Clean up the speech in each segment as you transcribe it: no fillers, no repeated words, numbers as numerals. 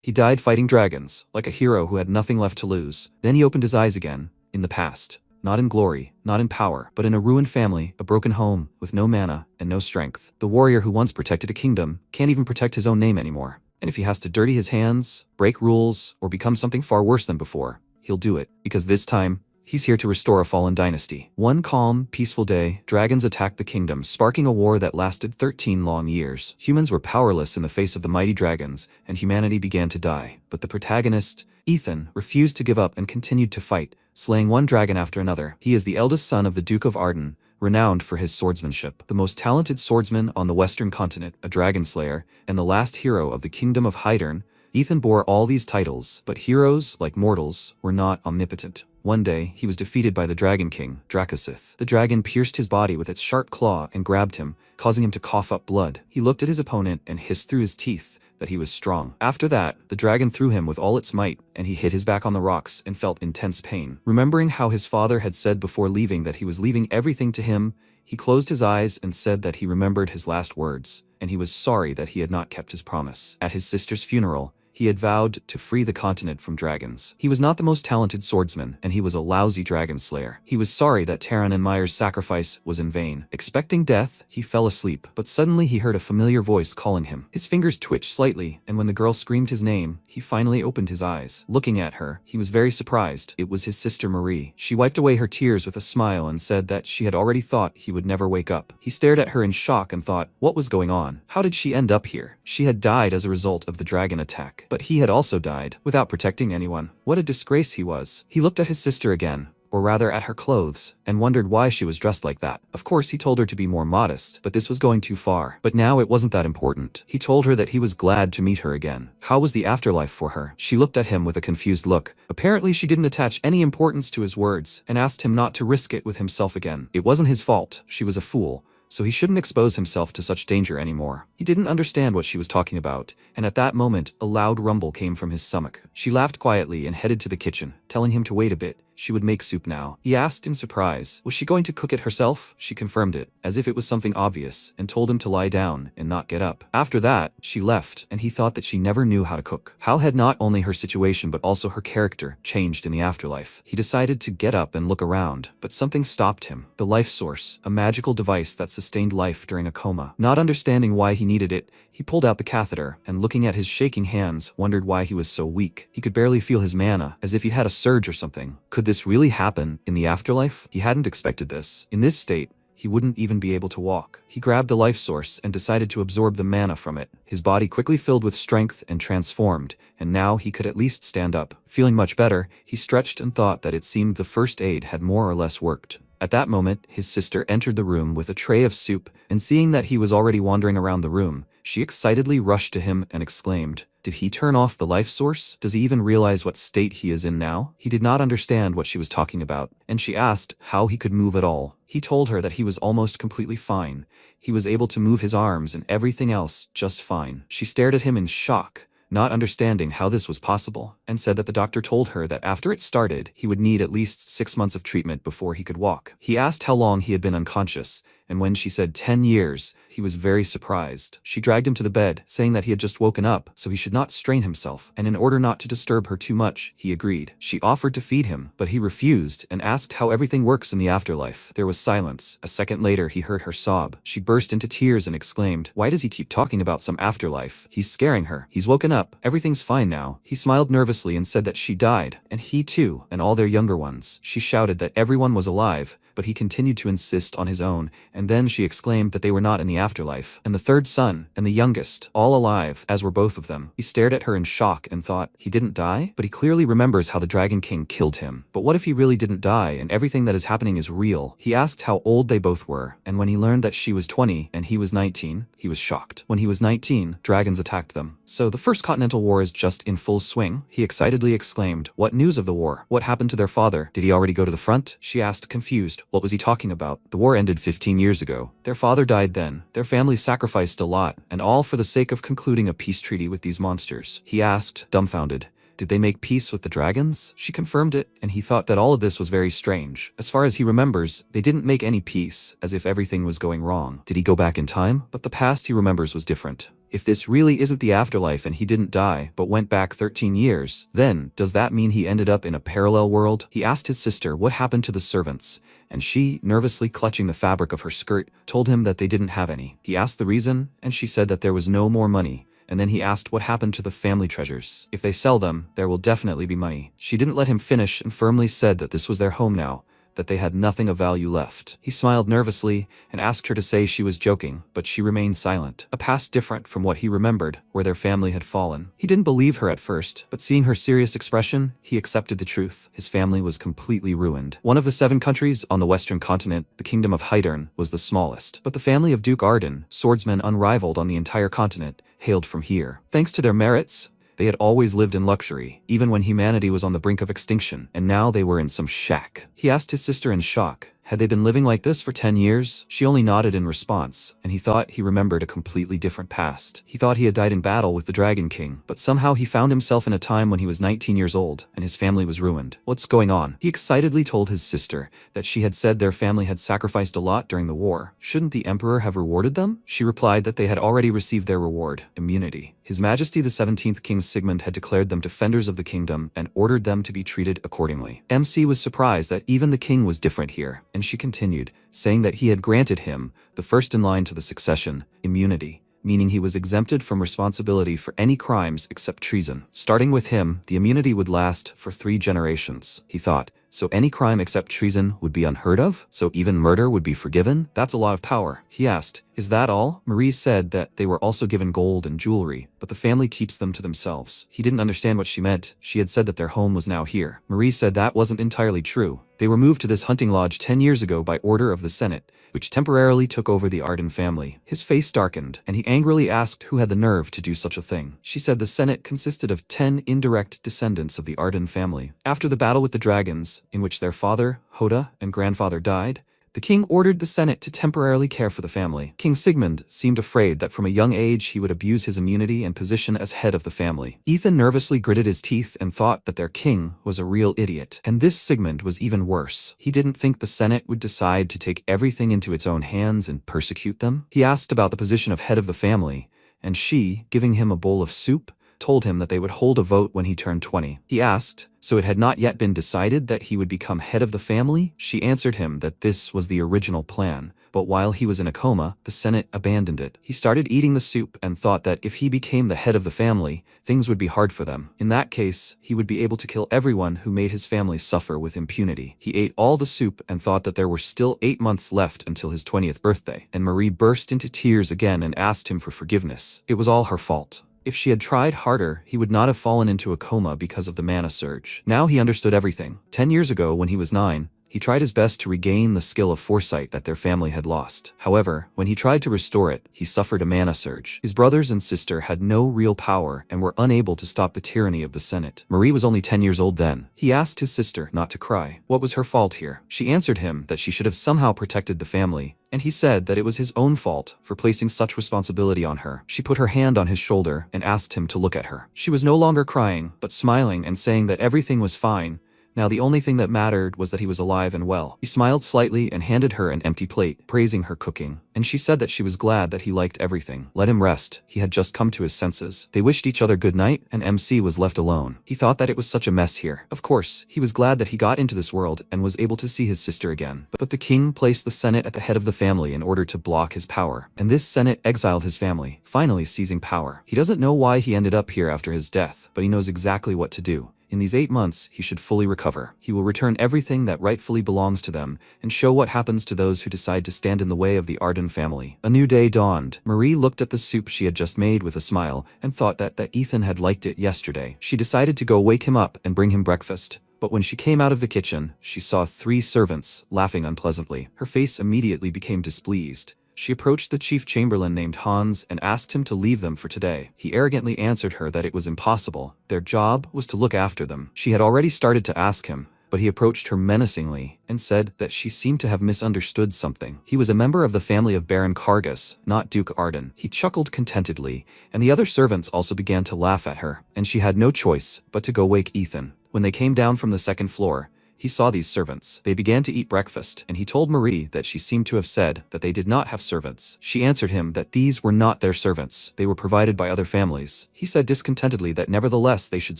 He died fighting dragons, like a hero who had nothing left to lose. Then he opened his eyes again, in the past. Not in glory, not in power, but in a ruined family, a broken home, with no mana and no strength. The warrior who once protected a kingdom can't even protect his own name anymore. And if he has to dirty his hands, break rules, or become something far worse than before, he'll do it. Because this time, he's here to restore a fallen dynasty. One calm, peaceful day, dragons attacked the kingdom, sparking a war that lasted 13 long years. Humans were powerless in the face of the mighty dragons, and humanity began to die. But the protagonist, Ethan, refused to give up and continued to fight, slaying one dragon after another. He is the eldest son of the Duke of Arden, renowned for his swordsmanship. The most talented swordsman on the Western continent, a dragon slayer, and the last hero of the Kingdom of Hydern. Ethan bore all these titles, but heroes, like mortals, were not omnipotent. One day, he was defeated by the Dragon King, Drakasith. The dragon pierced his body with its sharp claw and grabbed him, causing him to cough up blood. He looked at his opponent and hissed through his teeth that he was strong. After that, the dragon threw him with all its might, and he hit his back on the rocks and felt intense pain. Remembering how his father had said before leaving that he was leaving everything to him, he closed his eyes and said that he remembered his last words, and he was sorry that he had not kept his promise. At his sister's funeral, he had vowed to free the continent from dragons. He was not the most talented swordsman, and he was a lousy dragon slayer. He was sorry that Taran and Meyer's sacrifice was in vain. Expecting death, he fell asleep, but suddenly he heard a familiar voice calling him. His fingers twitched slightly, and when the girl screamed his name, he finally opened his eyes. Looking at her, he was very surprised. It was his sister Marie. She wiped away her tears with a smile and said that she had already thought he would never wake up. He stared at her in shock and thought, what was going on? How did she end up here? She had died as a result of the dragon attack. But he had also died, without protecting anyone. What a disgrace he was. He looked at his sister again, or rather at her clothes, and wondered why she was dressed like that. Of course, he told her to be more modest, but this was going too far. But now it wasn't that important. He told her that he was glad to meet her again. How was the afterlife for her? She looked at him with a confused look. Apparently, she didn't attach any importance to his words, and asked him not to risk it with himself again. It wasn't his fault. She was a fool, so he shouldn't expose himself to such danger anymore. He didn't understand what she was talking about, and at that moment, a loud rumble came from his stomach. She laughed quietly and headed to the kitchen, telling him to wait a bit. She would make soup now. He asked in surprise, was she going to cook it herself? She confirmed it, as if it was something obvious, and told him to lie down and not get up. After that, she left, and he thought that she never knew how to cook. How had not only her situation but also her character changed in the afterlife? He decided to get up and look around, but something stopped him. The life source, a magical device that sustained life during a coma. Not understanding why he needed it, he pulled out the catheter, and looking at his shaking hands, wondered why he was so weak. He could barely feel his mana, as if he had a surge or something. Could this really happen in the afterlife? He hadn't expected this. In this state, he wouldn't even be able to walk. He grabbed the life source and decided to absorb the mana from it. His body quickly filled with strength and transformed, and now he could at least stand up. Feeling much better, he stretched and thought that it seemed the first aid had more or less worked. At that moment, his sister entered the room with a tray of soup, and seeing that he was already wandering around the room, she excitedly rushed to him and exclaimed, did he turn off the life source? Does he even realize what state he is in now? He did not understand what she was talking about, and she asked how he could move at all. He told her that he was almost completely fine. He was able to move his arms and everything else just fine. She stared at him in shock, not understanding how this was possible, and said that the doctor told her that after it started, he would need at least 6 months of treatment before he could walk. He asked how long he had been unconscious, and when she said 10 years, he was very surprised. She dragged him to the bed, saying that he had just woken up, so he should not strain himself, and in order not to disturb her too much, he agreed. She offered to feed him, but he refused and asked how everything works in the afterlife. There was silence. A second later, he heard her sob. She burst into tears and exclaimed, why does he keep talking about some afterlife? He's scaring her. He's woken up. Everything's fine now. He smiled nervously and said that she died, and he too, and all their younger ones. She shouted that everyone was alive, but he continued to insist on his own, and then she exclaimed that they were not in the afterlife, and the third son, and the youngest, all alive, as were both of them. He stared at her in shock and thought, he didn't die? But he clearly remembers how the Dragon King killed him. But what if he really didn't die, and everything that is happening is real? He asked how old they both were, and when he learned that she was 20, and he was 19, he was shocked. When he was 19, dragons attacked them. So the First Continental War is just in full swing? He excitedly exclaimed, what news of the war? What happened to their father? Did he already go to the front? She asked, confused. What was he talking about? The war ended 15 years ago. Their father died then. Their family sacrificed a lot, and all for the sake of concluding a peace treaty with these monsters. He asked, dumbfounded, did they make peace with the dragons? She confirmed it, and he thought that all of this was very strange. As far as he remembers, they didn't make any peace, as if everything was going wrong. Did he go back in time? But the past he remembers was different. If this really isn't the afterlife and he didn't die but went back 13 years, then does that mean he ended up in a parallel world? He asked his sister what happened to the servants, and she, nervously clutching the fabric of her skirt, told him that they didn't have any. He asked the reason, and she said that there was no more money. And then he asked what happened to the family treasures. If they sell them, there will definitely be money. She didn't let him finish and firmly said that this was their home now, that they had nothing of value left. He smiled nervously and asked her to say she was joking, but she remained silent. A past different from what he remembered, where their family had fallen. He didn't believe her at first, but seeing her serious expression, he accepted the truth. His family was completely ruined. One of the 7 countries on the western continent, the kingdom of Hydern, was the smallest. But the family of Duke Arden, swordsmen unrivaled on the entire continent, hailed from here. Thanks to their merits, they had always lived in luxury, even when humanity was on the brink of extinction, and now they were in some shack. He asked his sister in shock, had they been living like this for 10 years? She only nodded in response, and he thought he remembered a completely different past. He thought he had died in battle with the Dragon King, but somehow he found himself in a time when he was 19 years old, and his family was ruined. What's going on? He excitedly told his sister that she had said their family had sacrificed a lot during the war. Shouldn't the Emperor have rewarded them? She replied that they had already received their reward, immunity. His Majesty the 17th King Sigmund had declared them defenders of the kingdom and ordered them to be treated accordingly. MC was surprised that even the king was different here, and she continued, saying that he had granted him, the first in line to the succession, immunity, meaning he was exempted from responsibility for any crimes except treason. Starting with him, the immunity would last for 3 generations, he thought. So any crime except treason would be unheard of? So even murder would be forgiven? That's a lot of power. He asked, is that all? Marie said that they were also given gold and jewelry, but the family keeps them to themselves. He didn't understand what she meant. She had said that their home was now here. Marie said that wasn't entirely true. They were moved to this hunting lodge 10 years ago by order of the Senate, which temporarily took over the Arden family. His face darkened, and he angrily asked who had the nerve to do such a thing. She said the Senate consisted of 10 indirect descendants of the Arden family. After the battle with the dragons, in which their father, Hoda, and grandfather died, the king ordered the Senate to temporarily care for the family. King Sigmund seemed afraid that from a young age he would abuse his immunity and position as head of the family. Ethan nervously gritted his teeth and thought that their king was a real idiot. And this Sigmund was even worse. He didn't think the Senate would decide to take everything into its own hands and persecute them. He asked about the position of head of the family, and she, giving him a bowl of soup, told him that they would hold a vote when he turned 20. He asked, so it had not yet been decided that he would become head of the family? She answered him that this was the original plan, but while he was in a coma, the Senate abandoned it. He started eating the soup and thought that if he became the head of the family, things would be hard for them. In that case, he would be able to kill everyone who made his family suffer with impunity. He ate all the soup and thought that there were still 8 months left until his 20th birthday, and Marie burst into tears again and asked him for forgiveness. It was all her fault. If she had tried harder, he would not have fallen into a coma because of the mana surge. Now he understood everything. 10 years ago, when he was 9, he tried his best to regain the skill of foresight that their family had lost. However, when he tried to restore it, he suffered a mana surge. His brothers and sister had no real power and were unable to stop the tyranny of the Senate. Marie was only 10 years old then. He asked his sister not to cry. What was her fault here? She answered him that she should have somehow protected the family, and he said that it was his own fault for placing such responsibility on her. She put her hand on his shoulder and asked him to look at her. She was no longer crying, but smiling and saying that everything was fine. Now the only thing that mattered was that he was alive and well. He smiled slightly and handed her an empty plate, praising her cooking, and she said that she was glad that he liked everything. Let him rest. He had just come to his senses. They wished each other good night, and MC was left alone. He thought that it was such a mess here. Of course, he was glad that he got into this world and was able to see his sister again. But the king placed the Senate at the head of the family in order to block his power, and this Senate exiled his family, finally seizing power. He doesn't know why he ended up here after his death, but he knows exactly what to do. In these 8 months, he should fully recover. He will return everything that rightfully belongs to them and show what happens to those who decide to stand in the way of the Arden family. A new day dawned. Marie looked at the soup she had just made with a smile and thought that Ethan had liked it yesterday. She decided to go wake him up and bring him breakfast. But when she came out of the kitchen, she saw 3 servants laughing unpleasantly. Her face immediately became displeased. She approached the chief chamberlain named Hans and asked him to leave them for today. He arrogantly answered her that it was impossible. Their job was to look after them. She had already started to ask him, but he approached her menacingly and said that she seemed to have misunderstood something. He was a member of the family of Baron Kargas, not Duke Arden. He chuckled contentedly, and the other servants also began to laugh at her, and she had no choice but to go wake Ethan. When they came down from the 2nd floor, He saw these servants. They began to eat breakfast, and he told Marie that she seemed to have said that they did not have servants. She answered him that these were not their servants. They were provided by other families. He said discontentedly that nevertheless they should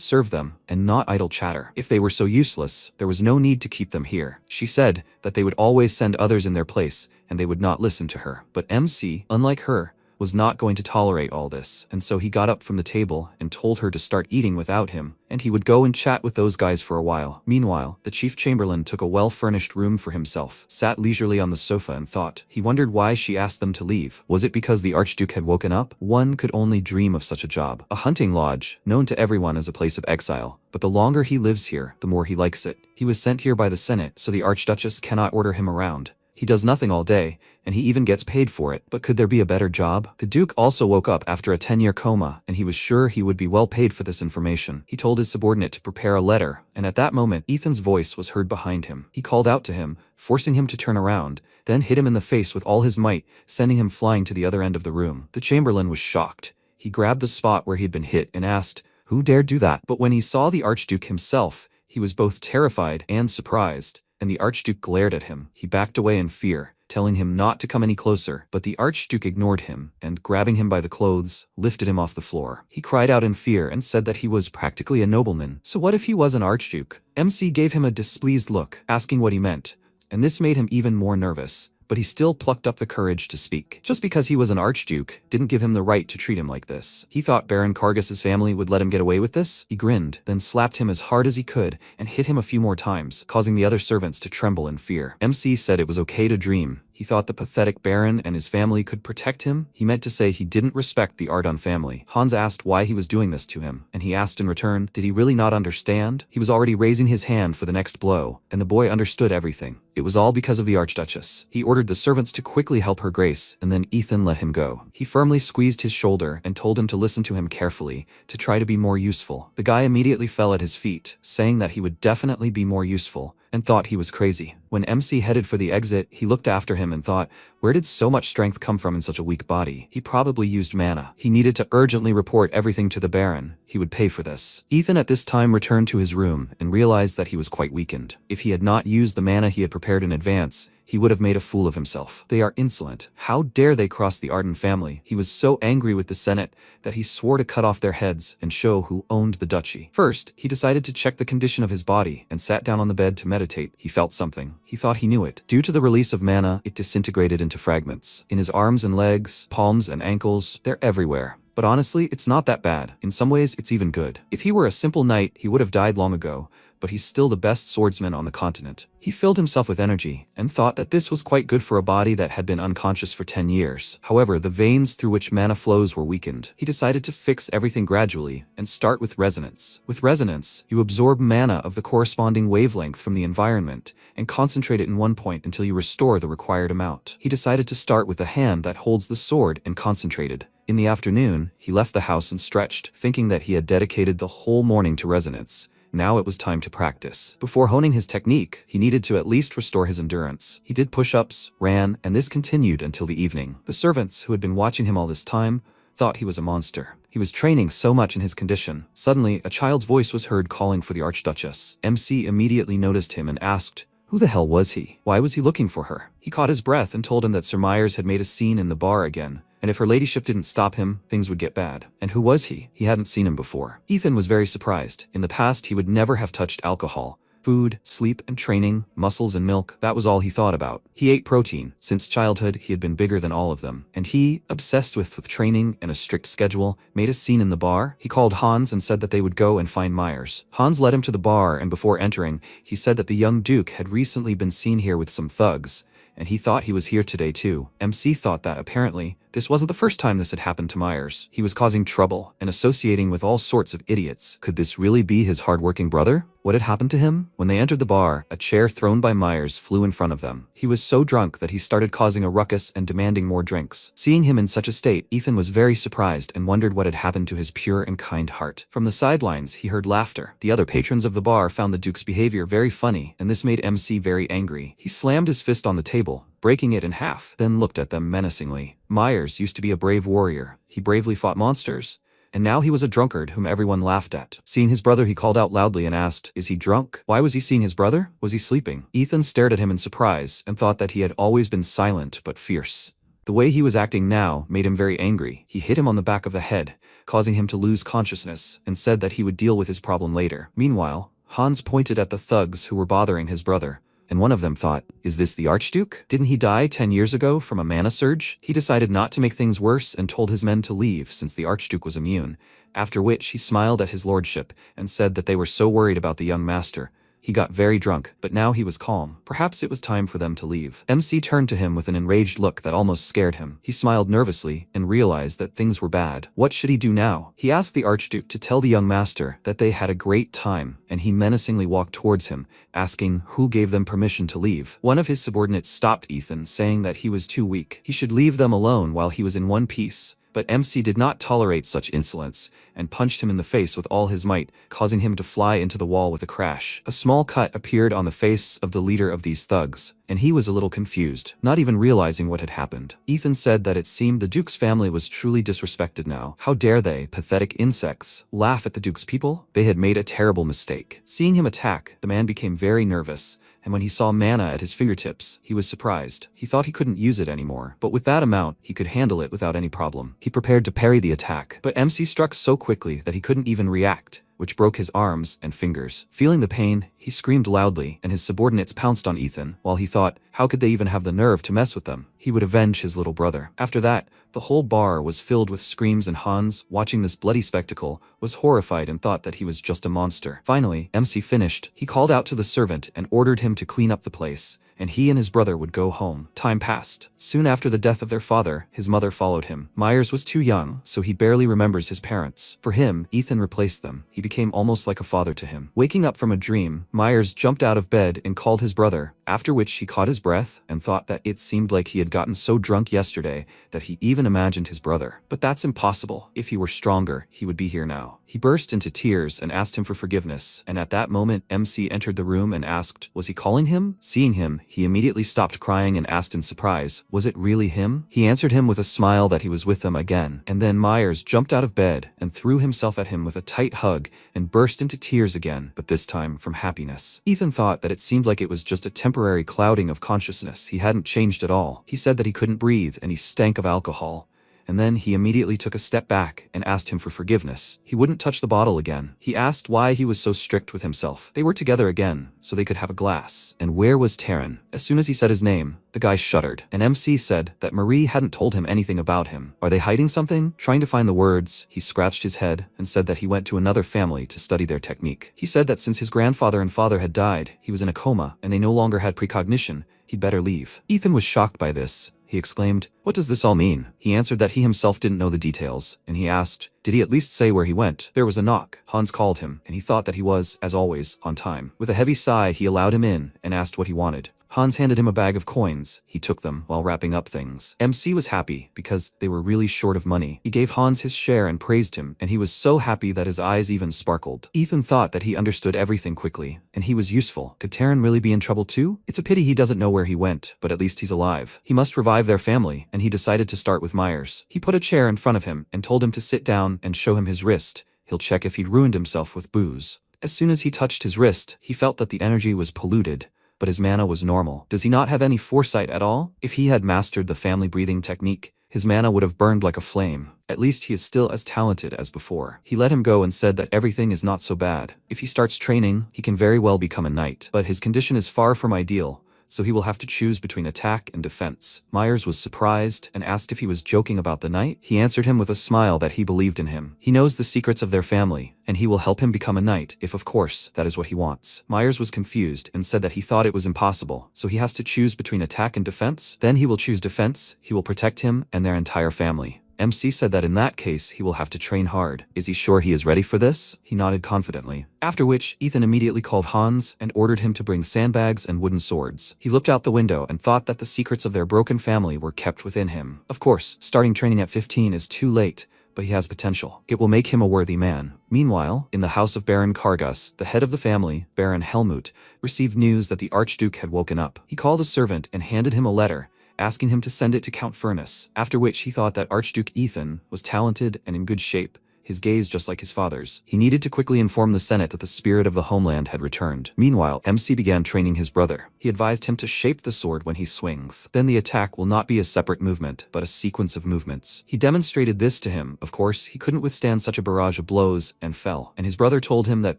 serve them, and not idle chatter. If they were so useless, there was no need to keep them here. She said that they would always send others in their place, and they would not listen to her. But MC, unlike her, was not going to tolerate all this, and so he got up from the table and told her to start eating without him, and he would go and chat with those guys for a while. Meanwhile, the chief chamberlain took a well-furnished room for himself, sat leisurely on the sofa and thought. He wondered why she asked them to leave. Was it because the Archduke had woken up? One could only dream of such a job. A hunting lodge, known to everyone as a place of exile, but the longer he lives here, the more he likes it. He was sent here by the Senate, so the Archduchess cannot order him around. He does nothing all day, and he even gets paid for it. But could there be a better job? The Duke also woke up after a 10-year coma, and he was sure he would be well paid for this information. He told his subordinate to prepare a letter, and at that moment, Ethan's voice was heard behind him. He called out to him, forcing him to turn around, then hit him in the face with all his might, sending him flying to the other end of the room. The chamberlain was shocked. He grabbed the spot where he had been hit and asked, "Who dared do that?" But when he saw the Archduke himself, he was both terrified and surprised, and the Archduke glared at him. He backed away in fear, telling him not to come any closer, but the Archduke ignored him, and grabbing him by the clothes, lifted him off the floor. He cried out in fear and said that he was practically a nobleman. So what if he was an Archduke? MC gave him a displeased look, asking what he meant, and this made him even more nervous. But he still plucked up the courage to speak. Just because he was an archduke didn't give him the right to treat him like this. He thought Baron Kargas's family would let him get away with this. He grinned, then slapped him as hard as he could and hit him a few more times, causing the other servants to tremble in fear. MC said it was okay to dream. He thought the pathetic Baron and his family could protect him. He meant to say he didn't respect the Ardon family. Hans asked why he was doing this to him, and he asked in return, did he really not understand? He was already raising his hand for the next blow, and the boy understood everything. It was all because of the Archduchess. He ordered the servants to quickly help her grace, and then Ethan let him go. He firmly squeezed his shoulder and told him to listen to him carefully, to try to be more useful. The guy immediately fell at his feet, saying that he would definitely be more useful, and thought he was crazy. When MC headed for the exit, he looked after him and thought, where did so much strength come from in such a weak body? He probably used mana. He needed to urgently report everything to the Baron. He would pay for this. Ethan at this time returned to his room and realized that he was quite weakened. If he had not used the mana he had prepared in advance, he would have made a fool of himself. They are insolent. How dare they cross the Ardon family? He was so angry with the Senate that he swore to cut off their heads and show who owned the duchy. First, he decided to check the condition of his body and sat down on the bed to meditate. He felt something. He thought he knew it. Due to the release of mana, it disintegrated into fragments. In his arms and legs, palms and ankles, they're everywhere. But honestly, it's not that bad. In some ways, it's even good. If he were a simple knight, he would have died long ago, but he's still the best swordsman on the continent. He filled himself with energy, and thought that this was quite good for a body that had been unconscious for 10 years. However, the veins through which mana flows were weakened. He decided to fix everything gradually, and start with resonance. With resonance, you absorb mana of the corresponding wavelength from the environment, and concentrate it in one point until you restore the required amount. He decided to start with the hand that holds the sword and concentrated. In the afternoon, he left the house and stretched, thinking that he had dedicated the whole morning to resonance. Now it was time to practice. Before honing his technique, he needed to at least restore his endurance. He did push-ups, ran, and this continued until the evening. The servants, who had been watching him all this time, thought he was a monster. He was training so much in his condition. Suddenly, a child's voice was heard calling for the Archduchess. MC immediately noticed him and asked, who the hell was he? Why was he looking for her? He caught his breath and told him that Sir Myers had made a scene in the bar again, and if her ladyship didn't stop him, things would get bad. And who was he? He hadn't seen him before. Ethan was very surprised. In the past, he would never have touched alcohol. Food, sleep, and training, muscles and milk, that was all he thought about. He ate protein. Since childhood, he had been bigger than all of them. And he, obsessed with training and a strict schedule, made a scene in the bar. He called Hans and said that they would go and find Myers. Hans led him to the bar, and before entering, he said that the young Duke had recently been seen here with some thugs, and he thought he was here today too. MC thought that, apparently, this wasn't the first time this had happened to Myers. He was causing trouble and associating with all sorts of idiots. Could this really be his hardworking brother? What had happened to him? When they entered the bar, a chair thrown by Myers flew in front of them. He was so drunk that he started causing a ruckus and demanding more drinks. Seeing him in such a state, Ethan was very surprised and wondered what had happened to his pure and kind heart. From the sidelines, he heard laughter. The other patrons of the bar found the Duke's behavior very funny, and this made MC very angry. He slammed his fist on the table, breaking it in half, then looked at them menacingly. Myers used to be a brave warrior. He bravely fought monsters, and now he was a drunkard whom everyone laughed at. Seeing his brother, he called out loudly and asked, "Is he drunk?" Why was he seeing his brother? Was he sleeping? Ethan stared at him in surprise and thought that he had always been silent but fierce. The way he was acting now made him very angry. He hit him on the back of the head, causing him to lose consciousness, and said that he would deal with his problem later. Meanwhile, Hans pointed at the thugs who were bothering his brother, and one of them thought, "Is this the Archduke? Didn't he die 10 years ago from a mana surge?" He decided not to make things worse and told his men to leave since the Archduke was immune, after which he smiled at his lordship and said that they were so worried about the young master. He got very drunk, but now he was calm. Perhaps it was time for them to leave. MC turned to him with an enraged look that almost scared him. He smiled nervously and realized that things were bad. What should he do now? He asked the Archduke to tell the young master that they had a great time, and he menacingly walked towards him, asking who gave them permission to leave. One of his subordinates stopped Ethan, saying that he was too weak. He should leave them alone while he was in one piece. But MC did not tolerate such insolence and punched him in the face with all his might, causing him to fly into the wall with a crash. A small cut appeared on the face of the leader of these thugs, and he was a little confused, not even realizing what had happened. Ethan said that it seemed the Duke's family was truly disrespected now. How dare they, pathetic insects, laugh at the Duke's people? They had made a terrible mistake. Seeing him attack, the man became very nervous, and when he saw mana at his fingertips, he was surprised. He thought he couldn't use it anymore, but with that amount, he could handle it without any problem. He prepared to parry the attack, but MC struck so quickly that he couldn't even react, which broke his arms and fingers. Feeling the pain, he screamed loudly, and his subordinates pounced on Ethan, while he thought, how could they even have the nerve to mess with them? He would avenge his little brother. After that, the whole bar was filled with screams, and Hans, watching this bloody spectacle, was horrified and thought that he was just a monster. Finally, MC finished. He called out to the servant and ordered him to clean up the place, and he and his brother would go home. Time passed. Soon after the death of their father, his mother followed him. Myers was too young, so he barely remembers his parents. For him, Ethan replaced them. He became almost like a father to him. Waking up from a dream, Myers jumped out of bed and called his brother, after which he caught his breath and thought that it seemed like he had gotten so drunk yesterday that he even imagined his brother. But that's impossible. If he were stronger, he would be here now. He burst into tears and asked him for forgiveness, and at that moment, MC entered the room and asked, was he calling him? Seeing him, he immediately stopped crying and asked in surprise, was it really him? He answered him with a smile that he was with them again, and then Myers jumped out of bed and threw himself at him with a tight hug and burst into tears again, but this time from happiness. Ethan thought that it seemed like it was just a temporary clouding of consciousness. He hadn't changed at all. He said that he couldn't breathe and he stank of alcohol. And then he immediately took a step back and asked him for forgiveness. He wouldn't touch the bottle again. He asked why he was so strict with himself. They were together again, so they could have a glass. And where was Taryn? As soon as he said his name, the guy shuddered. And MC said that Marie hadn't told him anything about him. Are they hiding something? Trying to find the words, he scratched his head and said that he went to another family to study their technique. He said that since his grandfather and father had died, he was in a coma, and they no longer had precognition. He'd better leave. Ethan was shocked by this. He exclaimed, what does this all mean? He answered that he himself didn't know the details, and he asked, did he at least say where he went? There was a knock. Hans called him, and he thought that he was, as always, on time. With a heavy sigh, he allowed him in and asked what he wanted. Hans handed him a bag of coins. He took them while wrapping up things. MC was happy because they were really short of money. He gave Hans his share and praised him, and he was so happy that his eyes even sparkled. Ethan thought that he understood everything quickly, and he was useful. Could Taryn really be in trouble too? It's a pity he doesn't know where he went, but at least he's alive. He must revive their family, and he decided to start with Myers. He put a chair in front of him and told him to sit down and show him his wrist. He'll check if he'd ruined himself with booze. As soon as he touched his wrist, he felt that the energy was polluted, but his mana was normal. Does he not have any foresight at all? If he had mastered the family breathing technique, his mana would have burned like a flame. At least he is still as talented as before. He let him go and said that everything is not so bad. If he starts training, he can very well become a knight, but his condition is far from ideal, so he will have to choose between attack and defense. Myers was surprised and asked if he was joking about the knight. He answered him with a smile that he believed in him. He knows the secrets of their family, and he will help him become a knight if, of course, that is what he wants. Myers was confused and said that he thought it was impossible, so he has to choose between attack and defense. Then he will choose defense. He will protect him and their entire family. MC said that in that case, he will have to train hard. Is he sure he is ready for this? He nodded confidently. After which, Ethan immediately called Hans and ordered him to bring sandbags and wooden swords. He looked out the window and thought that the secrets of their broken family were kept within him. Of course, starting training at 15 is too late, but he has potential. It will make him a worthy man. Meanwhile, in the house of Baron Kargas, the head of the family, Baron Helmut, received news that the Archduke had woken up. He called a servant and handed him a letter, asking him to send it to Count Furness, after which he thought that Archduke Ethan was talented and in good shape. his gaze just like his father's. He needed to quickly inform the Senate that the spirit of the homeland had returned. Meanwhile, MC began training his brother. He advised him to shape the sword when he swings. Then the attack will not be a separate movement, but a sequence of movements. He demonstrated this to him. Of course, he couldn't withstand such a barrage of blows and fell. And his brother told him that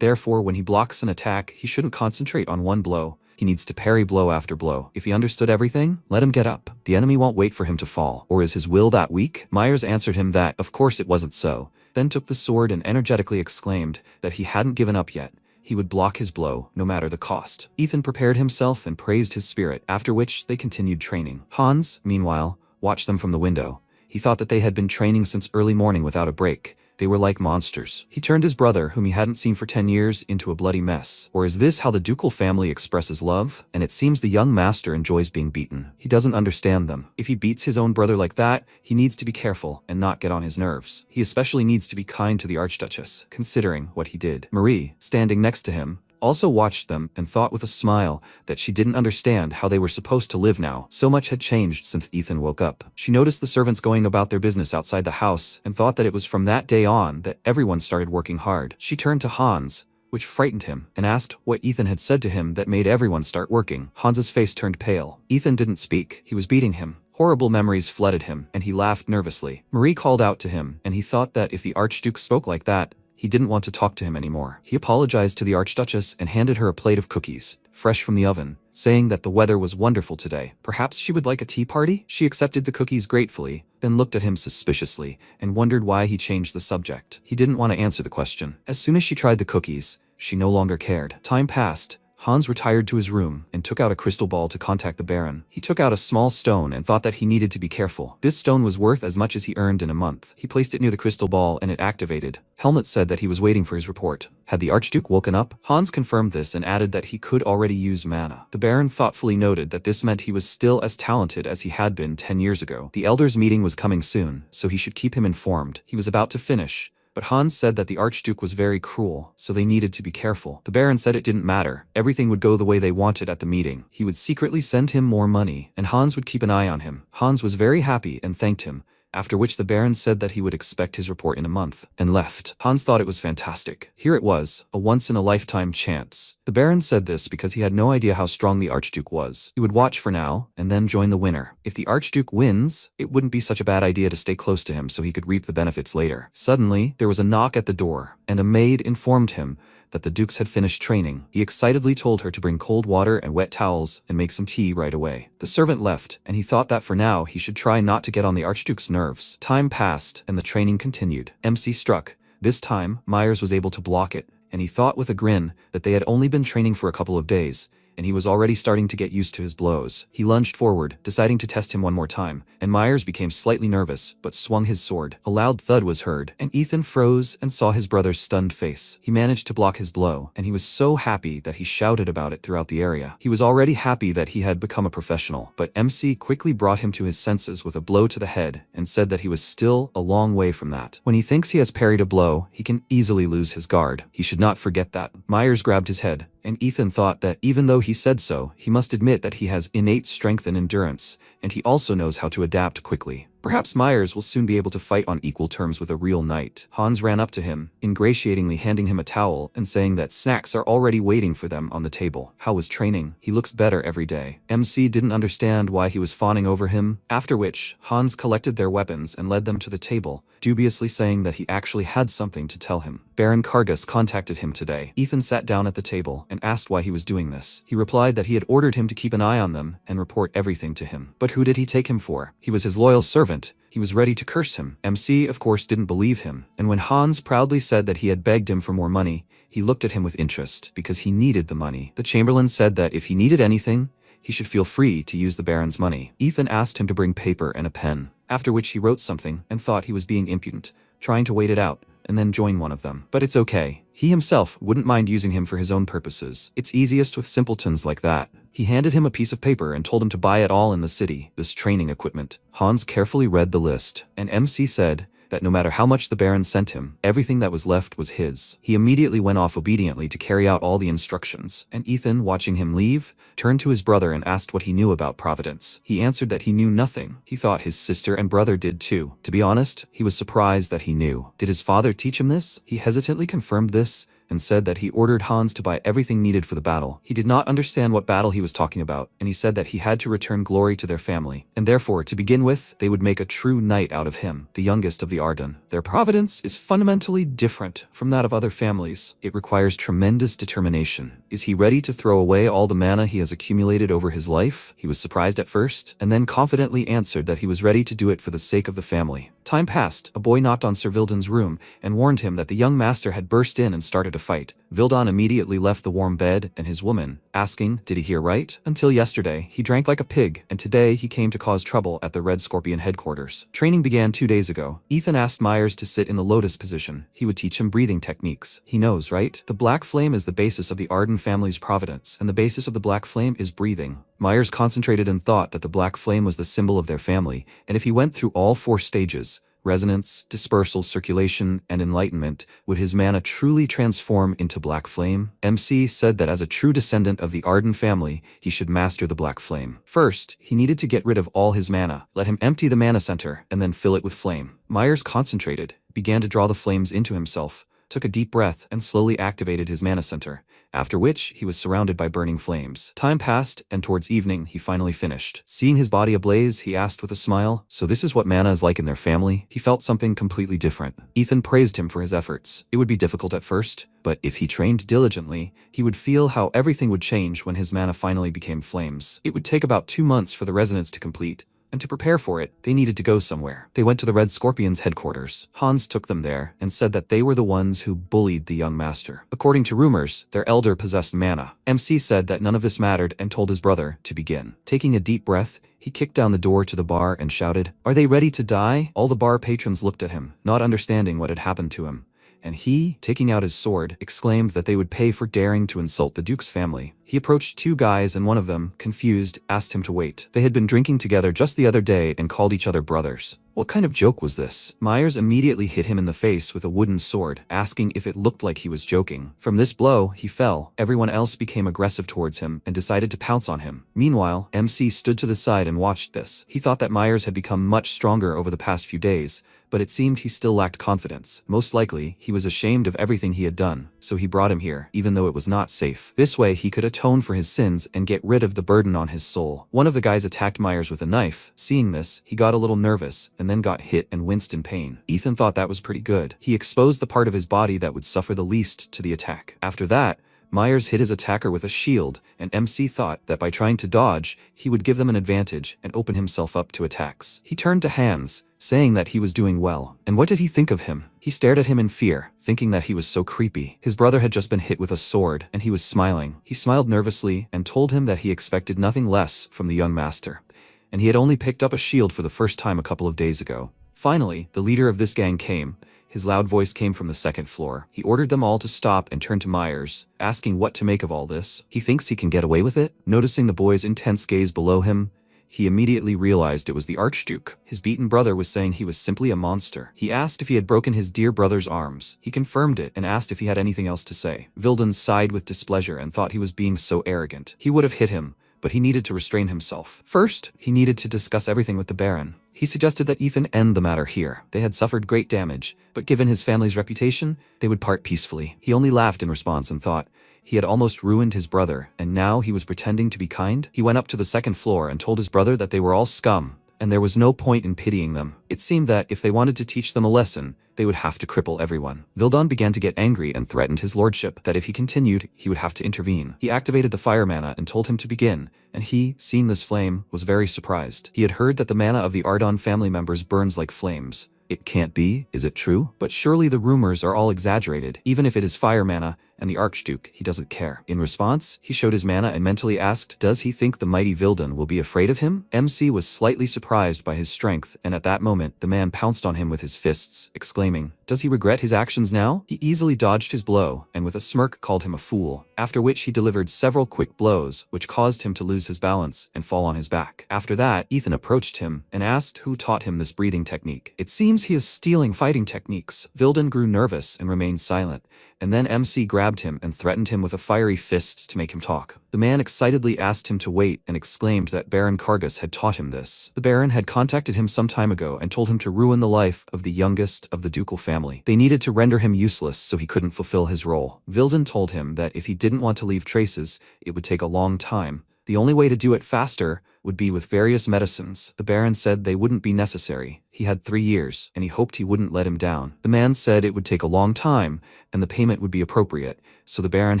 therefore when he blocks an attack, he shouldn't concentrate on one blow. He needs to parry blow after blow. If he understood everything, let him get up. The enemy won't wait for him to fall. Or is his will that weak? Myers answered him that, of course it wasn't so. Then took the sword and energetically exclaimed that he hadn't given up yet. He would block his blow, no matter the cost. Ethan prepared himself and praised his spirit, after which they continued training. Hans, meanwhile, watched them from the window. He thought that they had been training since early morning without a break. They were like monsters. He turned his brother, whom he hadn't seen for 10 years, into a bloody mess. Or is this how the ducal family expresses love? And it seems the young master enjoys being beaten. He doesn't understand them. If he beats his own brother like that, he needs to be careful and not get on his nerves. He especially needs to be kind to the Archduchess, considering what he did. Marie, standing next to him, also watched them and thought with a smile that she didn't understand how they were supposed to live now. So much had changed since Ethan woke up. She noticed the servants going about their business outside the house and thought that it was from that day on that everyone started working hard. She turned to Hans, which frightened him, and asked what Ethan had said to him that made everyone start working. Hans's face turned pale. Ethan didn't speak. He was beating him. Horrible memories flooded him, and he laughed nervously. Marie called out to him, and he thought that if the Archduke spoke like that, he didn't want to talk to him anymore. He apologized to the Archduchess and handed her a plate of cookies, fresh from the oven, saying that the weather was wonderful today. Perhaps she would like a tea party? She accepted the cookies gratefully, then looked at him suspiciously, and wondered why he changed the subject. He didn't want to answer the question. As soon as she tried the cookies, she no longer cared. Time passed. Hans retired to his room and took out a crystal ball to contact the Baron. He took out a small stone and thought that he needed to be careful. This stone was worth as much as he earned in a month. He placed it near the crystal ball and it activated. Helmut said that he was waiting for his report. Had the Archduke woken up? Hans confirmed this and added that he could already use mana. The Baron thoughtfully noted that this meant he was still as talented as he had been 10 years ago. The Elders' meeting was coming soon, so he should keep him informed. He was about to finish, but Hans said that the Archduke was very cruel, so they needed to be careful. The Baron said it didn't matter. Everything would go the way they wanted at the meeting. He would secretly send him more money, and Hans would keep an eye on him. Hans was very happy and thanked him, after which the Baron said that he would expect his report in a month, and left. Hans thought it was fantastic. Here it was, a once-in-a-lifetime chance. The Baron said this because he had no idea how strong the Archduke was. He would watch for now, and then join the winner. If the Archduke wins, it wouldn't be such a bad idea to stay close to him so he could reap the benefits later. Suddenly, there was a knock at the door, and a maid informed him that the Dukes had finished training. He excitedly told her to bring cold water and wet towels and make some tea right away. The servant left, and he thought that for now he should try not to get on the Archduke's nerves. Time passed, and the training continued. MC struck. This time, Myers was able to block it, and he thought with a grin that they had only been training for a couple of days, and he was already starting to get used to his blows. He lunged forward, deciding to test him one more time, and Myers became slightly nervous, but swung his sword. A loud thud was heard, and Ethan froze and saw his brother's stunned face. He managed to block his blow, and he was so happy that he shouted about it throughout the area. He was already happy that he had become a professional, but MC quickly brought him to his senses with a blow to the head and said that he was still a long way from that. When he thinks he has parried a blow, he can easily lose his guard. He should not forget that. Myers grabbed his head, and Ethan thought that even though he said so, he must admit that he has innate strength and endurance, and he also knows how to adapt quickly. Perhaps Myers will soon be able to fight on equal terms with a real knight. Hans ran up to him, ingratiatingly handing him a towel and saying that snacks are already waiting for them on the table. How was training? He looks better every day. MC didn't understand why he was fawning over him, after which Hans collected their weapons and led them to the table, dubiously saying that he actually had something to tell him. Baron Kargas contacted him today. Ethan sat down at the table and asked why he was doing this. He replied that he had ordered him to keep an eye on them and report everything to him. But who did he take him for? He was his loyal servant. He was ready to curse him. MC, of course, didn't believe him, and when Hans proudly said that he had begged him for more money, he looked at him with interest, because he needed the money. The Chamberlain said that if he needed anything, he should feel free to use the Baron's money. Ethan asked him to bring paper and a pen, after which he wrote something and thought he was being impudent, trying to wait it out, and then join one of them. But it's okay. He himself wouldn't mind using him for his own purposes. It's easiest with simpletons like that. He handed him a piece of paper and told him to buy it all in the city, this training equipment. Hans carefully read the list, and MC said that no matter how much the Baron sent him, everything that was left was his. He immediately went off obediently to carry out all the instructions, and Ethan, watching him leave, turned to his brother and asked what he knew about Providence. He answered that he knew nothing. He thought his sister and brother did too. To be honest, he was surprised that he knew. Did his father teach him this? He hesitantly confirmed this and said that he ordered Hans to buy everything needed for the battle. He did not understand what battle he was talking about, and he said that he had to return glory to their family, and therefore, to begin with, they would make a true knight out of him, the youngest of the Arden. Their providence is fundamentally different from that of other families. It requires tremendous determination. Is he ready to throw away all the mana he has accumulated over his life? He was surprised at first, and then confidently answered that he was ready to do it for the sake of the family. Time passed. A boy knocked on Sir Vildan's room and warned him that the young master had burst in and started a fight. Vildan immediately left the warm bed and his woman, asking, did he hear right? Until yesterday, he drank like a pig, and today he came to cause trouble at the Red Scorpion headquarters. Training began 2 days ago. Ethan asked Myers to sit in the lotus position. He would teach him breathing techniques. He knows, right? The black flame is the basis of the Arden family's providence, and the basis of the black flame is breathing. Myers concentrated and thought that the black flame was the symbol of their family, and if he went through all 4 stages, resonance, dispersal, circulation, and enlightenment, would his mana truly transform into black flame? MC said that as a true descendant of the Arden family, he should master the black flame. First, he needed to get rid of all his mana, let him empty the mana center, and then fill it with flame. Myers concentrated, began to draw the flames into himself, took a deep breath, and slowly activated his mana center, after which he was surrounded by burning flames. Time passed, and towards evening he finally finished. Seeing his body ablaze, he asked with a smile, so this is what mana is like in their family? He felt something completely different. Ethan praised him for his efforts. It would be difficult at first, but if he trained diligently, he would feel how everything would change when his mana finally became flames. It would take about 2 months for the resonance to complete, and to prepare for it, they needed to go somewhere. They went to the Red Scorpion's headquarters. Hans took them there and said that they were the ones who bullied the young master. According to rumors, their elder possessed mana. MC said that none of this mattered and told his brother to begin. Taking a deep breath, he kicked down the door to the bar and shouted, "Are they ready to die?" All the bar patrons looked at him, not understanding what had happened to him, and he, taking out his sword, exclaimed that they would pay for daring to insult the Duke's family. He approached 2 guys and one of them, confused, asked him to wait. They had been drinking together just the other day and called each other brothers. What kind of joke was this? Myers immediately hit him in the face with a wooden sword, asking if it looked like he was joking. From this blow, he fell. Everyone else became aggressive towards him and decided to pounce on him. Meanwhile, MC stood to the side and watched this. He thought that Myers had become much stronger over the past few days, but it seemed he still lacked confidence. Most likely, he was ashamed of everything he had done, so he brought him here, even though it was not safe. This way, he could atone for his sins and get rid of the burden on his soul. One of the guys attacked Myers with a knife. Seeing this, he got a little nervous and then got hit and winced in pain. Ethan thought that was pretty good. He exposed the part of his body that would suffer the least to the attack. After that, Myers hit his attacker with a shield, and MC thought that by trying to dodge, he would give them an advantage and open himself up to attacks. He turned to Hans, saying that he was doing well. And what did he think of him? He stared at him in fear, thinking that he was so creepy. His brother had just been hit with a sword, and he was smiling. He smiled nervously and told him that he expected nothing less from the young master, and he had only picked up a shield for the first time a couple of days ago. Finally, the leader of this gang came. His loud voice came from the 2nd floor. He ordered them all to stop and turn to Myers, asking what to make of all this. He thinks he can get away with it? Noticing the boy's intense gaze below him, he immediately realized it was the Archduke. His beaten brother was saying he was simply a monster. He asked if he had broken his dear brother's arms. He confirmed it and asked if he had anything else to say. Vildan sighed with displeasure and thought he was being so arrogant. He would have hit him, but he needed to restrain himself. First, he needed to discuss everything with the Baron. He suggested that Ethan end the matter here. They had suffered great damage, but given his family's reputation, they would part peacefully. He only laughed in response and thought, he had almost ruined his brother, and now he was pretending to be kind? He went up to the 2nd floor and told his brother that they were all scum, and there was no point in pitying them. It seemed that if they wanted to teach them a lesson, they would have to cripple everyone. Vildan began to get angry and threatened his lordship that if he continued, he would have to intervene. He activated the fire mana and told him to begin, and he, seeing this flame, was very surprised. He had heard that the mana of the Ardon family members burns like flames. It can't be, is it true? But surely the rumors are all exaggerated. Even if it is fire mana, and the Archduke, he doesn't care. In response, he showed his mana and mentally asked, does he think the mighty Vildan will be afraid of him? MC was slightly surprised by his strength, and at that moment, the man pounced on him with his fists, exclaiming, does he regret his actions now? He easily dodged his blow, and with a smirk called him a fool, after which he delivered several quick blows, which caused him to lose his balance and fall on his back. After that, Ethan approached him and asked who taught him this breathing technique. It seems he is stealing fighting techniques. Vildan grew nervous and remained silent, and then MC grabbed him and threatened him with a fiery fist to make him talk. The man excitedly asked him to wait and exclaimed that Baron Kargas had taught him this. The Baron had contacted him some time ago and told him to ruin the life of the youngest of the ducal family. They needed to render him useless so he couldn't fulfill his role. Vildan told him that if he didn't want to leave traces, it would take a long time. The only way to do it faster would be with various medicines. The Baron said they wouldn't be necessary. He had 3 years, and he hoped he wouldn't let him down. The man said it would take a long time, and the payment would be appropriate, so the Baron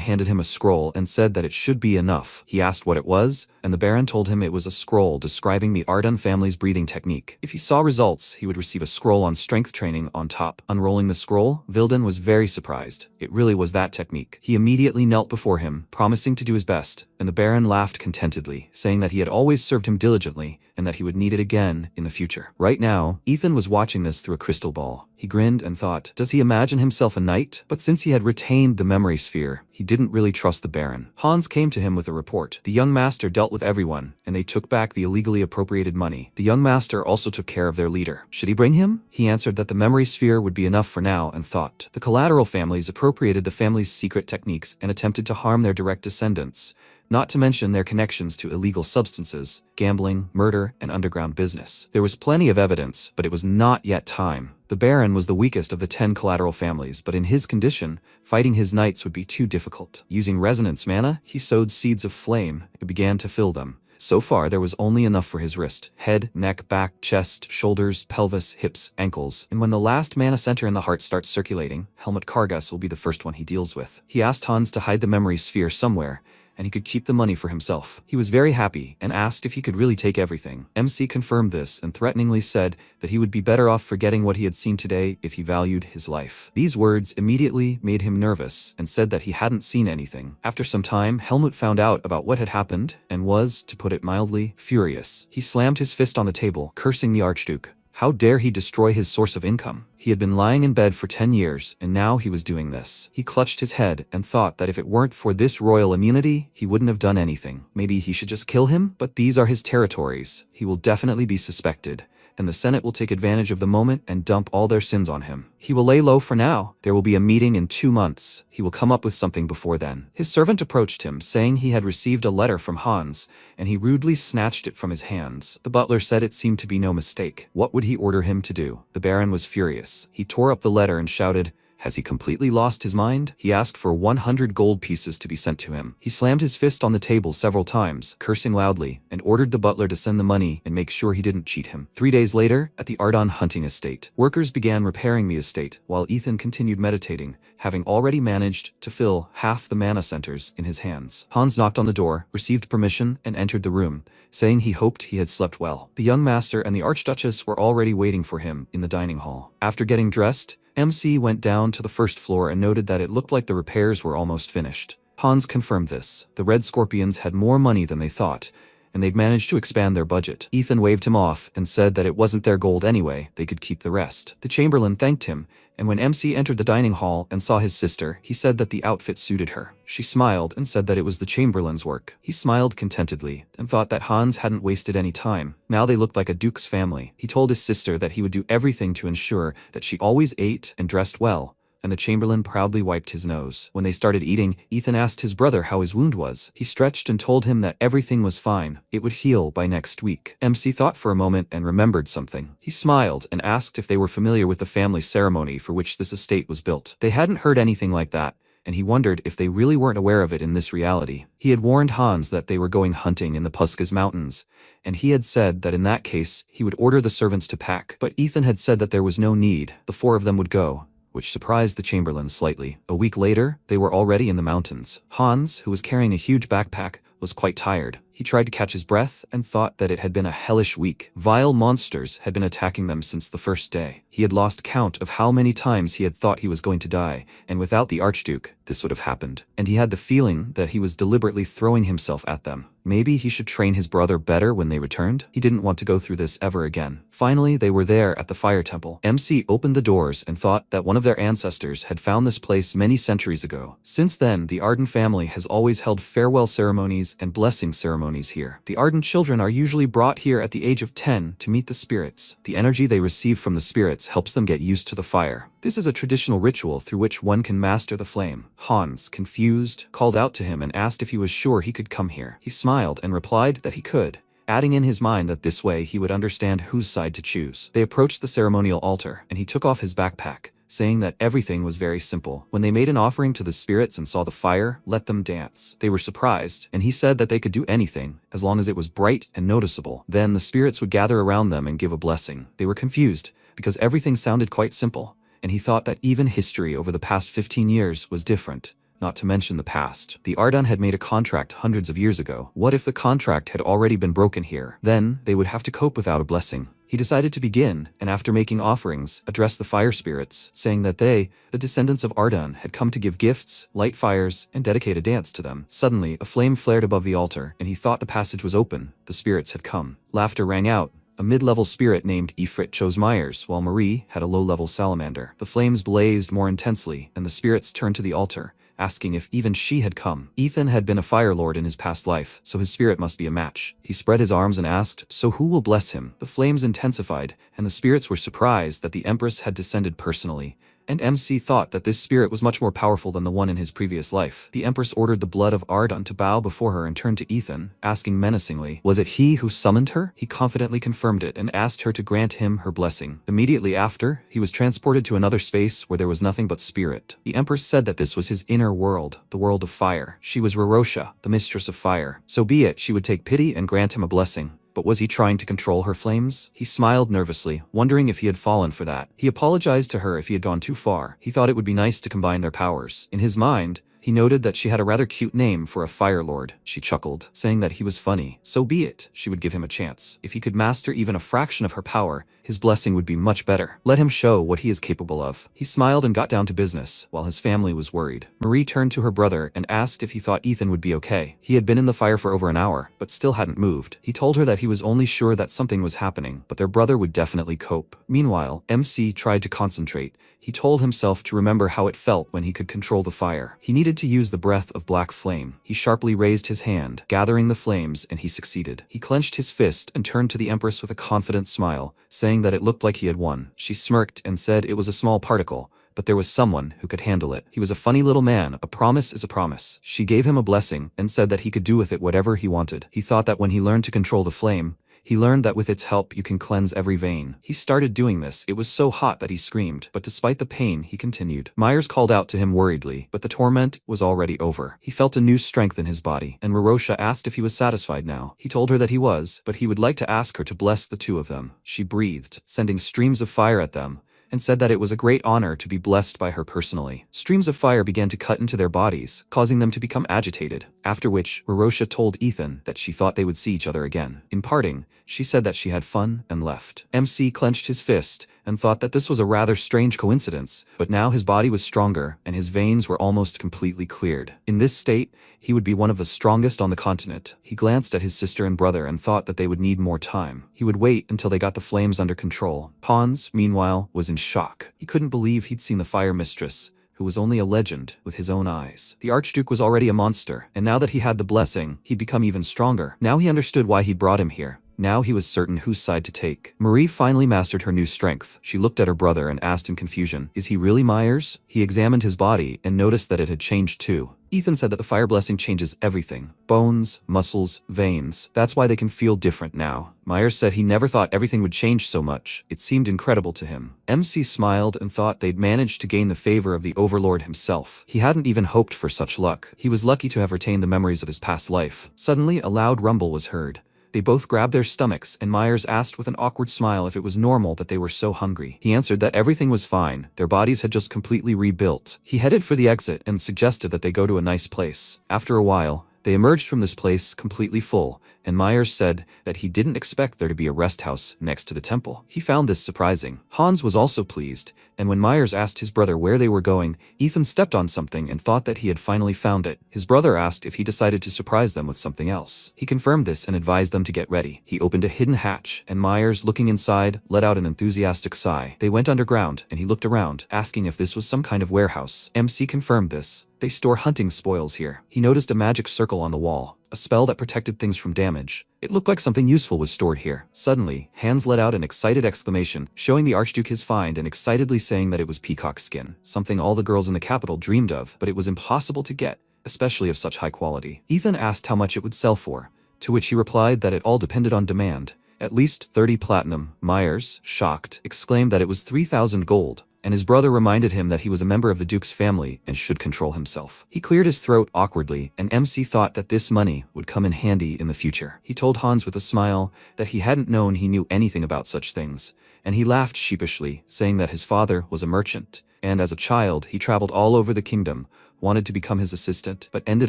handed him a scroll and said that it should be enough. He asked what it was, and the Baron told him it was a scroll describing the Ardun family's breathing technique. If he saw results, he would receive a scroll on strength training on top. Unrolling the scroll, Vildan was very surprised. It really was that technique. He immediately knelt before him, promising to do his best, and the Baron laughed contentedly, saying that he had always served him diligently and that he would need it again in the future. Right now, Ethan was watching this through a crystal ball. He grinned and thought, does he imagine himself a knight? But since he had retained the memory sphere, he didn't really trust the Baron. Hans came to him with a report. The young master dealt with everyone, and they took back the illegally appropriated money. The young master also took care of their leader. Should he bring him? He answered that the memory sphere would be enough for now and thought. The collateral families appropriated the family's secret techniques and attempted to harm their direct descendants, not to mention their connections to illegal substances, gambling, murder, and underground business. There was plenty of evidence, but it was not yet time. The Baron was the weakest of the 10 collateral families, but in his condition, fighting his knights would be too difficult. Using resonance mana, he sowed seeds of flame and began to fill them. So far, there was only enough for his wrist, head, neck, back, chest, shoulders, pelvis, hips, ankles, and when the last mana center in the heart starts circulating, Helmut Kargas will be the first one he deals with. He asked Hans to hide the memory sphere somewhere, and he could keep the money for himself. He was very happy and asked if he could really take everything. MC confirmed this and threateningly said that he would be better off forgetting what he had seen today if he valued his life. These words immediately made him nervous and said that he hadn't seen anything. After some time, Helmut found out about what had happened and was, to put it mildly, furious. He slammed his fist on the table, cursing the Archduke. How dare he destroy his source of income? He had been lying in bed for 10 years, and now he was doing this. He clutched his head and thought that if it weren't for this royal immunity, he wouldn't have done anything. Maybe he should just kill him? But these are his territories. He will definitely be suspected, and the Senate will take advantage of the moment and dump all their sins on him. He will lay low for now. There will be a meeting in 2 months. He will come up with something before then. His servant approached him, saying he had received a letter from Hans, and he rudely snatched it from his hands. The butler said it seemed to be no mistake. What would he order him to do? The Baron was furious. He tore up the letter and shouted, has he completely lost his mind? He asked for 100 gold pieces to be sent to him. He slammed his fist on the table several times, cursing loudly, and ordered the butler to send the money and make sure he didn't cheat him. 3 days later, at the Ardun hunting estate, workers began repairing the estate, while Ethan continued meditating, having already managed to fill half the mana centers in his hands. Hans knocked on the door, received permission, and entered the room, saying he hoped he had slept well. The young master and the Archduchess were already waiting for him in the dining hall. After getting dressed, MC went down to the first floor and noted that it looked like the repairs were almost finished. Hans confirmed this. The Red Scorpions had more money than they thought, and they'd managed to expand their budget. Ethan waved him off and said that it wasn't their gold anyway, they could keep the rest. The Chamberlain thanked him, and when MC entered the dining hall and saw his sister, he said that the outfit suited her. She smiled and said that it was the Chamberlain's work. He smiled contentedly and thought that Hans hadn't wasted any time. Now they looked like a duke's family. He told his sister that he would do everything to ensure that she always ate and dressed well, and the Chamberlain proudly wiped his nose. When they started eating, Ethan asked his brother how his wound was. He stretched and told him that everything was fine. It would heal by next week. MC thought for a moment and remembered something. He smiled and asked if they were familiar with the family ceremony for which this estate was built. They hadn't heard anything like that, and he wondered if they really weren't aware of it in this reality. He had warned Hans that they were going hunting in the Puskas Mountains, and he had said that in that case, he would order the servants to pack. But Ethan had said that there was no need. The 4 of them would go, which surprised the Chamberlain slightly. A week later, they were already in the mountains. Hans, who was carrying a huge backpack, was quite tired. He tried to catch his breath and thought that it had been a hellish week. Vile monsters had been attacking them since the first day. He had lost count of how many times he had thought he was going to die, and without the Archduke, this would have happened. And he had the feeling that he was deliberately throwing himself at them. Maybe he should train his brother better when they returned? He didn't want to go through this ever again. Finally, they were there at the fire temple. MC opened the doors and thought that one of their ancestors had found this place many centuries ago. Since then, the Arden family has always held farewell ceremonies and blessing ceremonies here. The Arden children are usually brought here at the age of 10 to meet the spirits. The energy they receive from the spirits helps them get used to the fire. This is a traditional ritual through which one can master the flame. Hans, confused, called out to him and asked if he was sure he could come here. He smiled and replied that he could, adding in his mind that this way he would understand whose side to choose. They approached the ceremonial altar, and he took off his backpack, saying that everything was very simple. When they made an offering to the spirits and saw the fire, let them dance. They were surprised, and he said that they could do anything, as long as it was bright and noticeable. Then the spirits would gather around them and give a blessing. They were confused, because everything sounded quite simple, and he thought that even history over the past 15 years was different, not to mention the past. The Ardan had made a contract hundreds of years ago. What if the contract had already been broken here? Then they would have to cope without a blessing. He decided to begin, and after making offerings, address the fire spirits, saying that they, the descendants of Ardan, had come to give gifts, light fires, and dedicate a dance to them. Suddenly, a flame flared above the altar, and he thought the passage was open. The spirits had come. Laughter rang out. A mid-level spirit named Ifrit chose Myers, while Marie had a low-level salamander. The flames blazed more intensely, and the spirits turned to the altar, asking if even she had come. Ethan had been a fire lord in his past life, so his spirit must be a match. He spread his arms and asked, "So who will bless him?" The flames intensified, and the spirits were surprised that the Empress had descended personally, and MC thought that this spirit was much more powerful than the one in his previous life. The Empress ordered the blood of Ardan to bow before her and turned to Ethan, asking menacingly, was it he who summoned her? He confidently confirmed it and asked her to grant him her blessing. Immediately after, he was transported to another space where there was nothing but spirit. The Empress said that this was his inner world, the world of fire. She was Rorosha, the mistress of fire. So be it, she would take pity and grant him a blessing. But was he trying to control her flames? He smiled nervously, wondering if he had fallen for that. He apologized to her if he had gone too far. He thought it would be nice to combine their powers. In his mind, he noted that she had a rather cute name for a fire lord. She chuckled, saying that he was funny. So be it, she would give him a chance. If he could master even a fraction of her power, his blessing would be much better. Let him show what he is capable of. He smiled and got down to business, while his family was worried. Marie turned to her brother and asked if he thought Ethan would be okay. He had been in the fire for over an hour, but still hadn't moved. He told her that he was only sure that something was happening, but their brother would definitely cope. Meanwhile, MC tried to concentrate. He told himself to remember how it felt when he could control the fire. He needed to use the breath of black flame. He sharply raised his hand, gathering the flames, and he succeeded. He clenched his fist and turned to the Empress with a confident smile, saying that it looked like he had won. She smirked and said it was a small particle, but there was someone who could handle it. He was a funny little man. A promise is a promise. She gave him a blessing and said that he could do with it whatever he wanted. He thought that when he learned to control the flame, he learned that with its help you can cleanse every vein. He started doing this. It was so hot that he screamed, but despite the pain, he continued. Myers called out to him worriedly, but the torment was already over. He felt a new strength in his body, and Rorosha asked if he was satisfied now. He told her that he was, but he would like to ask her to bless the two of them. She breathed, sending streams of fire at them, and said that it was a great honor to be blessed by her personally. Streams of fire began to cut into their bodies, causing them to become agitated, after which Rorosha told Ethan that she thought they would see each other again. In parting, she said that she had fun and left. MC clenched his fist and thought that this was a rather strange coincidence, but now his body was stronger and his veins were almost completely cleared. In this state, he would be one of the strongest on the continent. He glanced at his sister and brother and thought that they would need more time. He would wait until they got the flames under control. Hans, meanwhile, was in shock. He couldn't believe he'd seen the fire mistress, who was only a legend, with his own eyes. The Archduke was already a monster, and now that he had the blessing, he'd become even stronger. Now he understood why he brought him here. Now he was certain whose side to take. Marie finally mastered her new strength. She looked at her brother and asked in confusion, "Is he really Myers?" He examined his body and noticed that it had changed too. Ethan said that the fire blessing changes everything. Bones, muscles, veins. That's why they can feel different now. Myers said he never thought everything would change so much. It seemed incredible to him. MC smiled and thought they'd managed to gain the favor of the Overlord himself. He hadn't even hoped for such luck. He was lucky to have retained the memories of his past life. Suddenly, a loud rumble was heard. They both grabbed their stomachs, and Myers asked with an awkward smile if it was normal that they were so hungry. He answered that everything was fine. Their bodies had just completely rebuilt. He headed for the exit and suggested that they go to a nice place. After a while, They emerged from this place completely full, and Myers said that he didn't expect there to be a rest house next to the temple. He found this surprising. Hans was also pleased, and when Myers asked his brother where they were going, Ethan stepped on something and thought that he had finally found it. His brother asked if he decided to surprise them with something else. He confirmed this and advised them to get ready. He opened a hidden hatch, and Myers, looking inside, let out an enthusiastic sigh. They went underground, and he looked around, asking if this was some kind of warehouse. MC confirmed this. They store hunting spoils here. He noticed a magic circle on the wall, a spell that protected things from damage. It looked like something useful was stored here. Suddenly, Hans let out an excited exclamation, showing the Archduke his find and excitedly saying that it was peacock skin, something all the girls in the capital dreamed of, but it was impossible to get, especially of such high quality. Ethan asked how much it would sell for, to which he replied that it all depended on demand. At least 30 platinum. Myers, shocked, exclaimed that it was 3,000 gold, and his brother reminded him that he was a member of the Duke's family and should control himself. He cleared his throat awkwardly, and MC thought that this money would come in handy in the future. He told Hans with a smile that he hadn't known he knew anything about such things, and he laughed sheepishly, saying that his father was a merchant, and as a child he traveled all over the kingdom, wanted to become his assistant, but ended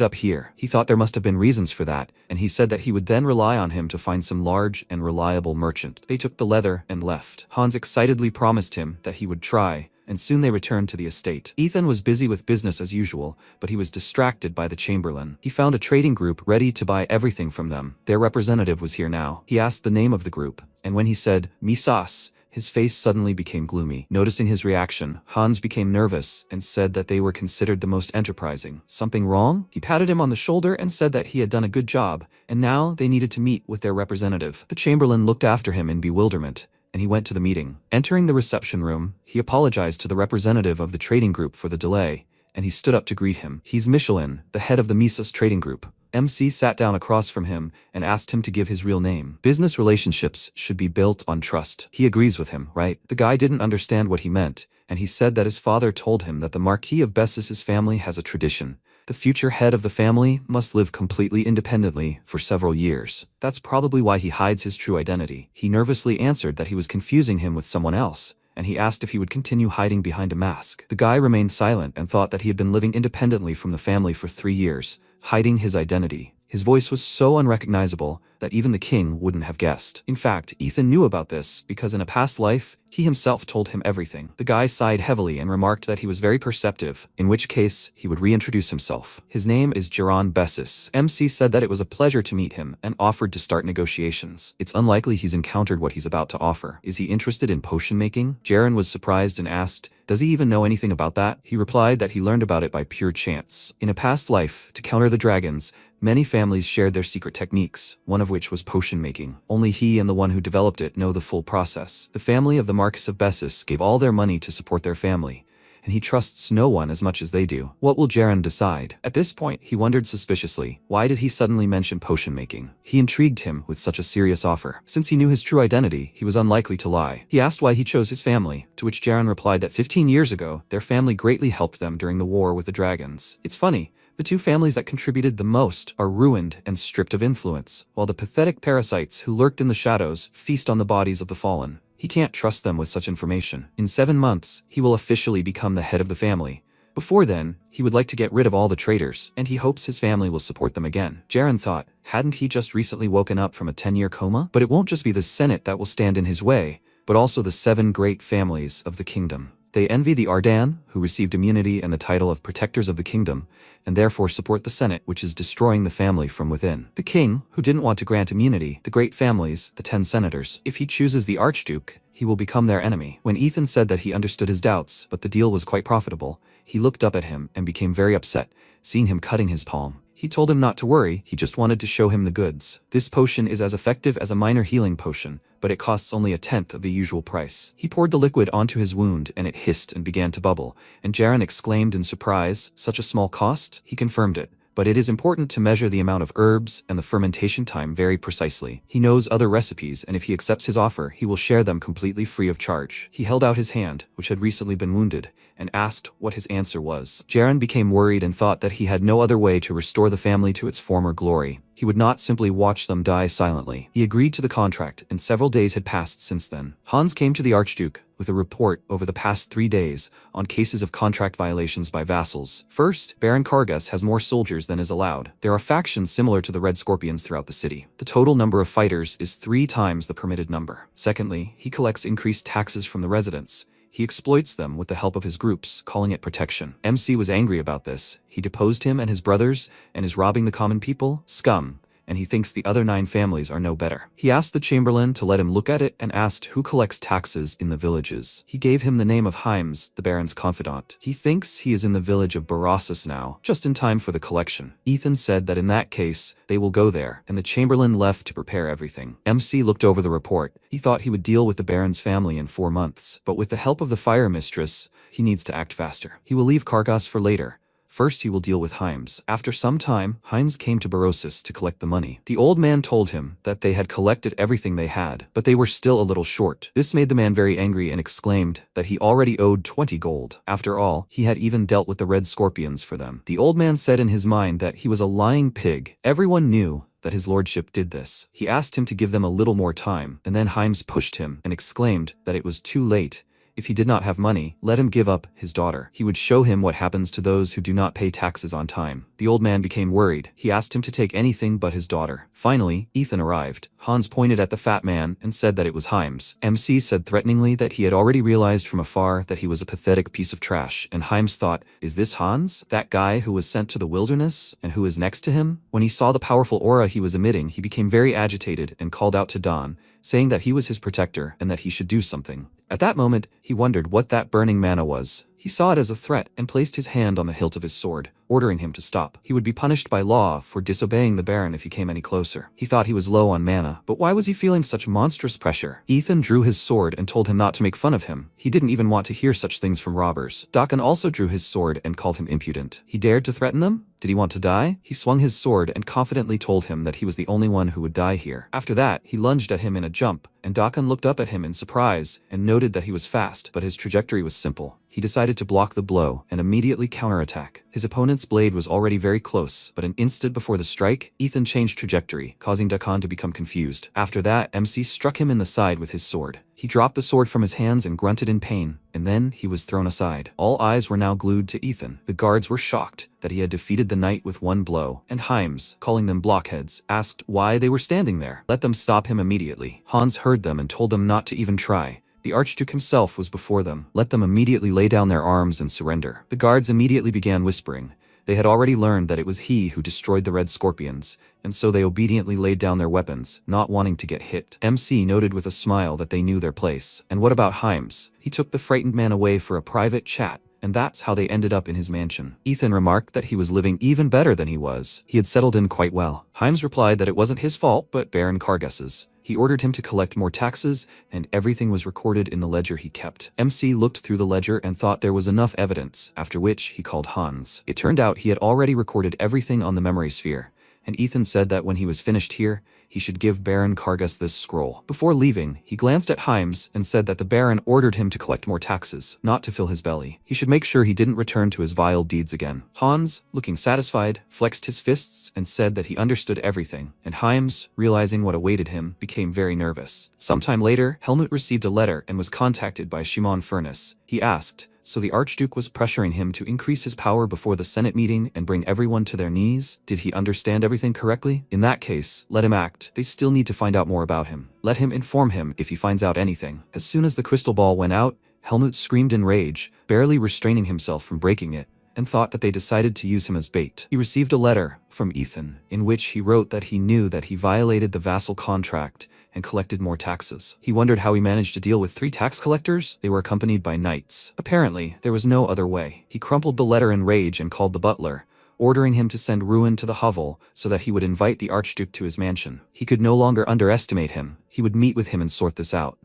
up here. He thought there must have been reasons for that, and he said that he would then rely on him to find some large and reliable merchant. They took the leather and left. Hans excitedly promised him that he would try, and soon they returned to the estate. Ethan was busy with business as usual, but he was distracted by the Chamberlain. He found a trading group ready to buy everything from them. Their representative was here now. He asked the name of the group, and when he said, Misas, his face suddenly became gloomy. Noticing his reaction, Hans became nervous and said that they were considered the most enterprising. Something wrong? He patted him on the shoulder and said that he had done a good job, and now they needed to meet with their representative. The Chamberlain looked after him in bewilderment, and he went to the meeting. Entering the reception room, he apologized to the representative of the trading group for the delay, and he stood up to greet him. He's Michelin, the head of the Misas trading group. MC sat down across from him and asked him to give his real name. Business relationships should be built on trust. He agrees with him, right? The guy didn't understand what he meant, and he said that his father told him that the Marquis of Bessus's family has a tradition. The future head of the family must live completely independently for several years. That's probably why he hides his true identity. He nervously answered that he was confusing him with someone else, and he asked if he would continue hiding behind a mask. The guy remained silent and thought that he had been living independently from the family for 3 years, hiding his identity. His voice was so unrecognizable that even the king wouldn't have guessed. In fact, Ethan knew about this because in a past life, he himself told him everything. The guy sighed heavily and remarked that he was very perceptive, in which case he would reintroduce himself. His name is Geron Bessus. MC said that it was a pleasure to meet him and offered to start negotiations. It's unlikely he's encountered what he's about to offer. Is he interested in potion making? Geron was surprised and asked, does he even know anything about that? He replied that he learned about it by pure chance. In a past life, to counter the dragons, many families shared their secret techniques, one of which was potion making. Only he and the one who developed it know the full process. The family of the Marquis of Bessus gave all their money to support their family, and he trusts no one as much as they do. What will Geron decide? At this point, he wondered suspiciously, why did he suddenly mention potion making? He intrigued him with such a serious offer. Since he knew his true identity, he was unlikely to lie. He asked why he chose his family, to which Geron replied that 15 years ago, their family greatly helped them during the war with the dragons. It's funny. The two families that contributed the most are ruined and stripped of influence, while the pathetic parasites who lurked in the shadows feast on the bodies of the fallen. He can't trust them with such information. In 7 months, he will officially become the head of the family. Before then, he would like to get rid of all the traitors, and he hopes his family will support them again. Geron thought, hadn't he just recently woken up from a 10-year coma? But it won't just be the Senate that will stand in his way, but also the 7 great families of the kingdom. They envy the Ardan, who received immunity and the title of protectors of the kingdom, and therefore support the Senate, which is destroying the family from within. The king, who didn't want to grant immunity, the great families, the 10 senators. If he chooses the Archduke, he will become their enemy. When Ethan said that he understood his doubts, but the deal was quite profitable, he looked up at him and became very upset, seeing him cutting his palm. He told him not to worry, he just wanted to show him the goods. This potion is as effective as a minor healing potion, but it costs only 1/10 of the usual price. He poured the liquid onto his wound and it hissed and began to bubble, and Geron exclaimed in surprise, such a small cost? He confirmed it. But it is important to measure the amount of herbs and the fermentation time very precisely. He knows other recipes, and if he accepts his offer, he will share them completely free of charge. He held out his hand, which had recently been wounded, and asked what his answer was. Geron became worried and thought that he had no other way to restore the family to its former glory. He He would not simply watch them die silently. He agreed to the contract, and several days had passed since then. Hans came to the Archduke with a report over the past 3 days on cases of contract violations by vassals. First, Baron Kargas has more soldiers than is allowed. There are factions similar to the Red Scorpions throughout the city. The total number of fighters is 3 times the permitted number. Secondly, he collects increased taxes from the residents. He exploits them with the help of his groups, calling it protection. MC was angry about this. He deposed him and his brothers and is robbing the common people. Scum. And he thinks the other 9 families are no better. He asked the chamberlain to let him look at it and asked who collects taxes in the villages. He gave him the name of Heims, the Baron's confidant. He thinks he is in the village of Barassus now, just in time for the collection. Ethan said that in that case, they will go there, and the chamberlain left to prepare everything. MC looked over the report. He thought he would deal with the Baron's family in 4 months, but with the help of the fire mistress, he needs to act faster. He will leave Kargas for later. First, he will deal with Heims. After some time, Heims came to Barossus to collect the money. The old man told him that they had collected everything they had, but they were still a little short. This made the man very angry and exclaimed that he already owed 20 gold. After all, he had even dealt with the Red Scorpions for them. The old man said in his mind that he was a lying pig. Everyone knew that his lordship did this. He asked him to give them a little more time, and then Heims pushed him and exclaimed that it was too late. If he did not have money, let him give up his daughter. He would show him what happens to those who do not pay taxes on time. The old man became worried. He asked him to take anything but his daughter. Finally, Ethan arrived. Hans pointed at the fat man and said that it was Heims. MC said threateningly that he had already realized from afar that he was a pathetic piece of trash, and Heims thought, is this Hans? That guy who was sent to the wilderness and who is next to him? When he saw the powerful aura he was emitting, he became very agitated and called out to Don, saying that he was his protector and that he should do something. At that moment, he wondered what that burning mana was. He saw it as a threat and placed his hand on the hilt of his sword, ordering him to stop. He would be punished by law for disobeying the Baron if he came any closer. He thought he was low on mana, but why was he feeling such monstrous pressure? Ethan drew his sword and told him not to make fun of him. He didn't even want to hear such things from robbers. Dakan also drew his sword and called him impudent. He dared to threaten them? Did he want to die? He swung his sword and confidently told him that he was the only one who would die here. After that, he lunged at him in a jump, and Dakan looked up at him in surprise and noted that he was fast, but his trajectory was simple. He decided to block the blow and immediately counterattack. His opponent's blade was already very close, but an instant before the strike, Ethan changed trajectory, causing Dakan to become confused. After that, MC struck him in the side with his sword. He dropped the sword from his hands and grunted in pain, and then he was thrown aside. All eyes were now glued to Ethan. The guards were shocked that he had defeated the knight with one blow, and Heims, calling them blockheads, asked why they were standing there. Let them stop him immediately. Hans heard them and told them not to even try. The Archduke himself was before them. Let them immediately lay down their arms and surrender. The guards immediately began whispering. They had already learned that it was he who destroyed the Red Scorpions, and so they obediently laid down their weapons, not wanting to get hit. MC noted with a smile that they knew their place. And what about Heims? He took the frightened man away for a private chat, and that's how they ended up in his mansion. Ethan remarked that he was living even better than he was. He had settled in quite well. Heims replied that it wasn't his fault, but Baron Kargas's. He ordered him to collect more taxes, and everything was recorded in the ledger he kept. MC looked through the ledger and thought there was enough evidence, after which he called Hans. It turned out he had already recorded everything on the memory sphere, and Ethan said that when he was finished here, he should give Baron Kargas this scroll. Before leaving, he glanced at Heims and said that the Baron ordered him to collect more taxes, not to fill his belly. He should make sure he didn't return to his vile deeds again. Hans, looking satisfied, flexed his fists and said that he understood everything, and Heims, realizing what awaited him, became very nervous. Sometime later, Helmut received a letter and was contacted by Shimon Furness. He asked, so the Archduke was pressuring him to increase his power before the Senate meeting and bring everyone to their knees? Did he understand everything correctly? In that case, let him act. They still need to find out more about him. Let him inform him if he finds out anything. As soon as the crystal ball went out, Helmut screamed in rage, barely restraining himself from breaking it, and thought that they decided to use him as bait. He received a letter from Ethan, in which he wrote that he knew that he violated the vassal contract and collected more taxes. He wondered how he managed to deal with 3 tax collectors. They were accompanied by knights. Apparently, there was no other way. He crumpled the letter in rage and called the butler, ordering him to send Ruin to the hovel so that he would invite the Archduke to his mansion. He could no longer underestimate him. He would meet with him and sort this out.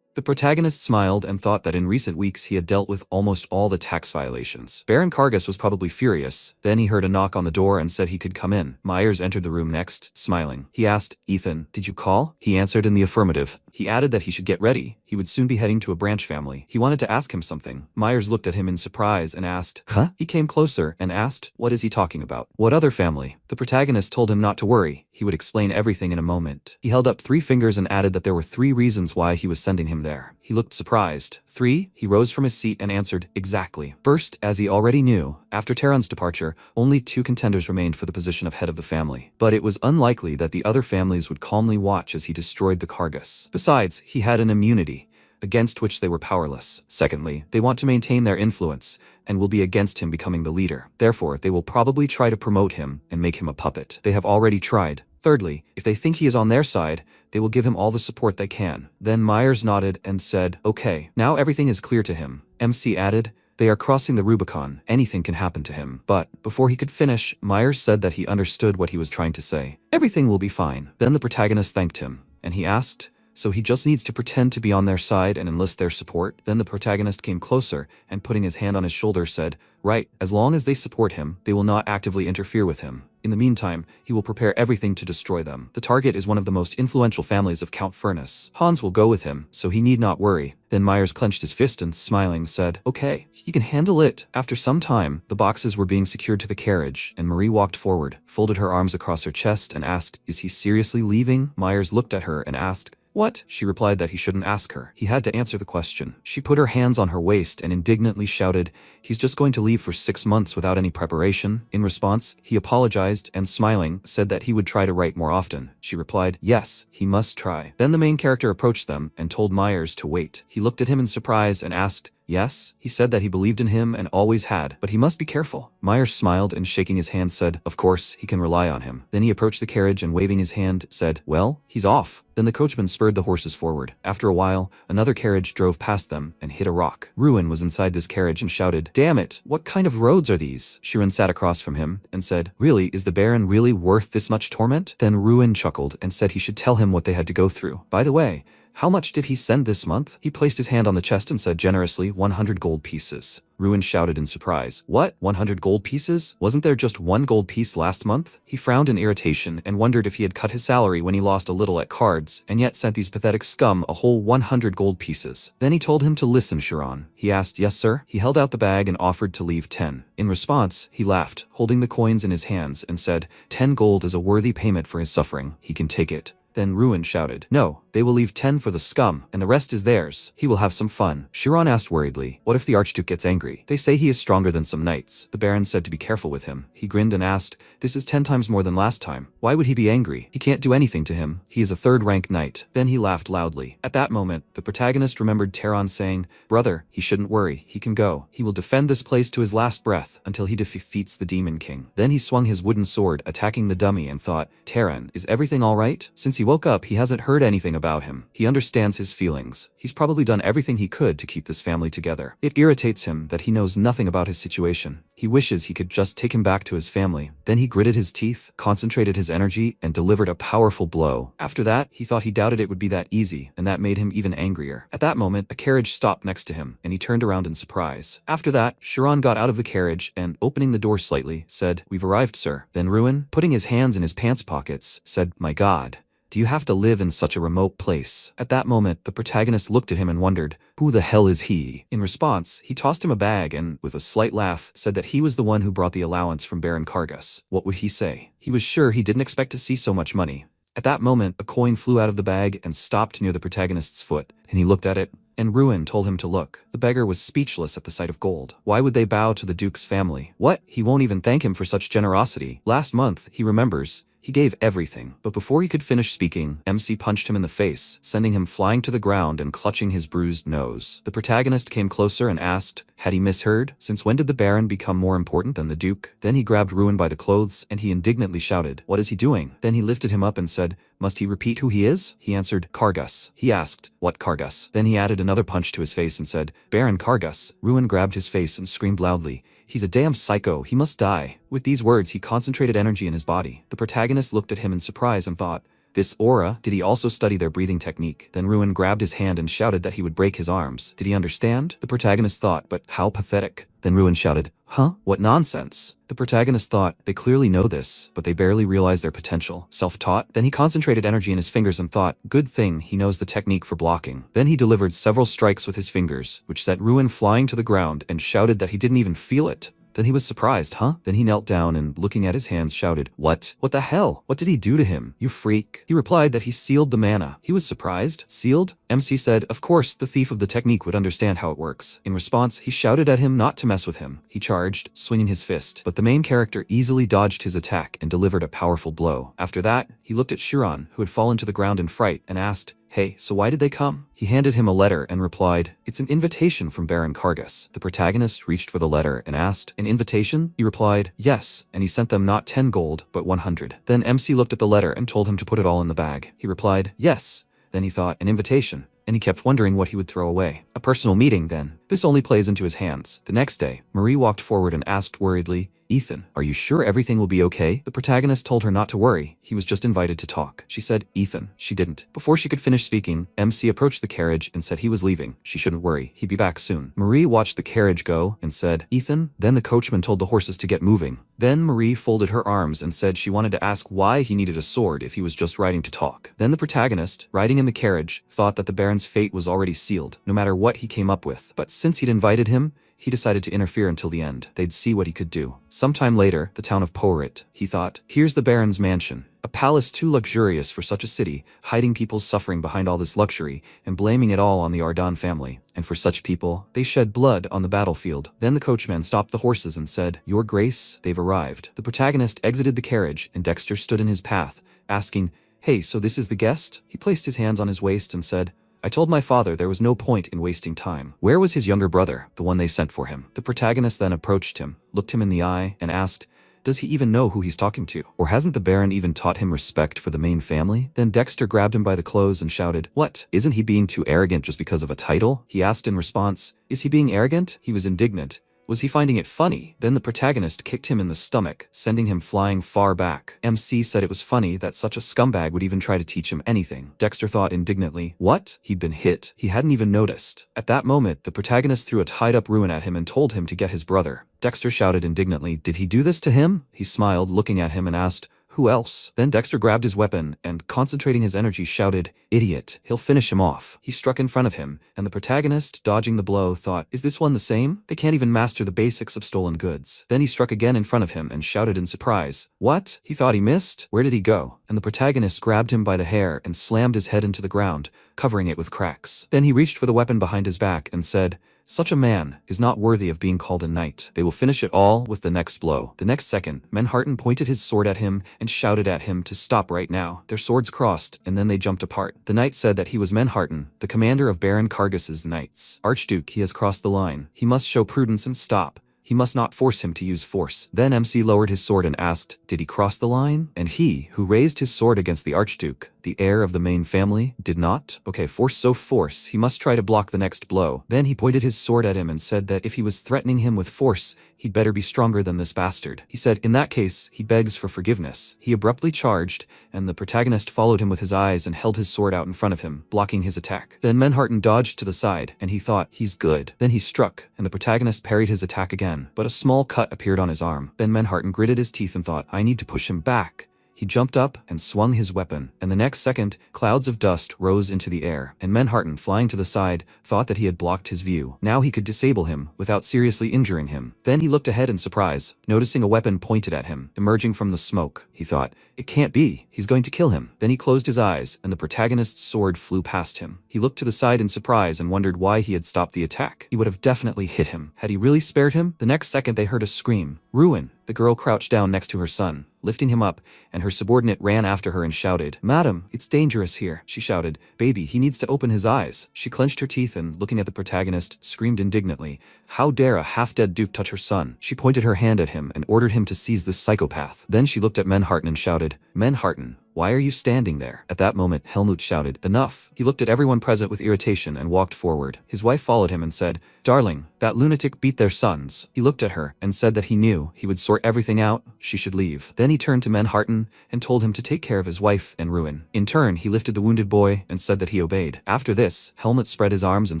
The protagonist smiled and thought that in recent weeks he had dealt with almost all the tax violations. Baron Kargas was probably furious. Then he heard a knock on the door and said he could come in. Myers entered the room next, smiling. He asked, "Ethan, did you call?" He answered in the affirmative. He added that he should get ready. He would soon be heading to a branch family. He wanted to ask him something. Myers looked at him in surprise and asked, "Huh?" He came closer and asked, "What is he talking about?" "What other family?" The protagonist told him not to worry. He would explain everything in a moment. He held up 3 fingers and added that there were 3 reasons why he was sending him there. He looked surprised. 3? He rose from his seat and answered, "Exactly." First, as he already knew, after Terran's departure, only 2 contenders remained for the position of head of the family. But it was unlikely that the other families would calmly watch as he destroyed the Kargas. Besides, he had an immunity, against which they were powerless. Secondly, they want to maintain their influence, and will be against him becoming the leader. Therefore, they will probably try to promote him and make him a puppet. They have already tried. Thirdly, if they think he is on their side, they will give him all the support they can. Then Myers nodded and said, "Okay, now everything is clear to him." MC added, "They are crossing the Rubicon. Anything can happen to him." But, before he could finish, Myers said that he understood what he was trying to say. "Everything will be fine." Then the protagonist thanked him, and he asked, "So he just needs to pretend to be on their side and enlist their support?" Then the protagonist came closer and putting his hand on his shoulder said, "Right, as long as they support him, they will not actively interfere with him. In the meantime, he will prepare everything to destroy them. The target is one of the most influential families of Count Furness. Hans will go with him, so he need not worry." Then Myers clenched his fist and, smiling, said, "Okay, he can handle it." After some time, the boxes were being secured to the carriage, and Marie walked forward, folded her arms across her chest and asked, "Is he seriously leaving?" Myers looked at her and asked, "What?" She replied that he shouldn't ask her. He had to answer the question. She put her hands on her waist and indignantly shouted, "He's just going to leave for 6 months without any preparation." In response, he apologized and, smiling, said that he would try to write more often. She replied, "Yes, he must try." Then the main character approached them and told Myers to wait. He looked at him in surprise and asked, "Yes?" He said that he believed in him and always had, but he must be careful. Myers smiled and shaking his hand said, "Of course, he can rely on him." Then he approached the carriage and waving his hand, said, "Well, he's off." Then the coachman spurred the horses forward. After a while, another carriage drove past them and hit a rock. Ruin was inside this carriage and shouted, "Damn it, what kind of roads are these?" Shirin sat across from him and said, "Really, is the Baron really worth this much torment?" Then Ruin chuckled and said he should tell him what they had to go through. "By the way, how much did he send this month?" He placed his hand on the chest and said generously, 100 gold pieces. Ruin shouted in surprise. "What? 100 gold pieces? Wasn't there just 1 gold piece last month?" He frowned in irritation and wondered if he had cut his salary when he lost a little at cards, and yet sent these pathetic scum a whole 100 gold pieces. Then he told him to listen, Chiron. He asked, "Yes, sir?" He held out the bag and offered to leave 10. In response, he laughed, holding the coins in his hands, and said, 10 gold is a worthy payment for his suffering. He can take it. Then Ruin shouted, "No, they will leave 10 for the scum, and the rest is theirs. He will have some fun." Chiron asked worriedly, "What if the Archduke gets angry? They say he is stronger than some knights." The Baron said to be careful with him. He grinned and asked, "This is 10 times more than last time. Why would he be angry? He can't do anything to him. He is a 3rd-rank knight." Then he laughed loudly. At that moment, the protagonist remembered Terran saying, "Brother, he shouldn't worry. He can go. He will defend this place to his last breath until he defeats the Demon King." Then he swung his wooden sword, attacking the dummy, and thought, "Terran, is everything all right?" Since he woke up, he hasn't heard anything about him. He understands his feelings. He's probably done everything he could to keep this family together. It irritates him that he knows nothing about his situation. He wishes he could just take him back to his family. Then he gritted his teeth, concentrated his energy, and delivered a powerful blow. After that, he thought he doubted it would be that easy, and that made him even angrier. At that moment, a carriage stopped next to him, and he turned around in surprise. After that, Chiron got out of the carriage and, opening the door slightly, said, "We've arrived, sir." Then Ruin, putting his hands in his pants pockets, said, "My God. Do you have to live in such a remote place?" At that moment, the protagonist looked at him and wondered, who the hell is he? In response, he tossed him a bag and, with a slight laugh, said that he was the one who brought the allowance from Baron Kargas. What would he say? He was sure he didn't expect to see so much money. At that moment, a coin flew out of the bag and stopped near the protagonist's foot, and he looked at it, and Ruin told him to look. The beggar was speechless at the sight of gold. Why would they bow to the Duke's family? What? He won't even thank him for such generosity. Last month, he remembers, he gave everything. But before he could finish speaking, MC punched him in the face, sending him flying to the ground and clutching his bruised nose. The protagonist came closer and asked, had he misheard? Since when did the Baron become more important than the Duke? Then he grabbed Ruin by the clothes, and he indignantly shouted, "What is he doing?" Then he lifted him up and said, "Must he repeat who he is?" He answered, "Kargas." He asked, "What Kargas?" Then he added another punch to his face and said, "Baron Kargas." Ruin grabbed his face and screamed loudly, "He's a damn psycho, he must die." With these words, he concentrated energy in his body. The protagonist looked at him in surprise and thought, This aura, did he also study their breathing technique? Then Ruin grabbed his hand and shouted that he would break his arms. Did he understand? The protagonist thought, but how pathetic. Then Ruin shouted, huh? What nonsense. The protagonist thought, they clearly know this, but they barely realize their potential. Self-taught? Then he concentrated energy in his fingers and thought, good thing he knows the technique for blocking. Then he delivered several strikes with his fingers, which sent Ruin flying to the ground and shouted that he didn't even feel it. Then he was surprised, huh? Then he knelt down and, looking at his hands, shouted, what? What the hell? What did he do to him? You freak. He replied that he sealed the mana. He was surprised. Sealed? MC said, of course, the thief of the technique would understand how it works. In response, he shouted at him not to mess with him. He charged, swinging his fist, but the main character easily dodged his attack and delivered a powerful blow. After that, he looked at Shiran, who had fallen to the ground in fright, and asked, hey, so why did they come? He handed him a letter and replied, it's an invitation from Baron Kargas. The protagonist reached for the letter and asked, an invitation? He replied, yes, and he sent them not 10 gold, but 100. Then MC looked at the letter and told him to put it all in the bag. He replied, yes. Then he thought, an invitation, and he kept wondering what he would throw away. A personal meeting, then. This only plays into his hands. The next day, Marie walked forward and asked worriedly, Ethan, are you sure everything will be okay? The protagonist told her not to worry, he was just invited to talk. She said, Ethan. She didn't. Before she could finish speaking, MC approached the carriage and said he was leaving. She shouldn't worry, he'd be back soon. Marie watched the carriage go and said, Ethan? Then the coachman told the horses to get moving. Then Marie folded her arms and said she wanted to ask why he needed a sword if he was just riding to talk. Then the protagonist, riding in the carriage, thought that the Baron's fate was already sealed, no matter what he came up with. But since he'd invited him, he decided to interfere until the end. They'd see what he could do. Sometime later, the town of Porit, he thought, here's the Baron's mansion. A palace too luxurious for such a city, hiding people's suffering behind all this luxury and blaming it all on the Ardon family. And for such people, they shed blood on the battlefield. Then the coachman stopped the horses and said, Your Grace, they've arrived. The protagonist exited the carriage and Dexter stood in his path, asking, Hey, so this is the guest? He placed his hands on his waist and said, I told my father there was no point in wasting time. Where was his younger brother, the one they sent for him? The protagonist then approached him, looked him in the eye, and asked, does he even know who he's talking to? Or hasn't the Baron even taught him respect for the main family? Then Dexter grabbed him by the clothes and shouted, What? Isn't he being too arrogant just because of a title? He asked in response, Is he being arrogant? He was indignant. Was he finding it funny? Then the protagonist kicked him in the stomach, sending him flying far back. MC said it was funny that such a scumbag would even try to teach him anything. Dexter thought indignantly, what? He'd been hit. He hadn't even noticed. At that moment, the protagonist threw a tied-up Ruin at him and told him to get his brother. Dexter shouted indignantly, Did he do this to him? He smiled, looking at him and asked, Who else? Then Dexter grabbed his weapon and, concentrating his energy, shouted, Idiot, he'll finish him off. He struck in front of him, and the protagonist, dodging the blow, thought, Is this one the same? They can't even master the basics of stolen goods. Then he struck again in front of him and shouted in surprise, What? He thought he missed? Where did he go? And the protagonist grabbed him by the hair and slammed his head into the ground, covering it with cracks. Then he reached for the weapon behind his back and said, Such a man is not worthy of being called a knight. They will finish it all with the next blow. The next second, Manhattan pointed his sword at him and shouted at him to stop right now. Their swords crossed, and then they jumped apart. The knight said that he was Manhattan, the commander of Baron Kargas's knights. Archduke, he has crossed the line. He must show prudence and stop. He must not force him to use force. Then MC lowered his sword and asked, Did he cross the line? And he, who raised his sword against the Archduke, the heir of the main family, did not? Okay, force so force, he must try to block the next blow. Then he pointed his sword at him and said that if he was threatening him with force, he'd better be stronger than this bastard. He said, in that case, he begs for forgiveness. He abruptly charged, and the protagonist followed him with his eyes and held his sword out in front of him, blocking his attack. Then Manhattan dodged to the side, and he thought, he's good. Then he struck, and the protagonist parried his attack again, but a small cut appeared on his arm. Then Manhattan gritted his teeth and thought, I need to push him back. He jumped up and swung his weapon, and the next second, clouds of dust rose into the air, and Manhattan, flying to the side, thought that he had blocked his view. Now he could disable him without seriously injuring him. Then he looked ahead in surprise, noticing a weapon pointed at him, emerging from the smoke. He thought, it can't be. He's going to kill him. Then he closed his eyes, and the protagonist's sword flew past him. He looked to the side in surprise and wondered why he had stopped the attack. He would have definitely hit him. Had he really spared him? The next second they heard a scream. Ruin! The girl crouched down next to her son, lifting him up, and her subordinate ran after her and shouted, Madam, it's dangerous here. She shouted, Baby, he needs to open his eyes. She clenched her teeth and, looking at the protagonist, screamed indignantly, How dare a half-dead duke touch her son? She pointed her hand at him and ordered him to seize this psychopath. Then she looked at Manhattan and shouted, Manhattan, "Why are you standing there?" At that moment, Helmut shouted, "Enough!" He looked at everyone present with irritation and walked forward. His wife followed him and said, "Darling, that lunatic beat their sons." He looked at her and said that he knew he would sort everything out, she should leave. Then he turned to Manhattan and told him to take care of his wife and Ruin. In turn, he lifted the wounded boy and said that he obeyed. After this, Helmut spread his arms and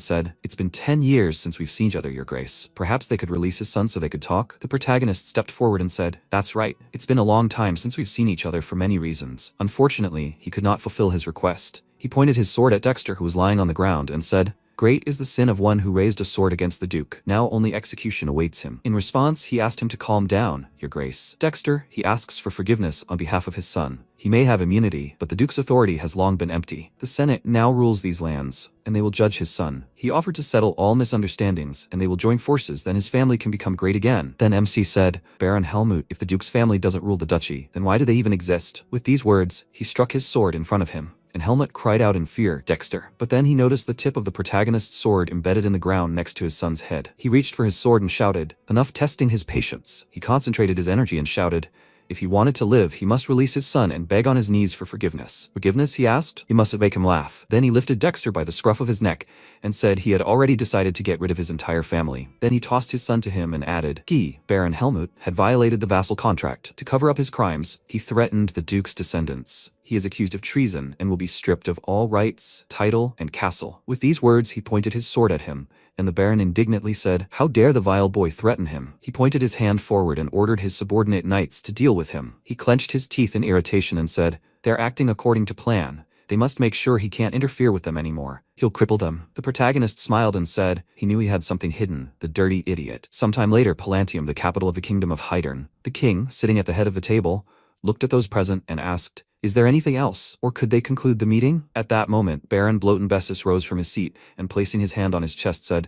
said, "It's been 10 years since we've seen each other, Your Grace. Perhaps they could release his son so they could talk?" The protagonist stepped forward and said, "That's right. It's been a long time since we've seen each other for many reasons." Unfortunately, he could not fulfill his request. He pointed his sword at Dexter, who was lying on the ground, and said, "Great is the sin of one who raised a sword against the Duke. Now only execution awaits him." In response, he asked him to calm down, Your Grace. Dexter, he asks for forgiveness on behalf of his son. He may have immunity, but the Duke's authority has long been empty. The Senate now rules these lands, and they will judge his son. He offered to settle all misunderstandings, and they will join forces, then his family can become great again. Then MC said, "Baron Helmut, if the Duke's family doesn't rule the duchy, then why do they even exist?" With these words, he struck his sword in front of him, and Helmut cried out in fear, "Dexter." But then he noticed the tip of the protagonist's sword embedded in the ground next to his son's head. He reached for his sword and shouted, "Enough testing his patience." He concentrated his energy and shouted, if he wanted to live, he must release his son and beg on his knees for forgiveness. Forgiveness, he asked? He must make him laugh. Then he lifted Dexter by the scruff of his neck and said he had already decided to get rid of his entire family. Then he tossed his son to him and added, "He, Baron Helmut, had violated the vassal contract. To cover up his crimes, he threatened the Duke's descendants. He is accused of treason and will be stripped of all rights, title, and castle." With these words, he pointed his sword at him, and the Baron indignantly said, "How dare the vile boy threaten him?" He pointed his hand forward and ordered his subordinate knights to deal with him. He clenched his teeth in irritation and said, "They're acting according to plan. They must make sure he can't interfere with them anymore. He'll cripple them." The protagonist smiled and said, he knew he had something hidden, the dirty idiot. Sometime later, Palantium, the capital of the kingdom of Hydern. The king, sitting at the head of the table, looked at those present and asked, "Is there anything else, or could they conclude the meeting?" At that moment, Baron Blotenbessus rose from his seat and placing his hand on his chest said,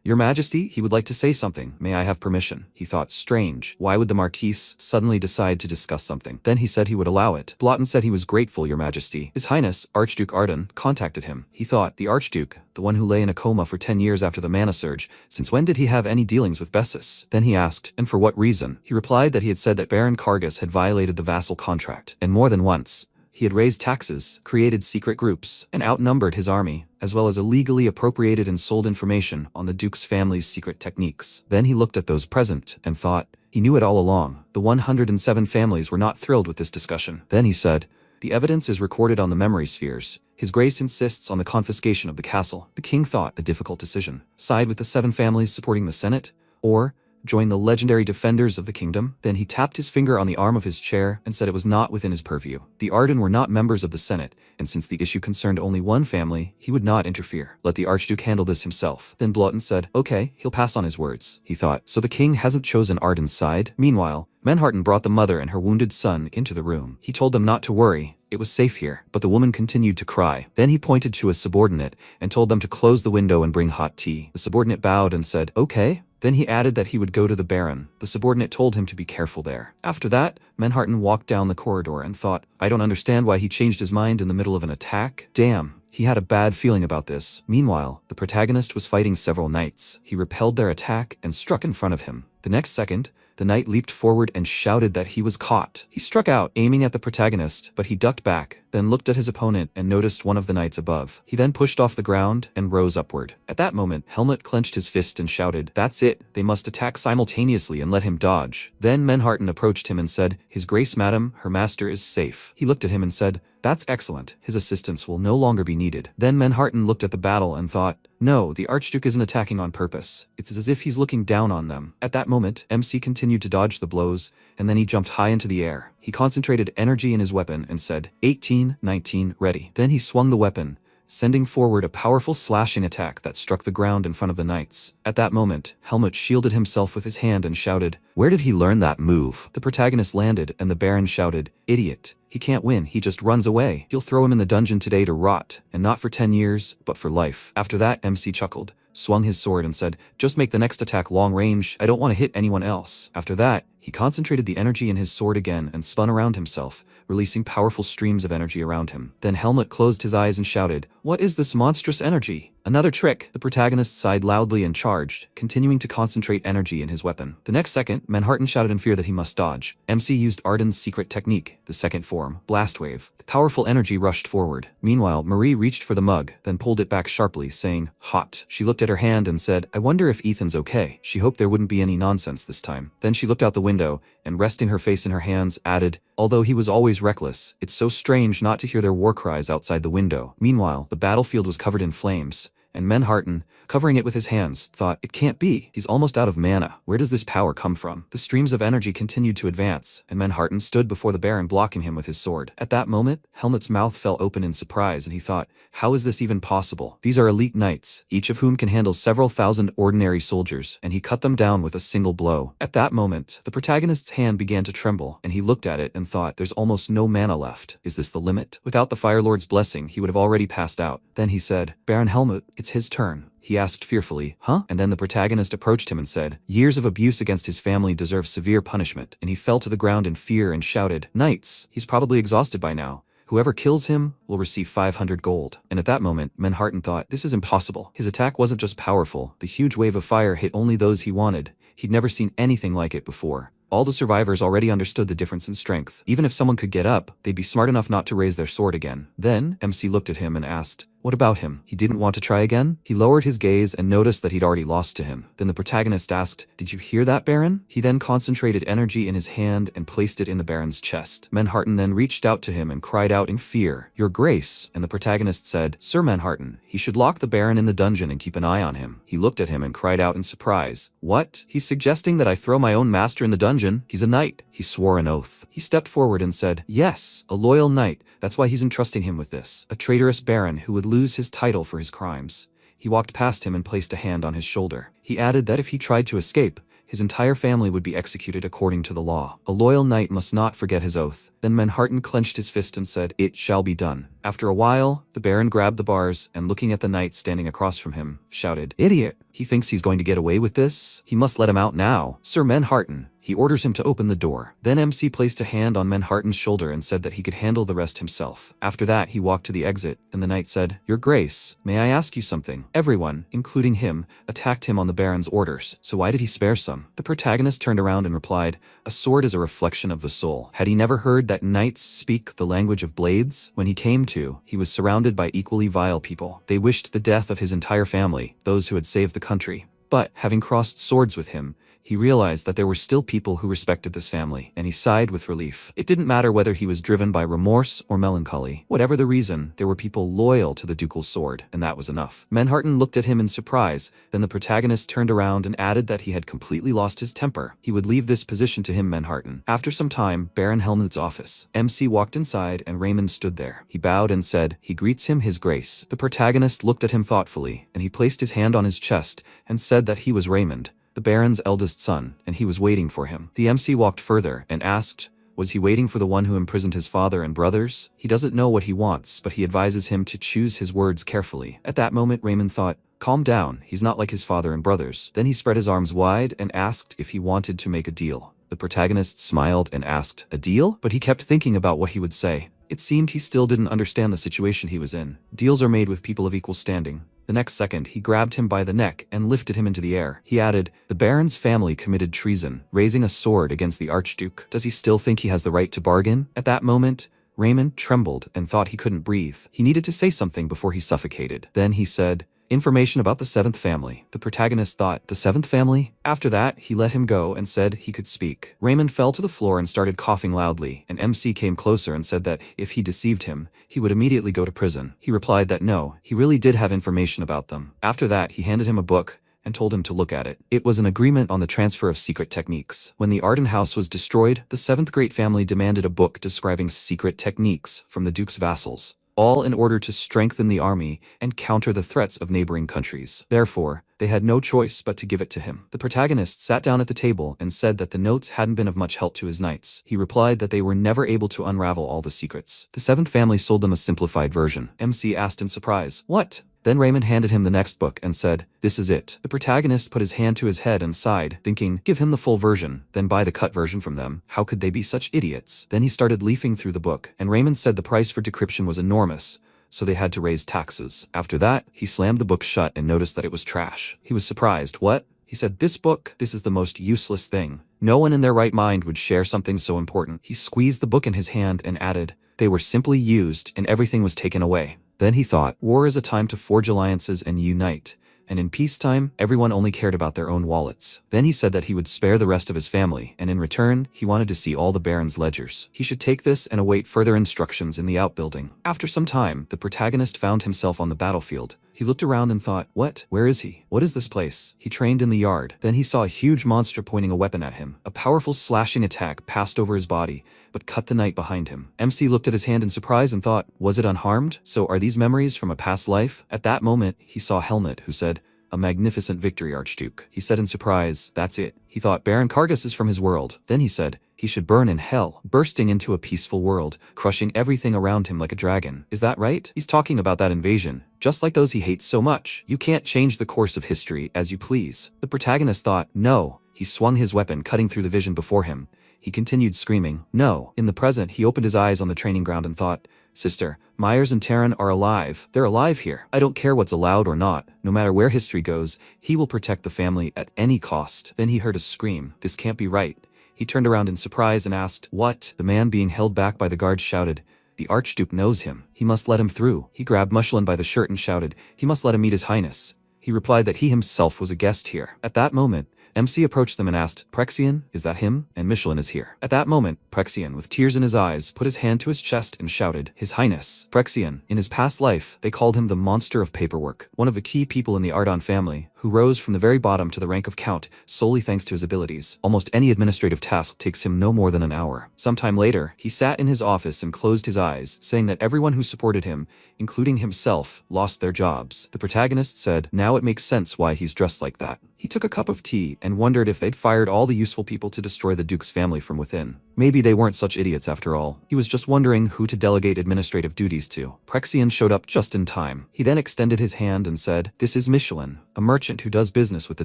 "Your Majesty, he would like to say something. May I have permission?" He thought, strange. Why would the Marquise suddenly decide to discuss something? Then he said he would allow it. Bloten said he was grateful, Your Majesty. His Highness, Archduke Arden, contacted him. He thought, the Archduke, the one who lay in a coma for 10 years after the mana surge, since when did he have any dealings with Bessus? Then he asked, and for what reason? He replied that he had said that Baron Kargas had violated the vassal contract, and more than once. He had raised taxes, created secret groups, and outnumbered his army, as well as illegally appropriated and sold information on the Duke's family's secret techniques. Then he looked at those present and thought, he knew it all along. The 107 families were not thrilled with this discussion. Then he said, "The evidence is recorded on the memory spheres. His Grace insists on the confiscation of the castle." The king thought, a difficult decision. Side with the 7 families supporting the Senate, or join the legendary defenders of the kingdom? Then he tapped his finger on the arm of his chair and said it was not within his purview. The Arden were not members of the Senate, and since the issue concerned only one family, he would not interfere. Let the Archduke handle this himself. Then Bloten said, "Okay, he'll pass on his words." He thought, so the king hasn't chosen Arden's side? Meanwhile, Manhattan brought the mother and her wounded son into the room. He told them not to worry. It was safe here, but the woman continued to cry. Then he pointed to a subordinate and told them to close the window and bring hot tea. The subordinate bowed and said, "Okay." Then he added that he would go to the Baron. The subordinate told him to be careful there. After that, Manhattan walked down the corridor and thought, I don't understand why he changed his mind in the middle of an attack. Damn. He had a bad feeling about this. Meanwhile, the protagonist was fighting several knights. He repelled their attack and struck in front of him. The next second, the knight leaped forward and shouted that he was caught. He struck out, aiming at the protagonist, but he ducked back, then looked at his opponent and noticed one of the knights above. He then pushed off the ground and rose upward. At that moment, Helmut clenched his fist and shouted, "That's it, they must attack simultaneously and let him dodge." Then Manhattan approached him and said, "His Grace, madam, her master is safe." He looked at him and said, "That's excellent. His assistance will no longer be needed." Then Manhattan looked at the battle and thought, no, the Archduke isn't attacking on purpose. It's as if he's looking down on them. At that moment, MC continued to dodge the blows, and then he jumped high into the air. He concentrated energy in his weapon and said, 18, 19, ready. Then he swung the weapon, sending forward a powerful slashing attack that struck the ground in front of the knights. At that moment, Helmut shielded himself with his hand and shouted, "Where did he learn that move?" The protagonist landed, and the Baron shouted, "Idiot. He can't win, he just runs away. You'll throw him in the dungeon today to rot, and not for 10 years, but for life." After that, MC chuckled, swung his sword and said, "Just make the next attack long range, I don't want to hit anyone else." After that, He concentrated the energy in his sword again and spun around himself, releasing powerful streams of energy around him. Then Helmut closed his eyes and shouted, "What is this monstrous energy?" Another trick. The protagonist sighed loudly and charged, continuing to concentrate energy in his weapon. The next second, Manhattan shouted in fear that he must dodge. MC used Arden's secret technique, the second form, Blast Wave. The powerful energy rushed forward. Meanwhile, Marie reached for the mug, then pulled it back sharply, saying, "Hot." She looked at her hand and said, "I wonder if Ethan's okay." She hoped there wouldn't be any nonsense this time. Then she looked out the window, and resting her face in her hands, added, "Although he was always reckless, it's so strange not to hear their war cries outside the window." Meanwhile, the battlefield was covered in flames, and Manhattan, covering it with his hands, thought, "It can't be. He's almost out of mana. Where does this power come from?" The streams of energy continued to advance, and Manhattan stood before the Baron, blocking him with his sword. At that moment, Helmut's mouth fell open in surprise, and he thought, "How is this even possible? These are elite knights, each of whom can handle several thousand ordinary soldiers," and he cut them down with a single blow. At that moment, the protagonist's hand began to tremble, and he looked at it and thought, "There's almost no mana left. Is this the limit?" Without the Fire Lord's blessing, he would have already passed out. Then he said, "Baron Helmut, it's his turn." He asked fearfully, "Huh?" And then the protagonist approached him and said, "Years of abuse against his family deserve severe punishment," and he fell to the ground in fear and shouted, "Knights, he's probably exhausted by now. Whoever kills him will receive 500 gold. And at that moment, Manhattan thought, this is impossible. His attack wasn't just powerful, the huge wave of fire hit only those he wanted. He'd never seen anything like it before. All the survivors already understood the difference in strength. Even if someone could get up, they'd be smart enough not to raise their sword again. Then, MC looked at him and asked, "What about him? He didn't want to try again?" He lowered his gaze and noticed that he'd already lost to him. Then the protagonist asked, "Did you hear that, Baron?" He then concentrated energy in his hand and placed it in the Baron's chest. Manhattan then reached out to him and cried out in fear, "Your Grace." And the protagonist said, "Sir Manhattan, he should lock the Baron in the dungeon and keep an eye on him." He looked at him and cried out in surprise, "What? He's suggesting that I throw my own master in the dungeon? He's a knight." He swore an oath. He stepped forward and said, "Yes, a loyal knight. That's why he's entrusting him with this. A traitorous Baron who would lose his title for his crimes." He walked past him and placed a hand on his shoulder. He added that if he tried to escape, his entire family would be executed according to the law. A loyal knight must not forget his oath. Then Manhattan clenched his fist and said, "It shall be done." After a while, the Baron grabbed the bars and, looking at the knight standing across from him, shouted, "Idiot! He thinks he's going to get away with this? He must let him out now. Sir Manhattan." He orders him to open the door. Then MC placed a hand on Manhattan's shoulder and said that he could handle the rest himself. After that, he walked to the exit, and the knight said, "Your Grace, may I ask you something?" Everyone, including him, attacked him on the Baron's orders, so why did he spare some? The protagonist turned around and replied, "A sword is a reflection of the soul." Had he never heard that knights speak the language of blades? When he came to, he was surrounded by equally vile people. They wished the death of his entire family, those who had saved the country. But, having crossed swords with him, he realized that there were still people who respected this family, and he sighed with relief. It didn't matter whether he was driven by remorse or melancholy. Whatever the reason, there were people loyal to the ducal sword, and that was enough. Manhattan looked at him in surprise, then the protagonist turned around and added that he had completely lost his temper. He would leave this position to him, Manhattan. After some time, Baron Helmut's office. MC walked inside, and Raymond stood there. He bowed and said, "He greets him, His Grace." The protagonist looked at him thoughtfully, and he placed his hand on his chest and said that he was Raymond, the Baron's eldest son, and he was waiting for him. The MC walked further and asked, was he waiting for the one who imprisoned his father and brothers? He doesn't know what he wants, but he advises him to choose his words carefully. At that moment, Raymond thought, calm down, he's not like his father and brothers. Then he spread his arms wide and asked if he wanted to make a deal. The protagonist smiled and asked, a deal? But he kept thinking about what he would say. It seemed he still didn't understand the situation he was in. Deals are made with people of equal standing. The next second, he grabbed him by the neck and lifted him into the air. He added, the Baron's family committed treason, raising a sword against the Archduke. Does he still think he has the right to bargain? At that moment, Raymond trembled and thought he couldn't breathe. He needed to say something before he suffocated. Then he said, information about the seventh family. The protagonist thought, the seventh family? After that, he let him go and said he could speak. Raymond fell to the floor and started coughing loudly, and MC came closer and said that if he deceived him, he would immediately go to prison. He replied that no, he really did have information about them. After that, he handed him a book and told him to look at it. It was an agreement on the transfer of secret techniques. When the Arden house was destroyed, the seventh great family demanded a book describing secret techniques from the Duke's vassals, all in order to strengthen the army and counter the threats of neighboring countries. Therefore, they had no choice but to give it to him. The protagonist sat down at the table and said that the notes hadn't been of much help to his knights. He replied that they were never able to unravel all the secrets. The seventh family sold them a simplified version. MC asked in surprise, what? Then Raymond handed him the next book and said, "This is it." The protagonist put his hand to his head and sighed, thinking, give him the full version, then buy the cut version from them. How could they be such idiots? Then he started leafing through the book, and Raymond said the price for decryption was enormous, so they had to raise taxes. After that, he slammed the book shut and noticed that it was trash. He was surprised. What? He said, "This book, this is the most useless thing. No one in their right mind would share something so important." He squeezed the book in his hand and added, "They were simply used and everything was taken away." Then he thought, war is a time to forge alliances and unite, and in peacetime, everyone only cared about their own wallets. Then he said that he would spare the rest of his family, and in return, he wanted to see all the Baron's ledgers. He should take this and await further instructions in the outbuilding. After some time, the protagonist found himself on the battlefield. He looked around and thought, what? Where is he? What is this place? He trained in the yard. Then he saw a huge monster pointing a weapon at him. A powerful slashing attack passed over his body, but cut the knight behind him. MC looked at his hand in surprise and thought, was it unharmed? So are these memories from a past life? At that moment, he saw Helmut, who said, "A magnificent victory, Archduke." He said in surprise, "That's it." He thought Baron Kargas is from his world. Then he said, he should burn in hell, bursting into a peaceful world, crushing everything around him like a dragon. Is that right? He's talking about that invasion, just like those he hates so much. You can't change the course of history as you please. The protagonist thought, no. He swung his weapon, cutting through the vision before him. He continued screaming, no. In the present, he opened his eyes on the training ground and thought, sister, Myers and Terran are alive. They're alive here. I don't care what's allowed or not. No matter where history goes, he will protect the family at any cost. Then he heard a scream. This can't be right. He turned around in surprise and asked, what? The man being held back by the guards shouted, the Archduke knows him. He must let him through. He grabbed Michelin by the shirt and shouted, he must let him meet his highness. He replied that he himself was a guest here. At that moment, MC approached them and asked, Prexian, is that him? And Michelin is here. At that moment, Prexian, with tears in his eyes, put his hand to his chest and shouted, His Highness. Prexian, in his past life, they called him the Monster of Paperwork, one of the key people in the Ardon family, who rose from the very bottom to the rank of Count solely thanks to his abilities. Almost any administrative task takes him no more than an hour. Sometime later, he sat in his office and closed his eyes, saying that everyone who supported him, including himself, lost their jobs. The protagonist said, now it makes sense why he's dressed like that. He took a cup of tea and wondered if they'd fired all the useful people to destroy the Duke's family from within. Maybe they weren't such idiots after all. He was just wondering who to delegate administrative duties to. Prexian showed up just in time. He then extended his hand and said, this is Michelin, a merchant who does business with the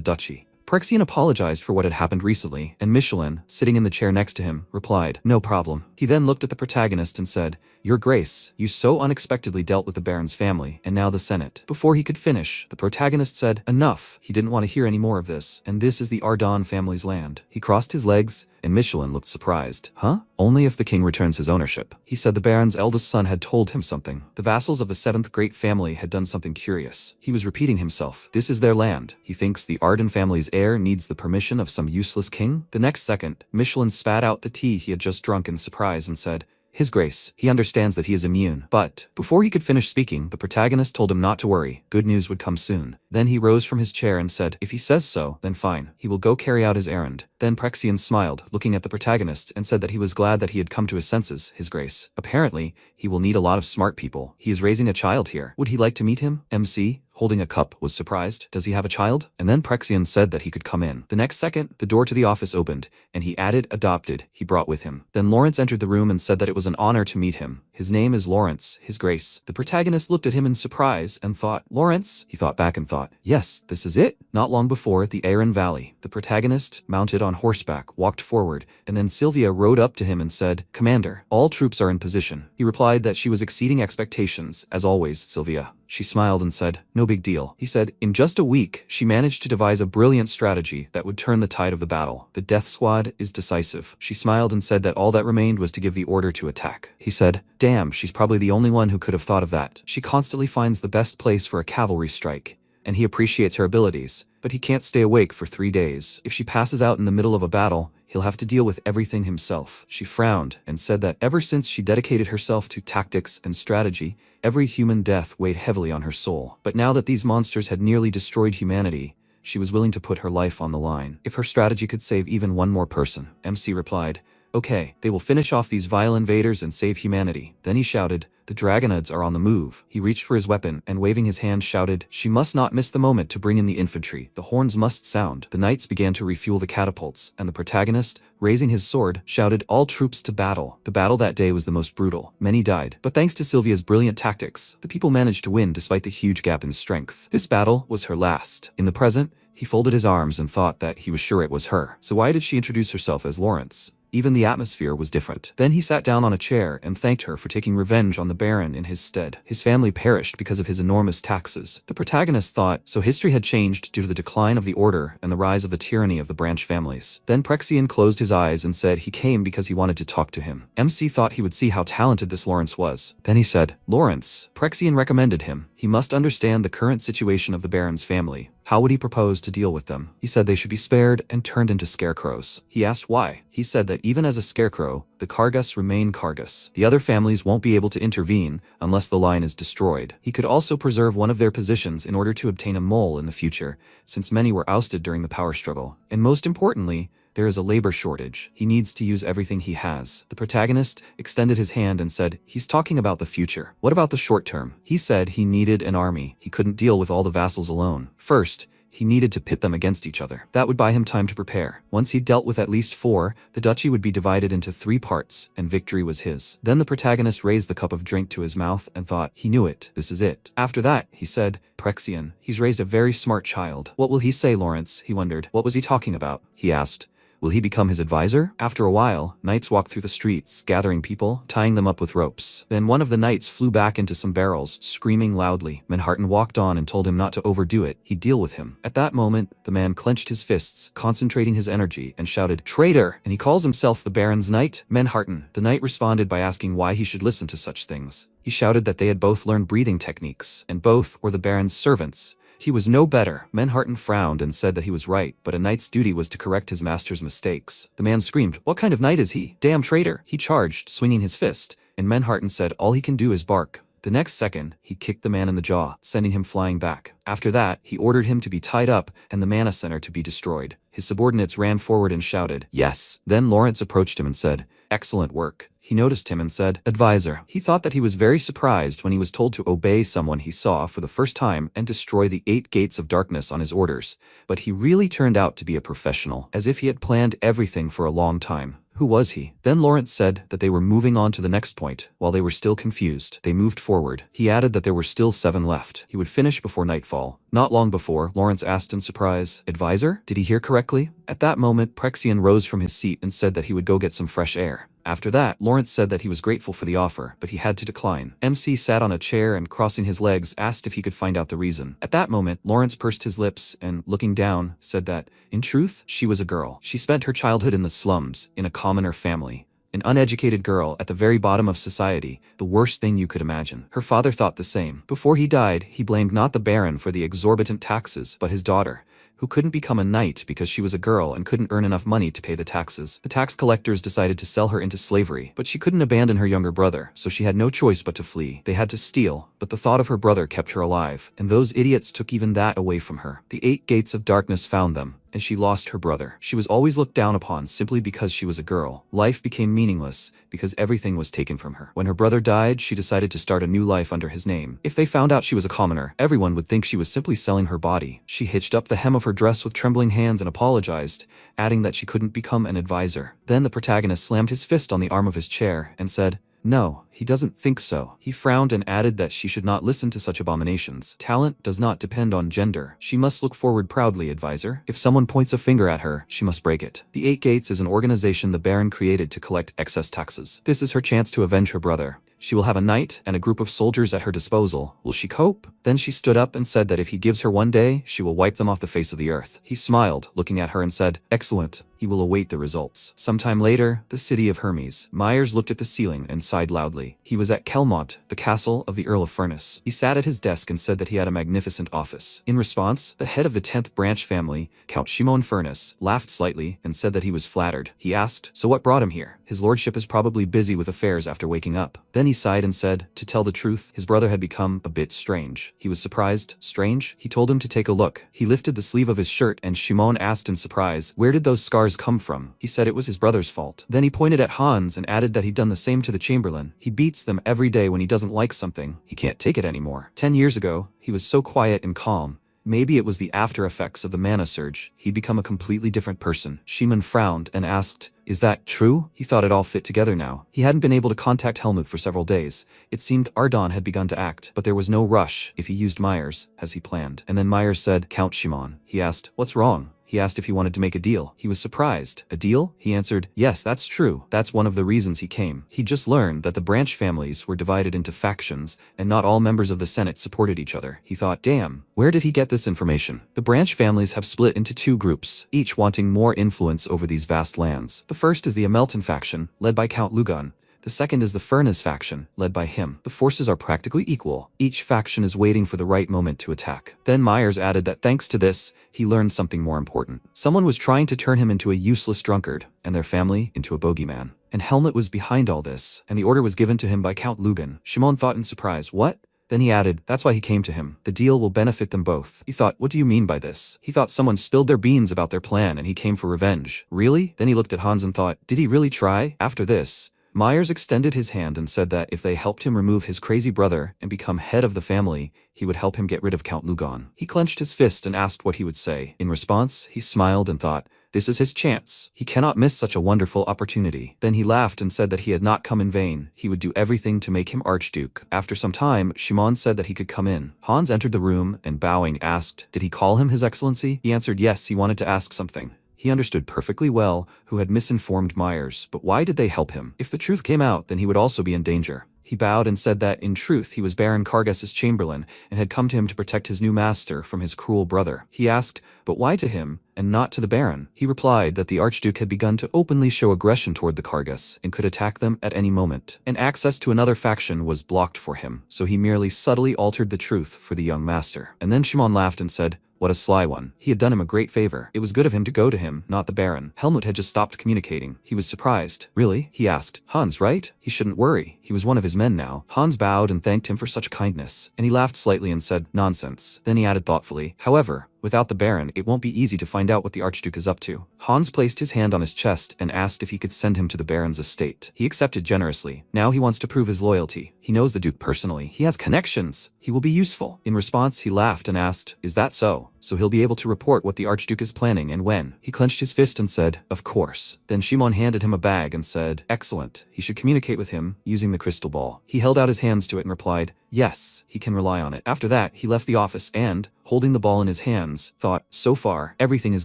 duchy. Prexian apologized for what had happened recently, and Michelin, sitting in the chair next to him, replied, no problem. He then looked at the protagonist and said, Your Grace, you so unexpectedly dealt with the Baron's family, and now the Senate. Before he could finish, the protagonist said, enough. He didn't want to hear any more of this, and this is the Ardon family's land. He crossed his legs, and Michelin looked surprised. Huh? Only if the king returns his ownership. He said the Baron's eldest son had told him something. The vassals of the 7th great family had done something curious. He was repeating himself. This is their land. He thinks the Ardon family's heir needs the permission of some useless king? The next second, Michelin spat out the tea he had just drunk in surprise and said, His Grace, he understands that he is immune. But, before he could finish speaking, the protagonist told him not to worry. Good news would come soon. Then he rose from his chair and said, if he says so, then fine. He will go carry out his errand. Then Prexian smiled, looking at the protagonist, and said that he was glad that he had come to his senses, His Grace. Apparently, he will need a lot of smart people. He is raising a child here. Would he like to meet him? MC, holding a cup, was surprised. Does he have a child? And then Prexian said that he could come in. The next second, the door to the office opened, and he added adopted he brought with him. Then Lawrence entered the room and said that it was an honor to meet him. His name is Lawrence, His Grace. The protagonist looked at him in surprise and thought, Lawrence? He thought back and thought, yes, this is it. Not long before, the Aran Valley. The protagonist, mounted on horseback, walked forward, and then Sylvia rode up to him and said, Commander, all troops are in position. He replied that she was exceeding expectations, as always, Sylvia. She smiled and said, no big deal. He said, in just a week, she managed to devise a brilliant strategy that would turn the tide of the battle. The death squad is decisive. She smiled and said that all that remained was to give the order to attack. He said, damn, she's probably the only one who could have thought of that. She constantly finds the best place for a cavalry strike, and he appreciates her abilities, but he can't stay awake for 3 days. If she passes out in the middle of a battle, he'll have to deal with everything himself. She frowned and said that ever since she dedicated herself to tactics and strategy, every human death weighed heavily on her soul. But now that these monsters had nearly destroyed humanity, she was willing to put her life on the line. If her strategy could save even one more person, MC replied, Okay, they will finish off these vile invaders and save humanity. Then he shouted, the Dragonids are on the move. He reached for his weapon and waving his hand shouted, she must not miss the moment to bring in the infantry. The horns must sound. The knights began to refuel the catapults, and the protagonist, raising his sword, shouted, all troops to battle. The battle that day was the most brutal. Many died, but thanks to Sylvia's brilliant tactics, the people managed to win despite the huge gap in strength. This battle was her last. In the present, he folded his arms and thought that he was sure it was her. So why did she introduce herself as Lawrence? Even the atmosphere was different. Then he sat down on a chair and thanked her for taking revenge on the Baron in his stead. His family perished because of his enormous taxes. The protagonist thought, so history had changed due to the decline of the order and the rise of the tyranny of the branch families. Then Prexian closed his eyes and said he came because he wanted to talk to him. MC thought he would see how talented this Lawrence was. Then he said, Lawrence. Prexian recommended him. He must understand the current situation of the Baron's family. How would he propose to deal with them? He said they should be spared and turned into scarecrows. He asked why. He said that even as a scarecrow, the Kargas remain Kargas. The other families won't be able to intervene unless the line is destroyed. He could also preserve one of their positions in order to obtain a mole in the future, since many were ousted during the power struggle. And most importantly, there is a labor shortage. He needs to use everything he has. The protagonist extended his hand and said, he's talking about the future. What about the short term? He said he needed an army. He couldn't deal with all the vassals alone. First, he needed to pit them against each other. That would buy him time to prepare. Once he'd dealt with at least 4, the duchy would be divided into 3 parts, and victory was his. Then the protagonist raised the cup of drink to his mouth and thought, he knew it. This is it. After that, he said, Prexian, he's raised a very smart child. What will he say, Lawrence? He wondered. What was he talking about? He asked. Will he become his advisor? After a while, knights walked through the streets, gathering people, tying them up with ropes. Then one of the knights flew back into some barrels, screaming loudly. Manhattan walked on and told him not to overdo it. He'd deal with him. At that moment, the man clenched his fists, concentrating his energy, and shouted, traitor! And he calls himself the Baron's knight? Manhattan. The knight responded by asking why he should listen to such things. He shouted that they had both learned breathing techniques, and both were the Baron's servants. He was no better. Manhattan frowned and said that he was right, but a knight's duty was to correct his master's mistakes. The man screamed, what kind of knight is he? Damn traitor! He charged, swinging his fist, and Manhattan said all he can do is bark. The next second, he kicked the man in the jaw, sending him flying back. After that, he ordered him to be tied up and the mana center to be destroyed. His subordinates ran forward and shouted, yes. Then Lawrence approached him and said, excellent work. He noticed him and said, advisor. He thought that he was very surprised when he was told to obey someone he saw for the first time and destroy the 8 gates of darkness on his orders. But he really turned out to be a professional, as if he had planned everything for a long time. Who was he? Then Lawrence said that they were moving on to the next point. While they were still confused, they moved forward. He added that there were still 7 left. He would finish before nightfall. Not long before, Lawrence asked in surprise, advisor? Did he hear correctly? At that moment, Prexian rose from his seat and said that he would go get some fresh air. After that, Lawrence said that he was grateful for the offer, but he had to decline. MC sat on a chair and, crossing his legs, asked if he could find out the reason. At that moment, Lawrence pursed his lips and, looking down, said that, in truth, she was a girl. She spent her childhood in the slums, in a commoner family. An uneducated girl at the very bottom of society, the worst thing you could imagine. Her father thought the same. Before he died, he blamed not the Baron for the exorbitant taxes, but his daughter, who couldn't become a knight because she was a girl and couldn't earn enough money to pay the taxes. The tax collectors decided to sell her into slavery, but she couldn't abandon her younger brother, so she had no choice but to flee. They had to steal, but the thought of her brother kept her alive, and those idiots took even that away from her. The 8 gates of darkness found them, and she lost her brother. She was always looked down upon simply because she was a girl. Life became meaningless because everything was taken from her. When her brother died, she decided to start a new life under his name. If they found out she was a commoner, everyone would think she was simply selling her body. She hitched up the hem of her dress with trembling hands and apologized, adding that she couldn't become an advisor. Then the protagonist slammed his fist on the arm of his chair and said, no, he doesn't think so. He frowned and added that she should not listen to such abominations. Talent does not depend on gender. She must look forward proudly, advisor. If someone points a finger at her, she must break it. The 8 Gates is an organization the Baron created to collect excess taxes. This is her chance to avenge her brother. She will have a knight and a group of soldiers at her disposal. Will she cope? Then she stood up and said that if he gives her one day, she will wipe them off the face of the earth. He smiled, looking at her and said, excellent. He will await the results. Sometime later, the city of Hermes. Myers looked at the ceiling and sighed loudly. He was at Kelmont, the castle of the Earl of Furness. He sat at his desk and said that he had a magnificent office. In response, the head of the 10th branch family, Count Shimon Furness, laughed slightly and said that he was flattered. He asked, so what brought him here? His lordship is probably busy with affairs after waking up. Then he sighed and said, to tell the truth, his brother had become a bit strange. He was surprised. Strange? He told him to take a look. He lifted the sleeve of his shirt and Shimon asked in surprise, where did those scars scars come from. He said it was his brother's fault. Then he pointed at Hans and added that he'd done the same to the Chamberlain. He beats them every day when he doesn't like something. He can't take it anymore. 10 years ago, he was so quiet and calm. Maybe it was the after effects of the mana surge. He'd become a completely different person. Shimon frowned and asked, "Is that true?" He thought it all fit together now. He hadn't been able to contact Helmut for several days. It seemed Ardon had begun to act, but there was no rush if he used Myers, as he planned. And then Myers said, "Count Shimon." He asked, "What's wrong?" He asked if he wanted to make a deal. He was surprised. "A deal?" He answered, "Yes, that's true. That's one of the reasons he came." He just learned that the branch families were divided into factions, and not all members of the Senate supported each other. He thought, damn, where did he get this information? The branch families have split into 2 groups, each wanting more influence over these vast lands. The first is the Amelton faction, led by Count Lugan. The second is the Furness faction, led by him. The forces are practically equal. Each faction is waiting for the right moment to attack. Then Myers added that thanks to this, he learned something more important. Someone was trying to turn him into a useless drunkard, and their family into a bogeyman. And Helmut was behind all this, and the order was given to him by Count Lugan. Shimon thought in surprise, "What?" Then he added, "That's why he came to him. The deal will benefit them both." He thought, "What do you mean by this?" He thought someone spilled their beans about their plan and he came for revenge. Really? Then he looked at Hans and thought, did he really try? After this, Myers extended his hand and said that if they helped him remove his crazy brother and become head of the family, he would help him get rid of Count Lugan. He clenched his fist and asked what he would say. In response, he smiled and thought, this is his chance. He cannot miss such a wonderful opportunity. Then he laughed and said that he had not come in vain. He would do everything to make him Archduke. After some time, Shimon said that he could come in. Hans entered the room and bowing asked, did he call him His Excellency? He answered yes, he wanted to ask something. He understood perfectly well who had misinformed Myers, but why did they help him? If the truth came out, then he would also be in danger. He bowed and said that, in truth, he was Baron Kargas's chamberlain and had come to him to protect his new master from his cruel brother. He asked, but why to him and not to the Baron? He replied that the Archduke had begun to openly show aggression toward the Kargas and could attack them at any moment, and access to another faction was blocked for him, so he merely subtly altered the truth for the young master. And then Shimon laughed and said, what a sly one. He had done him a great favor. It was good of him to go to him, not the Baron. Helmut had just stopped communicating. He was surprised. Really? He asked. Hans, right? He shouldn't worry. He was one of his men now. Hans bowed and thanked him for such kindness, and he laughed slightly and said, nonsense. Then he added thoughtfully, however, without the Baron, it won't be easy to find out what the Archduke is up to. Hans placed his hand on his chest and asked if he could send him to the Baron's estate. He accepted generously. Now he wants to prove his loyalty. He knows the Duke personally. He has connections. He will be useful. In response, he laughed and asked, is that so? So he'll be able to report what the Archduke is planning and when. He clenched his fist and said, of course. Then Shimon handed him a bag and said, excellent. He should communicate with him using the crystal ball. He held out his hands to it and replied, yes, he can rely on it. After that, he left the office and, holding the ball in his hands, thought, so far, everything is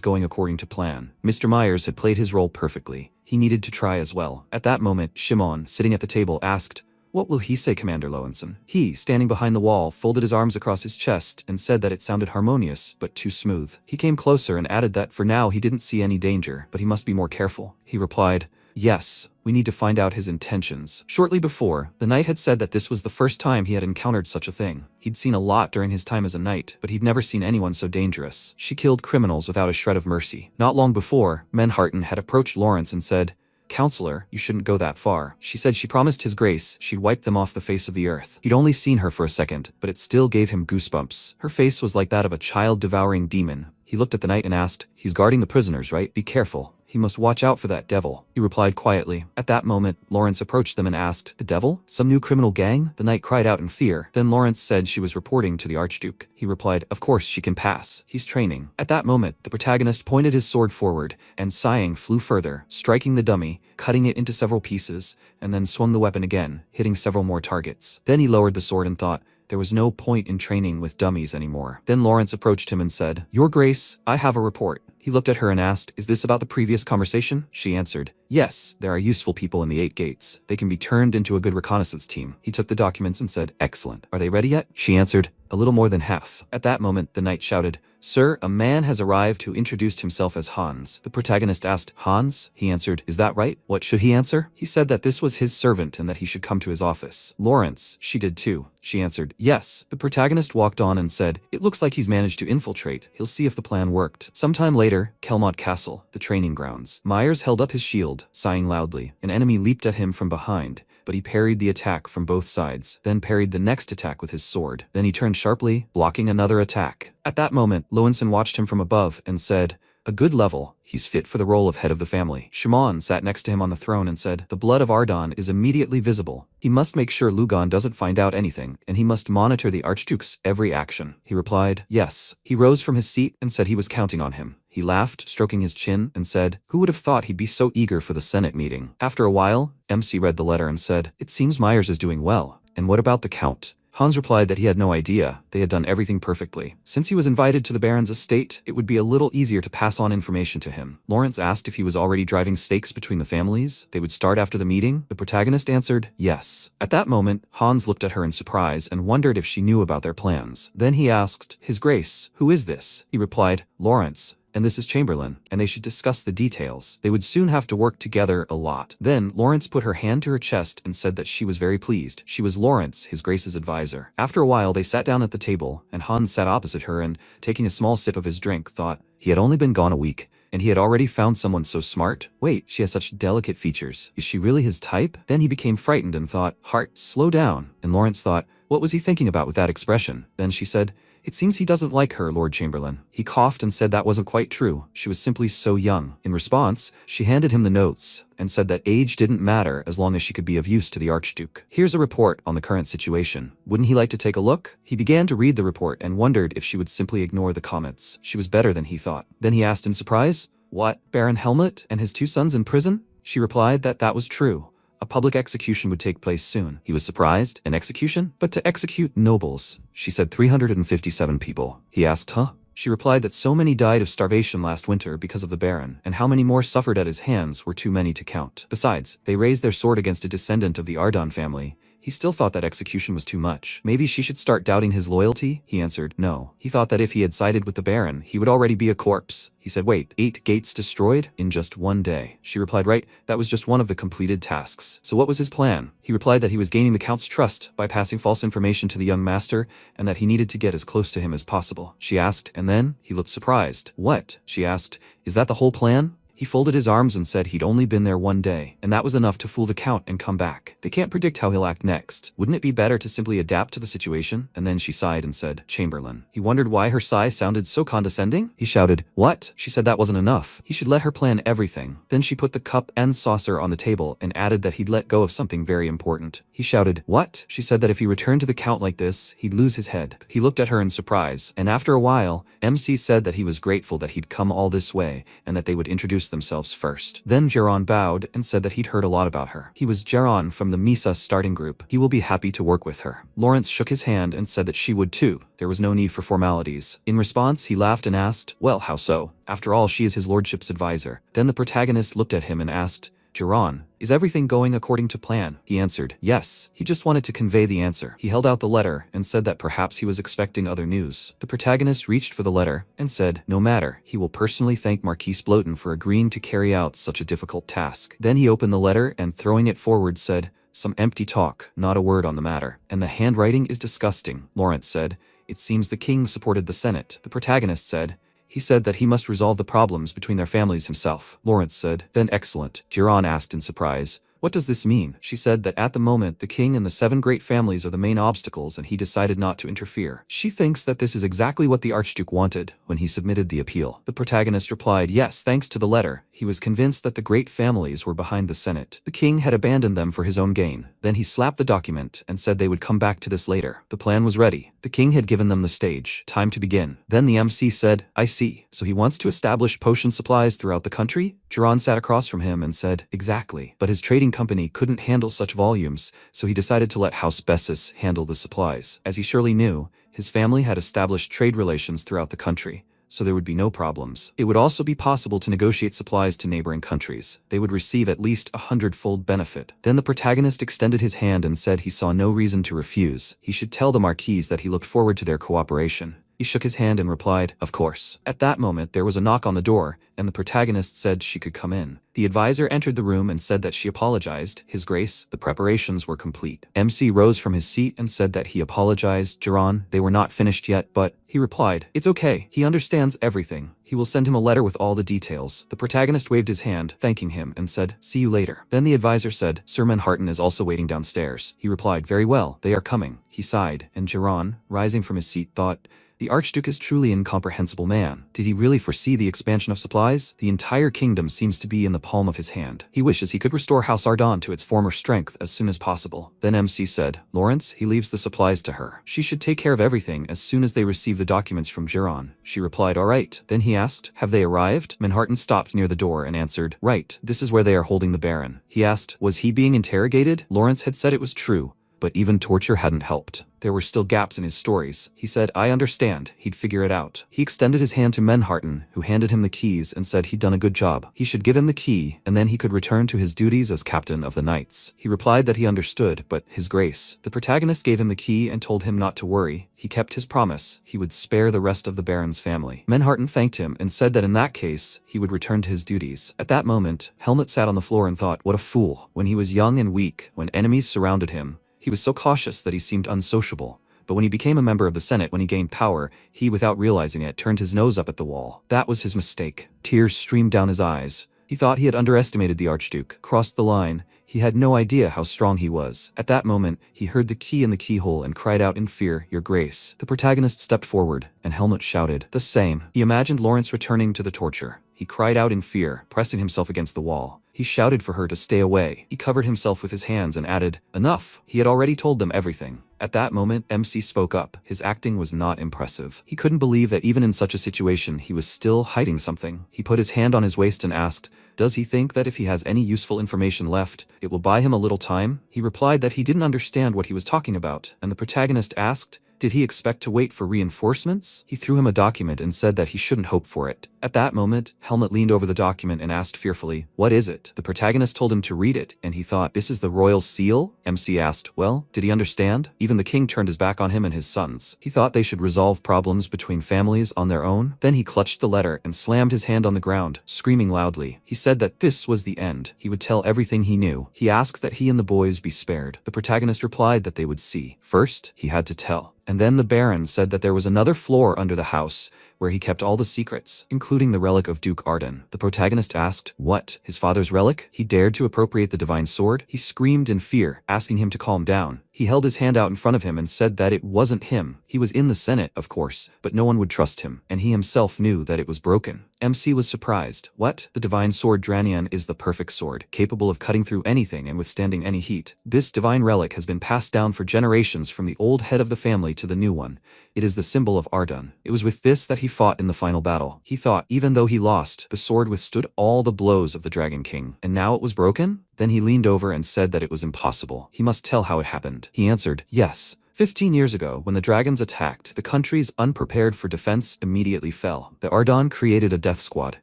going according to plan. Mr. Myers had played his role perfectly. He needed to try as well. At that moment, Shimon, sitting at the table, asked, what will he say, Commander Lowenson? He, standing behind the wall, folded his arms across his chest and said that it sounded harmonious, but too smooth. He came closer and added that for now he didn't see any danger, but he must be more careful. He replied, yes, we need to find out his intentions. Shortly before, the knight had said that this was the first time he had encountered such a thing. He'd seen a lot during his time as a knight, but he'd never seen anyone so dangerous. She killed criminals without a shred of mercy. Not long before, Menharten had approached Lawrence and said, Counselor, you shouldn't go that far. She said she promised his grace she'd wipe them off the face of the earth. He'd only seen her for a second, but it still gave him goosebumps. Her face was like that of a child-devouring demon. He looked at the knight and asked, he's guarding the prisoners, right? Be careful. He must watch out for that devil. He replied quietly. At that moment, Lawrence approached them and asked, the devil? Some new criminal gang? The knight cried out in fear. Then Lawrence said she was reporting to the Archduke. He replied, of course she can pass. He's training. At that moment, the protagonist pointed his sword forward, and sighing flew further, striking the dummy, cutting it into several pieces, and then swung the weapon again, hitting several more targets. Then he lowered the sword and thought, there was no point in training with dummies anymore. Then Lawrence approached him and said, Your Grace, I have a report. He looked at her and asked, is this about the previous conversation? She answered, yes, there are useful people in the 8 gates. They can be turned into a good reconnaissance team. He took the documents and said, excellent. Are they ready yet? She answered, a little more than half. At that moment, the knight shouted, Sir, a man has arrived who introduced himself as Hans. The protagonist asked, Hans? He answered, is that right? What should he answer? He said that this was his servant and that he should come to his office. Lawrence, she did too. She answered, yes. The protagonist walked on and said, it looks like he's managed to infiltrate. He'll see if the plan worked. Sometime later, Kelmont Castle, the training grounds. Myers held up his shield, sighing loudly. An enemy leaped at him from behind, but he parried the attack from both sides, then parried the next attack with his sword. Then he turned sharply, blocking another attack. At that moment, Lowenson watched him from above and said, A good level. He's fit for the role of head of the family. Shimon sat next to him on the throne and said, the blood of Ardon is immediately visible. He must make sure Lugon doesn't find out anything, and he must monitor the Archduke's every action. He replied, yes. He rose from his seat and said he was counting on him. He laughed, stroking his chin, and said, who would have thought he'd be so eager for the Senate meeting? After a while, MC read the letter and said, it seems Myers is doing well. And what about the Count? Hans replied that he had no idea. They had done everything perfectly. Since he was invited to the Baron's estate, it would be a little easier to pass on information to him. Lawrence asked if he was already driving stakes between the families. They would start after the meeting. The protagonist answered, yes. At that moment, Hans looked at her in surprise and wondered if she knew about their plans. Then he asked, His Grace, who is this? He replied, Lawrence. And this is Chamberlain, and they should discuss the details. They would soon have to work together a lot. Then, Lawrence put her hand to her chest and said that she was very pleased. She was Lawrence, his Grace's advisor. After a while, they sat down at the table, and Hans sat opposite her and, taking a small sip of his drink, thought, he had only been gone a week, and he had already found someone so smart. Wait, she has such delicate features. Is she really his type? Then he became frightened and thought, Heart, slow down. And Lawrence thought, what was he thinking about with that expression? Then she said, it seems he doesn't like her, Lord Chamberlain. He coughed and said that wasn't quite true. She was simply so young. In response, she handed him the notes and said that age didn't matter as long as she could be of use to the Archduke. Here's a report on the current situation. Wouldn't he like to take a look? He began to read the report and wondered if she would simply ignore the comments. She was better than he thought. Then he asked in surprise, what, Baron Helmut and his 2 sons in prison? She replied that that was true. A public execution would take place soon. He was surprised. An execution? But to execute nobles. She said 357 people. He asked, huh? She replied that so many died of starvation last winter because of the Baron, and how many more suffered at his hands were too many to count. Besides, they raised their sword against a descendant of the Ardon family. He still thought that execution was too much. Maybe she should start doubting his loyalty? He answered, no. He thought that if he had sided with the Baron, he would already be a corpse. He said, wait, 8 gates destroyed in just 1 day. She replied, right, that was just one of the completed tasks. So what was his plan? He replied that he was gaining the Count's trust by passing false information to the young master, and that he needed to get as close to him as possible. She asked, and then? He looked surprised. What? She asked, is that the whole plan? He folded his arms and said he'd only been there 1 day, and that was enough to fool the Count and come back. They can't predict how he'll act next. Wouldn't it be better to simply adapt to the situation? And then she sighed and said, Chamberlain. He wondered why her sigh sounded so condescending. He shouted, what? She said that wasn't enough. He should let her plan everything. Then she put the cup and saucer on the table and added that he'd let go of something very important. He shouted, what? She said that if he returned to the Count like this, he'd lose his head. He looked at her in surprise, and after a while, MC said that he was grateful that he'd come all this way, and that they would introduce themselves first. Then Geron bowed and said that he'd heard a lot about her. He was Geron from the Misa starting group. He will be happy to work with her. Lawrence shook his hand and said that she would too. There was no need for formalities. In response, he laughed and asked, well, how so? After all, she is his lordship's advisor. Then the protagonist looked at him and asked, Geron, is everything going according to plan? He answered, yes. He just wanted to convey the answer. He held out the letter and said that perhaps he was expecting other news. The protagonist reached for the letter and said, no matter, he will personally thank Marquis Bloten for agreeing to carry out such a difficult task. Then he opened the letter and throwing it forward said, some empty talk, not a word on the matter. And the handwriting is disgusting. Lawrence said, it seems the king supported the Senate. The protagonist said, he said that he must resolve the problems between their families himself. Lawrence said, then excellent. Geron asked in surprise, what does this mean? She said that at the moment the king and the 7 great families are the main obstacles and he decided not to interfere. She thinks that this is exactly what the Archduke wanted when he submitted the appeal. The protagonist replied, yes, thanks to the letter. He was convinced that the great families were behind the Senate. The king had abandoned them for his own gain. Then he slapped the document and said they would come back to this later. The plan was ready. The king had given them the stage. Time to begin. Then the MC said, I see. So he wants to establish potion supplies throughout the country? Geron sat across from him and said, exactly. But his trading company couldn't handle such volumes, so he decided to let House Bessus handle the supplies. As he surely knew, his family had established trade relations throughout the country, so there would be no problems. It would also be possible to negotiate supplies to neighboring countries. They would receive at least 100-fold benefit. Then the protagonist extended his hand and said he saw no reason to refuse. He should tell the Marquise that he looked forward to their cooperation. He shook his hand and replied, of course. At that moment, there was a knock on the door, and the protagonist said she could come in. The advisor entered the room and said that she apologized. His Grace, the preparations were complete. MC rose from his seat and said that he apologized. Geron, they were not finished yet, but, he replied, it's okay. He understands everything. He will send him a letter with all the details. The protagonist waved his hand, thanking him, and said, see you later. Then the advisor said, Sir Manhattan is also waiting downstairs. He replied, very well, they are coming. He sighed, and Geron, rising from his seat, thought, The Archduke is truly an incomprehensible man. Did he really foresee the expansion of supplies? The entire kingdom seems to be in the palm of his hand. He wishes he could restore House Ardon to its former strength as soon as possible. Then MC said, Lawrence, he leaves the supplies to her. She should take care of everything as soon as they receive the documents from Giron. She replied, all right. Then he asked, have they arrived? Manhattan stopped near the door and answered, right, this is where they are holding the Baron. He asked, was he being interrogated? Lawrence had said it was true, but even torture hadn't helped. There were still gaps in his stories. He said, I understand. He'd figure it out. He extended his hand to Manhattan, who handed him the keys and said he'd done a good job. He should give him the key, and then he could return to his duties as captain of the knights. He replied that he understood, but His Grace. The protagonist gave him the key and told him not to worry. He kept his promise. He would spare the rest of the Baron's family. Manhattan thanked him and said that in that case, he would return to his duties. At that moment, Helmut sat on the floor and thought, what a fool. When he was young and weak, when enemies surrounded him, he was so cautious that he seemed unsociable. But when he became a member of the Senate, when he gained power, he, without realizing it, turned his nose up at the wall. That was his mistake. Tears streamed down his eyes. He thought he had underestimated the Archduke, crossed the line. He had no idea how strong he was. At that moment, he heard the key in the keyhole and cried out in fear, Your Grace. The protagonist stepped forward, and Helmut shouted, the same. He imagined Lawrence returning to the torture. He cried out in fear, pressing himself against the wall. He shouted for her to stay away. He covered himself with his hands and added, enough. He had already told them everything. At that moment, MC spoke up. His acting was not impressive. He couldn't believe that even in such a situation, he was still hiding something. He put his hand on his waist and asked, does he think that if he has any useful information left, it will buy him a little time? He replied that he didn't understand what he was talking about, and the protagonist asked, did he expect to wait for reinforcements? He threw him a document and said that he shouldn't hope for it. At that moment, Helmut leaned over the document and asked fearfully, what is it? The protagonist told him to read it, and he thought, this is the royal seal? MC asked, well, did he understand? Even the king turned his back on him and his sons. He thought they should resolve problems between families on their own. Then he clutched the letter and slammed his hand on the ground, screaming loudly. He said that this was the end. He would tell everything he knew. He asked that he and the boys be spared. The protagonist replied that they would see. First, he had to tell. And then the Baron said that there was another floor under the house where he kept all the secrets, including the relic of Duke Arden. The protagonist asked, what? His father's relic? He dared to appropriate the divine sword? He screamed in fear, asking him to calm down. He held his hand out in front of him and said that it wasn't him. He was in the Senate, of course, but no one would trust him, and he himself knew that it was broken. MC was surprised. What? The divine sword Dranian is the perfect sword, capable of cutting through anything and withstanding any heat. This divine relic has been passed down for generations from the old head of the family to the new one. It is the symbol of Ardun. It was with this that he fought in the final battle. He thought, even though he lost, the sword withstood all the blows of the Dragon King. And now it was broken? Then he leaned over and said that it was impossible. He must tell how it happened. He answered, yes. 15 years ago, when the dragons attacked, the countries unprepared for defense immediately fell. The Ardon created a death squad,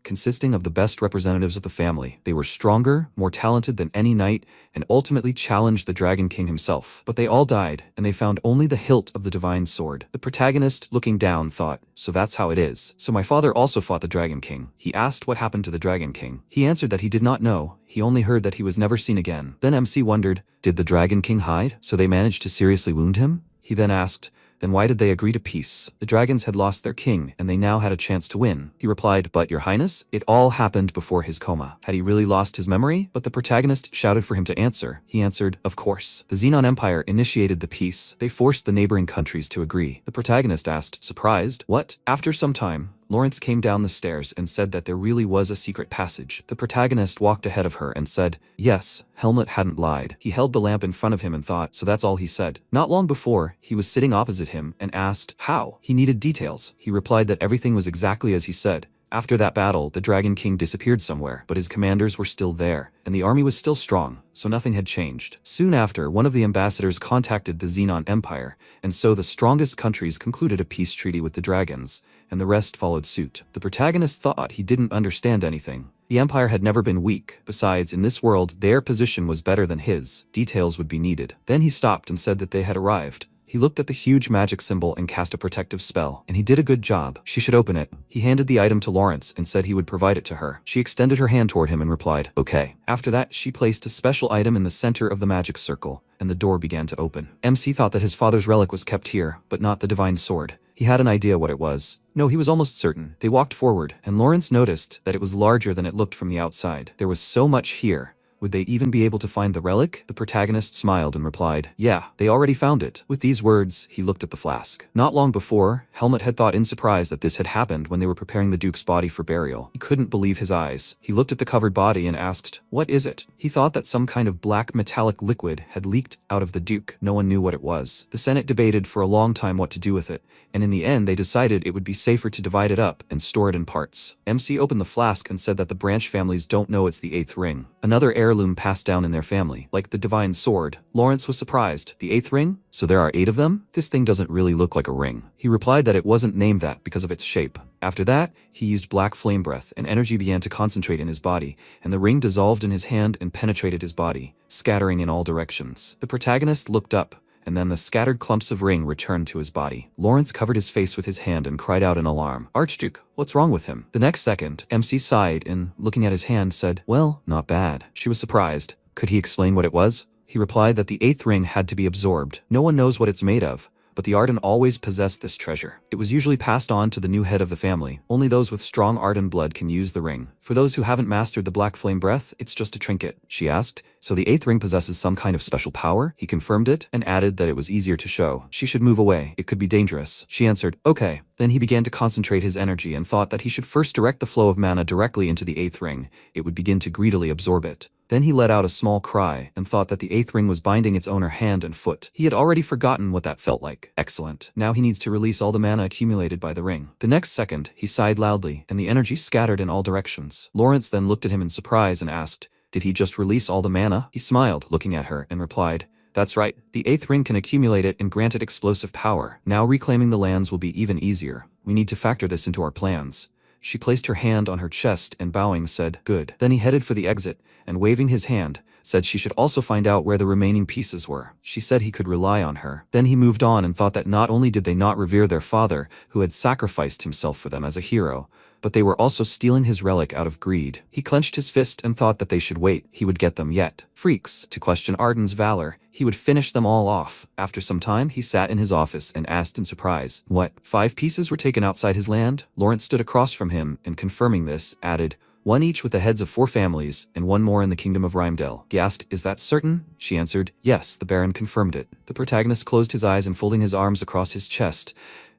consisting of the best representatives of the family. They were stronger, more talented than any knight, and ultimately challenged the Dragon King himself. But they all died, and they found only the hilt of the divine sword. The protagonist, looking down, thought, so that's how it is. So my father also fought the Dragon King. He asked what happened to the Dragon King. He answered that he did not know. He only heard that he was never seen again. Then MC wondered, did the Dragon King hide, so they managed to seriously wound him? He then asked, then why did they agree to peace? The dragons had lost their king, and they now had a chance to win. He replied, but your highness, it all happened before his coma. Had he really lost his memory? But the protagonist shouted for him to answer. He answered, of course. The Xenon Empire initiated the peace. They forced the neighboring countries to agree. The protagonist asked, surprised, what? After some time, Lawrence came down the stairs and said that there really was a secret passage. The protagonist walked ahead of her and said, yes, Helmut hadn't lied. He held the lamp in front of him and thought, so that's all he said. Not long before, he was sitting opposite him and asked, how? He needed details. He replied that everything was exactly as he said. After that battle, the Dragon King disappeared somewhere, but his commanders were still there, and the army was still strong, so nothing had changed. Soon after, one of the ambassadors contacted the Xenon Empire, and so the strongest countries concluded a peace treaty with the dragons, and the rest followed suit. The protagonist thought he didn't understand anything. The Empire had never been weak. Besides, in this world, their position was better than his. Details would be needed. Then he stopped and said that they had arrived. He looked at the huge magic symbol and cast a protective spell, and he did a good job. She should open it. He handed the item to Lawrence and said he would provide it to her. She extended her hand toward him and replied, okay. After that, she placed a special item in the center of the magic circle, and the door began to open. MC thought that his father's relic was kept here, but not the divine sword. He had an idea what it was. No, he was almost certain. They walked forward, and Lawrence noticed that it was larger than it looked from the outside. There was so much here. Would they even be able to find the relic? The protagonist smiled and replied, yeah, they already found it. With these words, he looked at the flask. Not long before, Helmut had thought in surprise that this had happened when they were preparing the Duke's body for burial. He couldn't believe his eyes. He looked at the covered body and asked, what is it? He thought that some kind of black metallic liquid had leaked out of the Duke. No one knew what it was. The Senate debated for a long time what to do with it, and in the end they decided it would be safer to divide it up and store it in parts. MC opened the flask and said that the branch families don't know it's the 8th ring. Another heirloom passed down in their family, like the divine sword. Lawrence was surprised. The 8th ring? So there are 8 of them? This thing doesn't really look like a ring. He replied that it wasn't named that because of its shape. After that, he used black flame breath, and energy began to concentrate in his body, and the ring dissolved in his hand and penetrated his body, scattering in all directions. The protagonist looked up, and then the scattered clumps of ring returned to his body. Lawrence covered his face with his hand and cried out in alarm. Archduke, what's wrong with him? The next second, MC sighed and, looking at his hand, said, well, not bad. She was surprised. Could he explain what it was? He replied that the 8th ring had to be absorbed. No one knows what it's made of, but the Arden always possessed this treasure. It was usually passed on to the new head of the family. Only those with strong Arden blood can use the ring. For those who haven't mastered the black flame breath, it's just a trinket. She asked, so the 8th ring possesses some kind of special power? He confirmed it and added that it was easier to show. She should move away. It could be dangerous. She answered, okay. Then he began to concentrate his energy and thought that he should first direct the flow of mana directly into the 8th ring. It would begin to greedily absorb it. Then he let out a small cry and thought that the 8th ring was binding its owner hand and foot. He had already forgotten what that felt like. Excellent. Now he needs to release all the mana accumulated by the ring. The next second, he sighed loudly, and the energy scattered in all directions. Lawrence then looked at him in surprise and asked, did he just release all the mana? He smiled, looking at her, and replied, that's right. The 8th ring can accumulate it and grant it explosive power. Now reclaiming the lands will be even easier. We need to factor this into our plans. She placed her hand on her chest and bowing said, good. Then he headed for the exit, and waving his hand, said she should also find out where the remaining pieces were. She said he could rely on her. Then he moved on and thought that not only did they not revere their father, who had sacrificed himself for them as a hero, but they were also stealing his relic out of greed. He clenched his fist and thought that they should wait. He would get them yet. Freaks, to question Arden's valor. He would finish them all off. After some time, he sat in his office and asked in surprise, what, 5 pieces were taken outside his land? Lawrence stood across from him and, confirming this, added, 1 each with the heads of 4 families, and 1 more in the kingdom of Rymdell. He asked, is that certain? She answered, yes, the Baron confirmed it. The protagonist closed his eyes and folding his arms across his chest,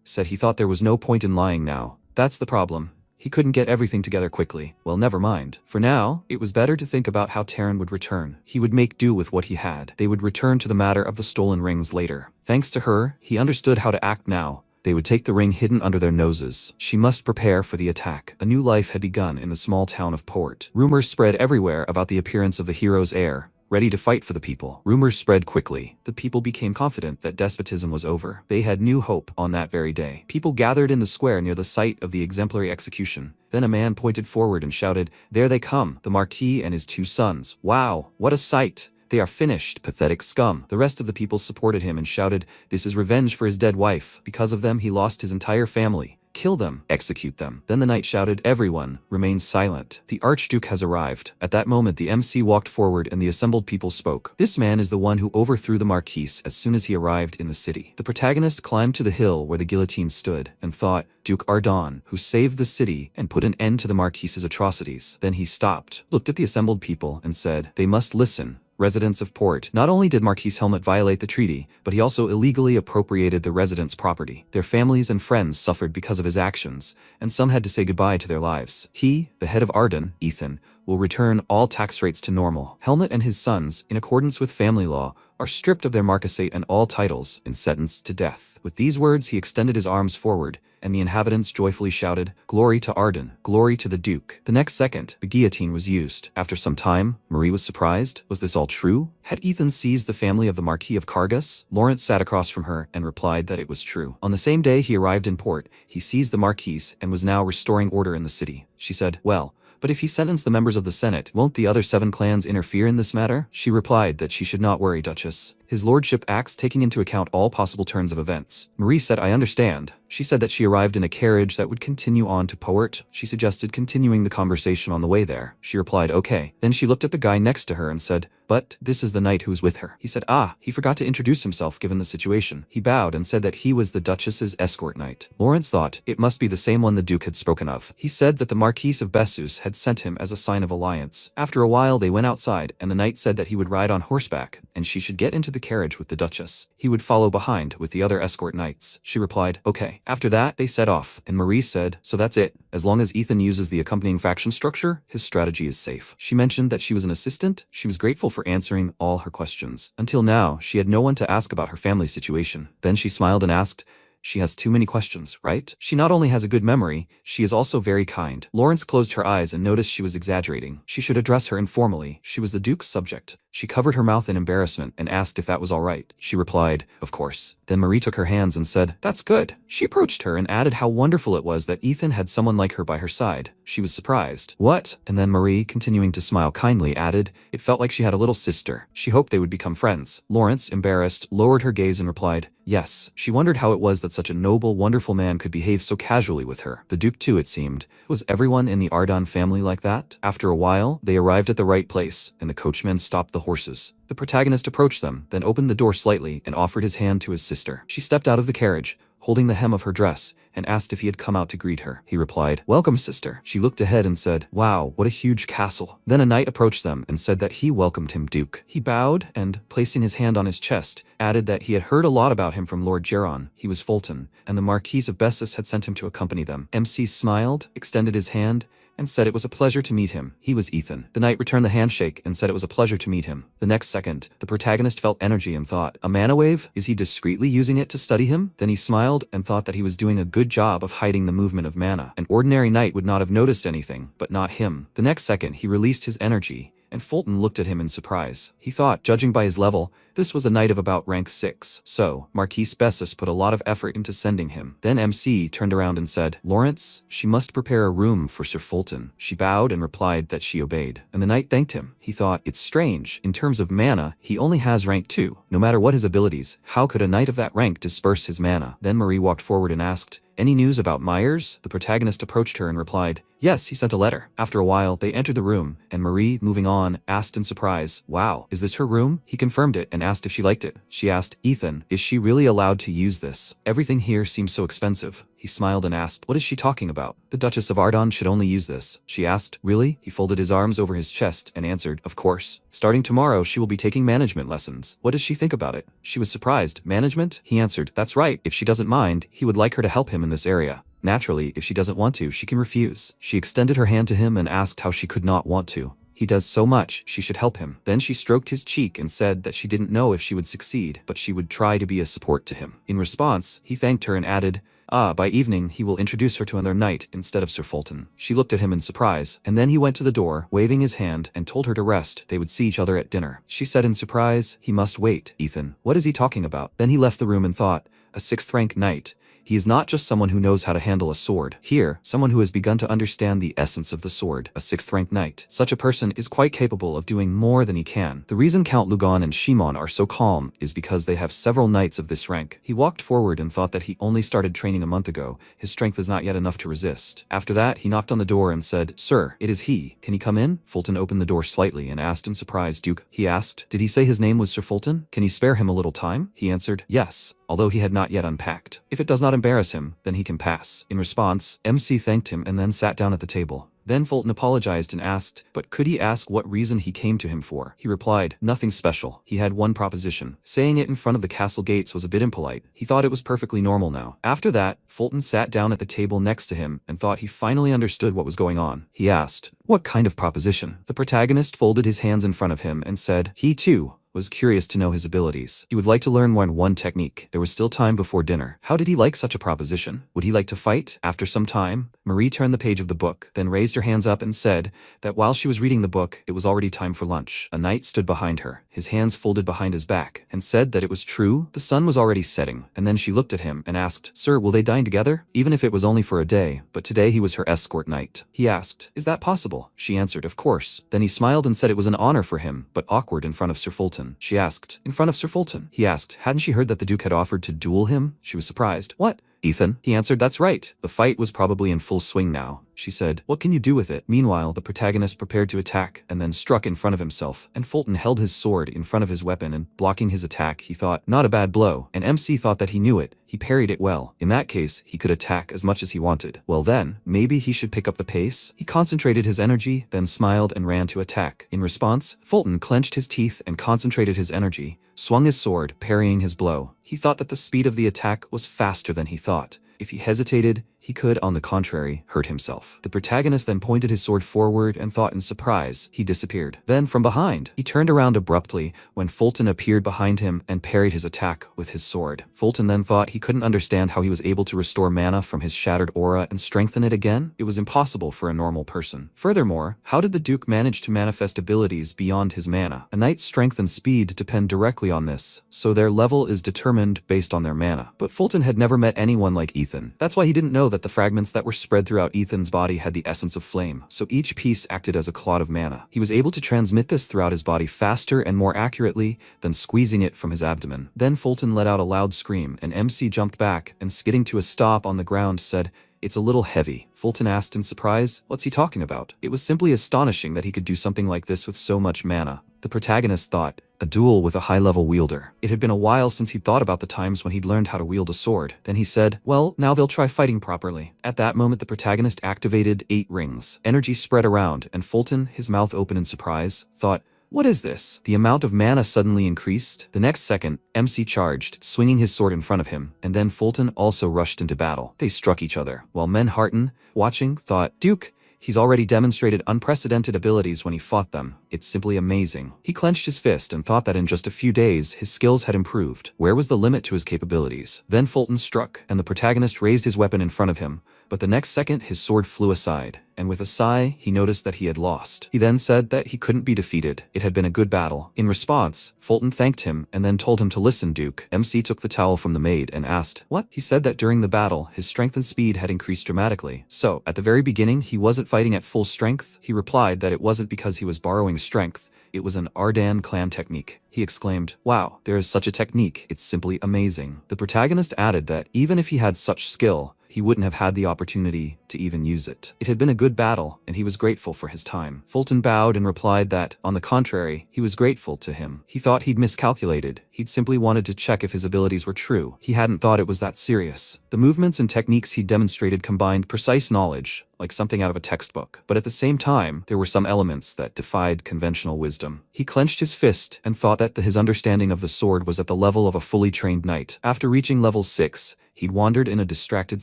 said he thought there was no point in lying now. That's the problem. He couldn't get everything together quickly. Well, never mind. For now, it was better to think about how Terran would return. He would make do with what he had. They would return to the matter of the stolen rings later. Thanks to her, he understood how to act now. They would take the ring hidden under their noses. She must prepare for the attack. A new life had begun in the small town of Port. Rumors spread everywhere about the appearance of the hero's heir, ready to fight for the people. Rumors spread quickly. The people became confident that despotism was over. They had new hope on that very day. People gathered in the square near the site of the exemplary execution. Then a man pointed forward and shouted, there they come, the Marquis and his 2 sons. Wow, what a sight! They are finished, pathetic scum. The rest of the people supported him and shouted, this is revenge for his dead wife. Because of them, he lost his entire family. Kill them, execute them. Then the knight shouted, everyone, remain silent. The Archduke has arrived. At that moment, the MC walked forward and the assembled people spoke. This man is the one who overthrew the Marquis as soon as he arrived in the city. The protagonist climbed to the hill where the guillotine stood and thought, Duke Ardon, who saved the city and put an end to the Marquis's atrocities. Then he stopped, looked at the assembled people and said, they must listen. Residents of Port. Not only did Marquis Helmut violate the treaty, but he also illegally appropriated the residents' property. Their families and friends suffered because of his actions, and some had to say goodbye to their lives. He, the head of Arden, Ethan, will return all tax rates to normal. Helmut and his sons, in accordance with family law, are stripped of their marquisate and all titles and sentenced to death. With these words, he extended his arms forward, and the inhabitants joyfully shouted, glory to Arden, glory to the Duke. The next second, the guillotine was used. After some time, Marie was surprised. Was this all true? Had Ethan seized the family of the Marquis of Kargas? Lawrence sat across from her and replied that it was true. On the same day he arrived in Port, he seized the Marquis and was now restoring order in the city. She said, well, but if he sentenced the members of the Senate, won't the other 7 clans interfere in this matter? She replied that she should not worry, Duchess. His lordship acts taking into account all possible turns of events. Marie said, I understand. She said that she arrived in a carriage that would continue on to Poert. She suggested continuing the conversation on the way there. She replied, okay. Then she looked at the guy next to her and said, but this is the knight who was with her. He said, he forgot to introduce himself given the situation. He bowed and said that he was the Duchess's escort knight. Lawrence thought it must be the same one the Duke had spoken of. He said that the Marquis of Bessus had sent him as a sign of alliance. After a while they went outside and the knight said that he would ride on horseback and she should get into the carriage with the Duchess. He would follow behind with the other escort knights. She replied, okay. After that, they set off, and Marie said, so that's it. As long as Ethan uses the accompanying faction structure, his strategy is safe. She mentioned that she was an assistant. She was grateful for answering all her questions. Until now, she had no one to ask about her family situation. Then she smiled and asked, she has too many questions, right? She not only has a good memory, she is also very kind. Lawrence closed her eyes and noticed she was exaggerating. She should address her informally. She was the Duke's subject. She covered her mouth in embarrassment and asked if that was all right. She replied, of course. Then Marie took her hands and said, that's good. She approached her and added how wonderful it was that Ethan had someone like her by her side. She was surprised. What? And then Marie, continuing to smile kindly, added, it felt like she had a little sister. She hoped they would become friends. Lawrence, embarrassed, lowered her gaze and replied, yes. She wondered how it was that such a noble, wonderful man could behave so casually with her. The Duke too, it seemed. Was everyone in the Ardon family like that? After a while, they arrived at the right place, and the coachman stopped the horses. The protagonist approached them, then opened the door slightly and offered his hand to his sister. She stepped out of the carriage, holding the hem of her dress, and asked if he had come out to greet her. He replied, welcome, sister. She looked ahead and said, wow, what a huge castle. Then a knight approached them and said that he welcomed him, Duke. He bowed and, placing his hand on his chest, added that he had heard a lot about him from Lord Geron. He was Fulton, and the Marquis of Bessus had sent him to accompany them. MC smiled, extended his hand, and said it was a pleasure to meet him. He was Ethan. The knight returned the handshake and said it was a pleasure to meet him. The next second, the protagonist felt energy and thought, a mana wave? Is he discreetly using it to study him? Then he smiled and thought that he was doing a good job of hiding the movement of mana. An ordinary knight would not have noticed anything, but not him. The next second, he released his energy, and Fulton looked at him in surprise. He thought, judging by his level, this was a knight of about rank 6. So, Marquis Bessus put a lot of effort into sending him. Then MC turned around and said, Lawrence, she must prepare a room for Sir Fulton. She bowed and replied that she obeyed. And the knight thanked him. He thought, it's strange. In terms of mana, he only has rank 2. No matter what his abilities, how could a knight of that rank disperse his mana? Then Marie walked forward and asked, any news about Myers? The protagonist approached her and replied, yes, he sent a letter. After a while, they entered the room, and Marie, moving on, asked in surprise, wow, is this her room? He confirmed it and asked if she liked it. She asked, Ethan, is she really allowed to use this? Everything here seems so expensive. He smiled and asked, what is she talking about? The Duchess of Ardon should only use this. She asked, really? He folded his arms over his chest and answered, of course. Starting tomorrow, she will be taking management lessons. What does she think about it? She was surprised. Management? He answered, that's right. If she doesn't mind, he would like her to help him in this area. Naturally, if she doesn't want to, she can refuse. She extended her hand to him and asked how she could not want to. He does so much, she should help him. Then she stroked his cheek and said that she didn't know if she would succeed, but she would try to be a support to him. In response, he thanked her and added, by evening he will introduce her to another knight instead of Sir Fulton. She looked at him in surprise, and then he went to the door, waving his hand, and told her to rest. They would see each other at dinner. She said in surprise, he must wait, Ethan. What is he talking about? Then he left the room and thought, a 6th rank knight. He is not just someone who knows how to handle a sword. Here, someone who has begun to understand the essence of the sword, a 6th rank knight. Such a person is quite capable of doing more than he can. The reason Count Lugon and Shimon are so calm is because they have several knights of this rank. He walked forward and thought that he only started training a month ago. His strength is not yet enough to resist. After that, he knocked on the door and said, Sir, it is he. Can he come in? Fulton opened the door slightly and asked in surprise, Duke. He asked, did he say his name was Sir Fulton? Can you spare him a little time? He answered, yes, although he had not yet unpacked. If it does not embarrass him, then he can pass. In response, MC thanked him and then sat down at the table. Then Fulton apologized and asked, but could he ask what reason he came to him for? He replied, nothing special. He had one proposition. Saying it in front of the castle gates was a bit impolite. He thought it was perfectly normal now. After that, Fulton sat down at the table next to him and thought he finally understood what was going on. He asked, what kind of proposition? The protagonist folded his hands in front of him and said, he too was curious to know his abilities. He would like to learn one technique. There was still time before dinner. How did he like such a proposition? Would he like to fight? After some time, Marie turned the page of the book, then raised her hands up and said that while she was reading the book, it was already time for lunch. A knight stood behind her, his hands folded behind his back, and said that it was true. The sun was already setting, and then she looked at him and asked, Sir, will they dine together? Even if it was only for a day, but today he was her escort knight. He asked, is that possible? She answered, of course. Then he smiled and said it was an honor for him, but awkward in front of Sir Fulton. Fulton? She asked. In front of Sir Fulton. He asked. Hadn't she heard that the Duke had offered to duel him? She was surprised. What? Ethan? He answered. That's right. The fight was probably in full swing now. She said. What can you do with it? Meanwhile, the protagonist prepared to attack and then struck in front of himself, and Fulton held his sword in front of his weapon and blocking his attack. He thought, not a bad blow, and MC thought that he knew it. He parried it well. In that case, he could attack as much as he wanted. Well then, maybe he should pick up the pace? He concentrated his energy, then smiled and ran to attack. In response, Fulton clenched his teeth and concentrated his energy, swung his sword, parrying his blow. He thought that the speed of the attack was faster than he thought. If he hesitated, he could, on the contrary, hurt himself. The protagonist then pointed his sword forward and thought in surprise. He disappeared. Then, from behind, he turned around abruptly when Fulton appeared behind him and parried his attack with his sword. Fulton then thought he couldn't understand how he was able to restore mana from his shattered aura and strengthen it again. It was impossible for a normal person. Furthermore, how did the Duke manage to manifest abilities beyond his mana? A knight's strength and speed depend directly on this, so their level is determined based on their mana. But Fulton had never met anyone like Ethan. That's why he didn't know that the fragments that were spread throughout Ethan's body had the essence of flame, so each piece acted as a clot of mana. He was able to transmit this throughout his body faster and more accurately than squeezing it from his abdomen. Then Fulton let out a loud scream, and MC jumped back and, skidding to a stop on the ground, said, "It's a little heavy." Fulton asked in surprise, "What's he talking about?" It was simply astonishing that he could do something like this with so much mana. The protagonist thought, a duel with a high-level wielder. It had been a while since he'd thought about the times when he'd learned how to wield a sword. Then he said, well, now they'll try fighting properly. At that moment, the protagonist activated 8 rings. Energy spread around, and Fulton, his mouth open in surprise, thought, what is this? The amount of mana suddenly increased. The next second, MC charged, swinging his sword in front of him, and then Fulton also rushed into battle. They struck each other, while Manhattan, watching, thought, Duke, he's already demonstrated unprecedented abilities when he fought them. It's simply amazing. He clenched his fist and thought that in just a few days, his skills had improved. Where was the limit to his capabilities? Then Fulton struck, and the protagonist raised his weapon in front of him, but the next second his sword flew aside, and with a sigh, he noticed that he had lost. He then said that he couldn't be defeated. It had been a good battle. In response, Fulton thanked him and then told him to listen, Duke. MC took the towel from the maid and asked, what? He said that during the battle, his strength and speed had increased dramatically. So, at the very beginning, he wasn't fighting at full strength. He replied that it wasn't because he was borrowing strength. It was an Ardan clan technique. He exclaimed, wow, there is such a technique. It's simply amazing. The protagonist added that even if he had such skill, he wouldn't have had the opportunity to even use it. It had been a good battle, and he was grateful for his time. Fulton bowed and replied that, on the contrary, he was grateful to him. He thought he'd miscalculated. He'd simply wanted to check if his abilities were true. He hadn't thought it was that serious. The movements and techniques he demonstrated combined precise knowledge, like something out of a textbook. But at the same time, there were some elements that defied conventional wisdom. He clenched his fist and thought that his understanding of the sword was at the level of a fully trained knight. After reaching level 6, he'd wandered in a distracted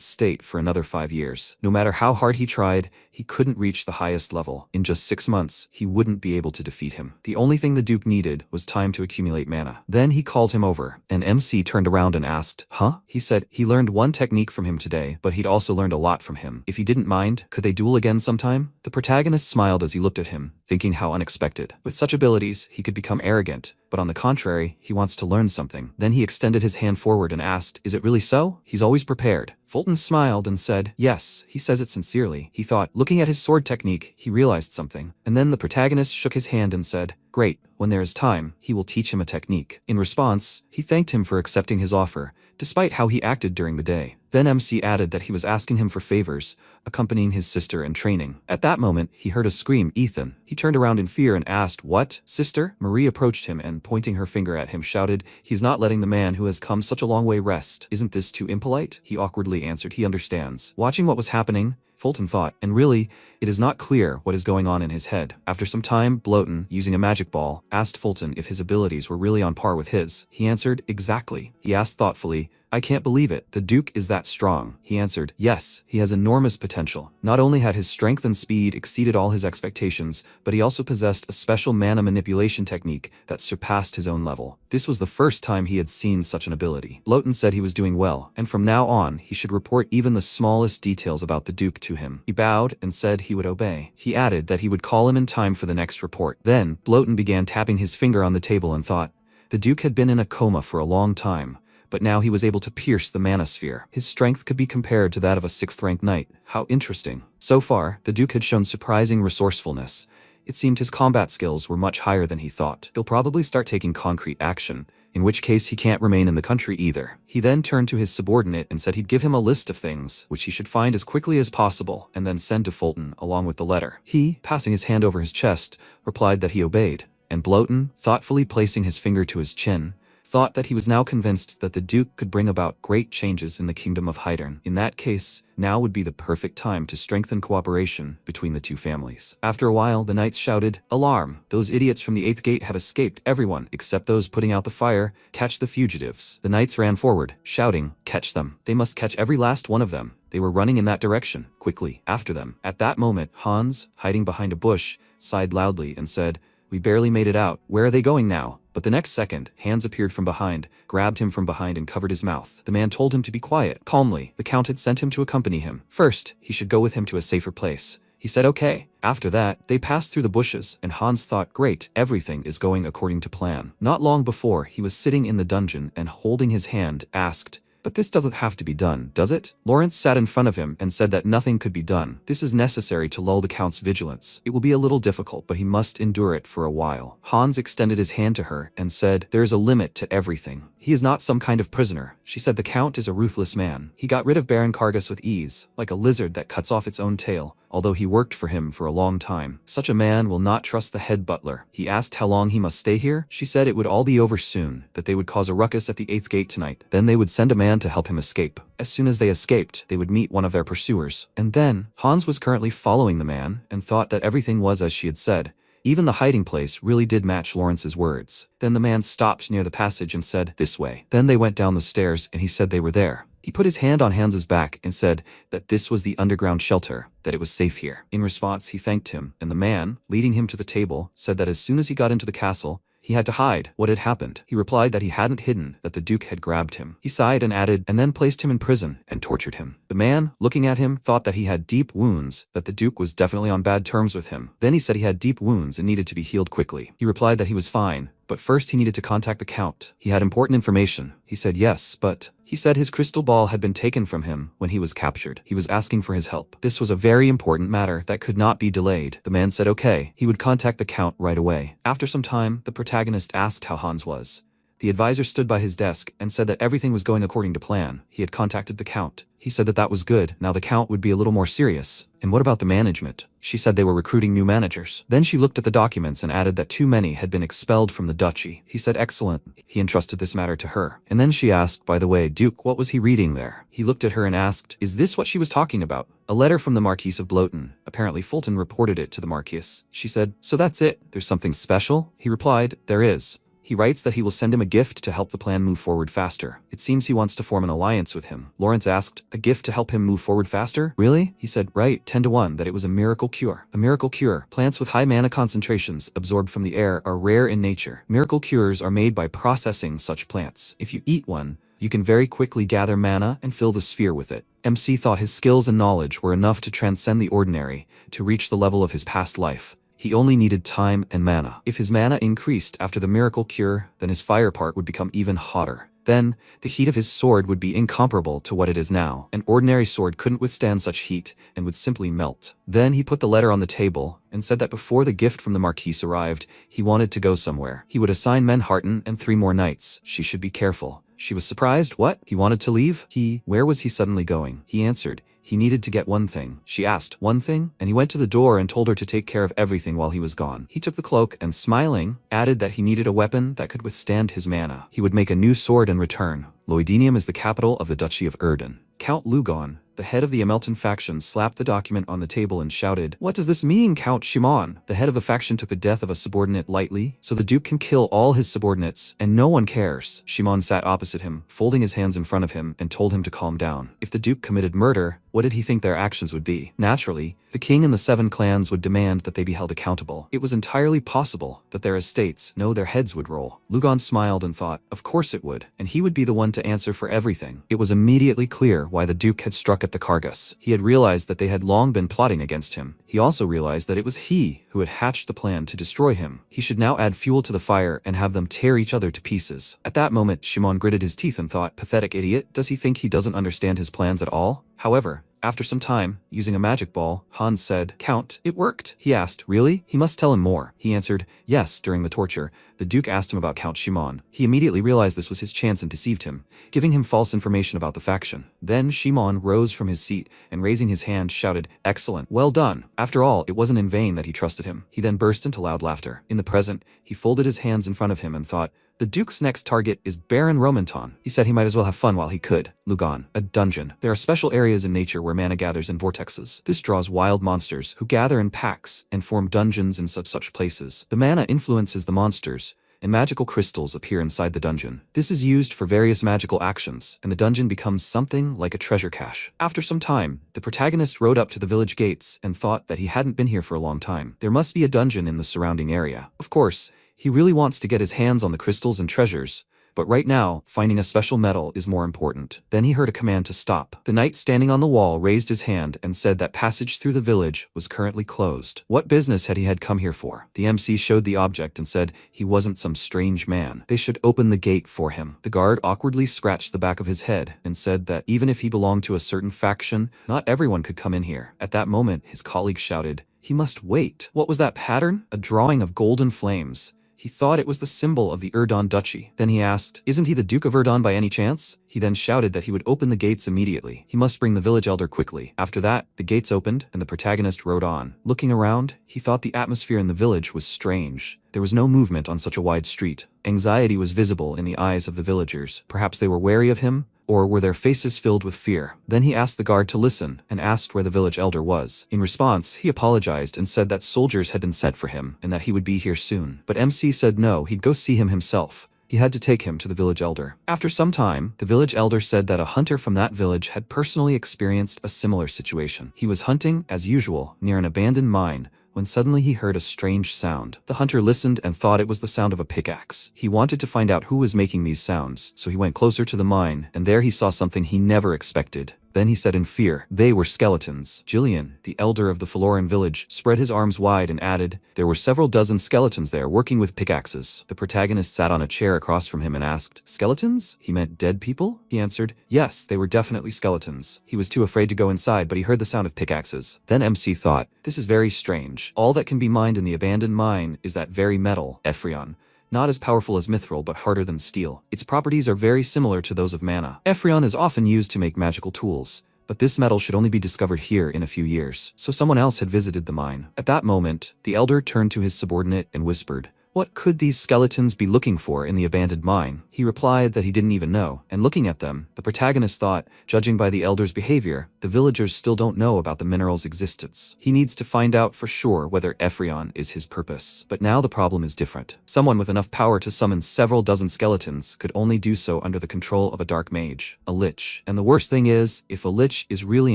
state for another 5 years. No matter how hard he tried, he couldn't reach the highest level. In just 6 months, he wouldn't be able to defeat him. The only thing the Duke needed was time to accumulate mana. Then he called him over, and MC turned around and asked, huh? He said he learned one technique from him today, but he'd also learned a lot from him. If he didn't mind, could they duel again sometime? The protagonist smiled as he looked at him, thinking how unexpected. With such abilities, he could become arrogant, but on the contrary, he wants to learn something. Then he extended his hand forward and asked, is it really so? He's always prepared. Fulton smiled and said, yes, he says it sincerely. He thought, looking at his sword technique, he realized something. And then the protagonist shook his hand and said, great, when there is time, he will teach him a technique. In response, he thanked him for accepting his offer, despite how he acted during the day. Then MC added that he was asking him for favors, accompanying his sister in training. At that moment, he heard a scream, Ethan. He turned around in fear and asked, what? Sister? Marie approached him and, pointing her finger at him, shouted, he's not letting the man who has come such a long way rest. Isn't this too impolite? He awkwardly answered, he understands. Watching what was happening, Fulton thought, and really, it is not clear what is going on in his head. After some time, Bloaton, using a magic ball, asked Fulton if his abilities were really on par with his. He answered, exactly. He asked thoughtfully, I can't believe it. The Duke is that strong. He answered, yes, he has enormous potential. Not only had his strength and speed exceeded all his expectations, but he also possessed a special mana manipulation technique that surpassed his own level. This was the first time he had seen such an ability. Bloaton said he was doing well, and from now on, he should report even the smallest details about the Duke to him. He bowed and said he would obey. He added that he would call him in time for the next report. Then, Bloaton began tapping his finger on the table and thought, the Duke had been in a coma for a long time, but now he was able to pierce the manosphere. His strength could be compared to that of a 6th-ranked knight. How interesting. So far, the Duke had shown surprising resourcefulness. It seemed his combat skills were much higher than he thought. He'll probably start taking concrete action, in which case he can't remain in the country either. He then turned to his subordinate and said he'd give him a list of things which he should find as quickly as possible and then send to Fulton along with the letter. He, passing his hand over his chest, replied that he obeyed, and Bloaton, thoughtfully placing his finger to his chin, thought that he was now convinced that the Duke could bring about great changes in the kingdom of Hydern. In that case, now would be the perfect time to strengthen cooperation between the two families. After a while, the knights shouted, "Alarm! Those idiots from the 8th gate have escaped. Everyone, except those putting out the fire, catch the fugitives." The knights ran forward, shouting, "Catch them! They must catch every last one of them." They were running in that direction, quickly, after them. At that moment, Hans, hiding behind a bush, sighed loudly and said, "We barely made it out. Where are they going now?" But the next second, Hans appeared from behind, grabbed him from behind and covered his mouth. The man told him to be quiet, calmly. The Count had sent him to accompany him. First, he should go with him to a safer place. He said okay. After that, they passed through the bushes, and Hans thought, great, everything is going according to plan. Not long before, he was sitting in the dungeon and holding his hand, asked, "But this doesn't have to be done, does it?" Lawrence sat in front of him and said that nothing could be done. This is necessary to lull the Count's vigilance. It will be a little difficult, but he must endure it for a while. Hans extended his hand to her and said, "There is a limit to everything. He is not some kind of prisoner." She said the Count is a ruthless man. He got rid of Baron Kargas with ease, like a lizard that cuts off its own tail, although he worked for him for a long time. Such a man will not trust the head butler. He asked how long he must stay here. She said it would all be over soon, that they would cause a ruckus at the 8th gate tonight. Then they would send a man to help him escape. As soon as they escaped, they would meet one of their pursuers. And then, Hans was currently following the man and thought that everything was as she had said. Even the hiding place really did match Lawrence's words. Then the man stopped near the passage and said, "This way." Then they went down the stairs and he said they were there. He put his hand on Hans's back and said that this was the underground shelter, that it was safe here. In response, he thanked him, and the man, leading him to the table, said that as soon as he got into the castle, he had to hide. What had happened? He replied that he hadn't hidden, that the Duke had grabbed him. He sighed and added, and then placed him in prison and tortured him. The man, looking at him, thought that he had deep wounds, that the Duke was definitely on bad terms with him. Then he said he had deep wounds and needed to be healed quickly. He replied that he was fine, but first he needed to contact the Count. He had important information. He said yes, but he said his crystal ball had been taken from him when he was captured. He was asking for his help. This was a very important matter that could not be delayed. The man said okay, he would contact the Count right away. After some time, the protagonist asked how Hans was. The advisor stood by his desk and said that everything was going according to plan. He had contacted the Count. He said that that was good. Now the Count would be a little more serious. And what about the management? She said they were recruiting new managers. Then she looked at the documents and added that too many had been expelled from the duchy. He said excellent. He entrusted this matter to her. And then she asked, by the way, Duke, what was he reading there? He looked at her and asked, is this what she was talking about? A letter from the Marquis of Bloaton. Apparently Fulton reported it to the Marquis. She said, so that's it? There's something special? He replied, there is. He writes that he will send him a gift to help the plan move forward faster. It seems he wants to form an alliance with him. Lawrence asked, a gift to help him move forward faster? Really? He said, right, 10-1, that it was a miracle cure. A miracle cure. Plants with high mana concentrations absorbed from the air are rare in nature. Miracle cures are made by processing such plants. If you eat one, you can very quickly gather mana and fill the sphere with it. MC thought his skills and knowledge were enough to transcend the ordinary, to reach the level of his past life. He only needed time and mana. If his mana increased after the miracle cure, then his fire part would become even hotter. Then, the heat of his sword would be incomparable to what it is now. An ordinary sword couldn't withstand such heat and would simply melt. Then he put the letter on the table and said that before the gift from the Marquis arrived, he wanted to go somewhere. He would assign Manhattan and 3 more knights. She should be careful. She was surprised. What? He wanted to leave? Where was he suddenly going? He answered. He needed to get one thing. She asked, one thing? And he went to the door and told her to take care of everything while he was gone. He took the cloak and, smiling, added that he needed a weapon that could withstand his mana. He would make a new sword in return. Loidinium is the capital of the Duchy of Erden. Count Lugon, the head of the Emelton faction, slapped the document on the table and shouted, what does this mean, Count Shimon? The head of the faction took the death of a subordinate lightly, so the Duke can kill all his subordinates, and no one cares. Shimon sat opposite him, folding his hands in front of him, and told him to calm down. If the Duke committed murder, what did he think their actions would be? Naturally, the king and the 7 clans would demand that they be held accountable. It was entirely possible that their estates, no, their heads would roll. Lugon smiled and thought, of course it would, and he would be the one to answer for everything. It was immediately clear why the Duke had struck at the Kargas. He had realized that they had long been plotting against him. He also realized that it was he who had hatched the plan to destroy him. He should now add fuel to the fire and have them tear each other to pieces. At that moment, Shimon gritted his teeth and thought, pathetic idiot, does he think he doesn't understand his plans at all? However, After some time, using a magic ball, Hans said, "Count, it worked." He asked, "Really?" He must tell him more. He answered, "Yes." During the torture, the Duke asked him about Count Shimon. He immediately realized this was his chance and deceived him, giving him false information about the faction. Then Shimon rose from his seat and raising his hand shouted, "Excellent, well done." After all, it wasn't in vain that he trusted him. He then burst into loud laughter. In the present, he folded his hands in front of him and thought, the Duke's next target is Baron Romanton. He said he might as well have fun while he could. Lugan, a dungeon. There are special areas in nature where mana gathers in vortexes. This draws wild monsters who gather in packs and form dungeons in such places. The mana influences the monsters, and magical crystals appear inside the dungeon. This is used for various magical actions, and the dungeon becomes something like a treasure cache. After some time, the protagonist rode up to the village gates and thought that he hadn't been here for a long time. There must be a dungeon in the surrounding area. Of course, he really wants to get his hands on the crystals and treasures, but right now, finding a special metal is more important. Then he heard a command to stop. The knight standing on the wall raised his hand and said that passage through the village was currently closed. What business had he come here for? The MC showed the object and said he wasn't some strange man. They should open the gate for him. The guard awkwardly scratched the back of his head and said that even if he belonged to a certain faction, not everyone could come in here. At that moment, his colleague shouted, "He must wait." What was that pattern? A drawing of golden flames. He thought it was the symbol of the Erdon Duchy. Then he asked, "Isn't he the Duke of Erdon by any chance?" He then shouted that he would open the gates immediately. He must bring the village elder quickly. After that, the gates opened and the protagonist rode on. Looking around, he thought the atmosphere in the village was strange. There was no movement on such a wide street. Anxiety was visible in the eyes of the villagers. Perhaps they were wary of him, or were their faces filled with fear? Then he asked the guard to listen and asked where the village elder was. In response, he apologized and said that soldiers had been sent for him and that he would be here soon. But MC said no, he'd go see him himself. He had to take him to the village elder. After some time, the village elder said that a hunter from that village had personally experienced a similar situation. He was hunting, as usual, near an abandoned mine, when suddenly he heard a strange sound. The hunter listened and thought it was the sound of a pickaxe. He wanted to find out who was making these sounds, so he went closer to the mine, and there he saw something he never expected. Then he said in fear, they were skeletons. Jillian, the elder of the Floran village, spread his arms wide and added, there were several dozen skeletons there working with pickaxes. The protagonist sat on a chair across from him and asked, skeletons? He meant dead people? He answered, yes, they were definitely skeletons. He was too afraid to go inside, but he heard the sound of pickaxes. Then MC thought, this is very strange. All that can be mined in the abandoned mine is that very metal, Ephrion. Not as powerful as mithril, but harder than steel. Its properties are very similar to those of mana. Ephrion is often used to make magical tools, but this metal should only be discovered here in a few years. So someone else had visited the mine. At that moment, the elder turned to his subordinate and whispered, what could these skeletons be looking for in the abandoned mine? He replied that he didn't even know, and looking at them, the protagonist thought, judging by the elder's behavior, the villagers still don't know about the mineral's existence. He needs to find out for sure whether Ephrion is his purpose. But now the problem is different. Someone with enough power to summon several dozen skeletons could only do so under the control of a dark mage, a lich. And the worst thing is, if a lich is really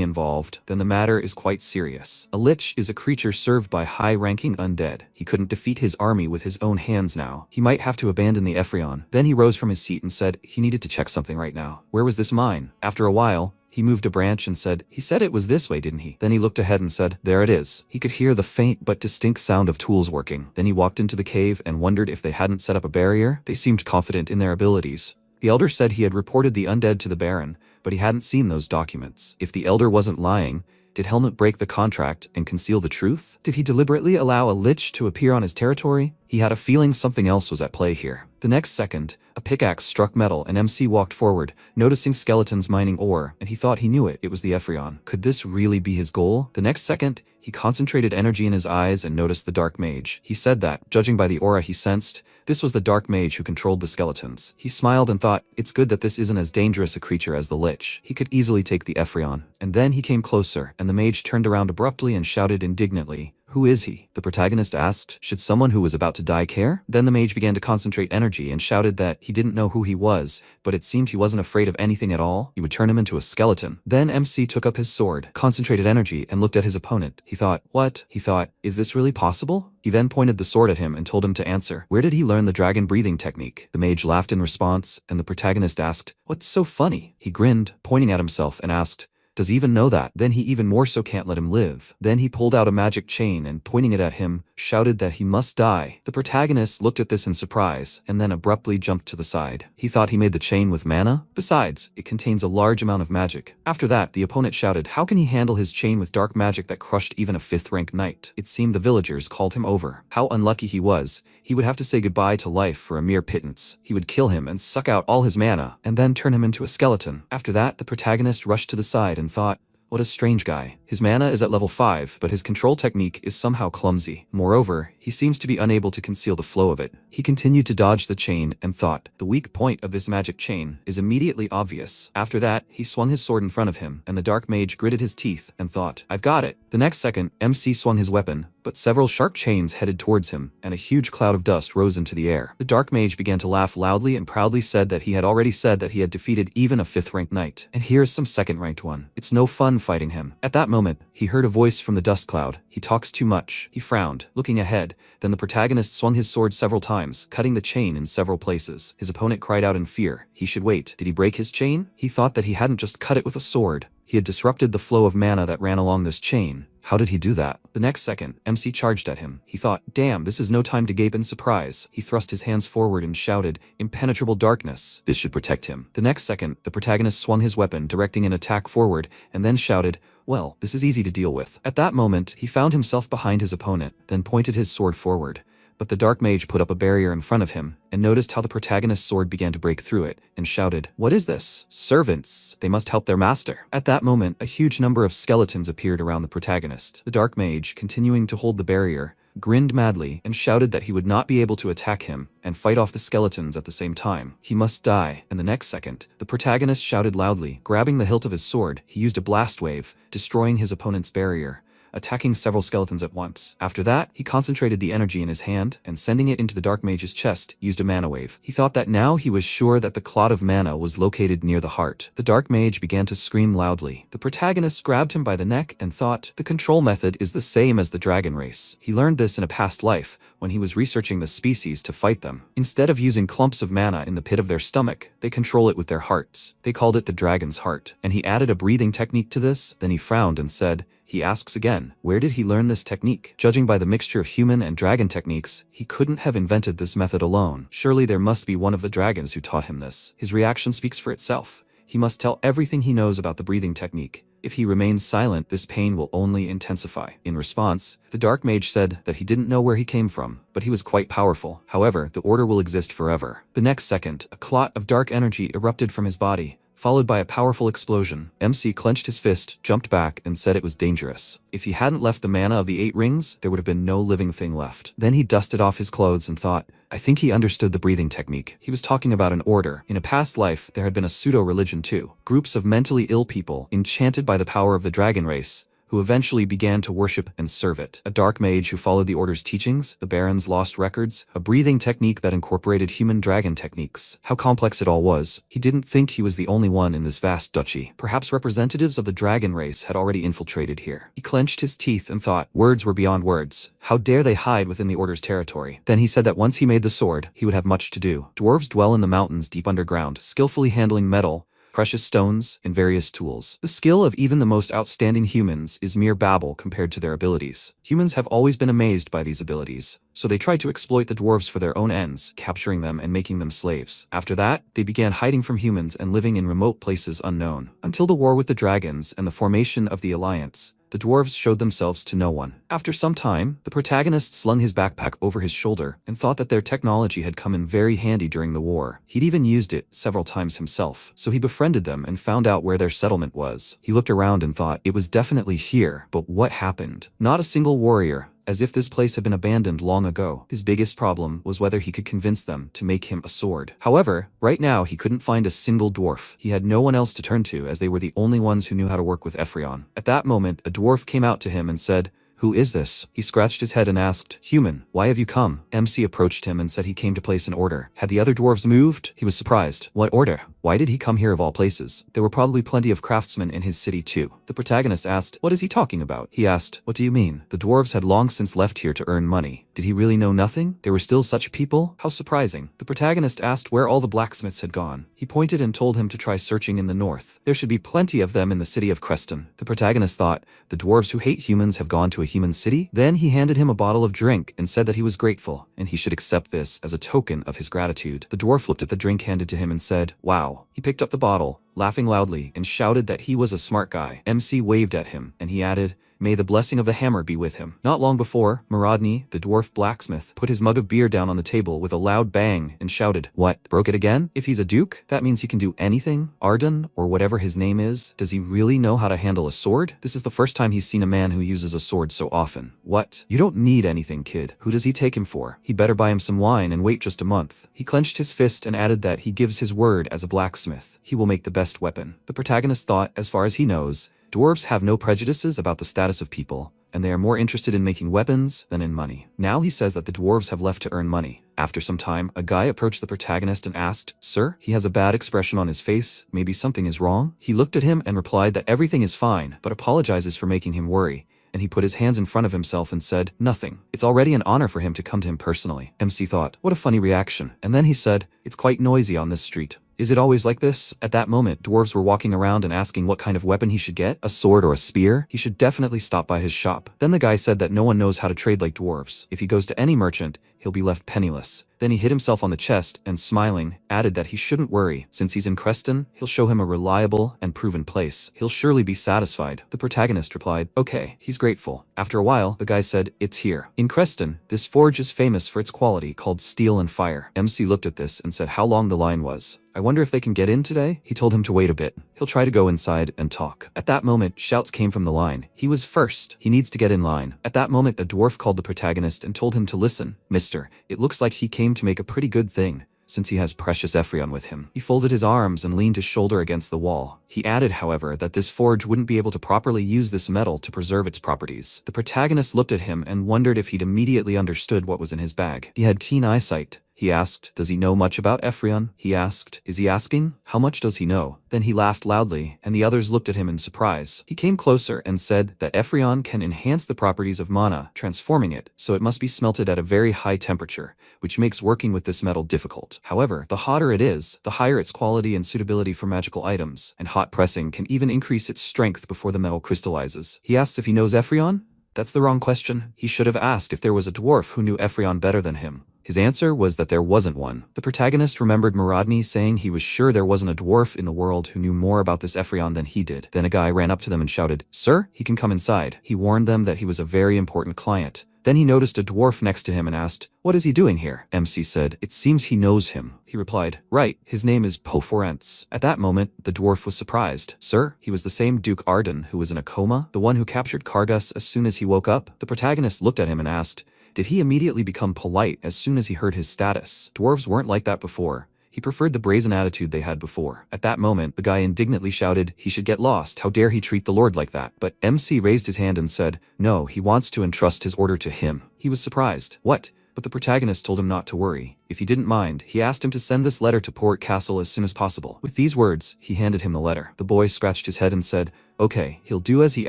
involved, then the matter is quite serious. A lich is a creature served by high-ranking undead. He couldn't defeat his army with his own hands now. He might have to abandon the Ephrion. Then he rose from his seat and said he needed to check something right now. Where was this mine? After a while, he moved a branch and said, he said it was this way, didn't he? Then he looked ahead and said, there it is. He could hear the faint but distinct sound of tools working. Then he walked into the cave and wondered if they hadn't set up a barrier. They seemed confident in their abilities. The elder said he had reported the undead to the Baron, but he hadn't seen those documents. If the elder wasn't lying, did Helmut break the contract and conceal the truth? Did he deliberately allow a lich to appear on his territory? He had a feeling something else was at play here. The next second, a pickaxe struck metal and MC walked forward, noticing skeletons mining ore, and he thought he knew it. It was the Ephrion. Could this really be his goal? The next second, he concentrated energy in his eyes and noticed the dark mage. He said that, judging by the aura he sensed, this was the dark mage who controlled the skeletons. He smiled and thought, it's good that this isn't as dangerous a creature as the lich. He could easily take the Ephrion. And then he came closer, and the mage turned around abruptly and shouted indignantly, who is he? The protagonist asked, should someone who was about to die care? Then the mage began to concentrate energy and shouted that he didn't know who he was, but it seemed he wasn't afraid of anything at all. He would turn him into a skeleton. Then MC took up his sword, concentrated energy, and looked at his opponent. He thought, what? He thought, is this really possible? He then pointed the sword at him and told him to answer. Where did he learn the dragon breathing technique? The mage laughed in response, and the protagonist asked, what's so funny? He grinned, pointing at himself, and asked, Does he even know that? Then he even more so can't let him live. Then he pulled out a magic chain and, pointing it at him, shouted that he must die. The protagonist looked at this in surprise and then abruptly jumped to the side. He thought he made the chain with mana? Besides, it contains a large amount of magic. After that, the opponent shouted, how can he handle his chain with dark magic that crushed even a 5th rank knight? It seemed the villagers called him over. How unlucky he was. He would have to say goodbye to life for a mere pittance. He would kill him and suck out all his mana, and then turn him into a skeleton. After that, the protagonist rushed to the side and thought, what a strange guy. His mana is at level 5, but his control technique is somehow clumsy. Moreover, he seems to be unable to conceal the flow of it. He continued to dodge the chain and thought, the weak point of this magic chain is immediately obvious. After that, he swung his sword in front of him, and the dark mage gritted his teeth and thought, I've got it. The next second, MC swung his weapon, but several sharp chains headed towards him, and a huge cloud of dust rose into the air. The dark mage began to laugh loudly and proudly said that he had already said that he had defeated even a 5th ranked knight. And here's some 2nd ranked one. It's no fun fighting him. At that moment, he heard a voice from the dust cloud. He talks too much. He frowned, looking ahead. Then the protagonist swung his sword several times, cutting the chain in several places. His opponent cried out in fear. He should wait. Did he break his chain? He thought that he hadn't just cut it with a sword. He had disrupted the flow of mana that ran along this chain. How did he do that? The next second, MC charged at him. He thought, damn, this is no time to gape in surprise. He thrust his hands forward and shouted, impenetrable darkness. This should protect him. The next second, the protagonist swung his weapon, directing an attack forward, and then shouted, well, this is easy to deal with. At that moment, he found himself behind his opponent, then pointed his sword forward. But the dark mage put up a barrier in front of him, and noticed how the protagonist's sword began to break through it, and shouted, what is this? Servants. They must help their master. At that moment, a huge number of skeletons appeared around the protagonist. The dark mage, continuing to hold the barrier, grinned madly and shouted that he would not be able to attack him and fight off the skeletons at the same time. He must die. And the next second, the protagonist shouted loudly. Grabbing the hilt of his sword, he used a blast wave, destroying his opponent's barrier, attacking several skeletons at once. After that, he concentrated the energy in his hand and sending it into the dark mage's chest, used a mana wave. He thought that now he was sure that the clot of mana was located near the heart. The dark mage began to scream loudly. The protagonist grabbed him by the neck and thought, the control method is the same as the dragon race. He learned this in a past life when he was researching the species to fight them. Instead of using clumps of mana in the pit of their stomach, they control it with their hearts. They called it the dragon's heart. And he added a breathing technique to this. Then he frowned and said, he asks again, where did he learn this technique? Judging by the mixture of human and dragon techniques, he couldn't have invented this method alone. Surely there must be one of the dragons who taught him this. His reaction speaks for itself. He must tell everything he knows about the breathing technique. If he remains silent, this pain will only intensify. In response, the dark mage said that he didn't know where he came from, but he was quite powerful. However, the order will exist forever. The next second, a clot of dark energy erupted from his body, followed by a powerful explosion. MC clenched his fist, jumped back, and said it was dangerous. If he hadn't left the mana of the 8 rings, there would have been no living thing left. Then he dusted off his clothes and thought, I think he understood the breathing technique. He was talking about an order. In a past life, there had been a pseudo-religion too. Groups of mentally ill people, enchanted by the power of the dragon race, who eventually began to worship and serve it. A dark mage who followed the order's teachings, the Baron's lost records, a breathing technique that incorporated human dragon techniques. How complex it all was. He didn't think he was the only one in this vast duchy. Perhaps representatives of the dragon race had already infiltrated here. He clenched his teeth and thought, words were beyond words. How dare they hide within the order's territory? Then he said that once he made the sword, he would have much to do. Dwarves dwell in the mountains deep underground, skillfully handling metal, precious stones, and various tools. The skill of even the most outstanding humans is mere babble compared to their abilities. Humans have always been amazed by these abilities, so they tried to exploit the dwarves for their own ends, capturing them and making them slaves. After that, they began hiding from humans and living in remote places unknown. Until the war with the dragons and the formation of the Alliance, the dwarves showed themselves to no one. After some time, the protagonist slung his backpack over his shoulder and thought that their technology had come in very handy during the war. He'd even used it several times himself, so he befriended them and found out where their settlement was. He looked around and thought, it was definitely here, but what happened? Not a single warrior, as if this place had been abandoned long ago. His biggest problem was whether he could convince them to make him a sword. However, right now he couldn't find a single dwarf. He had no one else to turn to, as they were the only ones who knew how to work with Ephrion. At that moment, a dwarf came out to him and said, who is this? He scratched his head and asked, human, why have you come? MC approached him and said he came to place an order. Had the other dwarves moved? He was surprised. What order? Why did he come here of all places? There were probably plenty of craftsmen in his city too. The protagonist asked, what is he talking about? He asked, what do you mean? The dwarves had long since left here to earn money. Did he really know nothing? There were still such people? How surprising. The protagonist asked where all the blacksmiths had gone. He pointed and told him to try searching in the north. There should be plenty of them in the city of Creston. The protagonist thought, the dwarves who hate humans have gone to a human city? Then he handed him a bottle of drink and said that he was grateful, and he should accept this as a token of his gratitude. The dwarf looked at the drink handed to him and said, wow. He picked up the bottle, laughing loudly, and shouted that he was a smart guy. MC waved at him, and he added, may the blessing of the hammer be with him. Not long before, Marodny, the dwarf blacksmith, put his mug of beer down on the table with a loud bang and shouted, what, broke it again? If he's a duke, that means he can do anything? Arden, or whatever his name is, does he really know how to handle a sword? This is the first time he's seen a man who uses a sword so often. What? You don't need anything, kid. Who does he take him for? He'd better buy him some wine and wait just a month. He clenched his fist and added that he gives his word as a blacksmith. He will make the best weapon. The protagonist thought, as far as he knows, dwarves have no prejudices about the status of people, and they are more interested in making weapons than in money. Now he says that the dwarves have left to earn money. After some time, a guy approached the protagonist and asked, sir, he has a bad expression on his face, maybe something is wrong? He looked at him and replied that everything is fine, but apologizes for making him worry. And he put his hands in front of himself and said, nothing. It's already an honor for him to come to him personally. MC thought, what a funny reaction. And then he said, it's quite noisy on this street. Is it always like this? At that moment, dwarves were walking around and asking what kind of weapon he should get, a sword or a spear. He should definitely stop by his shop. Then the guy said that no one knows how to trade like dwarves. If he goes to any merchant, he'll be left penniless. Then he hit himself on the chest and, smiling, added that he shouldn't worry. Since he's in Creston, he'll show him a reliable and proven place. He'll surely be satisfied. The protagonist replied, okay, he's grateful. After a while, the guy said, it's here. In Creston, this forge is famous for its quality, called steel and fire. MC looked at this and said how long the line was. I wonder if they can get in today? He told him to wait a bit. He'll try to go inside and talk. At that moment, shouts came from the line. He was first. He needs to get in line. At that moment, a dwarf called the protagonist and told him to listen. Mister, it looks like he came to make a pretty good thing, since he has precious Ephrion with him. He folded his arms and leaned his shoulder against the wall. He added, however, that this forge wouldn't be able to properly use this metal to preserve its properties. The protagonist looked at him and wondered if he'd immediately understood what was in his bag. He had keen eyesight. He asked, does he know much about Ephrion? He asked, is he asking? How much does he know? Then he laughed loudly, and the others looked at him in surprise. He came closer and said that Ephrion can enhance the properties of mana, transforming it, so it must be smelted at a very high temperature, which makes working with this metal difficult. However, the hotter it is, the higher its quality and suitability for magical items, and hot pressing can even increase its strength before the metal crystallizes. He asks if he knows Ephrion? That's the wrong question. He should have asked if there was a dwarf who knew Ephrion better than him. His answer was that there wasn't one. The protagonist remembered Marodny saying he was sure there wasn't a dwarf in the world who knew more about this Ephrion than he did. Then a guy ran up to them and shouted, sir, he can come inside. He warned them that he was a very important client. Then he noticed a dwarf next to him and asked, what is he doing here? MC said, it seems he knows him. He replied, right, his name is Poforents. At that moment, the dwarf was surprised. Sir, he was the same Duke Arden who was in a coma, the one who captured Kargas as soon as he woke up. The protagonist looked at him and asked, did he immediately become polite as soon as he heard his status? Dwarves weren't like that before. He preferred the brazen attitude they had before. At that moment, the guy indignantly shouted, he should get lost. How dare he treat the Lord like that? But MC raised his hand and said, no, he wants to entrust his order to him. He was surprised. What? But the protagonist told him not to worry. If he didn't mind, he asked him to send this letter to Port Castle as soon as possible. With these words, he handed him the letter. The boy scratched his head and said, okay, he'll do as he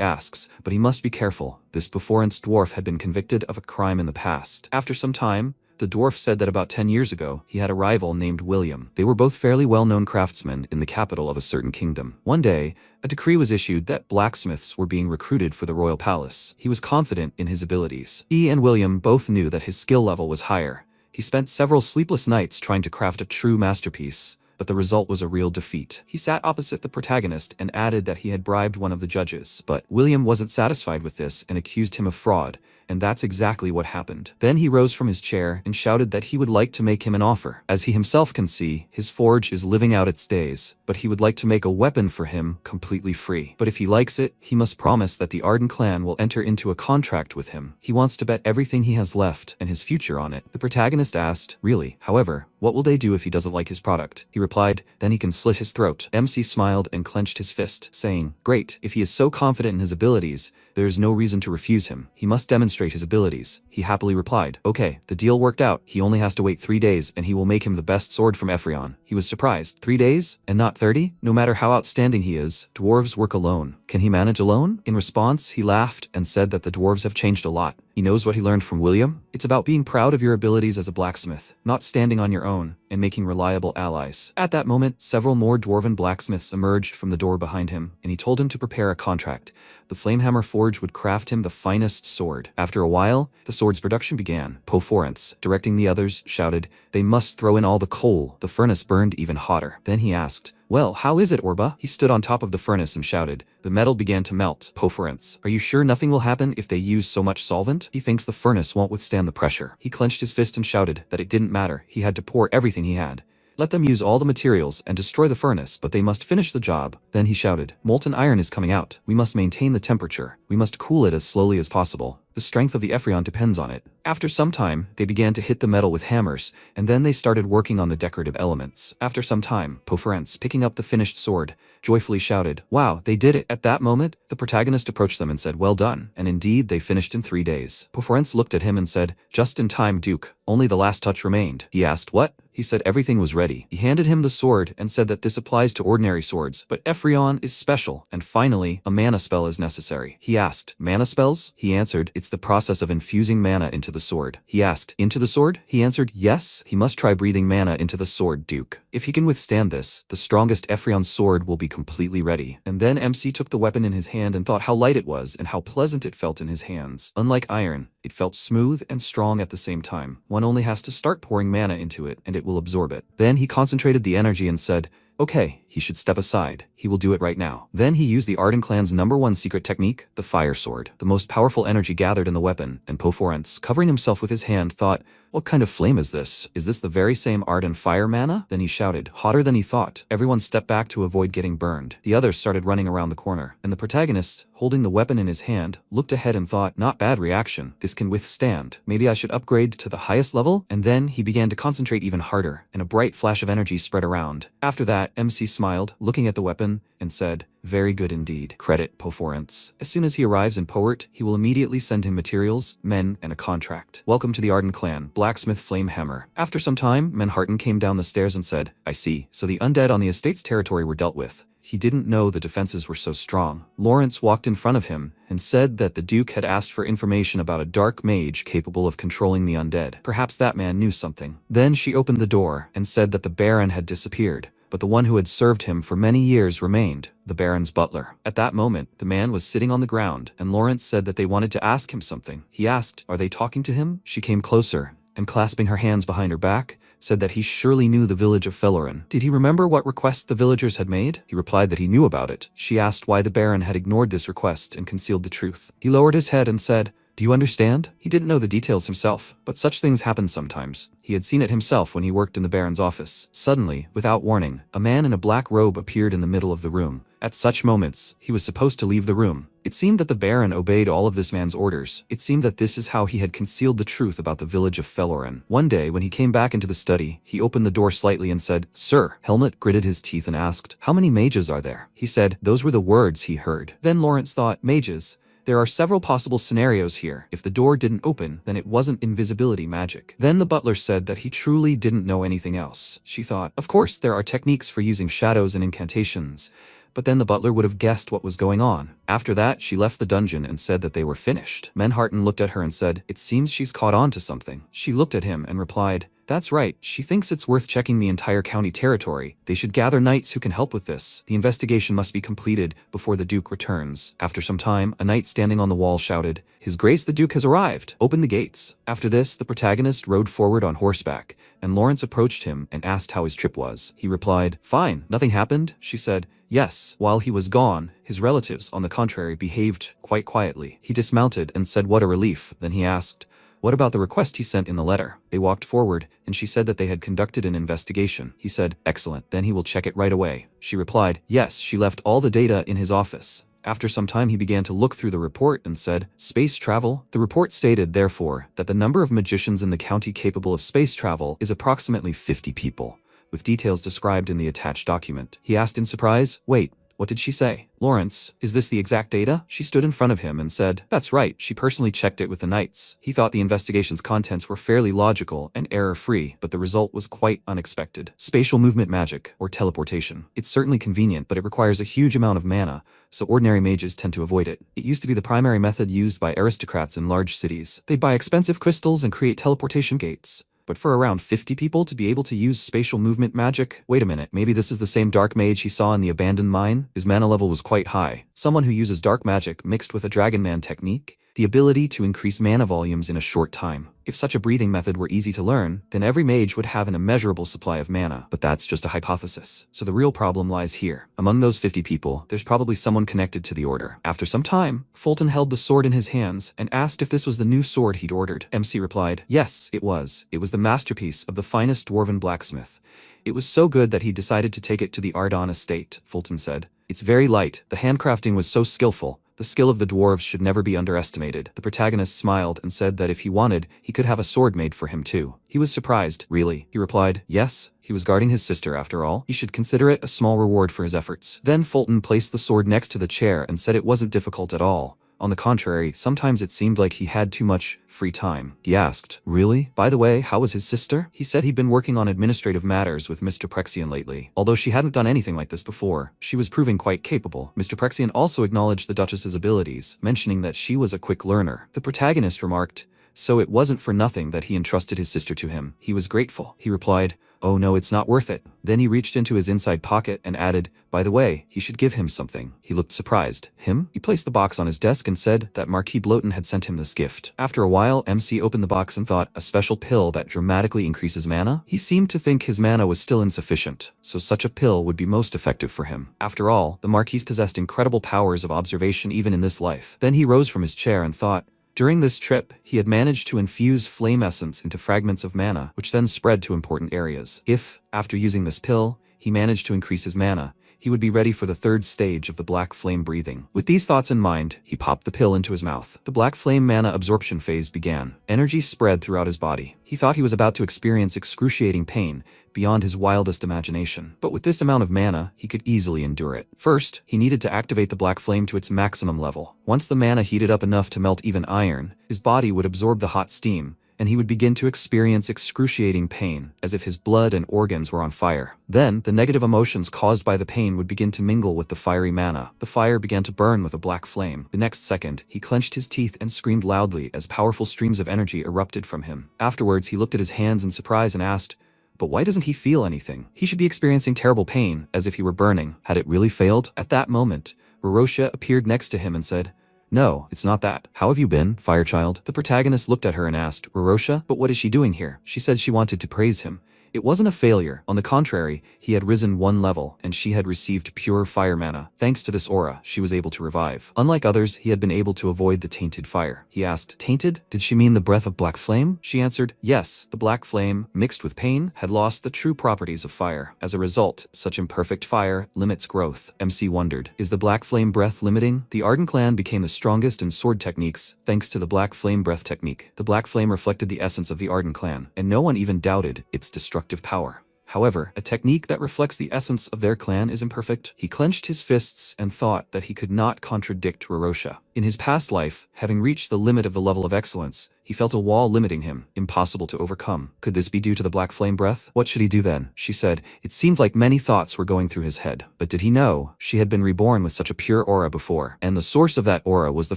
asks, but he must be careful. This Beforance dwarf had been convicted of a crime in the past. After some time, the dwarf said that about 10 years ago, he had a rival named William. They were both fairly well-known craftsmen in the capital of a certain kingdom. One day, a decree was issued that blacksmiths were being recruited for the royal palace. He was confident in his abilities. He and William both knew that his skill level was higher. He spent several sleepless nights trying to craft a true masterpiece, but the result was a real defeat. He sat opposite the protagonist and added that he had bribed one of the judges. But William wasn't satisfied with this and accused him of fraud, and that's exactly what happened. Then he rose from his chair and shouted that he would like to make him an offer. As he himself can see, his forge is living out its days, but he would like to make a weapon for him completely free. But if he likes it, he must promise that the Arden clan will enter into a contract with him. He wants to bet everything he has left and his future on it. The protagonist asked, really? However, what will they do if he doesn't like his product? He replied, then he can slit his throat. MC smiled and clenched his fist, saying, great, if he is so confident in his abilities, there is no reason to refuse him. He must demonstrate demonstrate his abilities. He happily replied, okay, the deal worked out. He only has to wait 3 days and he will make him the best sword from Ephrion. He was surprised. 3 days? And not 30? No matter how outstanding he is, dwarves work alone. Can he manage alone? In response, he laughed and said that the dwarves have changed a lot. He knows what he learned from William. It's about being proud of your abilities as a blacksmith, not standing on your own, and making reliable allies. At that moment, several more dwarven blacksmiths emerged from the door behind him, and he told him to prepare a contract. The Flamehammer Forge would craft him the finest sword. After a while, the sword's production began. Porphyrinus, directing the others, shouted, they must throw in all the coal. The furnace burned even hotter. Then he asked, well, how is it, Orba? He stood on top of the furnace and shouted. The metal began to melt. Porphyrinus, are you sure nothing will happen if they use so much solvent? He thinks the furnace won't withstand the pressure. He clenched his fist and shouted that it didn't matter. He had to pour everything he had. Let them use all the materials and destroy the furnace, but they must finish the job. Then he shouted, molten iron is coming out. We must maintain the temperature. We must cool it as slowly as possible. The strength of the Ephrion depends on it. After some time, they began to hit the metal with hammers, and then they started working on the decorative elements. After some time, Porphyrinus, picking up the finished sword, joyfully shouted, wow, they did it. At that moment, the protagonist approached them and said, well done. And indeed, they finished in 3 days. Porphyrinus looked at him and said, just in time, Duke. Only the last touch remained. He asked, what? He said everything was ready. He handed him the sword and said that this applies to ordinary swords, but Ephrion is special. And finally, a mana spell is necessary. He asked, mana spells? He answered, it's the process of infusing mana into the sword. He asked, into the sword? He answered, yes. He must try breathing mana into the sword, Duke. If he can withstand this, the strongest Ephrion sword will be completely ready. And then MC took the weapon in his hand and thought how light it was and how pleasant it felt in his hands. Unlike iron, it felt smooth and strong at the same time. One only has to start pouring mana into it and it will absorb it. Then he concentrated the energy and said, okay, he should step aside. He will do it right now. Then he used the Arden clan's #1 secret technique, the fire sword. The most powerful energy gathered in the weapon, and Porphyrinus, covering himself with his hand, thought, what kind of flame is this? Is this the very same Arden fire mana? Then he shouted, hotter than he thought. Everyone stepped back to avoid getting burned. The others started running around the corner, and the protagonist, holding the weapon in his hand, looked ahead and thought, not bad reaction. This can withstand. Maybe I should upgrade to the highest level? And then he began to concentrate even harder, and a bright flash of energy spread around. After that, MC smiled, looking at the weapon, and said, very good indeed. Credit Porphyrinus. As soon as he arrives in Poort, he will immediately send him materials, men, and a contract. Welcome to the Arden clan, Blacksmith Flamehammer. After some time, Manhattan came down the stairs and said, I see, so the undead on the estate's territory were dealt with. He didn't know the defenses were so strong. Lawrence walked in front of him and said that the Duke had asked for information about a dark mage capable of controlling the undead. Perhaps that man knew something. Then she opened the door and said that the Baron had disappeared, but the one who had served him for many years remained, the Baron's butler. At that moment, the man was sitting on the ground, and Lawrence said that they wanted to ask him something. He asked, are they talking to him? She came closer, and clasping her hands behind her back, said that he surely knew the village of Felorin. Did he remember what request the villagers had made? He replied that he knew about it. She asked why the Baron had ignored this request and concealed the truth. He lowered his head and said, do you understand? He didn't know the details himself, but such things happen sometimes. He had seen it himself when he worked in the Baron's office. Suddenly, without warning, a man in a black robe appeared in the middle of the room. At such moments, he was supposed to leave the room. It seemed that the Baron obeyed all of this man's orders. It seemed that this is how he had concealed the truth about the village of Felorin. One day, when he came back into the study, he opened the door slightly and said, Sir. Helmut gritted his teeth and asked, how many mages are there? He said, those were the words he heard. Then Lawrence thought, mages? There are several possible scenarios here. If the door didn't open, then it wasn't invisibility magic. Then the butler said that he truly didn't know anything else. She thought, of course there are techniques for using shadows and incantations, but then the butler would have guessed what was going on. After that, she left the dungeon and said that they were finished. Menharton looked at her and said, it seems she's caught on to something. She looked at him and replied, that's right, she thinks it's worth checking the entire county territory. They should gather knights who can help with this. The investigation must be completed before the Duke returns. After some time, a knight standing on the wall shouted, His Grace the Duke has arrived. Open the gates. After this, the protagonist rode forward on horseback, and Lawrence approached him and asked how his trip was. He replied, fine, nothing happened, she said. Yes. While he was gone, his relatives, on the contrary, behaved quite quietly. He dismounted and said what a relief. Then he asked, what about the request he sent in the letter? They walked forward, and she said that they had conducted an investigation. He said, excellent, then he will check it right away. She replied, yes, she left all the data in his office. After some time he began to look through the report and said, space travel? The report stated, therefore, that the number of magicians in the county capable of space travel is approximately 50 people, with details described in the attached document. He asked in surprise, wait, What did she say? Lawrence, is this the exact data? She stood in front of him and said, that's right, she personally checked it with the knights. He thought the investigation's contents were fairly logical and error-free, but the result was quite unexpected. Spatial movement magic, or teleportation. It's certainly convenient, but it requires a huge amount of mana, so ordinary mages tend to avoid it. It used to be the primary method used by aristocrats in large cities. They'd buy expensive crystals and create teleportation gates. But for around 50 people to be able to use spatial movement magic? Wait a minute, maybe this is the same dark mage he saw in the abandoned mine? His mana level was quite high. Someone who uses dark magic mixed with a Dragon Man technique? The ability to increase mana volumes in a short time. If such a breathing method were easy to learn, then every mage would have an immeasurable supply of mana. But that's just a hypothesis. So the real problem lies here. Among those 50 people, there's probably someone connected to the order. After some time, Fulton held the sword in his hands and asked if this was the new sword he'd ordered. MC replied, yes, it was. It was the masterpiece of the finest dwarven blacksmith. It was so good that he decided to take it to the Ardon estate, Fulton said. It's very light. The handcrafting was so skillful. The skill of the dwarves should never be underestimated. The protagonist smiled and said that if he wanted, he could have a sword made for him too. He was surprised. Really? He replied, yes. He was guarding his sister after all. He should consider it a small reward for his efforts. Then Fulton placed the sword next to the chair and said it wasn't difficult at all. On the contrary, sometimes it seemed like he had too much free time. He asked, really? By the way, how was his sister? He said he'd been working on administrative matters with Mr. Prexian lately. Although she hadn't done anything like this before, she was proving quite capable. Mr. Prexian also acknowledged the Duchess's abilities, mentioning that she was a quick learner. The protagonist remarked, so it wasn't for nothing that he entrusted his sister to him. He was grateful. He replied, oh no, it's not worth it. Then he reached into his inside pocket and added, by the way, he should give him something. He looked surprised. Him? He placed the box on his desk and said that Marquis Bloten had sent him this gift. After a while, MC opened the box and thought, a special pill that dramatically increases mana? He seemed to think his mana was still insufficient, so such a pill would be most effective for him. After all, the Marquis possessed incredible powers of observation even in this life. Then he rose from his chair and thought, during this trip, he had managed to infuse flame essence into fragments of mana, which then spread to important areas. If, after using this pill, he managed to increase his mana, he would be ready for the third stage of the black flame breathing. With these thoughts in mind, he popped the pill into his mouth. The black flame mana absorption phase began. Energy spread throughout his body. He thought he was about to experience excruciating pain beyond his wildest imagination. But with this amount of mana, he could easily endure it. First, he needed to activate the black flame to its maximum level. Once the mana heated up enough to melt even iron, his body would absorb the hot steam, and he would begin to experience excruciating pain, as if his blood and organs were on fire. Then, the negative emotions caused by the pain would begin to mingle with the fiery mana. The fire began to burn with a black flame. The next second, he clenched his teeth and screamed loudly as powerful streams of energy erupted from him. Afterwards, he looked at his hands in surprise and asked, but why doesn't he feel anything? He should be experiencing terrible pain, as if he were burning. Had it really failed? At that moment, Rorosha appeared next to him and said, no, it's not that. How have you been, Firechild? The protagonist looked at her and asked, Rorosha, but what is she doing here? She said she wanted to praise him. It wasn't a failure. On the contrary, he had risen one level, and she had received pure fire mana. Thanks to this aura, she was able to revive. Unlike others, he had been able to avoid the tainted fire. He asked, tainted? Did she mean the breath of black flame? She answered, yes, the black flame, mixed with pain, had lost the true properties of fire. As a result, such imperfect fire limits growth. MC wondered, is the black flame breath limiting? The Arden clan became the strongest in sword techniques, thanks to the black flame breath technique. The black flame reflected the essence of the Arden clan, and no one even doubted its destructive power. However, a technique that reflects the essence of their clan is imperfect. He clenched his fists and thought that he could not contradict Rorosha. In his past life, having reached the limit of the level of excellence, he felt a wall limiting him, impossible to overcome. Could this be due to the black flame breath? What should he do then? She said. It seemed like many thoughts were going through his head. But did he know she had been reborn with such a pure aura before, and the source of that aura was the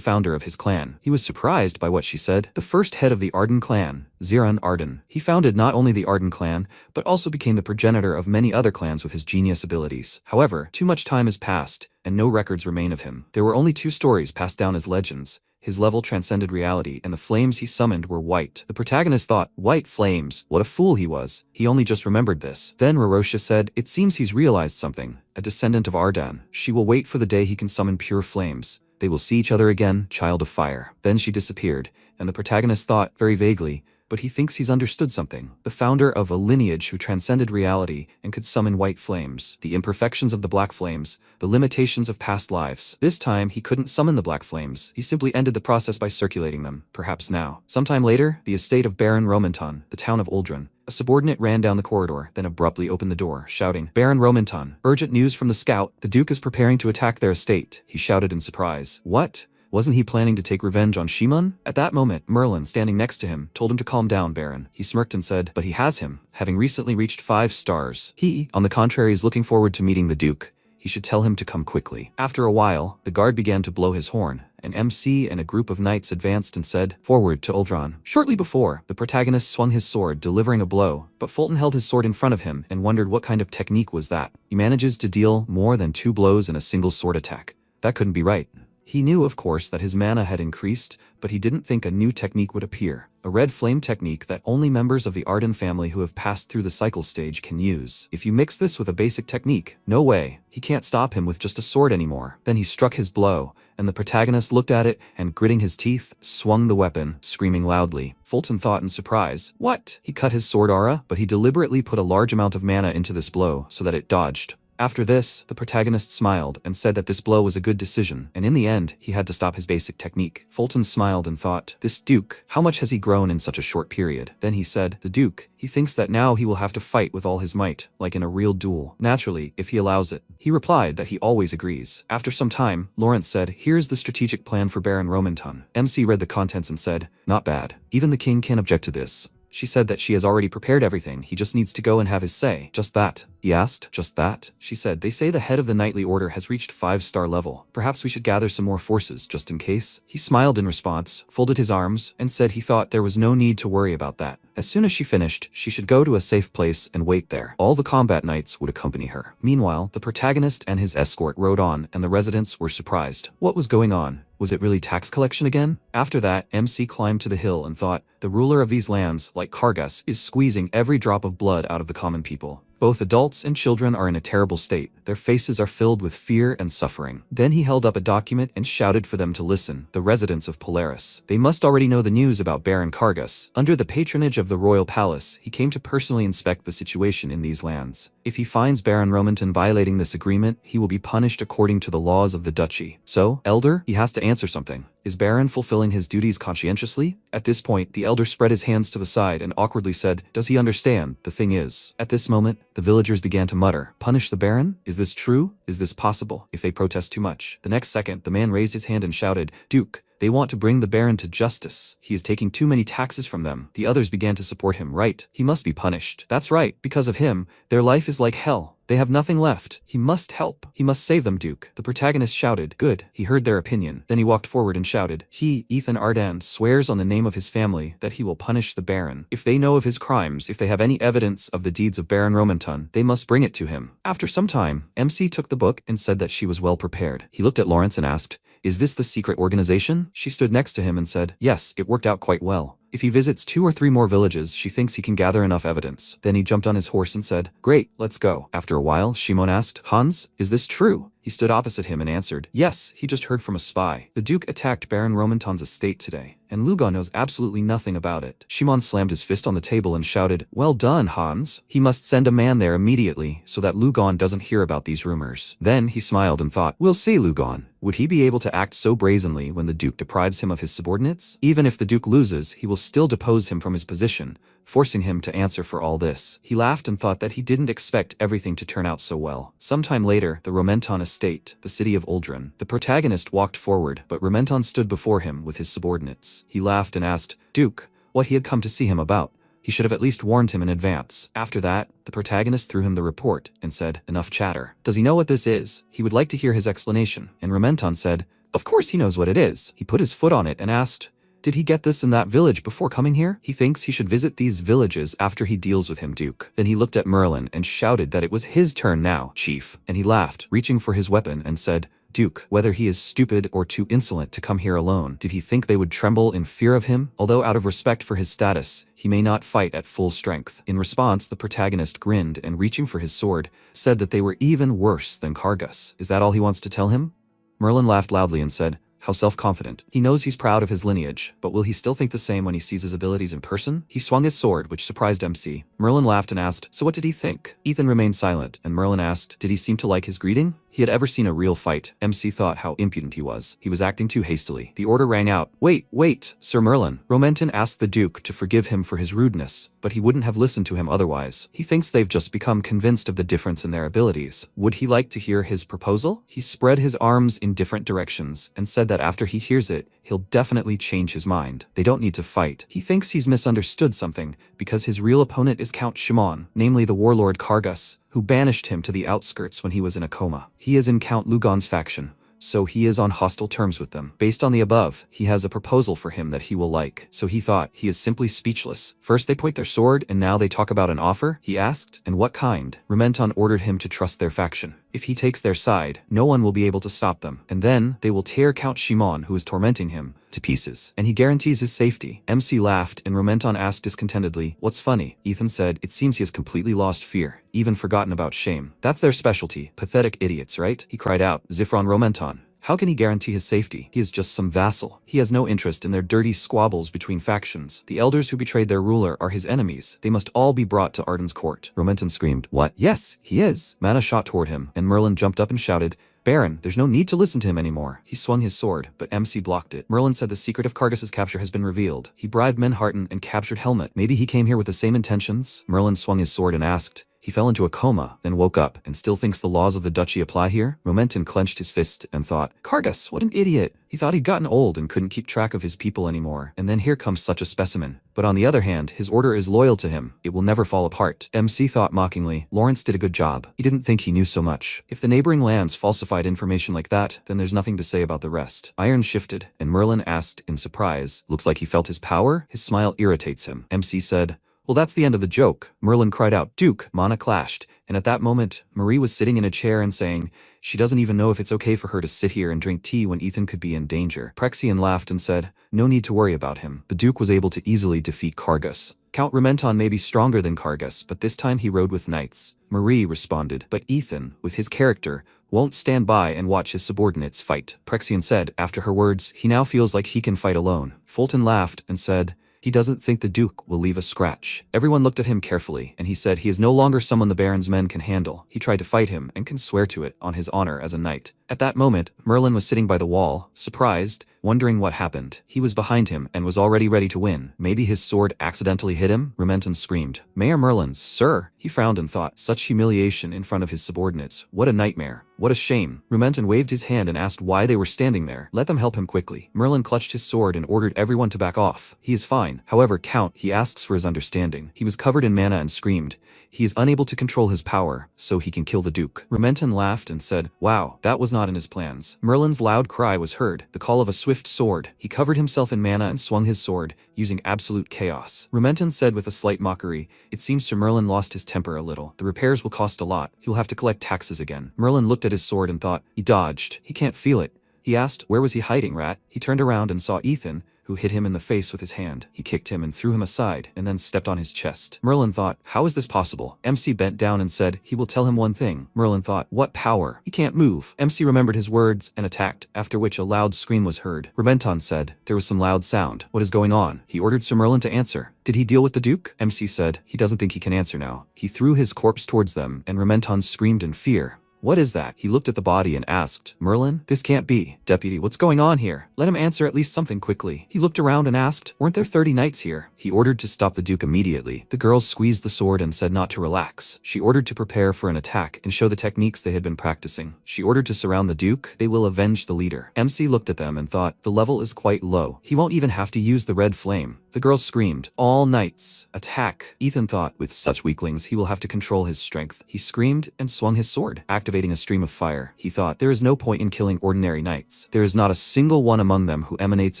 founder of his clan? He was surprised by what she said. The first head of the Arden clan, Ziran Arden. He founded not only the Arden clan, but also became the progenitor of many other clans with his genius abilities. However, too much time has passed, and no records remain of him. There were only 2 stories passed down as legends. His level transcended reality, and the flames he summoned were white. The protagonist thought, white flames, what a fool he was. He only just remembered this. Then Rorosha said, it seems he's realized something. A descendant of Ardan. She will wait for the day he can summon pure flames. They will see each other again, child of fire. Then she disappeared, and the protagonist thought, very vaguely, but he thinks he's understood something. The founder of a lineage who transcended reality and could summon white flames. The imperfections of the black flames, the limitations of past lives. This time, he couldn't summon the black flames. He simply ended the process by circulating them, perhaps now. Sometime later, the estate of Baron Romanton, the town of Uldren, A subordinate ran down the corridor, then abruptly opened the door, shouting, "Baron Romanton, urgent news from the scout. The Duke is preparing to attack their estate," he shouted in surprise. What? Wasn't he planning to take revenge on Shimon? At that moment, Merlin, standing next to him, told him to calm down, Baron. He smirked and said, "But he has him, having recently reached 5 stars. He, on the contrary, is looking forward to meeting the Duke. He should tell him to come quickly." After a while, the guard began to blow his horn. An MC and a group of knights advanced and said, "Forward to Uldron." Shortly before, the protagonist swung his sword, delivering a blow, but Fulton held his sword in front of him and wondered what kind of technique was that. He manages to deal more than 2 blows in a single sword attack. That couldn't be right. He knew, of course, that his mana had increased, but he didn't think a new technique would appear. A red flame technique that only members of the Arden family who have passed through the cycle stage can use. If you mix this with a basic technique, no way. He can't stop him with just a sword anymore. Then he struck his blow, and the protagonist looked at it and, gritting his teeth, swung the weapon, screaming loudly. Fulton thought in surprise, "What?" He cut his sword aura, but he deliberately put a large amount of mana into this blow so that it dodged. After this, the protagonist smiled and said that this blow was a good decision, and in the end, he had to stop his basic technique. Fulton smiled and thought, "This Duke, how much has he grown in such a short period?" Then he said, "The Duke, he thinks that now he will have to fight with all his might, like in a real duel. Naturally, if he allows it." He replied that he always agrees. After some time, Lawrence said, "Here's the strategic plan for Baron Romanton." MC read the contents and said, "Not bad. Even the king can't object to this." She said that she has already prepared everything, he just needs to go and have his say. "Just that?" he asked. "Just that?" She said, "They say the head of the knightly order has reached 5-star level. Perhaps we should gather some more forces, just in case." He smiled in response, folded his arms, and said he thought there was no need to worry about that. As soon as she finished, she should go to a safe place and wait there. All the combat knights would accompany her. Meanwhile, the protagonist and his escort rode on, and the residents were surprised. What was going on? Was it really tax collection again? After that, MC climbed to the hill and thought, the ruler of these lands, like Kargas, is squeezing every drop of blood out of the common people. Both adults and children are in a terrible state. Their faces are filled with fear and suffering. Then he held up a document and shouted for them to listen. The residents of Polaris. They must already know the news about Baron Kargas. Under the patronage of the royal palace, he came to personally inspect the situation in these lands. If he finds Baron Romanton violating this agreement, he will be punished according to the laws of the duchy. So, Elder, he has to answer something. Is Baron fulfilling his duties conscientiously? At this point, the elder spread his hands to the side and awkwardly said, "Does he understand? The thing is." At this moment, the villagers began to mutter, "Punish the Baron? Is this true? Is this possible?" If they protest too much. The next second, the man raised his hand and shouted, "Duke, they want to bring the Baron to justice. He is taking too many taxes from them." The others began to support him. "Right, he must be punished. That's right, because of him, their life is like hell. They have nothing left. He must help. He must save them, Duke." The protagonist shouted, "Good." He heard their opinion. Then he walked forward and shouted, "He, Ethan Ardan, swears on the name of his family that he will punish the Baron. If they know of his crimes, if they have any evidence of the deeds of Baron Romanton, they must bring it to him." After some time, MC took the book and said that she was well prepared. He looked at Lawrence and asked, "Is this the secret organization?" She stood next to him and said, "Yes, it worked out quite well. If he visits 2 or 3 more villages, she thinks he can gather enough evidence." Then he jumped on his horse and said, "Great, let's go." After a while, Shimon asked, "Hans, is this true?" He stood opposite him and answered, "Yes, he just heard from a spy. The Duke attacked Baron Romanton's estate today, and Lugon knows absolutely nothing about it." Shimon slammed his fist on the table and shouted, "Well done, Hans. He must send a man there immediately so that Lugon doesn't hear about these rumors." Then he smiled and thought, "We'll see, Lugon. Would he be able to act so brazenly when the Duke deprives him of his subordinates? Even if the Duke loses, he will still depose him from his position, forcing him to answer for all this." He laughed and thought that he didn't expect everything to turn out so well. Sometime later, the Romanton estate, the city of Uldron. The protagonist walked forward, but Romanton stood before him with his subordinates. He laughed and asked, "Duke, what he had come to see him about." He should have at least warned him in advance. After that, the protagonist threw him the report and said, "Enough chatter. Does he know what this is? He would like to hear his explanation." And Romanton said, "Of course he knows what it is." He put his foot on it and asked, "Did he get this in that village before coming here? He thinks he should visit these villages after he deals with him, Duke." Then he looked at Merlin and shouted that it was his turn now, Chief. And he laughed, reaching for his weapon, and said, "Duke, whether he is stupid or too insolent to come here alone, did he think they would tremble in fear of him? Although out of respect for his status, he may not fight at full strength." In response, the protagonist grinned and, reaching for his sword, said that they were even worse than Kargas. Is that all he wants to tell him? Merlin laughed loudly and said, "How self-confident. He knows he's proud of his lineage, but will he still think the same when he sees his abilities in person?" He swung his sword, which surprised MC. Merlin laughed and asked, "So what did he think?" Ethan remained silent, and Merlin asked, "Did he seem to like his greeting?" he had ever seen a real fight. MC thought how impudent he was. He was acting too hastily. The order rang out. Wait, Sir Merlin. Romenton asked the Duke to forgive him for his rudeness, but he wouldn't have listened to him otherwise. He thinks they've just become convinced of the difference in their abilities. Would he like to hear his proposal? He spread his arms in different directions and said that after he hears it, he'll definitely change his mind. They don't need to fight. He thinks he's misunderstood something because his real opponent is Count Shimon, namely the warlord Kargas, who banished him to the outskirts when he was in a coma. He is in Count Lugon's faction, so he is on hostile terms with them. Based on the above, he has a proposal for him that he will like. So he thought, he is simply speechless. First they point their sword, and now they talk about an offer? He asked, and what kind? Romenton ordered him to trust their faction. If he takes their side, no one will be able to stop them. And then, they will tear Count Shimon, who is tormenting him, to pieces. And he guarantees his safety. MC laughed, and Romenton asked discontentedly, what's funny? Ethan said, it seems he has completely lost fear, even forgotten about shame. That's their specialty. Pathetic idiots, right? He cried out, Zifron Romenton. How can he guarantee his safety? He is just some vassal. He has no interest in their dirty squabbles between factions. The elders who betrayed their ruler are his enemies. They must all be brought to Arden's court. Romenton screamed, what? Yes, he is. Mana shot toward him, and Merlin jumped up and shouted, Baron, there's no need to listen to him anymore. He swung his sword, but MC blocked it. Merlin said the secret of Kargas's capture has been revealed. He bribed Menharten and captured Helmet. Maybe he came here with the same intentions? Merlin swung his sword and asked, he fell into a coma, then woke up, and still thinks the laws of the duchy apply here? Romenton clenched his fist and thought, Kargas, what an idiot. He thought he'd gotten old and couldn't keep track of his people anymore, and then here comes such a specimen. But on the other hand, his order is loyal to him. It will never fall apart. MC thought mockingly, Lawrence did a good job. He didn't think he knew so much. If the neighboring lands falsified information like that, then there's nothing to say about the rest. Iron shifted, and Merlin asked in surprise, looks like he felt his power? His smile irritates him. MC said, well, that's the end of the joke. Merlin cried out, Duke. Mana clashed, and at that moment, Marie was sitting in a chair and saying, she doesn't even know if it's okay for her to sit here and drink tea when Ethan could be in danger. Prexian laughed and said, no need to worry about him. The Duke was able to easily defeat Kargas. Count Romenton may be stronger than Kargas, but this time he rode with knights. Marie responded, but Ethan, with his character, won't stand by and watch his subordinates fight. Prexian said, after her words, he now feels like he can fight alone. Fulton laughed and said, he doesn't think the Duke will leave a scratch. Everyone looked at him carefully, and he said he is no longer someone the Baron's men can handle. He tried to fight him and can swear to it on his honor as a knight. At that moment, Merlin was sitting by the wall, surprised, wondering what happened. He was behind him and was already ready to win. Maybe his sword accidentally hit him? Romenton screamed. Mayor Merlin, sir! He frowned and thought, such humiliation in front of his subordinates. What a nightmare. What a shame. Romenton waved his hand and asked why they were standing there. Let them help him quickly. Merlin clutched his sword and ordered everyone to back off. He is fine. However, Count, he asks for his understanding. He was covered in mana and screamed. He is unable to control his power, so he can kill the Duke. Romenton laughed and said, wow, that was not in his plans. Merlin's loud cry was heard, the call of a swift sword. He covered himself in mana and swung his sword, using absolute chaos. Romenton said with a slight mockery, it seems Sir Merlin lost his temper a little. The repairs will cost a lot. He'll have to collect taxes again. Merlin looked at his sword and thought, he dodged. He can't feel it. He asked, where was he hiding, rat? He turned around and saw Ethan, who hit him in the face with his hand. He kicked him and threw him aside, and then stepped on his chest. Merlin thought, how is this possible? MC bent down and said, he will tell him one thing. Merlin thought, what power? He can't move. MC remembered his words and attacked, after which a loud scream was heard. Romenton said, there was some loud sound. What is going on? He ordered Sir Merlin to answer. Did he deal with the Duke? MC said, he doesn't think he can answer now. He threw his corpse towards them, and Romenton screamed in fear. What is that? He looked at the body and asked, Merlin? This can't be. Deputy, what's going on here? Let him answer at least something quickly. He looked around and asked, weren't there 30 knights here? He ordered to stop the Duke immediately. The girls squeezed the sword and said not to relax. She ordered to prepare for an attack and show the techniques they had been practicing. She ordered to surround the Duke. They will avenge the leader. MC looked at them and thought, the level is quite low. He won't even have to use the red flame. The girls screamed, all knights, attack. Ethan thought, with such weaklings he will have to control his strength. He screamed and swung his sword, activating a stream of fire. He thought, there is no point in killing ordinary knights. There is not a single one among them who emanates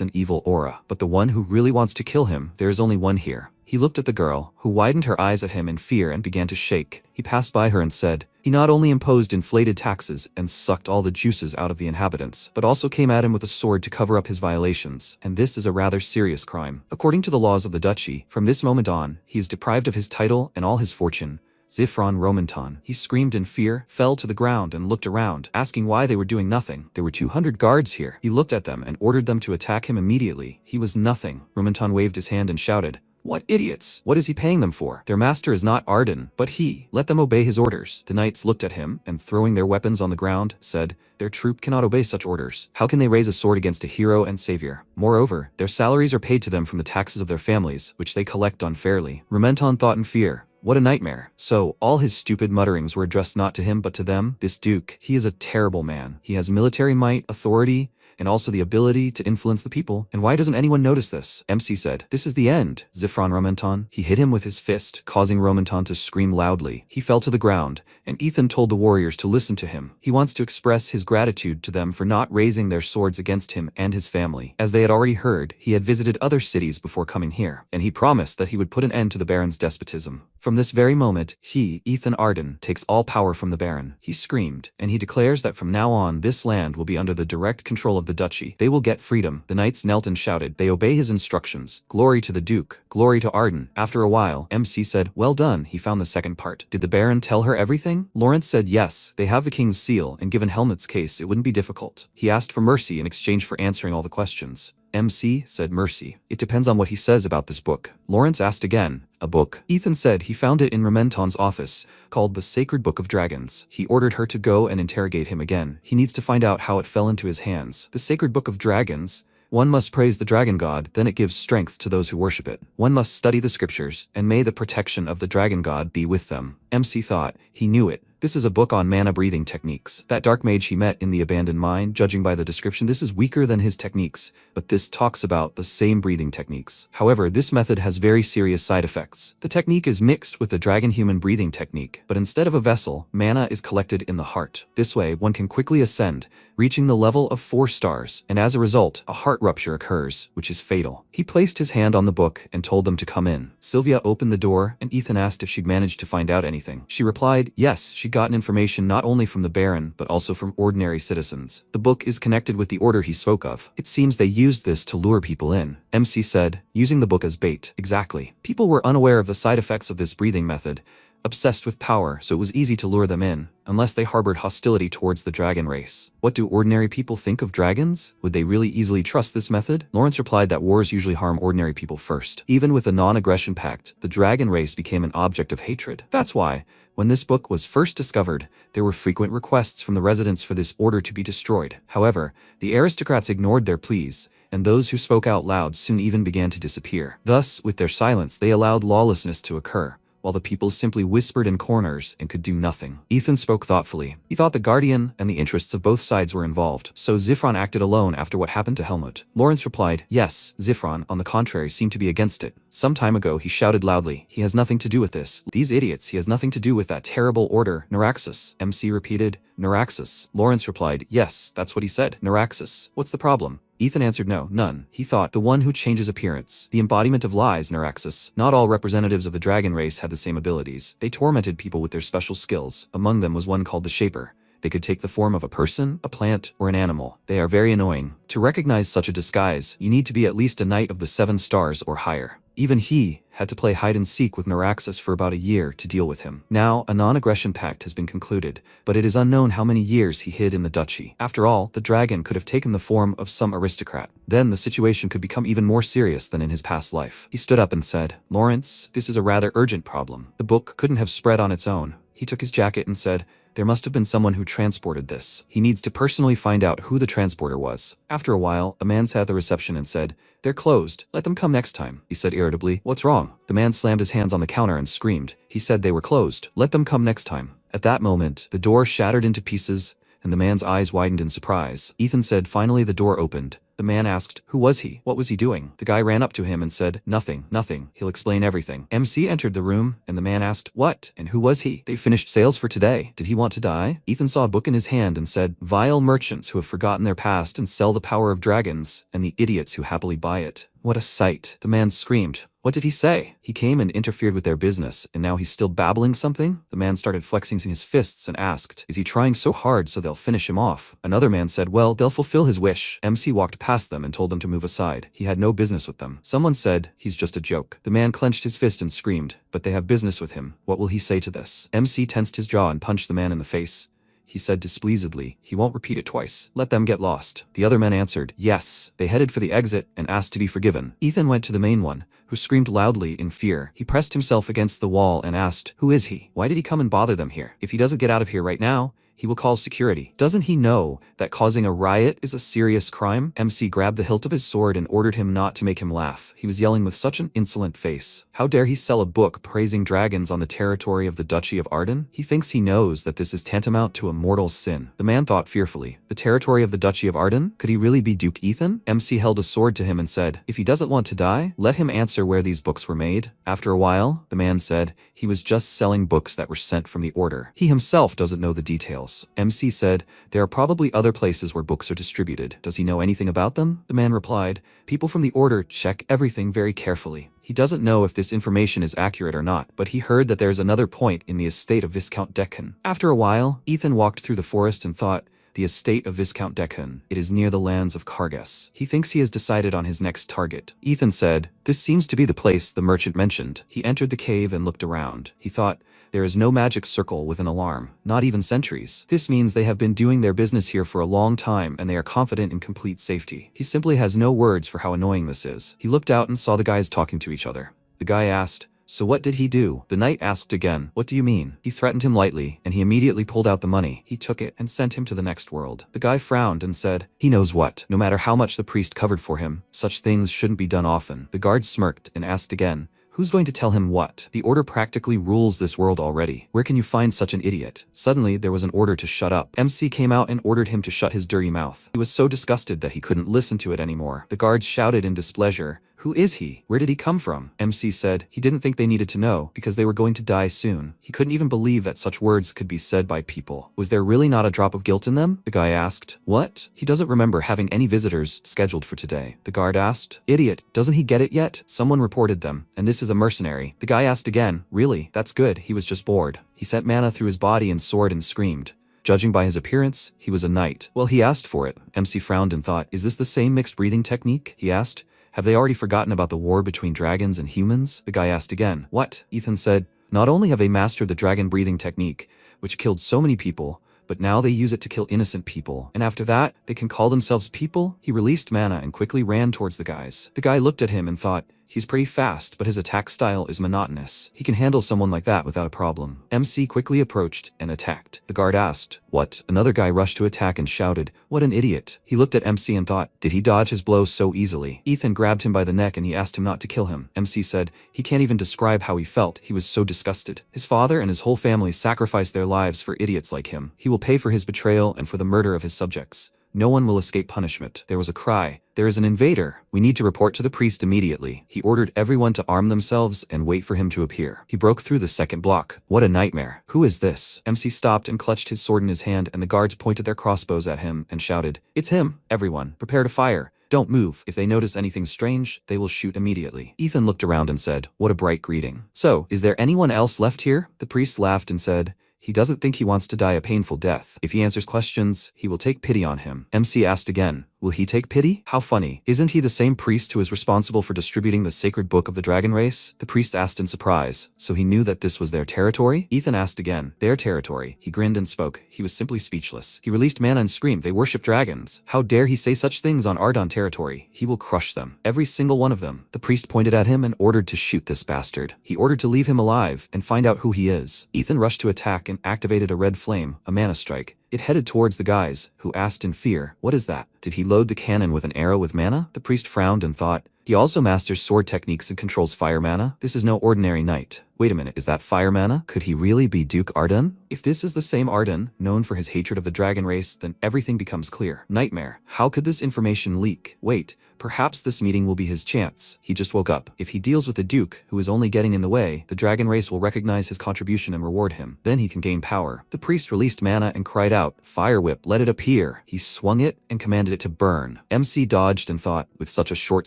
an evil aura. But the one who really wants to kill him, there is only one here. He looked at the girl, who widened her eyes at him in fear and began to shake. He passed by her and said, he not only imposed inflated taxes and sucked all the juices out of the inhabitants, but also came at him with a sword to cover up his violations, and this is a rather serious crime. According to the laws of the duchy, from this moment on, he is deprived of his title and all his fortune. Zifron Romenton. He screamed in fear, fell to the ground and looked around, asking why they were doing nothing. There were 200 guards here. He looked at them and ordered them to attack him immediately. He was nothing. Romenton waved his hand and shouted, What idiots! What is he paying them for? Their master is not Arden, but he. Let them obey his orders. The knights looked at him, and throwing their weapons on the ground, said, their troop cannot obey such orders. How can they raise a sword against a hero and savior? Moreover, their salaries are paid to them from the taxes of their families, which they collect unfairly. Rumenton thought in fear. What a nightmare. So, all his stupid mutterings were addressed not to him but to them. This duke, he is a terrible man. He has military might, authority, and also the ability to influence the people. And why doesn't anyone notice this? MC said, this is the end, Zifron Romenton. He hit him with his fist, causing Romenton to scream loudly. He fell to the ground, and Ethan told the warriors to listen to him. He wants to express his gratitude to them for not raising their swords against him and his family. As they had already heard, he had visited other cities before coming here, and he promised that he would put an end to the Baron's despotism. From this very moment, he, Ethan Arden, takes all power from the Baron. He screamed, and he declares that from now on this land will be under the direct control of the duchy. They will get freedom. The knights knelt and shouted. They obey his instructions. Glory to the Duke. Glory to Arden. After a while, MC said, well done, he found the second part. Did the Baron tell her everything? Lawrence said yes, they have the king's seal, and given Helmut's case, it wouldn't be difficult. He asked for mercy in exchange for answering all the questions. MC said mercy. It depends on what he says about this book. Lawrence asked again, a book? Ethan said he found it in Romenton's office, called the Sacred Book of Dragons. He ordered her to go and interrogate him again. He needs to find out how it fell into his hands. The Sacred Book of Dragons? One must praise the dragon god, then it gives strength to those who worship it. One must study the scriptures, and may the protection of the dragon god be with them. MC thought, he knew it. This is a book on mana breathing techniques. That dark mage he met in the abandoned mine, judging by the description, this is weaker than his techniques, but this talks about the same breathing techniques. However, this method has very serious side effects. The technique is mixed with the dragon-human breathing technique, but instead of a vessel, mana is collected in the heart. This way, one can quickly ascend, reaching the level of 4 stars, and as a result, a heart rupture occurs, which is fatal. He placed his hand on the book and told them to come in. Sylvia opened the door, and Ethan asked if she'd managed to find out anything. She replied, yes, she'd gotten information not only from the Baron, but also from ordinary citizens. The book is connected with the order he spoke of. It seems they used this to lure people in. MC said, using the book as bait. Exactly. People were unaware of the side effects of this breathing method, obsessed with power, so it was easy to lure them in, unless they harbored hostility towards the dragon race. What do ordinary people think of dragons? Would they really easily trust this method? Lawrence replied that wars usually harm ordinary people first. Even with a non-aggression pact, the dragon race became an object of hatred. That's why, when this book was first discovered, there were frequent requests from the residents for this order to be destroyed. However, the aristocrats ignored their pleas, and those who spoke out loud soon even began to disappear. Thus, with their silence, they allowed lawlessness to occur, while the people simply whispered in corners and could do nothing. Ethan spoke thoughtfully. He thought the Guardian and the interests of both sides were involved, so Zifron acted alone after what happened to Helmut. Lawrence replied, yes, Zifron, on the contrary, seemed to be against it. Some time ago, he shouted loudly, he has nothing to do with this. These idiots, he has nothing to do with that terrible order, Naraxis. MC repeated, Naraxis. Lawrence replied, yes, that's what he said, Naraxis. What's the problem? Ethan answered no, none. He thought, the one who changes appearance. The embodiment of lies, Naraxis. Not all representatives of the dragon race had the same abilities. They tormented people with their special skills. Among them was one called the Shaper. They could take the form of a person, a plant, or an animal. They are very annoying. To recognize such a disguise, you need to be at least a knight of the 7 stars or higher. Even he had to play hide-and-seek with Naraxis for about a year to deal with him. Now, a non-aggression pact has been concluded, but it is unknown how many years he hid in the duchy. After all, the dragon could have taken the form of some aristocrat. Then the situation could become even more serious than in his past life. He stood up and said, Lawrence, this is a rather urgent problem. The book couldn't have spread on its own. He took his jacket and said, there must have been someone who transported this. He needs to personally find out who the transporter was. After a while, a man sat at the reception and said, they're closed. Let them come next time. He said irritably, what's wrong? The man slammed his hands on the counter and screamed. He said they were closed. Let them come next time. At that moment, the door shattered into pieces, and the man's eyes widened in surprise. Ethan said finally the door opened. The man asked, who was he? What was he doing? The guy ran up to him and said, nothing, nothing. He'll explain everything. MC entered the room, and the man asked, what? And who was he? They finished sales for today. Did he want to die? Ethan saw a book in his hand and said, vile merchants who have forgotten their past and sell the power of dragons, and the idiots who happily buy it. What a sight. The man screamed. What did he say? He came and interfered with their business, and now he's still babbling something? The man started flexing his fists and asked, is he trying so hard so they'll finish him off? Another man said, well, they'll fulfill his wish. MC walked past them and told them to move aside. He had no business with them. Someone said, he's just a joke. The man clenched his fist and screamed, but they have business with him. What will he say to this? MC tensed his jaw and punched the man in the face. he said displeasedly. He won't repeat it twice. Let them get lost. The other men answered, yes. They headed for the exit and asked to be forgiven. Ethan went to the main one, who screamed loudly in fear. He pressed himself against the wall and asked, who is he? Why did he come and bother them here? If he doesn't get out of here right now, he will call security. Doesn't he know that causing a riot is a serious crime? MC grabbed the hilt of his sword and ordered him not to make him laugh. He was yelling with such an insolent face. How dare he sell a book praising dragons on the territory of the Duchy of Arden? He thinks he knows that this is tantamount to a mortal sin. The man thought fearfully. The territory of the Duchy of Arden? Could he really be Duke Ethan? MC held a sword to him and said, if he doesn't want to die, let him answer where these books were made. After a while, the man said, he was just selling books that were sent from the order. He himself doesn't know the details. MC said, there are probably other places where books are distributed. Does he know anything about them? The man replied, people from the order check everything very carefully. He doesn't know if this information is accurate or not, but he heard that there's another point in the estate of Viscount Deccan. After a while, Ethan walked through the forest and thought, the estate of Viscount Deccan. It is near the lands of Kargas. He thinks he has decided on his next target. Ethan said, this seems to be the place the merchant mentioned. He entered the cave and looked around. He thought, there is no magic circle with an alarm, not even sentries. This means they have been doing their business here for a long time and they are confident in complete safety. He simply has no words for how annoying this is. He looked out and saw the guys talking to each other. The guy asked, so what did he do? The knight asked again, what do you mean? He threatened him lightly, and he immediately pulled out the money. He took it and sent him to the next world. The guy frowned and said, he knows what. No matter how much the priest covered for him, such things shouldn't be done often. The guard smirked and asked again, who's going to tell him what? The order practically rules this world already. Where can you find such an idiot? Suddenly, there was an order to shut up. MC came out and ordered him to shut his dirty mouth. He was so disgusted that he couldn't listen to it anymore. The guards shouted in displeasure, who is he? Where did he come from? MC said he didn't think they needed to know because they were going to die soon. He couldn't even believe that such words could be said by people. Was there really not a drop of guilt in them? The guy asked. What? He doesn't remember having any visitors scheduled for today. The guard asked. Idiot, doesn't he get it yet? Someone reported them, and this is a mercenary. The guy asked again. Really? That's good. He was just bored. He sent mana through his body and sword and screamed. Judging by his appearance, he was a knight. Well, he asked for it. MC frowned and thought, is this the same mixed breathing technique? He asked. Have they already forgotten about the war between dragons and humans? The guy asked again. What? Ethan said, not only have they mastered the dragon breathing technique, which killed so many people, but now they use it to kill innocent people. And after that, they can call themselves people? He released mana and quickly ran towards the guys. The guy looked at him and thought, he's pretty fast, but his attack style is monotonous. He can handle someone like that without a problem. MC quickly approached and attacked. The guard asked, what? Another guy rushed to attack and shouted, what an idiot. He looked at MC and thought, did he dodge his blows so easily? Ethan grabbed him by the neck and he asked him not to kill him. MC said, he can't even describe how he felt. He was so disgusted. His father and his whole family sacrificed their lives for idiots like him. He will pay for his betrayal and for the murder of his subjects. No one will escape punishment. There was a cry. There is an invader. We need to report to the priest immediately. He ordered everyone to arm themselves and wait for him to appear. He broke through the second block. What a nightmare. Who is this? MC stopped and clutched his sword in his hand, and the guards pointed their crossbows at him and shouted, it's him. Everyone, prepare to fire. Don't move. If they notice anything strange, they will shoot immediately. Ethan looked around and said, what a bright greeting. So, is there anyone else left here? The priest laughed and said, he doesn't think he wants to die a painful death. If he answers questions, he will take pity on him. MC asked again, will he take pity? How funny. Isn't he the same priest who is responsible for distributing the sacred book of the dragon race? The priest asked in surprise. So he knew that this was their territory? Ethan asked again. Their territory. He grinned and spoke. He was simply speechless. He released mana and screamed, they worship dragons. How dare he say such things on Ardon territory? He will crush them. Every single one of them. The priest pointed at him and ordered to shoot this bastard. He ordered to leave him alive and find out who he is. Ethan rushed to attack and activated a red flame, a mana strike. It headed towards the guys, who asked in fear, what is that? Did he load the cannon with an arrow with mana? The priest frowned and thought, he also masters sword techniques and controls fire mana. This is no ordinary knight. Wait a minute, is that fire mana? Could he really be Duke Arden? If this is the same Arden, known for his hatred of the dragon race, then everything becomes clear. Nightmare. How could this information leak? Wait, perhaps this meeting will be his chance. He just woke up. If he deals with the Duke, who is only getting in the way, the dragon race will recognize his contribution and reward him. Then he can gain power. The priest released mana and cried out, fire whip, let it appear. He swung it and commanded it to burn. MC dodged and thought, with such a short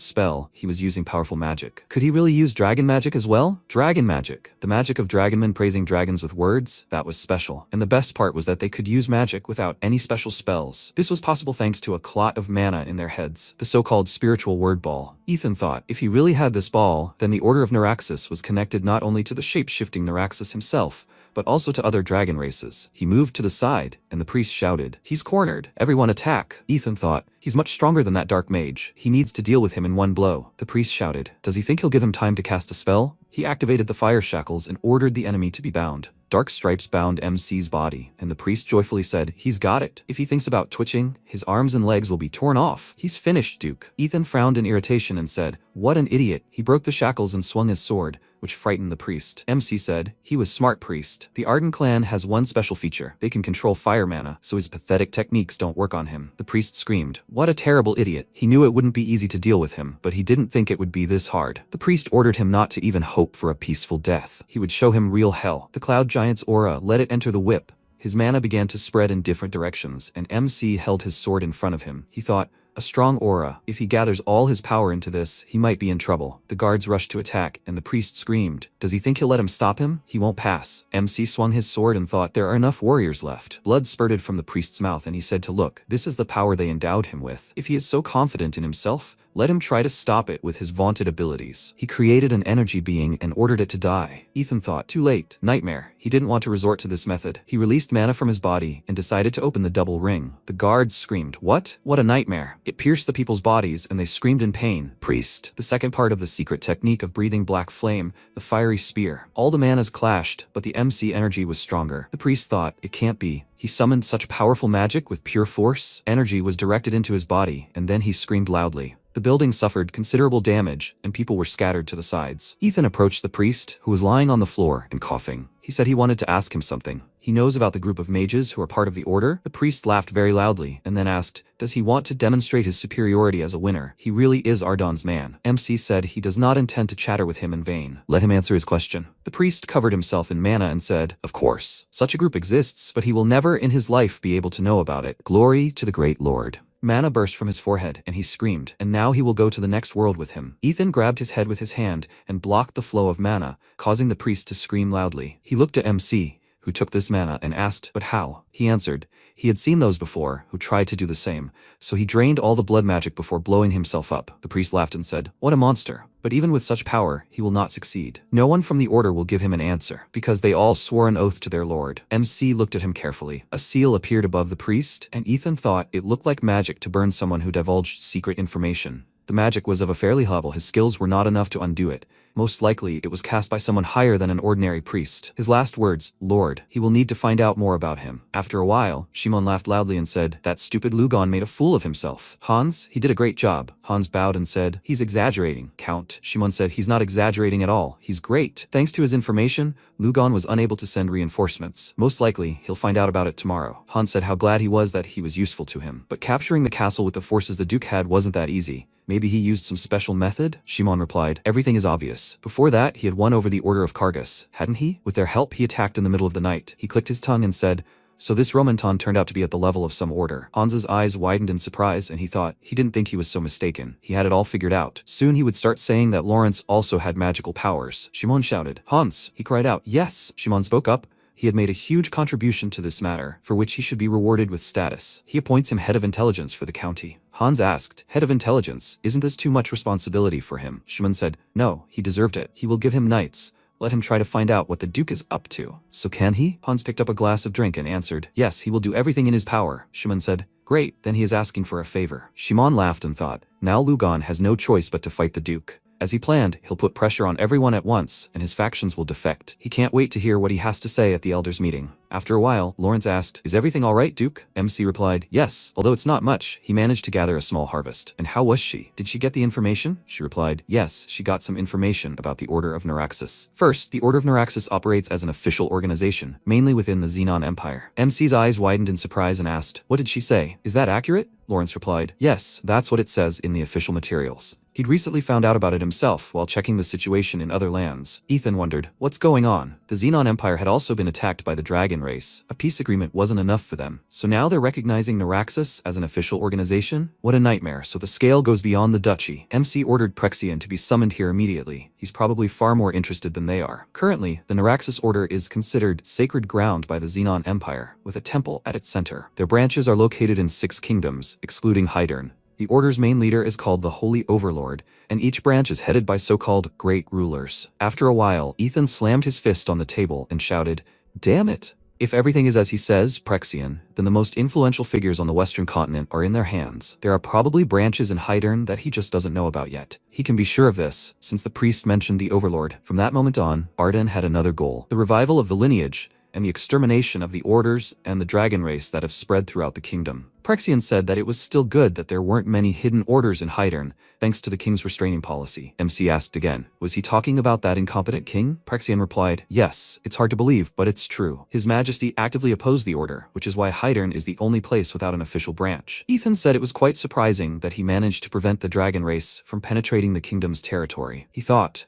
spell, he was using powerful magic. Could he really use dragon magic as well? Dragon magic. The magic of dragonmen praising dragons with words? That was special. And the best part was that they could use magic without any special spells. This was possible thanks to a clot of mana in their heads, the so-called spiritual word ball. Ethan thought, if he really had this ball, then the Order of Neuraxis was connected not only to the shape-shifting Neuraxis himself, but also to other dragon races. He moved to the side, and the priest shouted, "He's cornered! Everyone attack!" Ethan thought, "He's much stronger than that dark mage. He needs to deal with him in one blow." The priest shouted, "Does he think he'll give him time to cast a spell?" He activated the fire shackles and ordered the enemy to be bound. Dark stripes bound MC's body, and the priest joyfully said, "He's got it. If he thinks about twitching, his arms and legs will be torn off. He's finished, Duke." Ethan frowned in irritation and said, "What an idiot." He broke the shackles and swung his sword, which frightened the priest. MC said, "He was smart, priest. The Arden clan has one special feature. They can control fire mana, so his pathetic techniques don't work on him." The priest screamed, "What a terrible idiot." He knew it wouldn't be easy to deal with him, but he didn't think it would be this hard. The priest ordered him not to even hope for a peaceful death. He would show him real hell. The cloud giant's aura let it enter the whip. His mana began to spread in different directions, and MC held his sword in front of him. He thought, a strong aura. If he gathers all his power into this, he might be in trouble. The guards rushed to attack, and the priest screamed, "Does he think he'll let him stop him? He won't pass." MC swung his sword and thought, there are enough warriors left. Blood spurted from the priest's mouth, and he said to look, "This is the power they endowed him with. If he is so confident in himself, let him try to stop it with his vaunted abilities." He created an energy being and ordered it to die. Ethan thought, too late. Nightmare. He didn't want to resort to this method. He released mana from his body and decided to open the double ring. The guards screamed, "What? What a nightmare." It pierced the people's bodies and they screamed in pain. Priest. The second part of the secret technique of breathing black flame, the fiery spear. All the manas clashed, but the MC energy was stronger. The priest thought, it can't be. He summoned such powerful magic with pure force. Energy was directed into his body, and then he screamed loudly. The building suffered considerable damage, and people were scattered to the sides. Ethan approached the priest, who was lying on the floor and coughing. He said he wanted to ask him something. He knows about the group of mages who are part of the order. The priest laughed very loudly, and then asked, does he want to demonstrate his superiority as a winner? He really is Ardon's man. MC said he does not intend to chatter with him in vain. Let him answer his question. The priest covered himself in mana and said, of course. Such a group exists, but he will never in his life be able to know about it. Glory to the great lord. Mana burst from his forehead, and he screamed, and now he will go to the next world with him. Ethan grabbed his head with his hand and blocked the flow of mana, causing the priest to scream loudly. He looked at MC, who took this mana, and asked, but how? He answered, he had seen those before, who tried to do the same, so he drained all the blood magic before blowing himself up. The priest laughed and said, what a monster. But even with such power, he will not succeed. No one from the order will give him an answer, because they all swore an oath to their lord. MC looked at him carefully. A seal appeared above the priest, and Ethan thought it looked like magic to burn someone who divulged secret information. The magic was of a fairly high level. His skills were not enough to undo it. Most likely, it was cast by someone higher than an ordinary priest. His last words, Lord, he will need to find out more about him. After a while, Shimon laughed loudly and said, that stupid Lugon made a fool of himself. Hans, he did a great job. Hans bowed and said, he's exaggerating. Count. Shimon said, he's not exaggerating at all. He's great. Thanks to his information, Lugon was unable to send reinforcements. Most likely, he'll find out about it tomorrow. Hans said how glad he was that he was useful to him. But capturing the castle with the forces the Duke had wasn't that easy. Maybe he used some special method? Shimon replied, everything is obvious. Before that, he had won over the Order of Kargas, hadn't he? With their help, he attacked in the middle of the night. He clicked his tongue and said, so this Romanton turned out to be at the level of some order. Hans's eyes widened in surprise, and he thought, he didn't think he was so mistaken. He had it all figured out. Soon he would start saying that Lawrence also had magical powers. Shimon shouted, Hans! He cried out, yes! Shimon spoke up. He had made a huge contribution to this matter, for which he should be rewarded with status. He appoints him head of intelligence for the county. Hans asked, head of intelligence, isn't this too much responsibility for him? Shimon said, no, he deserved it. He will give him knights. Let him try to find out what the Duke is up to. So can he? Hans picked up a glass of drink and answered, yes, he will do everything in his power. Shimon said, great, then he is asking for a favor. Shimon laughed and thought, now Lugon has no choice but to fight the Duke. As he planned, he'll put pressure on everyone at once, and his factions will defect. He can't wait to hear what he has to say at the elders' meeting. After a while, Lawrence asked, is everything all right, Duke? MC replied, yes, although it's not much. He managed to gather a small harvest. And how was she? Did she get the information? She replied, yes, she got some information about the Order of Neuraxis. First, the Order of Neuraxis operates as an official organization, mainly within the Xenon Empire. MC's eyes widened in surprise and asked, what did she say? Is that accurate? Lawrence replied, yes, that's what it says in the official materials. He'd recently found out about it himself while checking the situation in other lands. Ethan wondered, what's going on? The Xenon Empire had also been attacked by the dragon race. A peace agreement wasn't enough for them. So now they're recognizing Neuraxis as an official organization? What a nightmare. So the scale goes beyond the duchy. MC ordered Prexian to be summoned here immediately. He's probably far more interested than they are. Currently, the Neuraxis Order is considered sacred ground by the Xenon Empire, with a temple at its center. Their branches are located in 6 kingdoms, excluding Hydern. The Order's main leader is called the Holy Overlord, and each branch is headed by so-called Great Rulers. After a while, Ethan slammed his fist on the table and shouted, Damn it. If everything is as he says, Prexian, then the most influential figures on the Western continent are in their hands. There are probably branches in Hydern that he just doesn't know about yet. He can be sure of this, since the priest mentioned the Overlord. From that moment on, Arden had another goal: the revival of the lineage, and the extermination of the orders and the dragon race that have spread throughout the kingdom. Prexian said that it was still good that there weren't many hidden orders in Hydern, thanks to the king's restraining policy. MC asked again, was he talking about that incompetent king? Prexian replied, yes, it's hard to believe, but it's true. His Majesty actively opposed the order, which is why Hydern is the only place without an official branch. Ethan said it was quite surprising that he managed to prevent the dragon race from penetrating the kingdom's territory. He thought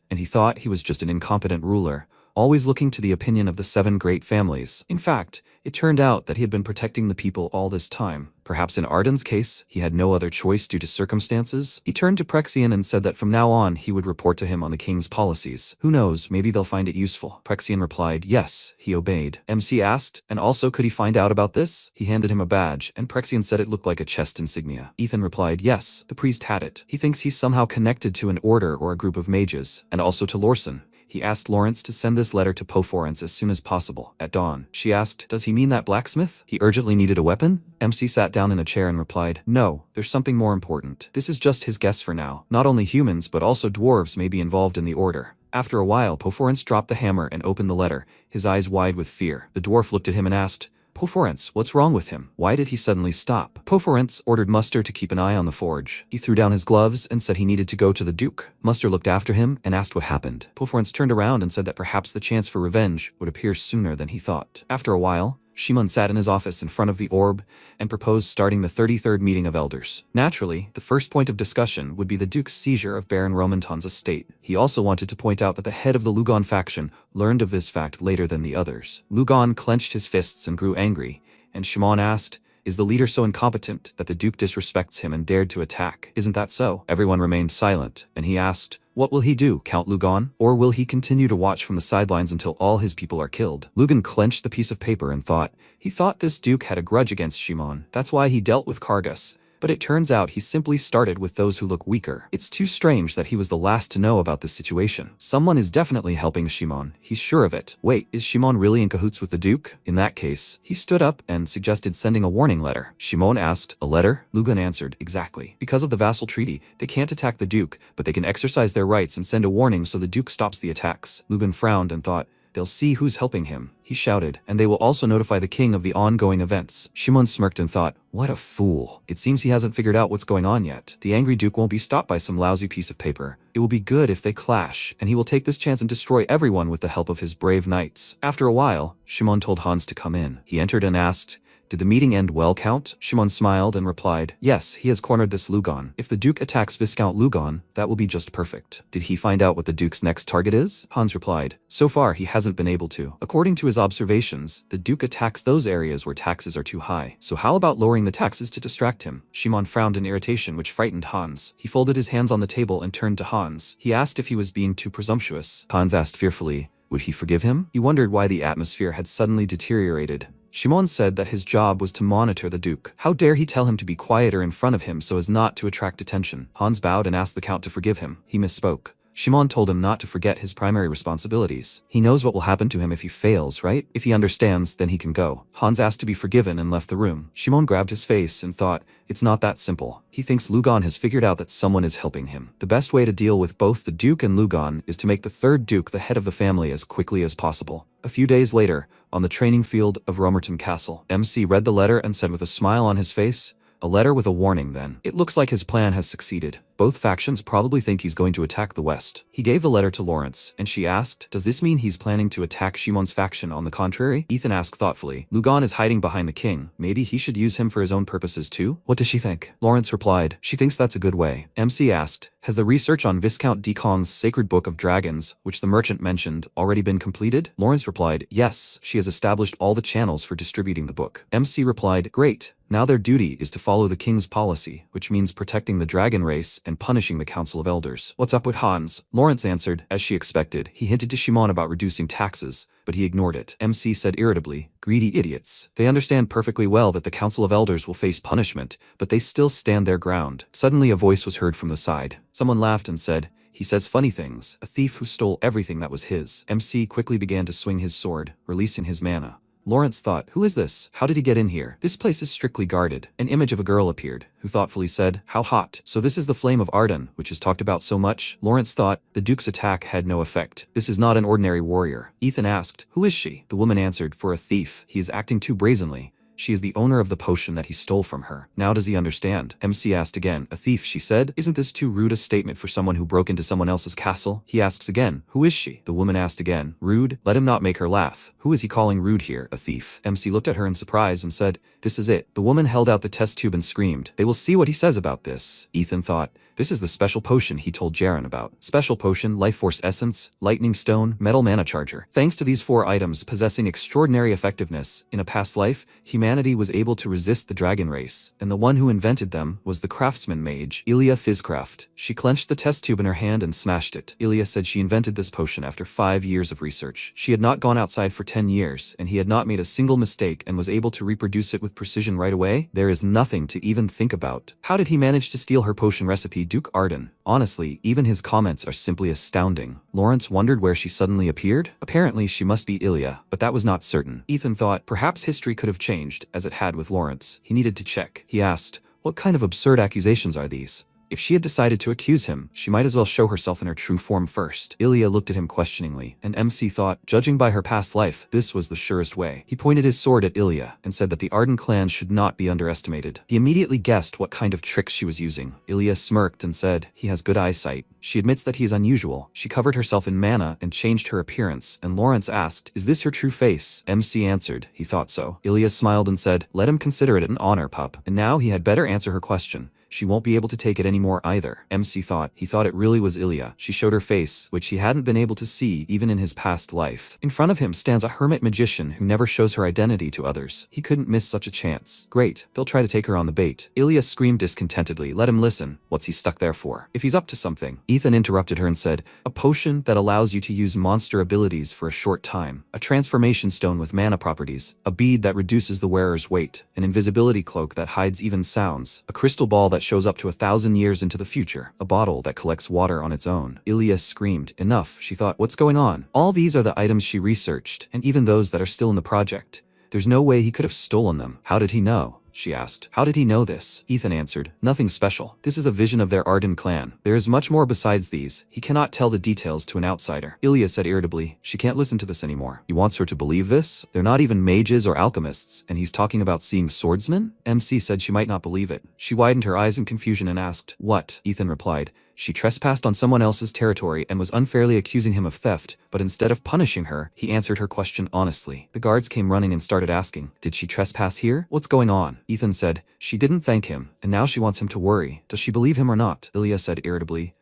he was just an incompetent ruler, always looking to the opinion of the 7 great families. In fact, it turned out that he had been protecting the people all this time. Perhaps in Arden's case, he had no other choice due to circumstances. He turned to Prexian and said that from now on he would report to him on the king's policies. Who knows, maybe they'll find it useful. Prexian replied, yes, he obeyed. MC asked, and also could he find out about this? He handed him a badge, and Prexian said it looked like a chest insignia. Ethan replied, yes, the priest had it. He thinks he's somehow connected to an order or a group of mages, and also to Lorson. He asked Lawrence to send this letter to Poforance as soon as possible. At dawn, she asked, does he mean that blacksmith? He urgently needed a weapon? MC sat down in a chair and replied, no, there's something more important. This is just his guess for now. Not only humans but also dwarves may be involved in the order. After a while, Poforance dropped the hammer and opened the letter, his eyes wide with fear. The dwarf looked at him and asked, Poforance, what's wrong with him? Why did he suddenly stop? Poforance ordered Muster to keep an eye on the forge. He threw down his gloves and said he needed to go to the Duke. Muster looked after him and asked what happened. Poforance turned around and said that perhaps the chance for revenge would appear sooner than he thought. After a while, Shimon sat in his office in front of the orb and proposed starting the 33rd meeting of elders. Naturally, the first point of discussion would be the Duke's seizure of Baron Romanton's estate. He also wanted to point out that the head of the Lugon faction learned of this fact later than the others. Lugon clenched his fists and grew angry, and Shimon asked, is the leader so incompetent that the Duke disrespects him and dared to attack? Isn't that so? Everyone remained silent, and he asked, what will he do, Count Lugon? Or will he continue to watch from the sidelines until all his people are killed? Lugon clenched the piece of paper and thought, he thought this Duke had a grudge against Shimon. That's why he dealt with Kargas. But it turns out he simply started with those who look weaker. It's too strange that he was the last to know about this situation. Someone is definitely helping Shimon. He's sure of it. Wait, is Shimon really in cahoots with the Duke? In that case, he stood up and suggested sending a warning letter. Shimon asked, a letter? Lugon answered, exactly. Because of the vassal treaty, they can't attack the Duke, but they can exercise their rights and send a warning so the Duke stops the attacks. Lugon frowned and thought, they'll see who's helping him. He shouted, and they will also notify the king of the ongoing events. Shimon smirked and thought, what a fool. It seems he hasn't figured out what's going on yet. The angry Duke won't be stopped by some lousy piece of paper. It will be good if they clash, and he will take this chance and destroy everyone with the help of his brave knights. After a while, Shimon told Hans to come in. He entered and asked, did the meeting end well, Count? Shimon smiled and replied, yes, he has cornered this Lugon. If the Duke attacks Viscount Lugon, that will be just perfect. Did he find out what the Duke's next target is? Hans replied, so far he hasn't been able to. According to his observations, the Duke attacks those areas where taxes are too high. So how about lowering the taxes to distract him? Shimon frowned in irritation, which frightened Hans. He folded his hands on the table and turned to Hans. He asked if he was being too presumptuous. Hans asked fearfully, would he forgive him? He wondered why the atmosphere had suddenly deteriorated. Shimon said that his job was to monitor the Duke. How dare he tell him to be quieter in front of him so as not to attract attention? Hans bowed and asked the Count to forgive him. He misspoke. Shimon told him not to forget his primary responsibilities. He knows what will happen to him if he fails, right? If he understands, then he can go. Hans asked to be forgiven and left the room. Shimon grabbed his face and thought, it's not that simple. He thinks Lugon has figured out that someone is helping him. The best way to deal with both the Duke and Lugon is to make the third Duke the head of the family as quickly as possible. A few days later, on the training field of Romerton Castle, MC read the letter and said with a smile on his face, a letter with a warning then. It looks like his plan has succeeded. Both factions probably think he's going to attack the West. He gave the letter to Lawrence, and she asked, does this mean he's planning to attack Shimon's faction on the contrary? Ethan asked thoughtfully, Lugon is hiding behind the king. Maybe he should use him for his own purposes too? What does she think? Lawrence replied, she thinks that's a good way. MC asked, has the research on Viscount Decon's Sacred Book of Dragons, which the merchant mentioned, already been completed? Lawrence replied, yes, she has established all the channels for distributing the book. MC replied, great. Now their duty is to follow the king's policy, which means protecting the dragon race and punishing the Council of Elders. What's up with Hans? Lawrence answered. As she expected, he hinted to Shimon about reducing taxes, but he ignored it. MC said irritably, greedy idiots. They understand perfectly well that the Council of Elders will face punishment, but they still stand their ground. Suddenly a voice was heard from the side. Someone laughed and said, he says funny things, a thief who stole everything that was his. MC quickly began to swing his sword, releasing his mana. Lawrence thought, who is this? How did he get in here? This place is strictly guarded. An image of a girl appeared, who thoughtfully said, how hot. So this is the flame of Arden, which is talked about so much? Lawrence thought, the Duke's attack had no effect. This is not an ordinary warrior. Ethan asked, who is she? The woman answered, for a thief. He is acting too brazenly. She is the owner of the potion that he stole from her. Now does he understand? MC asked again. A thief, she said. Isn't this too rude a statement for someone who broke into someone else's castle? He asks again. Who is she? The woman asked again. Rude? Let him not make her laugh. Who is he calling rude here? A thief. MC looked at her in surprise and said, this is it. The woman held out the test tube and screamed. They will see what he says about this. Ethan thought, this is the special potion he told Jaren about. Special potion, life force essence, lightning stone, metal mana charger. Thanks to these 4 items possessing extraordinary effectiveness, in a past life, humanity was able to resist the dragon race, and the one who invented them was the craftsman mage, Ilya Fizcraft. She clenched the test tube in her hand and smashed it. Ilya said she invented this potion after 5 years of research. She had not gone outside for 10 years, and he had not made a single mistake and was able to reproduce it with precision right away. There is nothing to even think about. How did he manage to steal her potion recipe? Duke Arden. Honestly, even his comments are simply astounding. Lawrence wondered where she suddenly appeared. Apparently, she must be Ilya, but that was not certain. Ethan thought, perhaps history could have changed, as it had with Lawrence. He needed to check. He asked, what kind of absurd accusations are these? If she had decided to accuse him, she might as well show herself in her true form first. Ilya looked at him questioningly, and MC thought, judging by her past life, this was the surest way. He pointed his sword at Ilya, and said that the Arden clan should not be underestimated. He immediately guessed what kind of tricks she was using. Ilya smirked and said, he has good eyesight. She admits that he is unusual. She covered herself in mana and changed her appearance, and Lawrence asked, is this her true face? MC answered, he thought so. Ilya smiled and said, let him consider it an honor, pup. And now he had better answer her question. She won't be able to take it anymore either. MC thought. He thought it really was Ilya. She showed her face, which he hadn't been able to see even in his past life. In front of him stands a hermit magician who never shows her identity to others. He couldn't miss such a chance. Great. They'll try to take her on the bait. Ilya screamed discontentedly. Let him listen. What's he stuck there for? If he's up to something. Ethan interrupted her and said, a potion that allows you to use monster abilities for a short time. A transformation stone with mana properties. A bead that reduces the wearer's weight. An invisibility cloak that hides even sounds. A crystal ball that shows up to 1,000 years into the future. A bottle that collects water on its own. Ilya screamed. Enough, she thought. What's going on? All these are the items she researched, and even those that are still in the project. There's no way he could have stolen them. How did he know? She asked. How did he know this? Ethan answered. Nothing special. This is a vision of their Arden clan. There is much more besides these. He cannot tell the details to an outsider. Ilya said irritably. She can't listen to this anymore. He wants her to believe this? They're not even mages or alchemists, and he's talking about seeing swordsmen? MC said she might not believe it. She widened her eyes in confusion and asked, what? Ethan replied. She trespassed on someone else's territory and was unfairly accusing him of theft, but instead of punishing her, he answered her question honestly. The guards came running and started asking, did she trespass here? What's going on? Ethan said, she didn't thank him, and now she wants him to worry. Does she believe him or not? Ilya said irritably.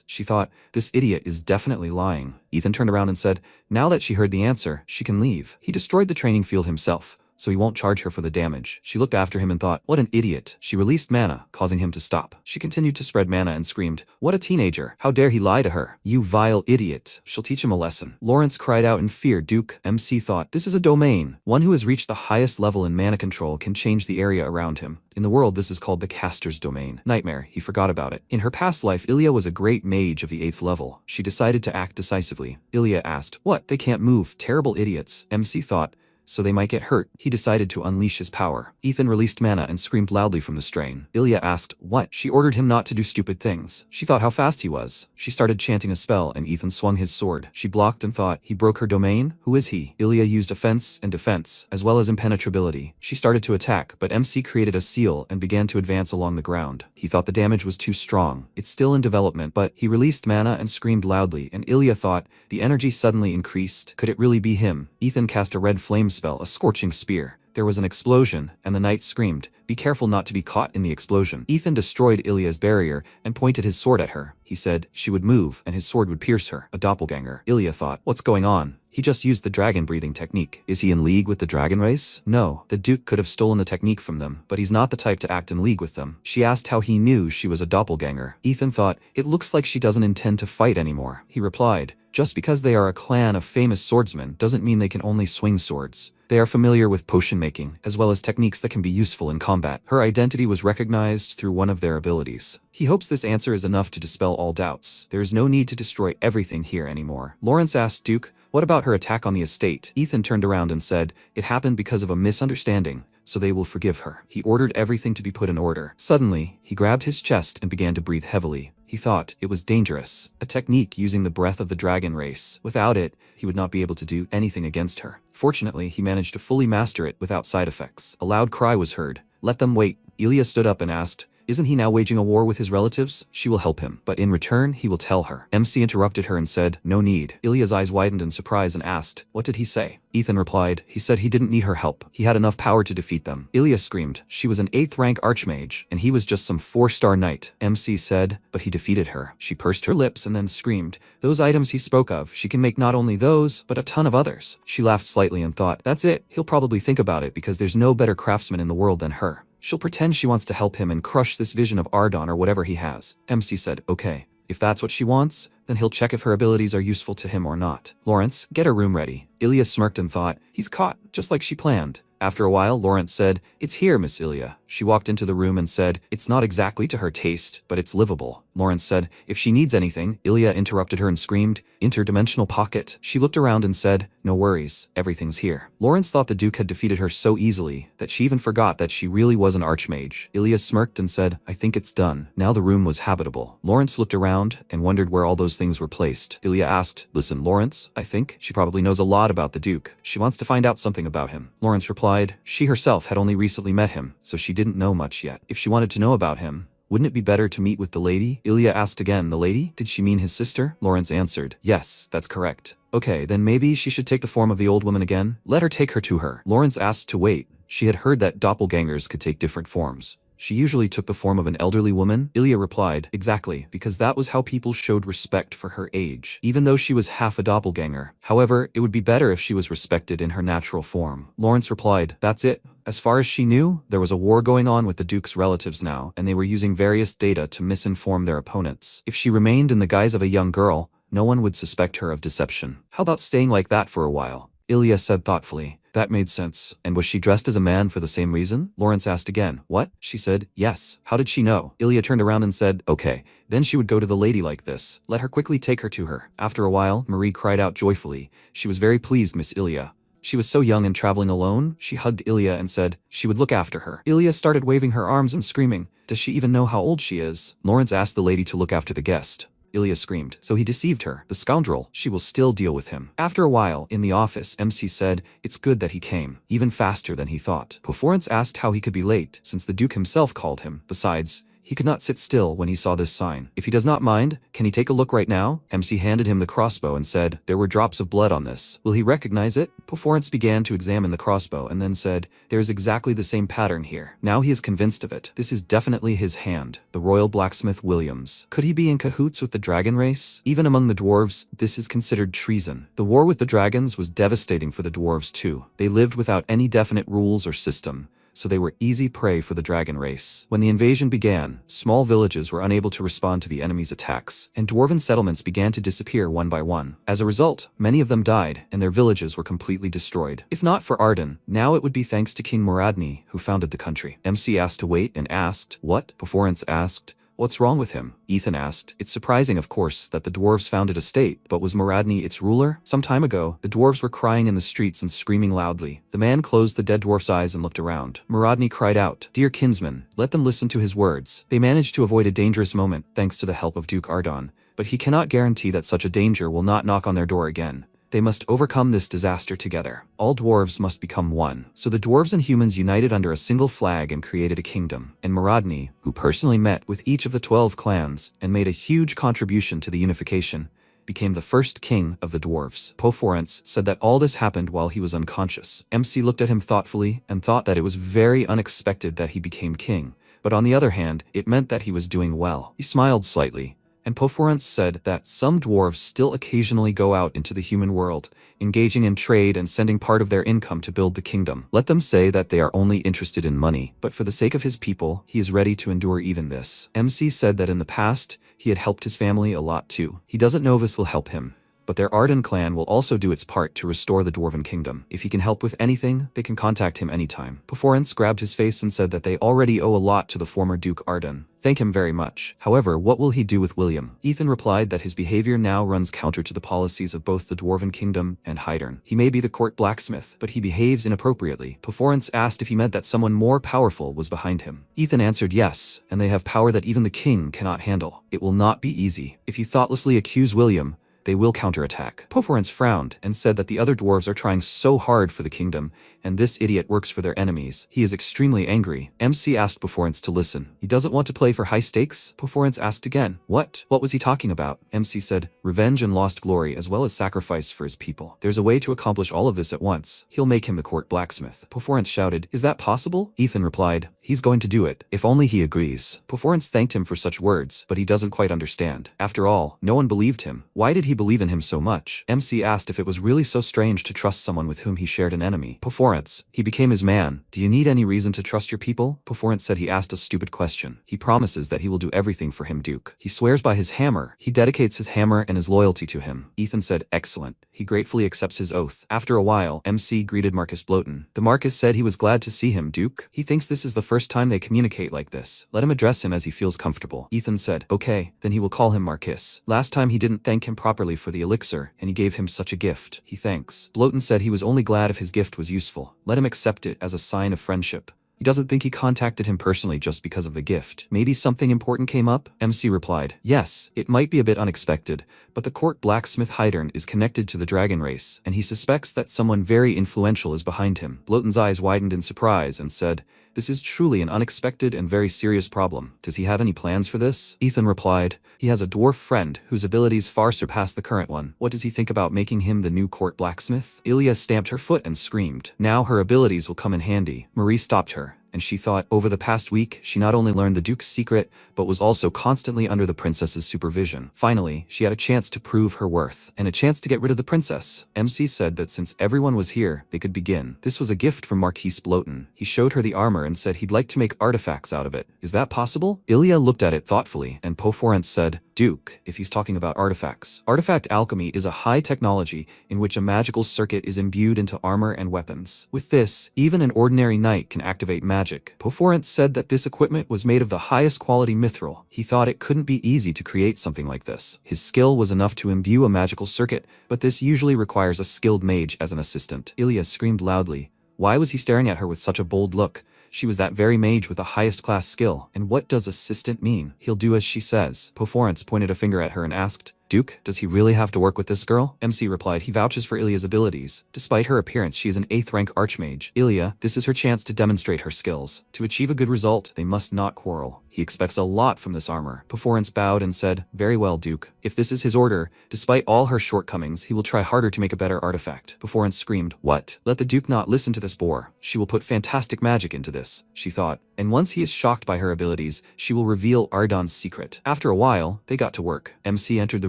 She thought, this idiot is definitely lying. Ethan turned around and said, now that she heard the answer, she can leave. He destroyed the training field himself, so he won't charge her for the damage. She looked after him and thought, what an idiot. She released mana, causing him to stop. She continued to spread mana and screamed, what a teenager. How dare he lie to her? You vile idiot. She'll teach him a lesson. Lawrence cried out in fear. Duke. MC thought, this is a domain. One who has reached the highest level in mana control can change the area around him. In the world, this is called the caster's domain. Nightmare. He forgot about it. In her past life, Ilya was a great mage of the 8th level. She decided to act decisively. Ilya asked, what? They can't move. Terrible idiots. MC thought, so they might get hurt. He decided to unleash his power. Ethan released mana and screamed loudly from the strain. Ilya asked, what? She ordered him not to do stupid things. She thought how fast he was. She started chanting a spell and Ethan swung his sword. She blocked and thought, he broke her domain? Who is he? Ilya used offense and defense, as well as impenetrability. She started to attack, but MC created a seal and began to advance along the ground. He thought the damage was too strong. It's still in development, but he released mana and screamed loudly, and Ilya thought, the energy suddenly increased. Could it really be him? Ethan cast a red flame spell, a scorching spear. there was an explosion, and the knight screamed, "Be careful not to be caught in the explosion." Ethan destroyed Ilya's barrier and pointed his sword at her. He said she would move and his sword would pierce her. A doppelganger. Ilya thought, what's going on? He just used the dragon breathing technique. Is he in league with the dragon race? No, the Duke could have stolen the technique from them, but he's not the type to act in league with them. She asked how he knew she was a doppelganger. Ethan thought, it looks like she doesn't intend to fight anymore. He replied, just because they are a clan of famous swordsmen doesn't mean they can only swing swords. They are familiar with potion making, as well as techniques that can be useful in combat. Her identity was recognized through one of their abilities. He hopes this answer is enough to dispel all doubts. There is no need to destroy everything here anymore. Lawrence asked Duke, what about her attack on the estate? Ethan turned around and said, it happened because of a misunderstanding, so they will forgive her. He ordered everything to be put in order. Suddenly, he grabbed his chest and began to breathe heavily. He thought it was dangerous, a technique using the breath of the dragon race. Without it, he would not be able to do anything against her. Fortunately, he managed to fully master it without side effects. A loud cry was heard. Let them wait. Ilya stood up and asked, isn't he now waging a war with his relatives? She will help him, but in return, he will tell her. MC interrupted her and said, no need. Ilya's eyes widened in surprise and asked, what did he say? Ethan replied, he said he didn't need her help. He had enough power to defeat them. Ilya screamed, she was an 8th rank archmage, and he was just some 4-star knight. MC said, but he defeated her. She pursed her lips and then screamed, those items he spoke of, she can make not only those, but a ton of others. She laughed slightly and thought, that's it. He'll probably think about it because there's no better craftsman in the world than her. She'll pretend she wants to help him and crush this vision of Ardon or whatever he has. MC said, okay. If that's what she wants, then he'll check if her abilities are useful to him or not. Lawrence, get her room ready. Ilya smirked and thought, he's caught, just like she planned. After a while, Lawrence said, it's here, Miss Ilya. She walked into the room and said, it's not exactly to her taste, but it's livable. Lawrence said, if she needs anything. Ilya interrupted her and screamed, interdimensional pocket. She looked around and said, no worries, everything's here. Lawrence thought the Duke had defeated her so easily that she even forgot that she really was an archmage. Ilya smirked and said, I think it's done. Now the room was habitable. Lawrence looked around and wondered where all those things were placed. Ilya asked, listen, Lawrence, I think she probably knows a lot about the Duke. She wants to find out something about him. Lawrence replied, she herself had only recently met him, so she didn't know much yet. If she wanted to know about him, wouldn't it be better to meet with the lady? Ilya asked again, the lady? Did she mean his sister? Lawrence answered, yes, that's correct. Okay, then maybe she should take the form of the old woman again? Let her take her to her. Lawrence asked to wait. She had heard that doppelgangers could take different forms. She usually took the form of an elderly woman. Ilya replied, exactly, because that was how people showed respect for her age, even though she was half a doppelganger. However, it would be better if she was respected in her natural form. Lawrence replied, that's it. As far as she knew, there was a war going on with the Duke's relatives now, and they were using various data to misinform their opponents. If she remained in the guise of a young girl, no one would suspect her of deception. How about staying like that for a while? Ilya said thoughtfully. That made sense. And was she dressed as a man for the same reason? Lawrence asked again. What? She said, yes. How did she know? Ilya turned around and said, okay. Then she would go to the lady like this. Let her quickly take her to her. After a while, Marie cried out joyfully. She was very pleased, Miss Ilya. She was so young and traveling alone. She hugged Ilya and said she would look after her. Ilya started waving her arms and screaming. Does she even know how old she is? Lawrence asked the lady to look after the guest. Ilya screamed. So he deceived her. The scoundrel. She will still deal with him. After a while, in the office, MC said, it's good that he came, even faster than he thought. Florence asked how he could be late, since the Duke himself called him. Besides, he could not sit still when he saw this sign. If he does not mind, can he take a look right now? MC handed him the crossbow and said, there were drops of blood on this. Will he recognize it? Florence began to examine the crossbow and then said, there is exactly the same pattern here. Now he is convinced of it. This is definitely his hand, the royal blacksmith Williams. Could he be in cahoots with the dragon race? Even among the dwarves, this is considered treason. The war with the dragons was devastating for the dwarves too. They lived without any definite rules or system, so they were easy prey for the dragon race. When the invasion began, small villages were unable to respond to the enemy's attacks, and dwarven settlements began to disappear one by one. As a result, many of them died, and their villages were completely destroyed. If not for Arden, now it would be thanks to King Muradni, who founded the country. MC asked to wait and asked, what? Florence asked, what's wrong with him? Ethan asked. It's surprising, of course, that the dwarves founded a state, but was Muradni its ruler? Some time ago, the dwarves were crying in the streets and screaming loudly. The man closed the dead dwarf's eyes and looked around. Muradni cried out, dear kinsman, let them listen to his words. They managed to avoid a dangerous moment thanks to the help of Duke Ardon, but he cannot guarantee that such a danger will not knock on their door again. They must overcome this disaster together. All dwarves must become one. So the dwarves and humans united under a single flag and created a kingdom. And Muradni, who personally met with each of the 12 clans and made a huge contribution to the unification, became the first king of the dwarves. Poforance said that all this happened while he was unconscious. MC looked at him thoughtfully and thought that it was very unexpected that he became king, but on the other hand, it meant that he was doing well. He smiled slightly, and Poforance said that some dwarves still occasionally go out into the human world, engaging in trade and sending part of their income to build the kingdom. Let them say that they are only interested in money, but for the sake of his people, he is ready to endure even this. MC said that in the past, he had helped his family a lot too. He doesn't know this will help him, but their Arden clan will also do its part to restore the Dwarven Kingdom. If he can help with anything, they can contact him anytime. Poforance grabbed his face and said that they already owe a lot to the former Duke Arden. Thank him very much. However, what will he do with William? Ethan replied that his behavior now runs counter to the policies of both the Dwarven Kingdom and Hydern. He may be the court blacksmith, but he behaves inappropriately. Poforance asked if he meant that someone more powerful was behind him. Ethan answered yes, and they have power that even the king cannot handle. It will not be easy. If you thoughtlessly accuse William, they will counterattack. Poforance frowned and said that the other dwarves are trying so hard for the kingdom, and this idiot works for their enemies. He is extremely angry. MC asked Poforance to listen. He doesn't want to play for high stakes? Poforance asked again. What? What was he talking about? MC said, revenge and lost glory as well as sacrifice for his people. There's a way to accomplish all of this at once. He'll make him the court blacksmith. Poforance shouted, is that possible? Ethan replied, he's going to do it, if only he agrees. Poforance thanked him for such words, but he doesn't quite understand. After all, no one believed him. Why did he believe in him so much? MC asked if it was really so strange to trust someone with whom he shared an enemy. Poforance, he became his man. Do you need any reason to trust your people? Poforance said he asked a stupid question. He promises that he will do everything for him, Duke. He swears by his hammer. He dedicates his hammer and his loyalty to him. Ethan said, excellent. He gratefully accepts his oath. After a while, MC greeted Marcus Bloten. The Marcus said he was glad to see him, Duke. He thinks this is the first time they communicate like this. Let him address him as he feels comfortable. Ethan said, okay, then he will call him Marcus. Last time he didn't thank him properly for the elixir, and he gave him such a gift. He thanks. Bloten said he was only glad if his gift was useful. Let him accept it as a sign of friendship. He doesn't think he contacted him personally just because of the gift. Maybe something important came up? MC replied, yes, it might be a bit unexpected, but the court blacksmith Hydern is connected to the dragon race, and he suspects that someone very influential is behind him. Bloten's eyes widened in surprise and said, this is truly an unexpected and very serious problem. Does he have any plans for this? Ethan replied, he has a dwarf friend whose abilities far surpass the current one. What does he think about making him the new court blacksmith? Ilya stamped her foot and screamed. Now her abilities will come in handy. Marie stopped her, and she thought, over the past week, she not only learned the Duke's secret, but was also constantly under the princess's supervision. Finally, she had a chance to prove her worth, and a chance to get rid of the princess. MC said that since everyone was here, they could begin. This was a gift from Marquis Bloten. He showed her the armor and said he'd like to make artifacts out of it. Is that possible? Ilya looked at it thoughtfully, and Poforance said, Duke, if he's talking about artifacts. Artifact alchemy is a high technology in which a magical circuit is imbued into armor and weapons. With this, even an ordinary knight can activate magic. Poforance said that this equipment was made of the highest quality mithril. He thought it couldn't be easy to create something like this. His skill was enough to imbue a magical circuit, but this usually requires a skilled mage as an assistant. Ilya screamed loudly. Why was he staring at her with such a bold look? She was that very mage with the highest class skill. And what does assistant mean? He'll do as she says. Poforance pointed a finger at her and asked, Duke, does he really have to work with this girl? MC replied he vouches for Ilya's abilities. Despite her appearance, she is an 8th rank archmage. Ilya, this is her chance to demonstrate her skills. To achieve a good result, they must not quarrel. He expects a lot from this armor. Poforance bowed and said, very well, Duke. If this is his order, despite all her shortcomings, he will try harder to make a better artifact. Poforance screamed, what? Let the Duke not listen to this boor. She will put fantastic magic into this, she thought. And once he is shocked by her abilities, she will reveal Ardon's secret. After a while, they got to work. MC entered the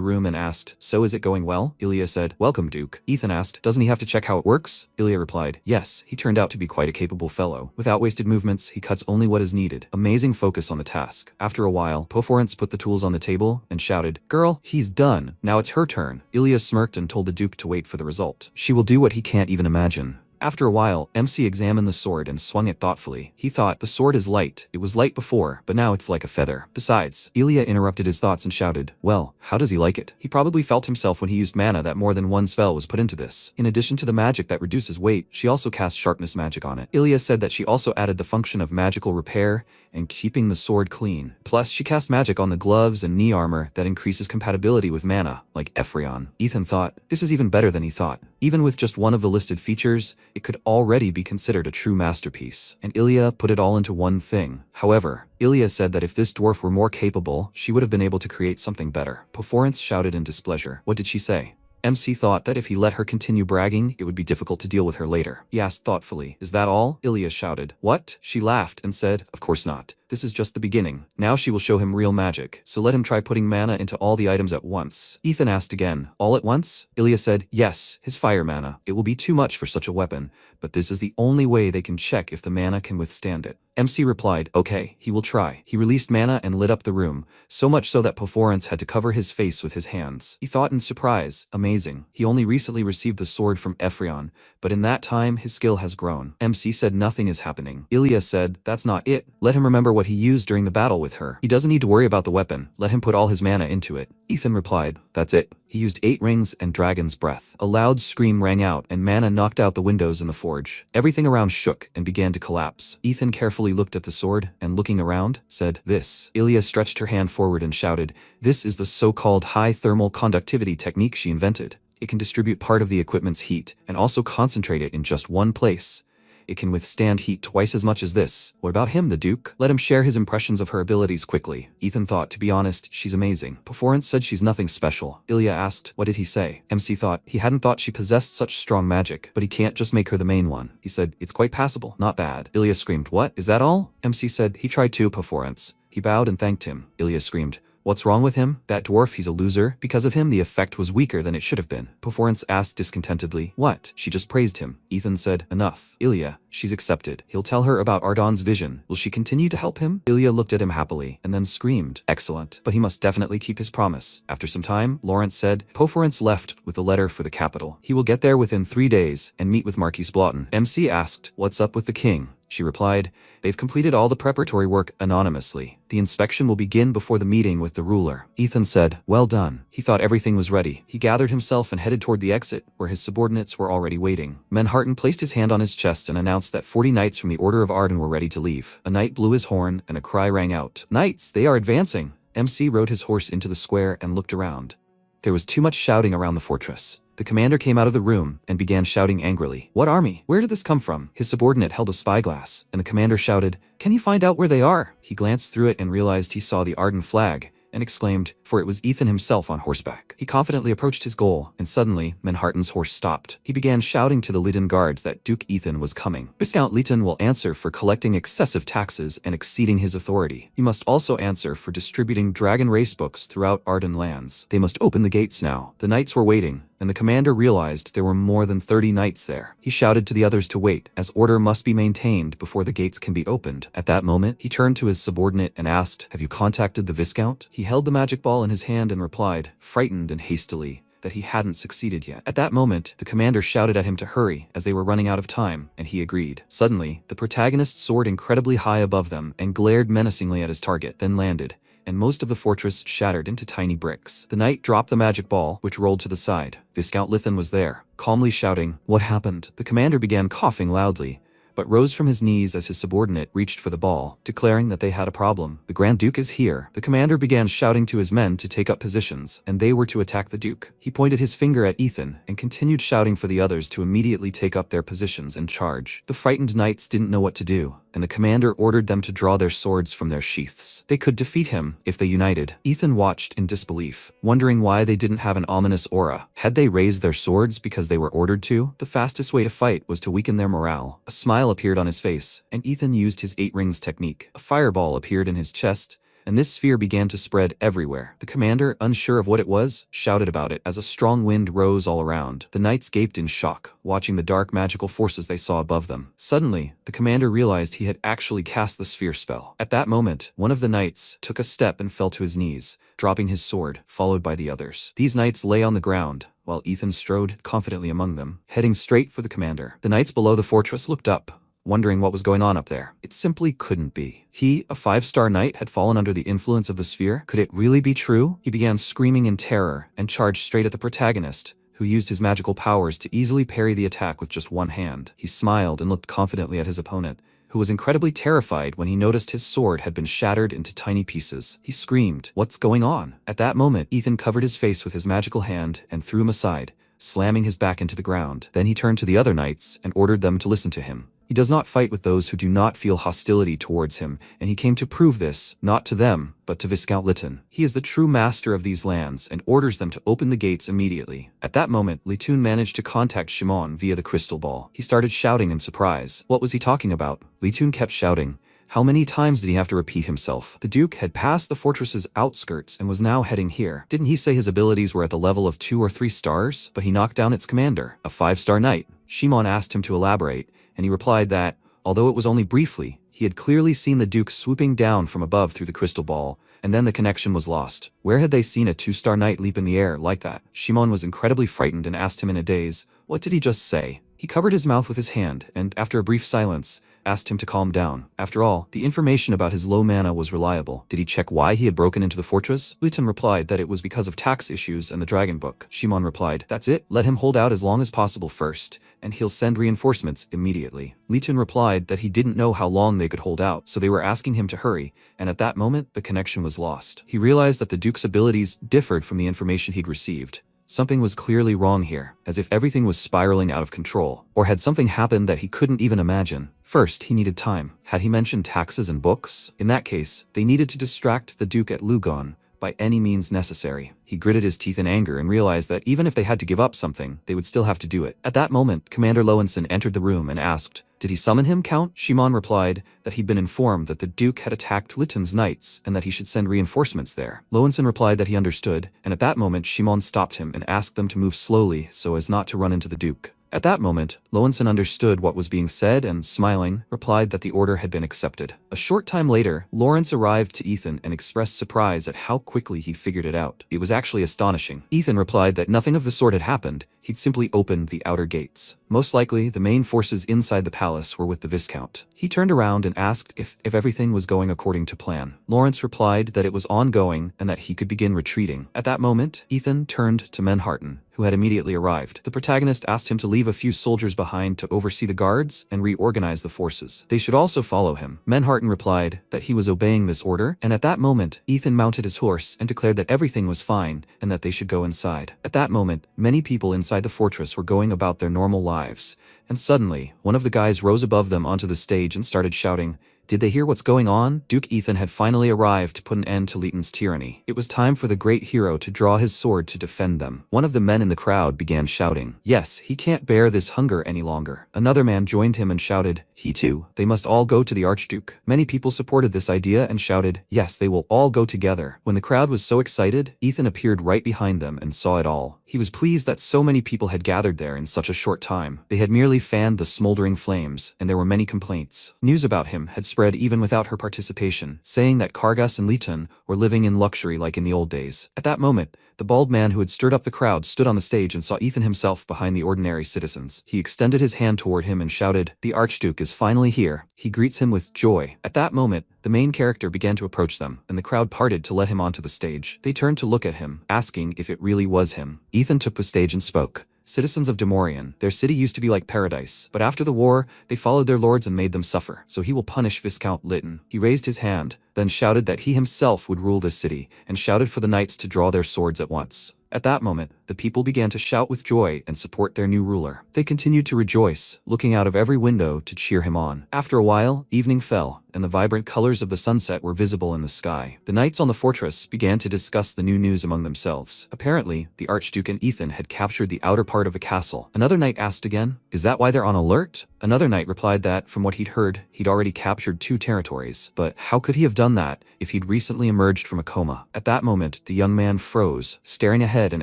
room and asked, so is it going well? Ilya said, welcome, Duke. Ethan asked, doesn't he have to check how it works? Ilya replied, yes, he turned out to be quite a capable fellow. Without wasted movements, he cuts only what is needed. Amazing focus on the task. After a while, Poforance put the tools on the table and shouted, girl, he's done. Now it's her turn. Ilya smirked and told the Duke to wait for the result. She will do what he can't even imagine. After a while, MC examined the sword and swung it thoughtfully. He thought, the sword is light. It was light before, but now it's like a feather. Besides, Ilya interrupted his thoughts and shouted, well, how does he like it? He probably felt himself when he used mana that more than one spell was put into this. In addition to the magic that reduces weight, she also cast sharpness magic on it. Ilya said that she also added the function of magical repair and keeping the sword clean. Plus, she cast magic on the gloves and knee armor that increases compatibility with mana, like Ephrion. Ethan thought, this is even better than he thought. Even with just one of the listed features, it could already be considered a true masterpiece. And Ilya put it all into one thing. However, Ilya said that if this dwarf were more capable, she would have been able to create something better. Perforance shouted in displeasure. What did she say? MC thought that if he let her continue bragging, it would be difficult to deal with her later. He asked thoughtfully, "Is that all?" Ilya shouted. "What?" She laughed and said, "Of course not. This is just the beginning. Now she will show him real magic, so let him try putting mana into all the items at once." Ethan asked again, "All at once?" Ilya said, "Yes, his fire mana. It will be too much for such a weapon, but this is the only way they can check if the mana can withstand it." MC replied, "Okay, he will try." He released mana and lit up the room, so much so that Perforance had to cover his face with his hands. He thought in surprise, amazing. He only recently received the sword from Ephrion, but in that time his skill has grown. MC said nothing is happening. Ilya said, "That's not it. Let him remember what he used during the battle with her. He doesn't need to worry about the weapon. Let him put all his mana into it." Ethan replied, "That's it." He used 8 rings and Dragon's Breath. A loud scream rang out and mana knocked out the windows in the forge. Everything around shook and began to collapse. Ethan carefully looked at the sword and, looking around, said, "This." Ilya stretched her hand forward and shouted, "This is the so-called high thermal conductivity technique she invented. It can distribute part of the equipment's heat and also concentrate it in just one place. It can withstand heat twice as much as this. What about him, the Duke? Let him share his impressions of her abilities quickly." Ethan thought, to be honest, she's amazing. Perforance said she's nothing special. Ilya asked, "What did he say?" MC thought, he hadn't thought she possessed such strong magic, but he can't just make her the main one. He said, "It's quite passable, not bad." Ilya screamed, "What? Is that all?" MC said, "He tried to, Perforance." He bowed and thanked him. Ilya screamed, "What's wrong with him? That dwarf, he's a loser. Because of him, the effect was weaker than it should have been." Perforance asked discontentedly, "What?" She just praised him. Ethan said, "Enough. Ilya, she's accepted. He'll tell her about Ardon's vision. Will she continue to help him?" Ilya looked at him happily, and then screamed, "Excellent. But he must definitely keep his promise." After some time, Lawrence said, Perforance left with a letter for the capital. He will get there within 3 days and meet with Marquis Blotton. MC asked, "What's up with the king?" She replied, "They've completed all the preparatory work anonymously. The inspection will begin before the meeting with the ruler." Ethan said, "Well done." He thought everything was ready. He gathered himself and headed toward the exit, where his subordinates were already waiting. Manhattan placed his hand on his chest and announced that 40 knights from the Order of Arden were ready to leave. A knight blew his horn, and a cry rang out, "Knights, they are advancing!" MC rode his horse into the square and looked around. There was too much shouting around the fortress. The commander came out of the room and began shouting angrily, "What army? Where did this come from?" His subordinate held a spyglass, and the commander shouted, "Can you find out where they are?" He glanced through it and realized he saw the Arden flag, and exclaimed, for it was Ethan himself on horseback. He confidently approached his goal, and suddenly, Manhattan's horse stopped. He began shouting to the Lytton guards that Duke Ethan was coming. Viscount Lytton will answer for collecting excessive taxes and exceeding his authority. He must also answer for distributing dragon race books throughout Arden lands. They must open the gates now. The knights were waiting, and the commander realized there were more than 30 knights there. He shouted to the others to wait, as order must be maintained before the gates can be opened. At that moment, he turned to his subordinate and asked, "Have you contacted the Viscount?" He held the magic ball in his hand and replied, frightened and hastily, that he hadn't succeeded yet. At that moment, the commander shouted at him to hurry, as they were running out of time, and he agreed. Suddenly, the protagonist soared incredibly high above them and glared menacingly at his target, then landed, and most of the fortress shattered into tiny bricks. The knight dropped the magic ball, which rolled to the side. Viscount Lytton was there, calmly shouting, "What happened?" The commander began coughing loudly, but rose from his knees as his subordinate reached for the ball, declaring that they had a problem. "The Grand Duke is here." The commander began shouting to his men to take up positions, and they were to attack the Duke. He pointed his finger at Ethan and continued shouting for the others to immediately take up their positions and charge. The frightened knights didn't know what to do, and the commander ordered them to draw their swords from their sheaths. They could defeat him if they united. Ethan watched in disbelief, wondering why they didn't have an ominous aura. Had they raised their swords because they were ordered to? The fastest way to fight was to weaken their morale. A smile appeared on his face, and Ethan used his 8 rings technique. A fireball appeared in his chest, and this sphere began to spread everywhere. The commander, unsure of what it was, shouted about it as a strong wind rose all around. The knights gaped in shock, watching the dark magical forces they saw above them. Suddenly, the commander realized he had actually cast the sphere spell. At that moment, one of the knights took a step and fell to his knees, dropping his sword, followed by the others. These knights lay on the ground, while Ethan strode confidently among them, heading straight for the commander. The knights below the fortress looked up, wondering what was going on up there. It simply couldn't be. He, a 5-star knight, had fallen under the influence of the sphere? Could it really be true? He began screaming in terror and charged straight at the protagonist, who used his magical powers to easily parry the attack with just one hand. He smiled and looked confidently at his opponent, who was incredibly terrified when he noticed his sword had been shattered into tiny pieces. He screamed, "What's going on?" At that moment, Ethan covered his face with his magical hand and threw him aside, slamming his back into the ground. Then he turned to the other knights and ordered them to listen to him. He does not fight with those who do not feel hostility towards him, and he came to prove this, not to them, but to Viscount Lytton. He is the true master of these lands and orders them to open the gates immediately. At that moment, Webtoon managed to contact Shimon via the crystal ball. He started shouting in surprise. What was he talking about? Webtoon kept shouting. How many times did he have to repeat himself? The Duke had passed the fortress's outskirts and was now heading here. Didn't he say his abilities were at the level of 2 or 3 stars? But he knocked down its commander, a 5-star knight. Shimon asked him to elaborate, and he replied that, although it was only briefly, he had clearly seen the Duke swooping down from above through the crystal ball, and then the connection was lost. Where had they seen a 2-star knight leap in the air like that? Shimon was incredibly frightened and asked him in a daze, what did he just say? He covered his mouth with his hand, and after a brief silence, asked him to calm down. After all, the information about his low mana was reliable. Did he check why he had broken into the fortress? Webtoon replied that it was because of tax issues and the dragon book. Shimon replied, that's it, let him hold out as long as possible first, and he'll send reinforcements immediately. Webtoon replied that he didn't know how long they could hold out, so they were asking him to hurry, and at that moment, the connection was lost. He realized that the Duke's abilities differed from the information he'd received. Something was clearly wrong here, as if everything was spiraling out of control. Or had something happened that he couldn't even imagine? First, he needed time. Had he mentioned taxes and books? In that case, they needed to distract the Duke at Lugon by any means necessary. He gritted his teeth in anger and realized that even if they had to give up something, they would still have to do it. At that moment, Commander Lowenson entered the room and asked, did he summon him, Count? Shimon replied that he'd been informed that the Duke had attacked Lytton's knights and that he should send reinforcements there. Lowenson replied that he understood, and at that moment Shimon stopped him and asked them to move slowly so as not to run into the Duke. At that moment, Lowenson understood what was being said and, smiling, replied that the order had been accepted. A short time later, Lawrence arrived to Ethan and expressed surprise at how quickly he figured it out. It was actually astonishing. Ethan replied that nothing of the sort had happened. He'd simply opened the outer gates. Most likely, the main forces inside the palace were with the Viscount. He turned around and asked if everything was going according to plan. Lawrence replied that it was ongoing and that he could begin retreating. At that moment, Ethan turned to Manhattan, who had immediately arrived. The protagonist asked him to leave a few soldiers behind to oversee the guards and reorganize the forces. They should also follow him. Manhattan replied that he was obeying this order, and at that moment, Ethan mounted his horse and declared that everything was fine and that they should go inside. At that moment, many people inside the fortress were going about their normal lives, and suddenly, one of the guys rose above them onto the stage and started shouting, did they hear what's going on? Duke Ethan had finally arrived to put an end to Lytton's tyranny. It was time for the great hero to draw his sword to defend them. One of the men in the crowd began shouting, yes, he can't bear this hunger any longer. Another man joined him and shouted, he too, they must all go to the Archduke. Many people supported this idea and shouted, yes, they will all go together. When the crowd was so excited, Ethan appeared right behind them and saw it all. He was pleased that so many people had gathered there in such a short time. They had merely fanned the smoldering flames, and there were many complaints. News about him had spread even without her participation, saying that Kargas and Lytton were living in luxury like in the old days. At that moment, the bald man who had stirred up the crowd stood on the stage and saw Ethan himself behind the ordinary citizens. He extended his hand toward him and shouted, the Archduke is finally here. He greets him with joy. At that moment, the main character began to approach them, and the crowd parted to let him onto the stage. They turned to look at him, asking if it really was him. Ethan took the stage and spoke. Citizens of Demorian, their city used to be like paradise, but after the war, they followed their lords and made them suffer, so he will punish Viscount Lytton. He raised his hand, then shouted that he himself would rule this city, and shouted for the knights to draw their swords at once. At that moment, the people began to shout with joy and support their new ruler. They continued to rejoice, looking out of every window to cheer him on. After a while, evening fell, and the vibrant colors of the sunset were visible in the sky. The knights on the fortress began to discuss the new news among themselves. Apparently, the Archduke and Ethan had captured the outer part of the castle. Another knight asked again, is that why they're on alert? Another knight replied that, from what he'd heard, he'd already captured 2 territories. But how could he have done that if he'd recently emerged from a coma? At that moment, the young man froze, staring ahead and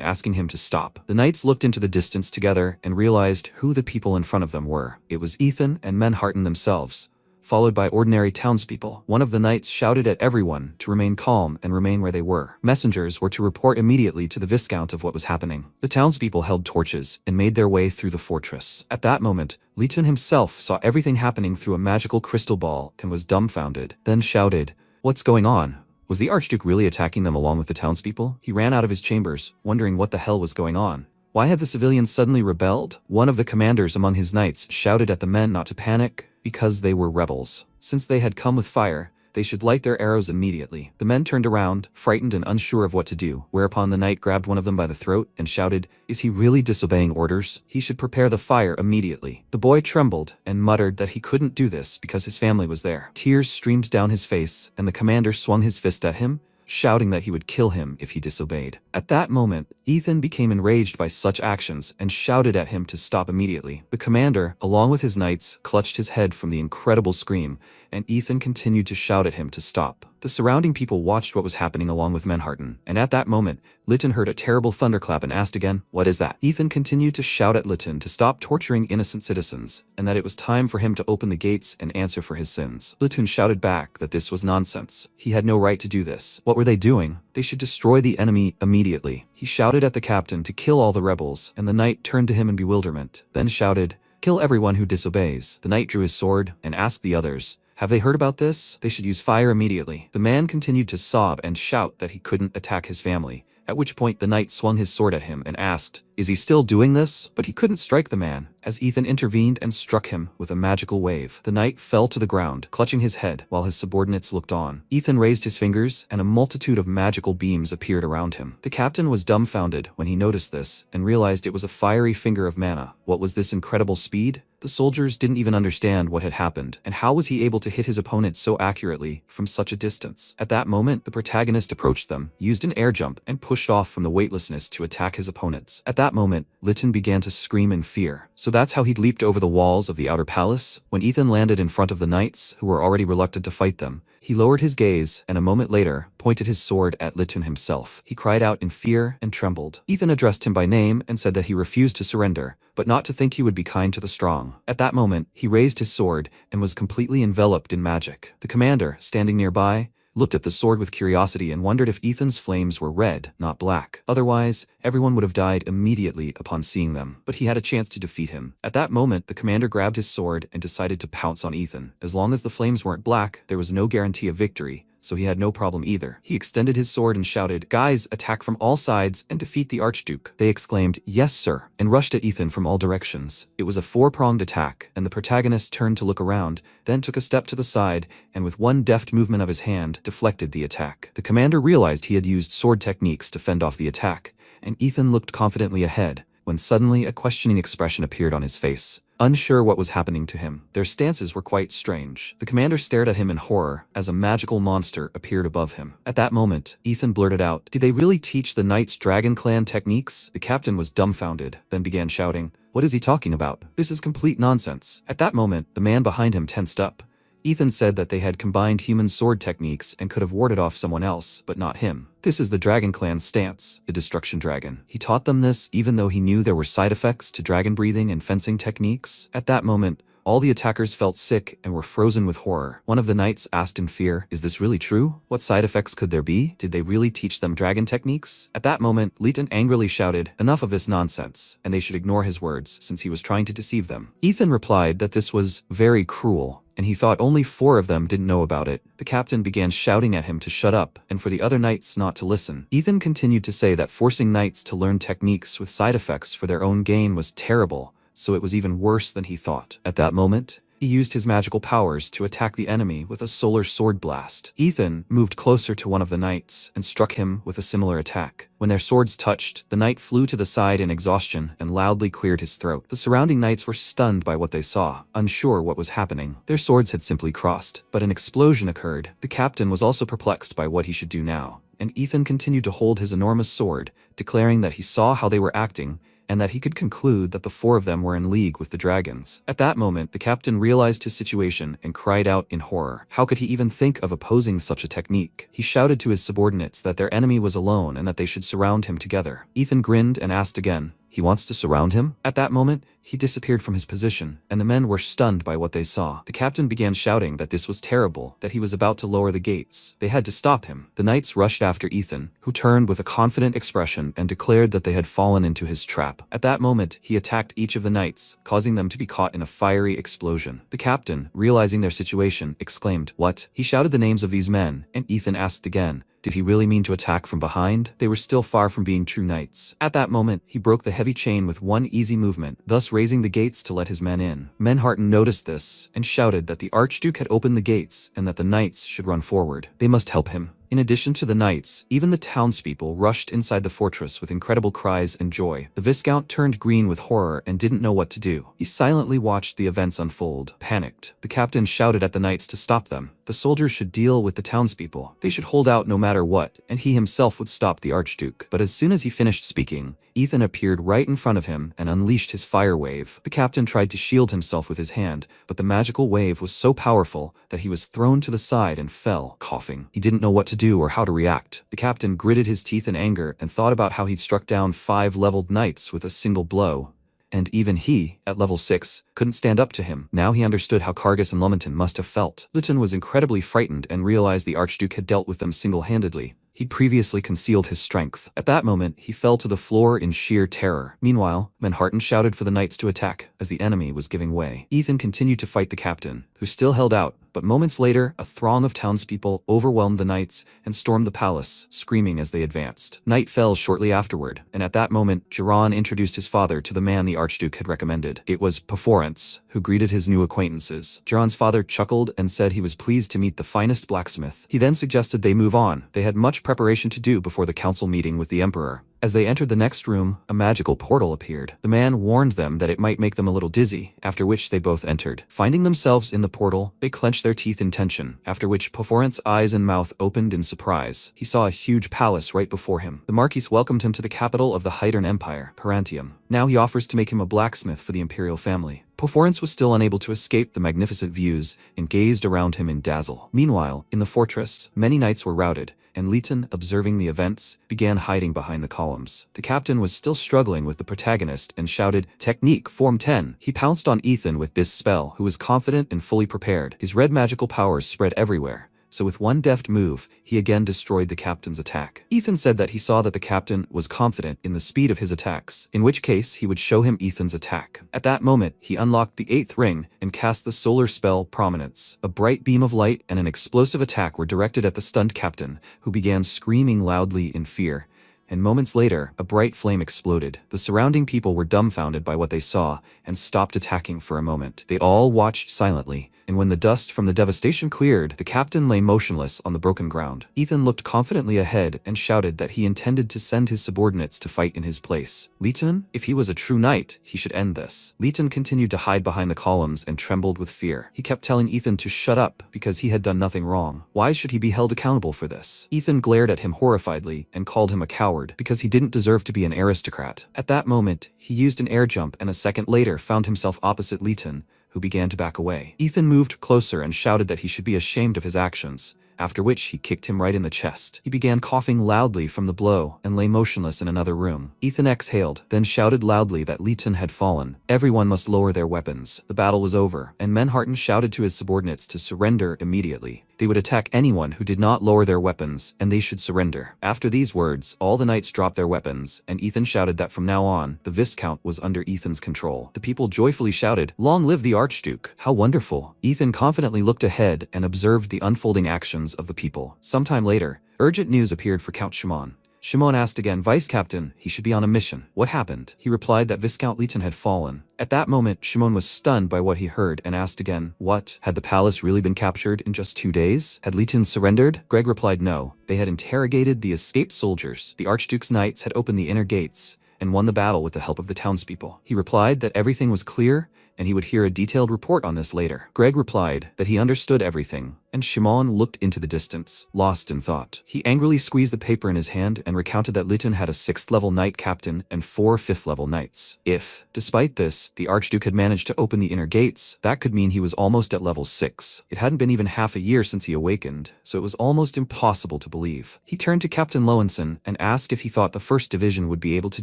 asking him to stop. The knights looked into the distance together and realized who the people in front of them were. It was Ethan and Manhattan themselves, followed by ordinary townspeople. One of the knights shouted at everyone to remain calm and remain where they were. Messengers were to report immediately to the Viscount of what was happening. The townspeople held torches and made their way through the fortress. At that moment, Lytton himself saw everything happening through a magical crystal ball and was dumbfounded, then shouted, what's going on? Was the Archduke really attacking them along with the townspeople? He ran out of his chambers, wondering what the hell was going on. Why had the civilians suddenly rebelled? One of the commanders among his knights shouted at the men not to panic, because they were rebels. Since they had come with fire, they should light their arrows immediately. The men turned around, frightened and unsure of what to do, whereupon the knight grabbed one of them by the throat and shouted, "Is he really disobeying orders? He should prepare the fire immediately." The boy trembled and muttered that he couldn't do this because his family was there. Tears streamed down his face, and the commander swung his fist at him, shouting that he would kill him if he disobeyed. At that moment, Ethan became enraged by such actions and shouted at him to stop immediately. The commander, along with his knights, clutched his head from the incredible scream, and Ethan continued to shout at him to stop. The surrounding people watched what was happening along with Manhattan, and at that moment, Lytton heard a terrible thunderclap and asked again, "What is that?" Ethan continued to shout at Lytton to stop torturing innocent citizens, and that it was time for him to open the gates and answer for his sins. Lytton shouted back that this was nonsense. He had no right to do this. What were they doing? They should destroy the enemy immediately. He shouted at the captain to kill all the rebels, and the knight turned to him in bewilderment, then shouted, "Kill everyone who disobeys." The knight drew his sword and asked the others, "Have they heard about this? They should use fire immediately." The man continued to sob and shout that he couldn't attack his family, at which point the knight swung his sword at him and asked, "Is he still doing this?" But he couldn't strike the man, as Ethan intervened and struck him with a magical wave. The knight fell to the ground, clutching his head, while his subordinates looked on. Ethan raised his fingers, and a multitude of magical beams appeared around him. The captain was dumbfounded when he noticed this, and realized it was a fiery finger of mana. What was this incredible speed? The soldiers didn't even understand what had happened, and how was he able to hit his opponent so accurately from such a distance? At that moment, the protagonist approached them, used an air jump, and pushed off from the weightlessness to attack his opponents. At that moment, Lytton began to scream in fear. So that's how he'd leaped over the walls of the outer palace? When Ethan landed in front of the knights, who were already reluctant to fight them, he lowered his gaze, and a moment later, pointed his sword at Lytton himself. He cried out in fear and trembled. Ethan addressed him by name and said that he refused to surrender, but not to think he would be kind to the strong. At that moment, he raised his sword and was completely enveloped in magic. The commander, standing nearby, looked at the sword with curiosity and wondered if Ethan's flames were red, not black. Otherwise, everyone would have died immediately upon seeing them. But he had a chance to defeat him. At that moment, the commander grabbed his sword and decided to pounce on Ethan. As long as the flames weren't black, there was no guarantee of victory, so he had no problem either. He extended his sword and shouted, "Guys, attack from all sides and defeat the Archduke." They exclaimed, "Yes, sir," and rushed at Ethan from all directions. It was a four-pronged attack, and the protagonist turned to look around, then took a step to the side, and with one deft movement of his hand, deflected the attack. The commander realized he had used sword techniques to fend off the attack, and Ethan looked confidently ahead, when suddenly a questioning expression appeared on his face. Unsure what was happening to him, their stances were quite strange. The commander stared at him in horror as a magical monster appeared above him. At that moment, Ethan blurted out, "Did they really teach the Knights Dragon Clan techniques?" The captain was dumbfounded, then began shouting, "What is he talking about? This is complete nonsense." At that moment, the man behind him tensed up. Ethan said that they had combined human sword techniques and could have warded off someone else, but not him. This is the Dragon Clan's stance, the Destruction Dragon. He taught them this even though he knew there were side effects to dragon breathing and fencing techniques. At that moment, all the attackers felt sick and were frozen with horror. One of the knights asked in fear, "Is this really true? What side effects could there be? Did they really teach them dragon techniques?" At that moment, Lytton angrily shouted, "Enough of this nonsense," and they should ignore his words since he was trying to deceive them. Ethan replied that this was very cruel, and he thought only 4 of them didn't know about it. The captain began shouting at him to shut up, and for the other knights not to listen. Ethan continued to say that forcing knights to learn techniques with side effects for their own gain was terrible, so it was even worse than he thought. At that moment, he used his magical powers to attack the enemy with a solar sword blast. Ethan moved closer to one of the knights and struck him with a similar attack. When their swords touched, the knight flew to the side in exhaustion and loudly cleared his throat. The surrounding knights were stunned by what they saw, unsure what was happening. Their swords had simply crossed, but an explosion occurred. The captain was also perplexed by what he should do now, and Ethan continued to hold his enormous sword, declaring that he saw how they were acting, and that he could conclude that the 4 of them were in league with the dragons. At that moment, the captain realized his situation and cried out in horror. How could he even think of opposing such a technique? He shouted to his subordinates that their enemy was alone and that they should surround him together. Ethan grinned and asked again, "He wants to surround him?" At that moment, he disappeared from his position, and the men were stunned by what they saw. The captain began shouting that this was terrible, that he was about to lower the gates. They had to stop him. The knights rushed after Ethan, who turned with a confident expression and declared that they had fallen into his trap. At that moment, he attacked each of the knights, causing them to be caught in a fiery explosion. The captain, realizing their situation, exclaimed, "What?" He shouted the names of these men, and Ethan asked again, Did he really mean to attack from behind? They were still far from being true knights. At that moment, he broke the heavy chain with one easy movement, thus raising the gates to let his men in. Menharten noticed this and shouted that the Archduke had opened the gates and that the knights should run forward. They must help him. In addition to the knights, even the townspeople rushed inside the fortress with incredible cries and joy. The Viscount turned green with horror and didn't know what to do. He silently watched the events unfold. Panicked, the captain shouted at the knights to stop them. The soldiers should deal with the townspeople. They should hold out no matter what, and he himself would stop the Archduke. But as soon as he finished speaking, Ethan appeared right in front of him and unleashed his fire wave. The captain tried to shield himself with his hand, but the magical wave was so powerful that he was thrown to the side and fell, coughing. He didn't know what to do or how to react. The captain gritted his teeth in anger and thought about how he'd struck down 5 leveled knights with a single blow. And even he, at level 6, couldn't stand up to him. Now he understood how Kargas and Lumenton must have felt. Luton was incredibly frightened and realized the Archduke had dealt with them single-handedly. He'd previously concealed his strength. At that moment, he fell to the floor in sheer terror. Meanwhile, Menharten shouted for the knights to attack, as the enemy was giving way. Ethan continued to fight the captain, who still held out, but moments later, a throng of townspeople overwhelmed the knights and stormed the palace, screaming as they advanced. Night fell shortly afterward, and at that moment, Jiran introduced his father to the man the Archduke had recommended. It was Perforance, who greeted his new acquaintances. Jiran's father chuckled and said he was pleased to meet the finest blacksmith. He then suggested they move on. They had much preparation to do before the council meeting with the Emperor. As they entered the next room, a magical portal appeared. The man warned them that it might make them a little dizzy, after which they both entered. Finding themselves in the portal, they clenched their teeth in tension, after which Perforance's eyes and mouth opened in surprise. He saw a huge palace right before him. The Marquis welcomed him to the capital of the Hydern Empire, Parantium. Now he offers to make him a blacksmith for the imperial family. Perforance was still unable to escape the magnificent views and gazed around him in dazzle. Meanwhile, in the fortress, many knights were routed, and Leighton, observing the events, began hiding behind the columns. The captain was still struggling with the protagonist and shouted, "Technique, Form 10. He pounced on Ethan with this spell, who was confident and fully prepared. His red magical powers spread everywhere. So with one deft move, he again destroyed the captain's attack. Ethan said that he saw that the captain was confident in the speed of his attacks, in which case he would show him Ethan's attack. At that moment, he unlocked the 8th ring and cast the solar spell Prominence. A bright beam of light and an explosive attack were directed at the stunned captain, who began screaming loudly in fear. And moments later, a bright flame exploded. The surrounding people were dumbfounded by what they saw and stopped attacking for a moment. They all watched silently, and when the dust from the devastation cleared, the captain lay motionless on the broken ground. Ethan looked confidently ahead and shouted that he intended to send his subordinates to fight in his place. Leighton, if he was a true knight, he should end this. Leighton continued to hide behind the columns and trembled with fear. He kept telling Ethan to shut up because he had done nothing wrong. Why should he be held accountable for this? Ethan glared at him horrifiedly and called him a coward because he didn't deserve to be an aristocrat. At that moment, he used an air jump and a second later found himself opposite Leighton, who began to back away. Ethan moved closer and shouted that he should be ashamed of his actions, after which he kicked him right in the chest. He began coughing loudly from the blow and lay motionless in another room. Ethan exhaled, then shouted loudly that Leighton had fallen. Everyone must lower their weapons. The battle was over, and Menharten shouted to his subordinates to surrender immediately. They would attack anyone who did not lower their weapons, and they should surrender. After these words, all the knights dropped their weapons, and Ethan shouted that from now on, the Viscount was under Ethan's control. The people joyfully shouted, "Long live the Archduke! How wonderful!" Ethan confidently looked ahead and observed the unfolding actions of the people. Sometime later, urgent news appeared for Count Shimon. Shimon asked again, "Vice-Captain, he should be on a mission. What happened?" He replied that Viscount Leighton had fallen. At that moment, Shimon was stunned by what he heard and asked again, "What? Had the palace really been captured in just 2 days? Had Leighton surrendered?" Greg replied no. They had interrogated the escaped soldiers. The Archduke's knights had opened the inner gates and won the battle with the help of the townspeople. He replied that everything was clear and he would hear a detailed report on this later. Greg replied that he understood everything, and Shimon looked into the distance, lost in thought. He angrily squeezed the paper in his hand and recounted that Leighton had a 6th-level knight captain and 4 5th-level knights. If, despite this, the Archduke had managed to open the inner gates, that could mean he was almost at level 6. It hadn't been even half a year since he awakened, so it was almost impossible to believe. He turned to Captain Lowenson and asked if he thought the 1st Division would be able to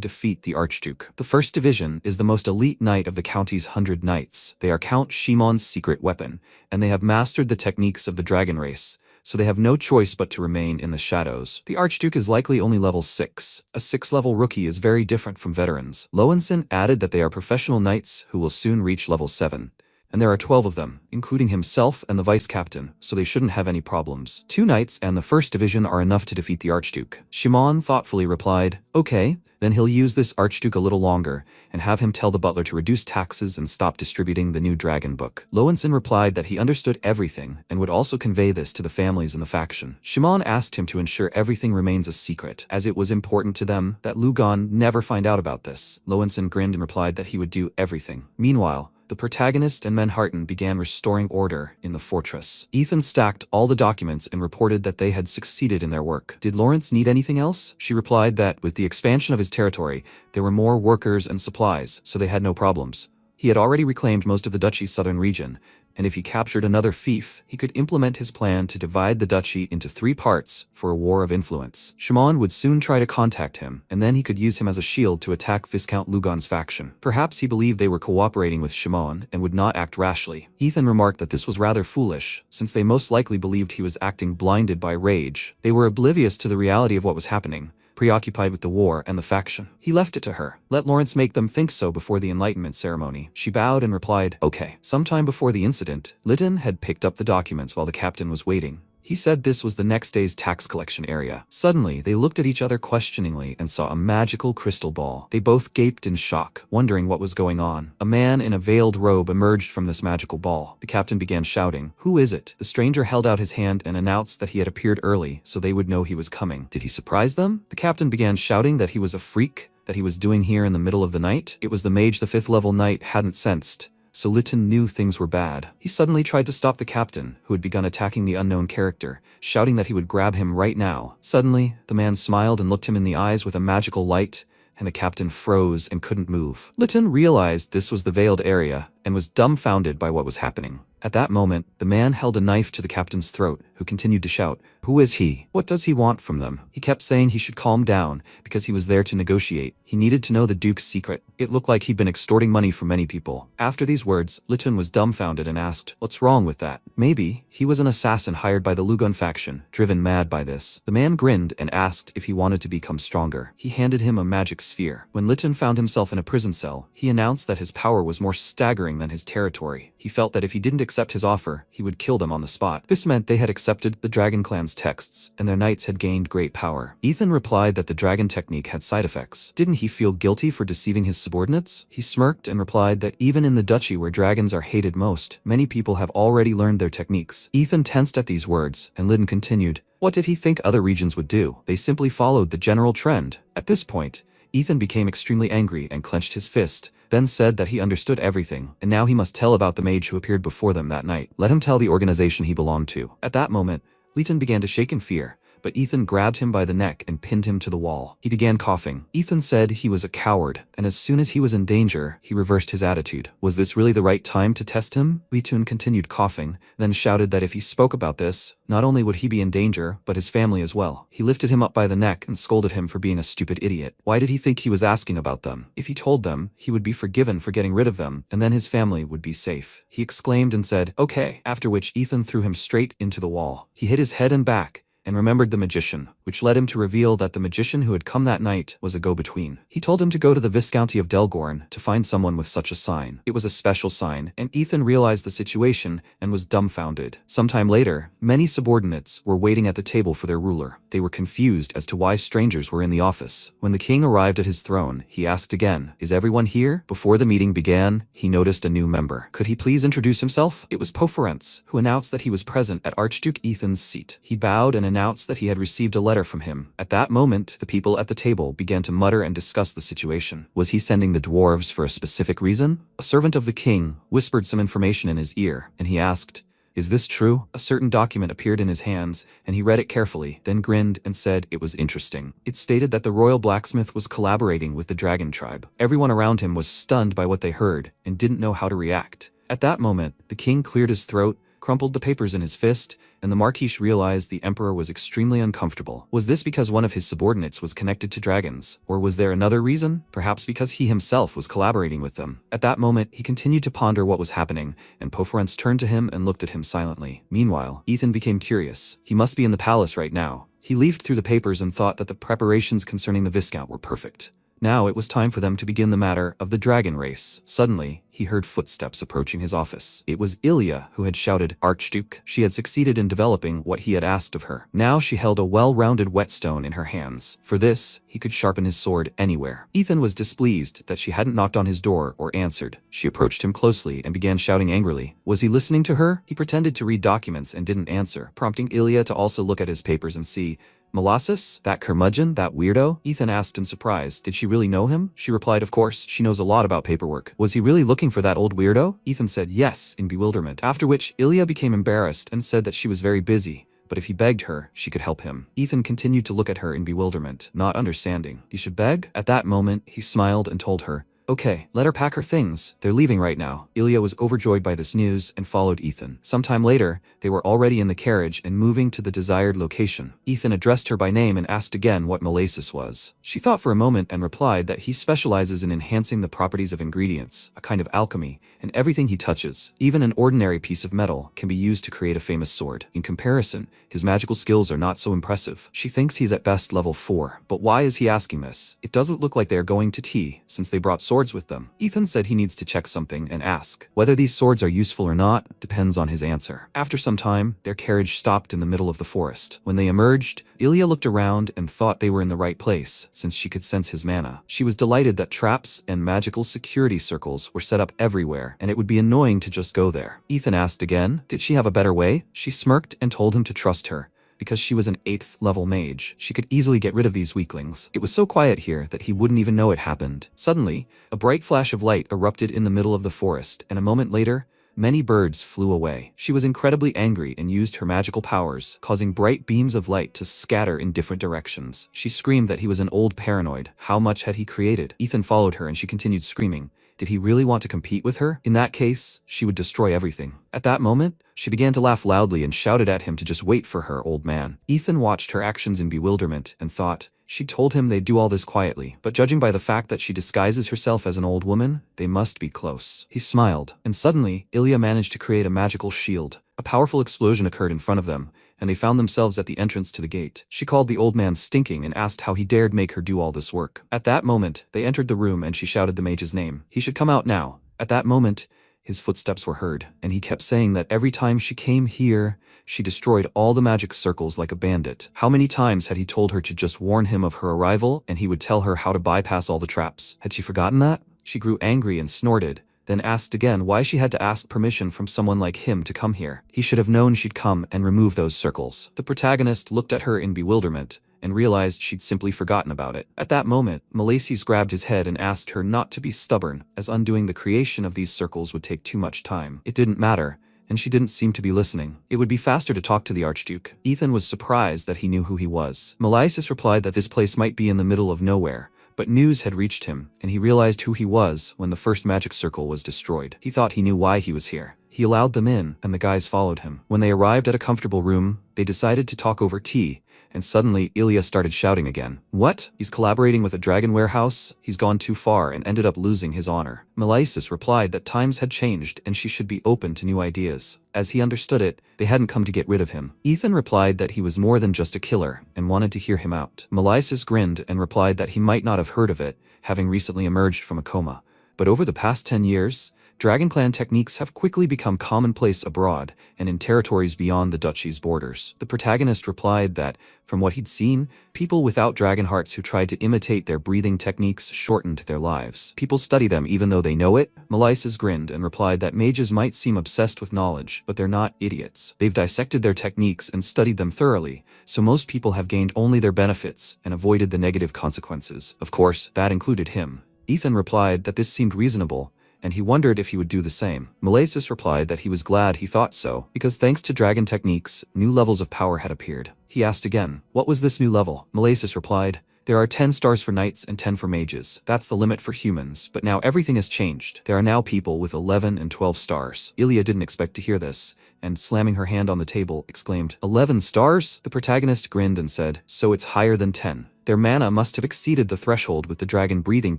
defeat the Archduke. The 1st Division is the most elite knight of the county's 100 knights. They are Count Shimon's secret weapon, and they have mastered the techniques of the dragon race, so they have no choice but to remain in the shadows. The Archduke is likely only level 6. A 6th-level rookie is very different from veterans. Lowenson added that they are professional knights who will soon reach level 7. and there are 12 of them, including himself and the vice captain, so they shouldn't have any problems. 2 knights and the first division are enough to defeat the Archduke. Shimon thoughtfully replied, okay, then he'll use this Archduke a little longer, and have him tell the butler to reduce taxes and stop distributing the new dragon book. Lowenson replied that he understood everything, and would also convey this to the families in the faction. Shimon asked him to ensure everything remains a secret, as it was important to them that Lugon never find out about this. Lowenson grinned and replied that he would do everything. Meanwhile, the protagonist and Manhattan began restoring order in the fortress. Ethan stacked all the documents and reported that they had succeeded in their work. Did Lawrence need anything else? She replied that, with the expansion of his territory, there were more workers and supplies, so they had no problems. He had already reclaimed most of the duchy's southern region, and if he captured another fief, he could implement his plan to divide the duchy into 3 parts for a war of influence. Shimon would soon try to contact him, and then he could use him as a shield to attack Viscount Lugon's faction. Perhaps he believed they were cooperating with Shimon and would not act rashly. Ethan remarked that this was rather foolish, since they most likely believed he was acting blinded by rage. They were oblivious to the reality of what was happening, preoccupied with the war and the faction. He left it to her. Let Lawrence make them think so before the Enlightenment ceremony. She bowed and replied, okay. Sometime before the incident, Lytton had picked up the documents while the captain was waiting. He said this was the next day's tax collection area. Suddenly, they looked at each other questioningly and saw a magical crystal ball. They both gaped in shock, wondering what was going on. A man in a veiled robe emerged from this magical ball. The captain began shouting, "Who is it?" The stranger held out his hand and announced that he had appeared early, so they would know he was coming. Did he surprise them? The captain began shouting that he was a freak, that he was doing here in the middle of the night. It was the mage the 5th level knight hadn't sensed, so Lytton knew things were bad. He suddenly tried to stop the captain, who had begun attacking the unknown character, shouting that he would grab him right now. Suddenly, the man smiled and looked him in the eyes with a magical light, and the captain froze and couldn't move. Lytton realized this was the veiled area, and was dumbfounded by what was happening. At that moment, the man held a knife to the captain's throat, who continued to shout, "Who is he? What does he want from them?" He kept saying he should calm down, because he was there to negotiate. He needed to know the Duke's secret. It looked like he'd been extorting money from many people. After these words, Lytton was dumbfounded and asked, "What's wrong with that?" Maybe he was an assassin hired by the Lugon faction, driven mad by this. The man grinned and asked if he wanted to become stronger. He handed him a magic sphere. When Lytton found himself in a prison cell, he announced that his power was more staggering than his territory. He felt that if he didn't accept his offer, he would kill them on the spot. This meant they had accepted the Dragon Clan's texts, and their knights had gained great power. Ethan replied that the dragon technique had side effects. Didn't he feel guilty for deceiving his subordinates? He smirked and replied that even in the duchy where dragons are hated most, many people have already learned their techniques. Ethan tensed at these words, and Lytton continued, "What did he think other regions would do? They simply followed the general trend." At this point, Ethan became extremely angry and clenched his fist, then said that he understood everything, and now he must tell about the mage who appeared before them that night. Let him tell the organization he belonged to. At that moment, Lytton began to shake in fear, but Ethan grabbed him by the neck and pinned him to the wall. He began coughing. Ethan said he was a coward, and as soon as he was in danger, he reversed his attitude. Was this really the right time to test him? Webtoon continued coughing, then shouted that if he spoke about this, not only would he be in danger, but his family as well. He lifted him up by the neck and scolded him for being a stupid idiot. Why did he think he was asking about them? If he told them, he would be forgiven for getting rid of them, and then his family would be safe. He exclaimed and said, "Okay," after which Ethan threw him straight into the wall. He hit his head and back, and remembered the magician, which led him to reveal that the magician who had come that night was a go-between. He told him to go to the Viscounty of Delgorn to find someone with such a sign. It was a special sign, and Ethan realized the situation and was dumbfounded. Sometime later, many subordinates were waiting at the table for their ruler. They were confused as to why strangers were in the office. When the king arrived at his throne, he asked again, "Is everyone here?" Before the meeting began, he noticed a new member. Could he please introduce himself? It was Poference, who announced that he was present at Archduke Ethan's seat. He bowed and announced that he had received a letter from him. At that moment, the people at the table began to mutter and discuss the situation. Was he sending the dwarves for a specific reason? A servant of the king whispered some information in his ear, and he asked, "Is this true?" A certain document appeared in his hands, and he read it carefully, then grinned and said it was interesting. It stated that the royal blacksmith was collaborating with the dragon tribe. Everyone around him was stunned by what they heard, and didn't know how to react. At that moment, the king cleared his throat, crumpled the papers in his fist, and the Marquis realized the emperor was extremely uncomfortable. Was this because one of his subordinates was connected to dragons? Or was there another reason? Perhaps because he himself was collaborating with them. At that moment, he continued to ponder what was happening, and Poference turned to him and looked at him silently. Meanwhile, Ethan became curious. He must be in the palace right now. He leafed through the papers and thought that the preparations concerning the Viscount were perfect. Now it was time for them to begin the matter of the dragon race. Suddenly, he heard footsteps approaching his office. It was Ilya who had shouted, "Archduke." She had succeeded in developing what he had asked of her. Now she held a well-rounded whetstone in her hands. For this, he could sharpen his sword anywhere. Ethan was displeased that she hadn't knocked on his door or answered. She approached him closely and began shouting angrily. Was he listening to her? He pretended to read documents and didn't answer, prompting Ilya to also look at his papers and see. "Molasses? That curmudgeon? That weirdo?" Ethan asked in surprise. Did she really know him? She replied, "Of course, she knows a lot about paperwork." Was he really looking for that old weirdo? Ethan said yes in bewilderment, after which Ilya became embarrassed and said that she was very busy, but if he begged her, she could help him. Ethan continued to look at her in bewilderment, not understanding. "You should beg?" At that moment, he smiled and told her, "Okay, let her pack her things. They're leaving right now." Ilya was overjoyed by this news and followed Ethan. Sometime later, they were already in the carriage and moving to the desired location. Ethan addressed her by name and asked again what molasses was. She thought for a moment and replied that he specializes in enhancing the properties of ingredients, a kind of alchemy, and everything he touches, even an ordinary piece of metal, can be used to create a famous sword. In comparison, his magical skills are not so impressive. She thinks he's at best level 4, but why is he asking this? It doesn't look like they are going to tea, since they brought swords with them. Ethan said he needs to check something and ask. Whether these swords are useful or not depends on his answer. After some time, their carriage stopped in the middle of the forest. When they emerged, Ilya looked around and thought they were in the right place, since she could sense his mana. She was delighted that traps and magical security circles were set up everywhere, and it would be annoying to just go there. Ethan asked again, did she have a better way? She smirked and told him to trust her. Because she was an 8th level mage, she could easily get rid of these weaklings. It was so quiet here that he wouldn't even know it happened. Suddenly, a bright flash of light erupted in the middle of the forest, and a moment later, many birds flew away. She was incredibly angry and used her magical powers, causing bright beams of light to scatter in different directions. She screamed that he was an old paranoid. How much had he created? Ethan followed her and she continued screaming. Did he really want to compete with her? In that case, she would destroy everything. At that moment, she began to laugh loudly and shouted at him to just wait for her, old man. Ethan watched her actions in bewilderment and thought, she told him they'd do all this quietly, but judging by the fact that she disguises herself as an old woman, they must be close. He smiled, and suddenly, Ilya managed to create a magical shield. A powerful explosion occurred in front of them, and they found themselves at the entrance to the gate. She called the old man stinking and asked how he dared make her do all this work. At that moment, they entered the room and she shouted the mage's name. He should come out now. At that moment, his footsteps were heard, and he kept saying that every time she came here, she destroyed all the magic circles like a bandit. How many times had he told her to just warn him of her arrival, and he would tell her how to bypass all the traps? Had she forgotten that? She grew angry and snorted, then asked again why she had to ask permission from someone like him to come here. He should have known she'd come and remove those circles. The protagonist looked at her in bewilderment, and realized she'd simply forgotten about it. At that moment, Molasses grabbed his head and asked her not to be stubborn, as undoing the creation of these circles would take too much time. It didn't matter, and she didn't seem to be listening. It would be faster to talk to the Archduke. Ethan was surprised that he knew who he was. Molasses replied that this place might be in the middle of nowhere, but news had reached him, and he realized who he was when the first magic circle was destroyed. He thought he knew why he was here. He allowed them in, and the guys followed him. When they arrived at a comfortable room, they decided to talk over tea, and suddenly Ilya started shouting again. What? He's collaborating with a dragon warehouse? He's gone too far and ended up losing his honor. Molasses replied that times had changed and she should be open to new ideas. As he understood it, they hadn't come to get rid of him. Ethan replied that he was more than just a killer and wanted to hear him out. Molasses grinned and replied that he might not have heard of it, having recently emerged from a coma. But over the past 10 years, Dragon Clan techniques have quickly become commonplace abroad and in territories beyond the duchy's borders. The protagonist replied that, from what he'd seen, people without dragon hearts who tried to imitate their breathing techniques shortened their lives. People study them even though they know it. Molasses grinned and replied that mages might seem obsessed with knowledge, but they're not idiots. They've dissected their techniques and studied them thoroughly, so most people have gained only their benefits and avoided the negative consequences. Of course, that included him. Ethan replied that this seemed reasonable, and he wondered if he would do the same. Molasses replied that he was glad he thought so, because thanks to dragon techniques, new levels of power had appeared. He asked again, what was this new level? Molasses replied, there are 10 stars for knights and 10 for mages. That's the limit for humans, but now everything has changed. There are now people with 11 and 12 stars. Ilya didn't expect to hear this, and slamming her hand on the table, exclaimed, 11 stars? The protagonist grinned and said, so it's higher than 10. Their mana must have exceeded the threshold with the dragon breathing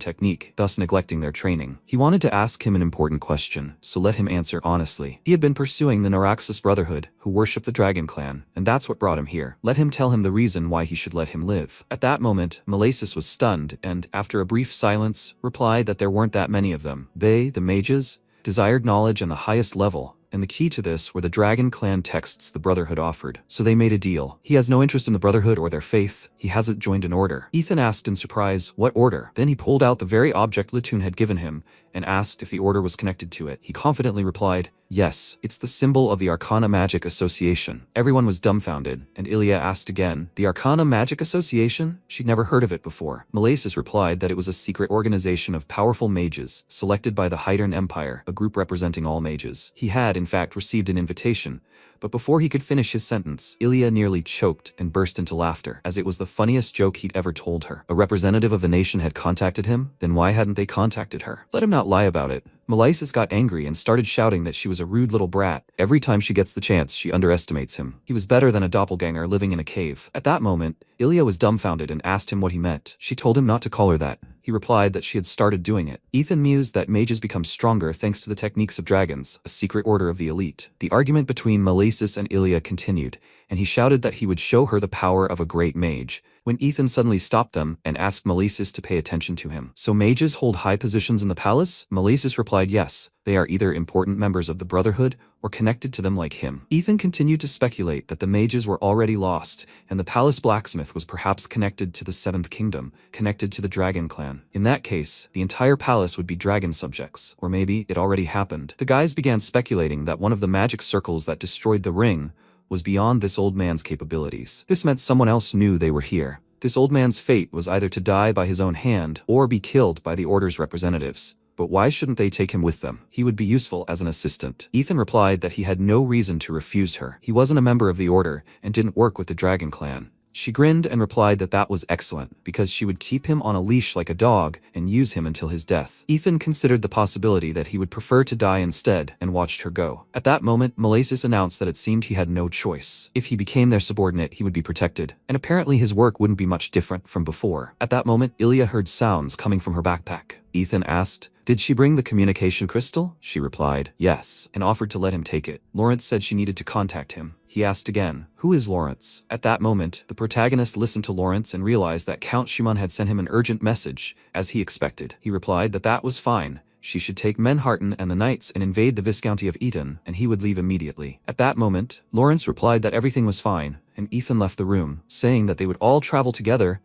technique, thus neglecting their training. He wanted to ask him an important question, so let him answer honestly. He had been pursuing the Naraxis Brotherhood, who worship the Dragon Clan, and that's what brought him here. Let him tell him the reason why he should let him live. At that moment, Malasis was stunned and, after a brief silence, replied that there weren't that many of them. They, the mages, desired knowledge on the highest level, and the key to this were the Dragon Clan texts the Brotherhood offered. So they made a deal. He has no interest in the Brotherhood or their faith. He hasn't joined an order. Ethan asked in surprise, what order? Then he pulled out the very object Webtoon had given him and asked if the order was connected to it. He confidently replied, yes, it's the symbol of the Arcana Magic Association. Everyone was dumbfounded, and Ilya asked again, the Arcana Magic Association? She'd never heard of it before. Malasis replied that it was a secret organization of powerful mages, selected by the Hydern Empire, a group representing all mages. He had, in fact, received an invitation, but before he could finish his sentence, Ilya nearly choked and burst into laughter, as it was the funniest joke he'd ever told her. A representative of the nation had contacted him? Then why hadn't they contacted her? Let him not lie about it. Malasis got angry and started shouting that she was a rude little brat. Every time she gets the chance, she underestimates him. He was better than a doppelganger living in a cave. At that moment, Ilya was dumbfounded and asked him what he meant. She told him not to call her that. He replied that she had started doing it. Ethan mused that mages become stronger thanks to the techniques of dragons, a secret order of the elite. The argument between Malasis and Ilya continued, and he shouted that he would show her the power of a great mage, when Ethan suddenly stopped them and asked Malasis to pay attention to him. So mages hold high positions in the palace? Malasis replied yes, they are either important members of the Brotherhood or connected to them like him. Ethan continued to speculate that the mages were already lost, and the palace blacksmith was perhaps connected to the Seventh Kingdom, connected to the Dragon Clan. In that case, the entire palace would be dragon subjects, or maybe it already happened. The guys began speculating that one of the magic circles that destroyed the ring was beyond this old man's capabilities. This meant someone else knew they were here. This old man's fate was either to die by his own hand or be killed by the Order's representatives. But why shouldn't they take him with them? He would be useful as an assistant. Ethan replied that he had no reason to refuse her. He wasn't a member of the Order and didn't work with the Dragon Clan. She grinned and replied that that was excellent, because she would keep him on a leash like a dog and use him until his death. Ethan considered the possibility that he would prefer to die instead and watched her go. At that moment, Malasis announced that it seemed he had no choice. If he became their subordinate, he would be protected, and apparently his work wouldn't be much different from before. At that moment, Ilya heard sounds coming from her backpack. Ethan asked, did she bring the communication crystal? She replied, yes, and offered to let him take it. Lawrence said she needed to contact him. He asked again, who is Lawrence? At that moment, the protagonist listened to Lawrence and realized that Count Schumann had sent him an urgent message, as he expected. He replied that that was fine. She should take Manhattan and the knights and invade the Viscounty of Eton, and he would leave immediately. At that moment, Lawrence replied that everything was fine, and Ethan left the room, saying that they would all travel together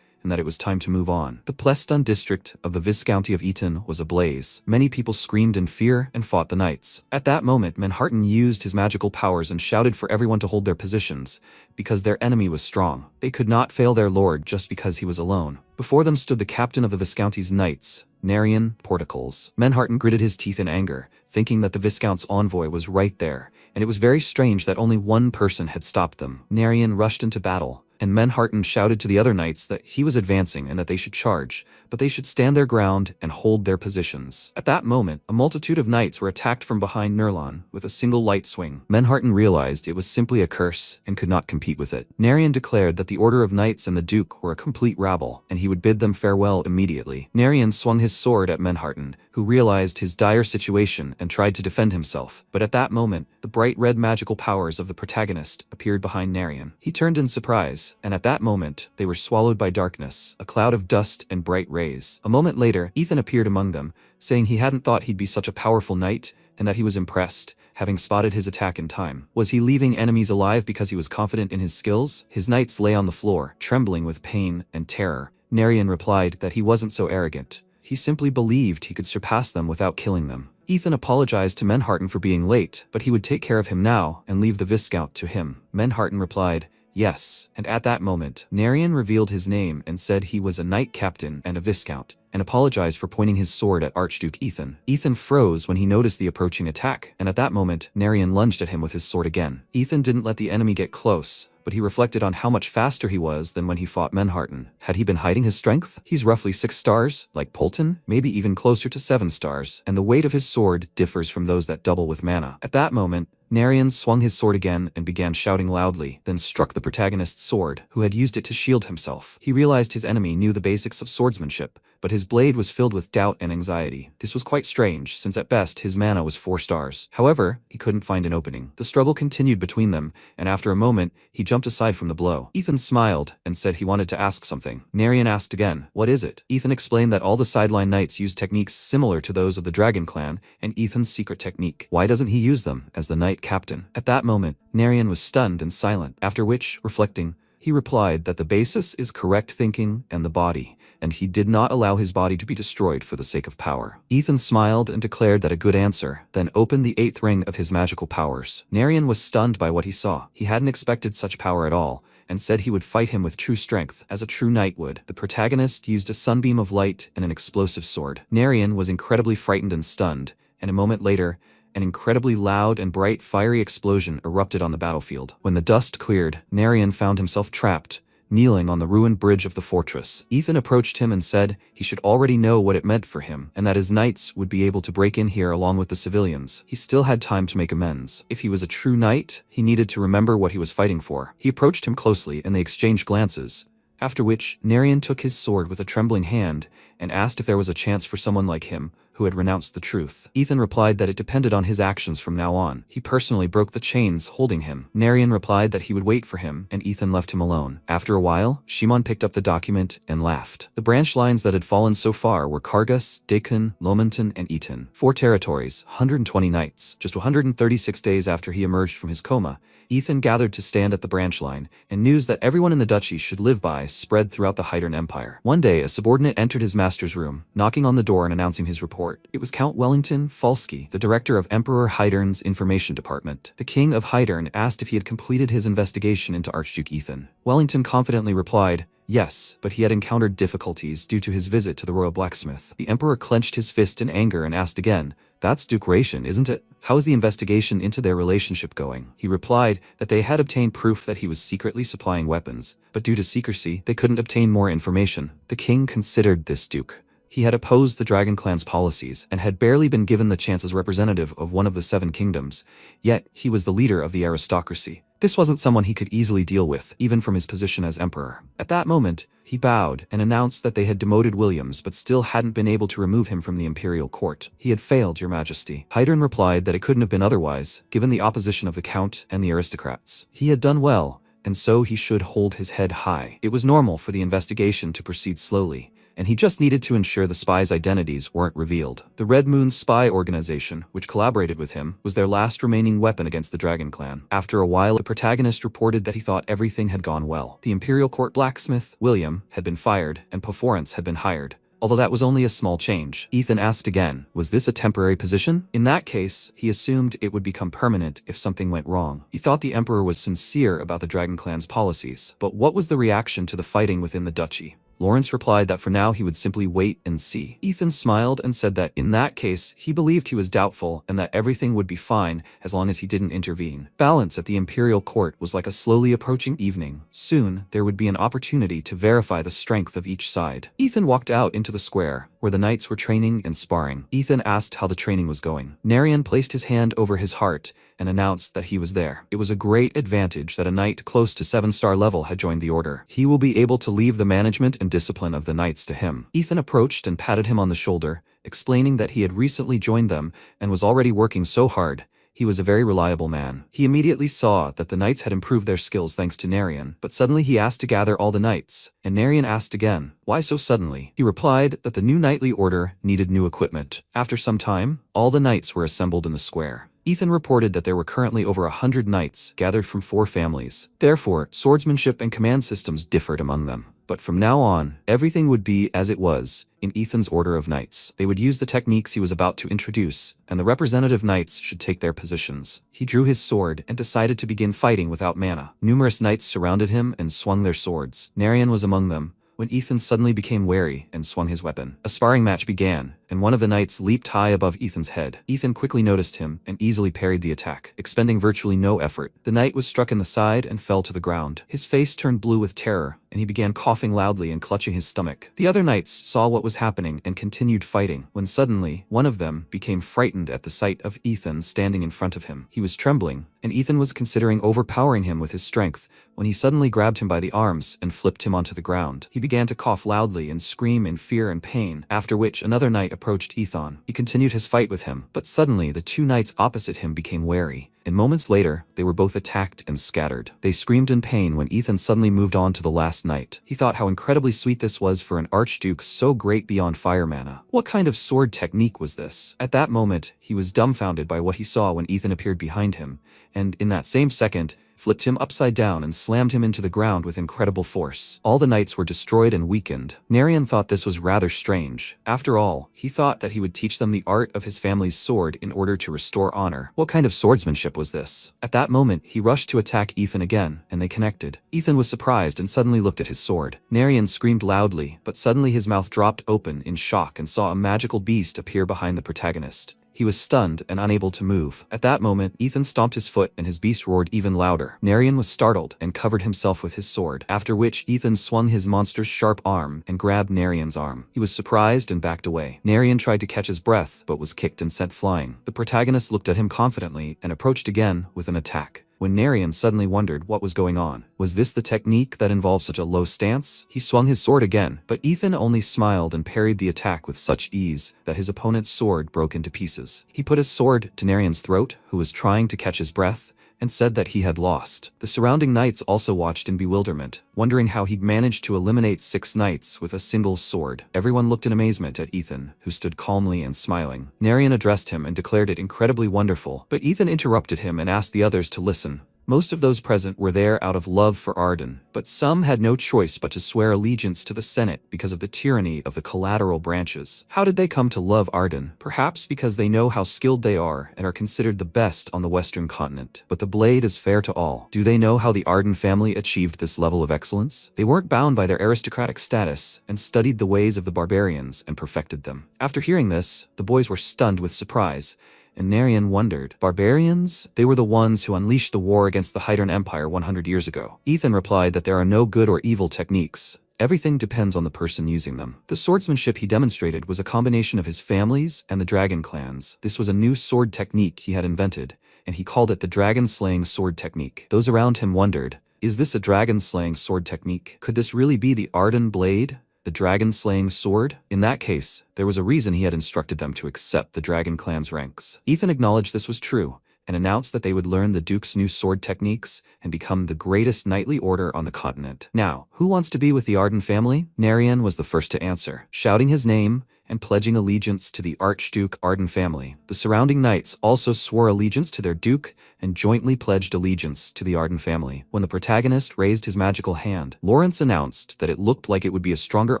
and that it was time to move on. The Pleston district of the Viscounty of Eton was ablaze. Many people screamed in fear and fought the knights. At that moment, Manhattan used his magical powers and shouted for everyone to hold their positions, because their enemy was strong. They could not fail their lord just because he was alone. Before them stood the captain of the Viscounty's knights, Narian Portacles. Manhattan gritted his teeth in anger, thinking that the Viscount's envoy was right there, and it was very strange that only one person had stopped them. Narian rushed into battle, and Manhattan shouted to the other knights that he was advancing and that they should charge, but they should stand their ground and hold their positions. At that moment, a multitude of knights were attacked from behind Nurlan with a single light swing. Manhattan realized it was simply a curse and could not compete with it. Narian declared that the Order of Knights and the Duke were a complete rabble, and he would bid them farewell immediately. Narian swung his sword at Manhattan, who realized his dire situation and tried to defend himself, but at that moment, the bright red magical powers of the protagonist appeared behind Narian. He turned in surprise, and at that moment, they were swallowed by darkness, a cloud of dust and bright rays. A moment later, Ethan appeared among them, saying he hadn't thought he'd be such a powerful knight, and that he was impressed, having spotted his attack in time. Was he leaving enemies alive because he was confident in his skills? His knights lay on the floor, trembling with pain and terror. Narian replied that he wasn't so arrogant. He simply believed he could surpass them without killing them. Ethan apologized to Manhattan for being late, but he would take care of him now and leave the Viscount to him. Manhattan replied, yes, and at that moment, Narian revealed his name and said he was a knight captain and a Viscount, and apologized for pointing his sword at Archduke Ethan. Ethan froze when he noticed the approaching attack, and at that moment, Narion lunged at him with his sword again. Ethan didn't let the enemy get close, but he reflected on how much faster he was than when he fought Menharten. Had he been hiding his strength? He's roughly 6 stars, like Polton, maybe even closer to 7 stars, and the weight of his sword differs from those that double with mana. At that moment, Narion swung his sword again and began shouting loudly, then struck the protagonist's sword, who had used it to shield himself. He realized his enemy knew the basics of swordsmanship, but his blade was filled with doubt and anxiety. This was quite strange, since at best his mana was 4 stars. However, he couldn't find an opening. The struggle continued between them, and after a moment, he jumped aside from the blow. Ethan smiled and said he wanted to ask something. Narion asked again, "What is it?" Ethan explained that all the sideline knights use techniques similar to those of the Dragon Clan, and Ethan's secret technique. Why doesn't he use them as the knight captain? At that moment, Narion was stunned and silent, after which, reflecting, he replied that the basis is correct thinking and the body, and he did not allow his body to be destroyed for the sake of power. Ethan smiled and declared that a good answer, then opened the 8th ring of his magical powers. Narion was stunned by what he saw. He hadn't expected such power at all, and said he would fight him with true strength, as a true knight would. The protagonist used a sunbeam of light and an explosive sword. Narion was incredibly frightened and stunned, and a moment later, an incredibly loud and bright fiery explosion erupted on the battlefield. When the dust cleared, Narion found himself trapped, kneeling on the ruined bridge of the fortress. Ethan approached him and said he should already know what it meant for him, and that his knights would be able to break in here along with the civilians. He still had time to make amends. If he was a true knight, he needed to remember what he was fighting for. He approached him closely, and they exchanged glances, after which Narion took his sword with a trembling hand and asked if there was a chance for someone like him who had renounced the truth. Ethan replied that it depended on his actions from now on. He personally broke the chains holding him. Narion replied that he would wait for him, and Ethan left him alone. After a while, Shimon picked up the document and laughed. The branch lines that had fallen so far were Kargas, Dakun, Lomanton, and Eton. 4 territories, 120 knights. Just 136 days after he emerged from his coma, Ethan gathered to stand at the branch line, and news that everyone in the duchy should live by spread throughout the Hydern Empire. One day, a subordinate entered his master's room, knocking on the door and announcing his report. It was Count Wellington Falsky, the director of Emperor Hydern's information department. The king of Hydern asked if he had completed his investigation into Archduke Ethan. Wellington confidently replied, yes, but he had encountered difficulties due to his visit to the royal blacksmith. The emperor clenched his fist in anger and asked again, "That's Duke Ration, isn't it? How is the investigation into their relationship going?" He replied that they had obtained proof that he was secretly supplying weapons, but due to secrecy, they couldn't obtain more information. The king considered this duke. He had opposed the Dragon Clan's policies and had barely been given the chance as representative of one of the 7 kingdoms, yet he was the leader of the aristocracy. This wasn't someone he could easily deal with, even from his position as emperor. At that moment, he bowed and announced that they had demoted Williams but still hadn't been able to remove him from the imperial court. "He had failed, your majesty." Hydern replied that it couldn't have been otherwise, given the opposition of the count and the aristocrats. He had done well, and so he should hold his head high. It was normal for the investigation to proceed slowly, and he just needed to ensure the spies' identities weren't revealed. The Red Moon spy organization, which collaborated with him, was their last remaining weapon against the Dragon Clan. After a while, the protagonist reported that he thought everything had gone well. The Imperial Court blacksmith, William, had been fired, and Poforance had been hired. Although that was only a small change. Ethan asked again, was this a temporary position? In that case, he assumed it would become permanent if something went wrong. He thought the Emperor was sincere about the Dragon Clan's policies. But what was the reaction to the fighting within the duchy? Lawrence replied that for now he would simply wait and see. Ethan smiled and said that in that case, he believed he was doubtful and that everything would be fine as long as he didn't intervene. Balance at the imperial court was like a slowly approaching evening. Soon, there would be an opportunity to verify the strength of each side. Ethan walked out into the square, where the knights were training and sparring. Ethan asked how the training was going. Narion placed his hand over his heart and announced that he was there. It was a great advantage that a knight close to 7-star level had joined the order. He will be able to leave the management and discipline of the knights to him. Ethan approached and patted him on the shoulder, explaining that he had recently joined them and was already working so hard. He was a very reliable man. He immediately saw that the knights had improved their skills thanks to Narion, but suddenly he asked to gather all the knights, and Narion asked again, why so suddenly? He replied that the new knightly order needed new equipment. After some time, all the knights were assembled in the square. Ethan reported that there were currently over 100 knights gathered from 4 families. Therefore, swordsmanship and command systems differed among them. But from now on, everything would be as it was in Ethan's order of knights. They would use the techniques he was about to introduce, and the representative knights should take their positions. He drew his sword and decided to begin fighting without mana. Numerous knights surrounded him and swung their swords. Narion was among them, when Ethan suddenly became wary and swung his weapon. A sparring match began, and one of the knights leaped high above Ethan's head. Ethan quickly noticed him and easily parried the attack, expending virtually no effort. The knight was struck in the side and fell to the ground. His face turned blue with terror, and he began coughing loudly and clutching his stomach. The other knights saw what was happening and continued fighting, when suddenly, one of them became frightened at the sight of Ethan standing in front of him. He was trembling, and Ethan was considering overpowering him with his strength, when he suddenly grabbed him by the arms and flipped him onto the ground. He began to cough loudly and scream in fear and pain, after which another knight approached Ethan. He continued his fight with him, but suddenly the two knights opposite him became wary, and moments later, they were both attacked and scattered. They screamed in pain when Ethan suddenly moved on to the last knight. He thought how incredibly sweet this was for an archduke so great beyond fire mana. What kind of sword technique was this? At that moment, he was dumbfounded by what he saw when Ethan appeared behind him, and in that same second, flipped him upside down and slammed him into the ground with incredible force. All the knights were destroyed and weakened. Narian thought this was rather strange. After all, he thought that he would teach them the art of his family's sword in order to restore honor. What kind of swordsmanship was this? At that moment, he rushed to attack Ethan again, and they connected. Ethan was surprised and suddenly looked at his sword. Narian screamed loudly, but suddenly his mouth dropped open in shock and saw a magical beast appear behind the protagonist. He was stunned and unable to move. At that moment, Ethan stomped his foot and his beast roared even louder. Narian was startled and covered himself with his sword, after which Ethan swung his monster's sharp arm and grabbed Narian's arm. He was surprised and backed away. Narian tried to catch his breath, but was kicked and sent flying. The protagonist looked at him confidently and approached again with an attack. When Narian suddenly wondered what was going on. Was this the technique that involved such a low stance? He swung his sword again, but Ethan only smiled and parried the attack with such ease that his opponent's sword broke into pieces. He put his sword to Narian's throat, who was trying to catch his breath, and said that he had lost. The surrounding knights also watched in bewilderment, wondering how he'd managed to eliminate 6 knights with a single sword. Everyone looked in amazement at Ethan, who stood calmly and smiling. Narian addressed him and declared it incredibly wonderful, but Ethan interrupted him and asked the others to listen. Most of those present were there out of love for Arden, but some had no choice but to swear allegiance to the Senate because of the tyranny of the collateral branches. How did they come to love Arden? Perhaps because they know how skilled they are and are considered the best on the Western continent. But the blade is fair to all. Do they know how the Arden family achieved this level of excellence? They weren't bound by their aristocratic status and studied the ways of the barbarians and perfected them. After hearing this, the boys were stunned with surprise, and Narian wondered. Barbarians? They were the ones who unleashed the war against the Hydran Empire 100 years ago. Ethan replied that there are no good or evil techniques. Everything depends on the person using them. The swordsmanship he demonstrated was a combination of his families and the dragon clans. This was a new sword technique he had invented, and he called it the dragon-slaying sword technique. Those around him wondered, is this a dragon-slaying sword technique? Could this really be the Arden blade? The dragon-slaying sword? In that case, there was a reason he had instructed them to accept the dragon clan's ranks. Ethan acknowledged this was true, and announced that they would learn the Duke's new sword techniques and become the greatest knightly order on the continent. Now, who wants to be with the Arden family? Narian was the first to answer, shouting his name and pledging allegiance to the Archduke Arden family. The surrounding knights also swore allegiance to their duke and jointly pledged allegiance to the Arden family. When the protagonist raised his magical hand, Lawrence announced that it looked like it would be a stronger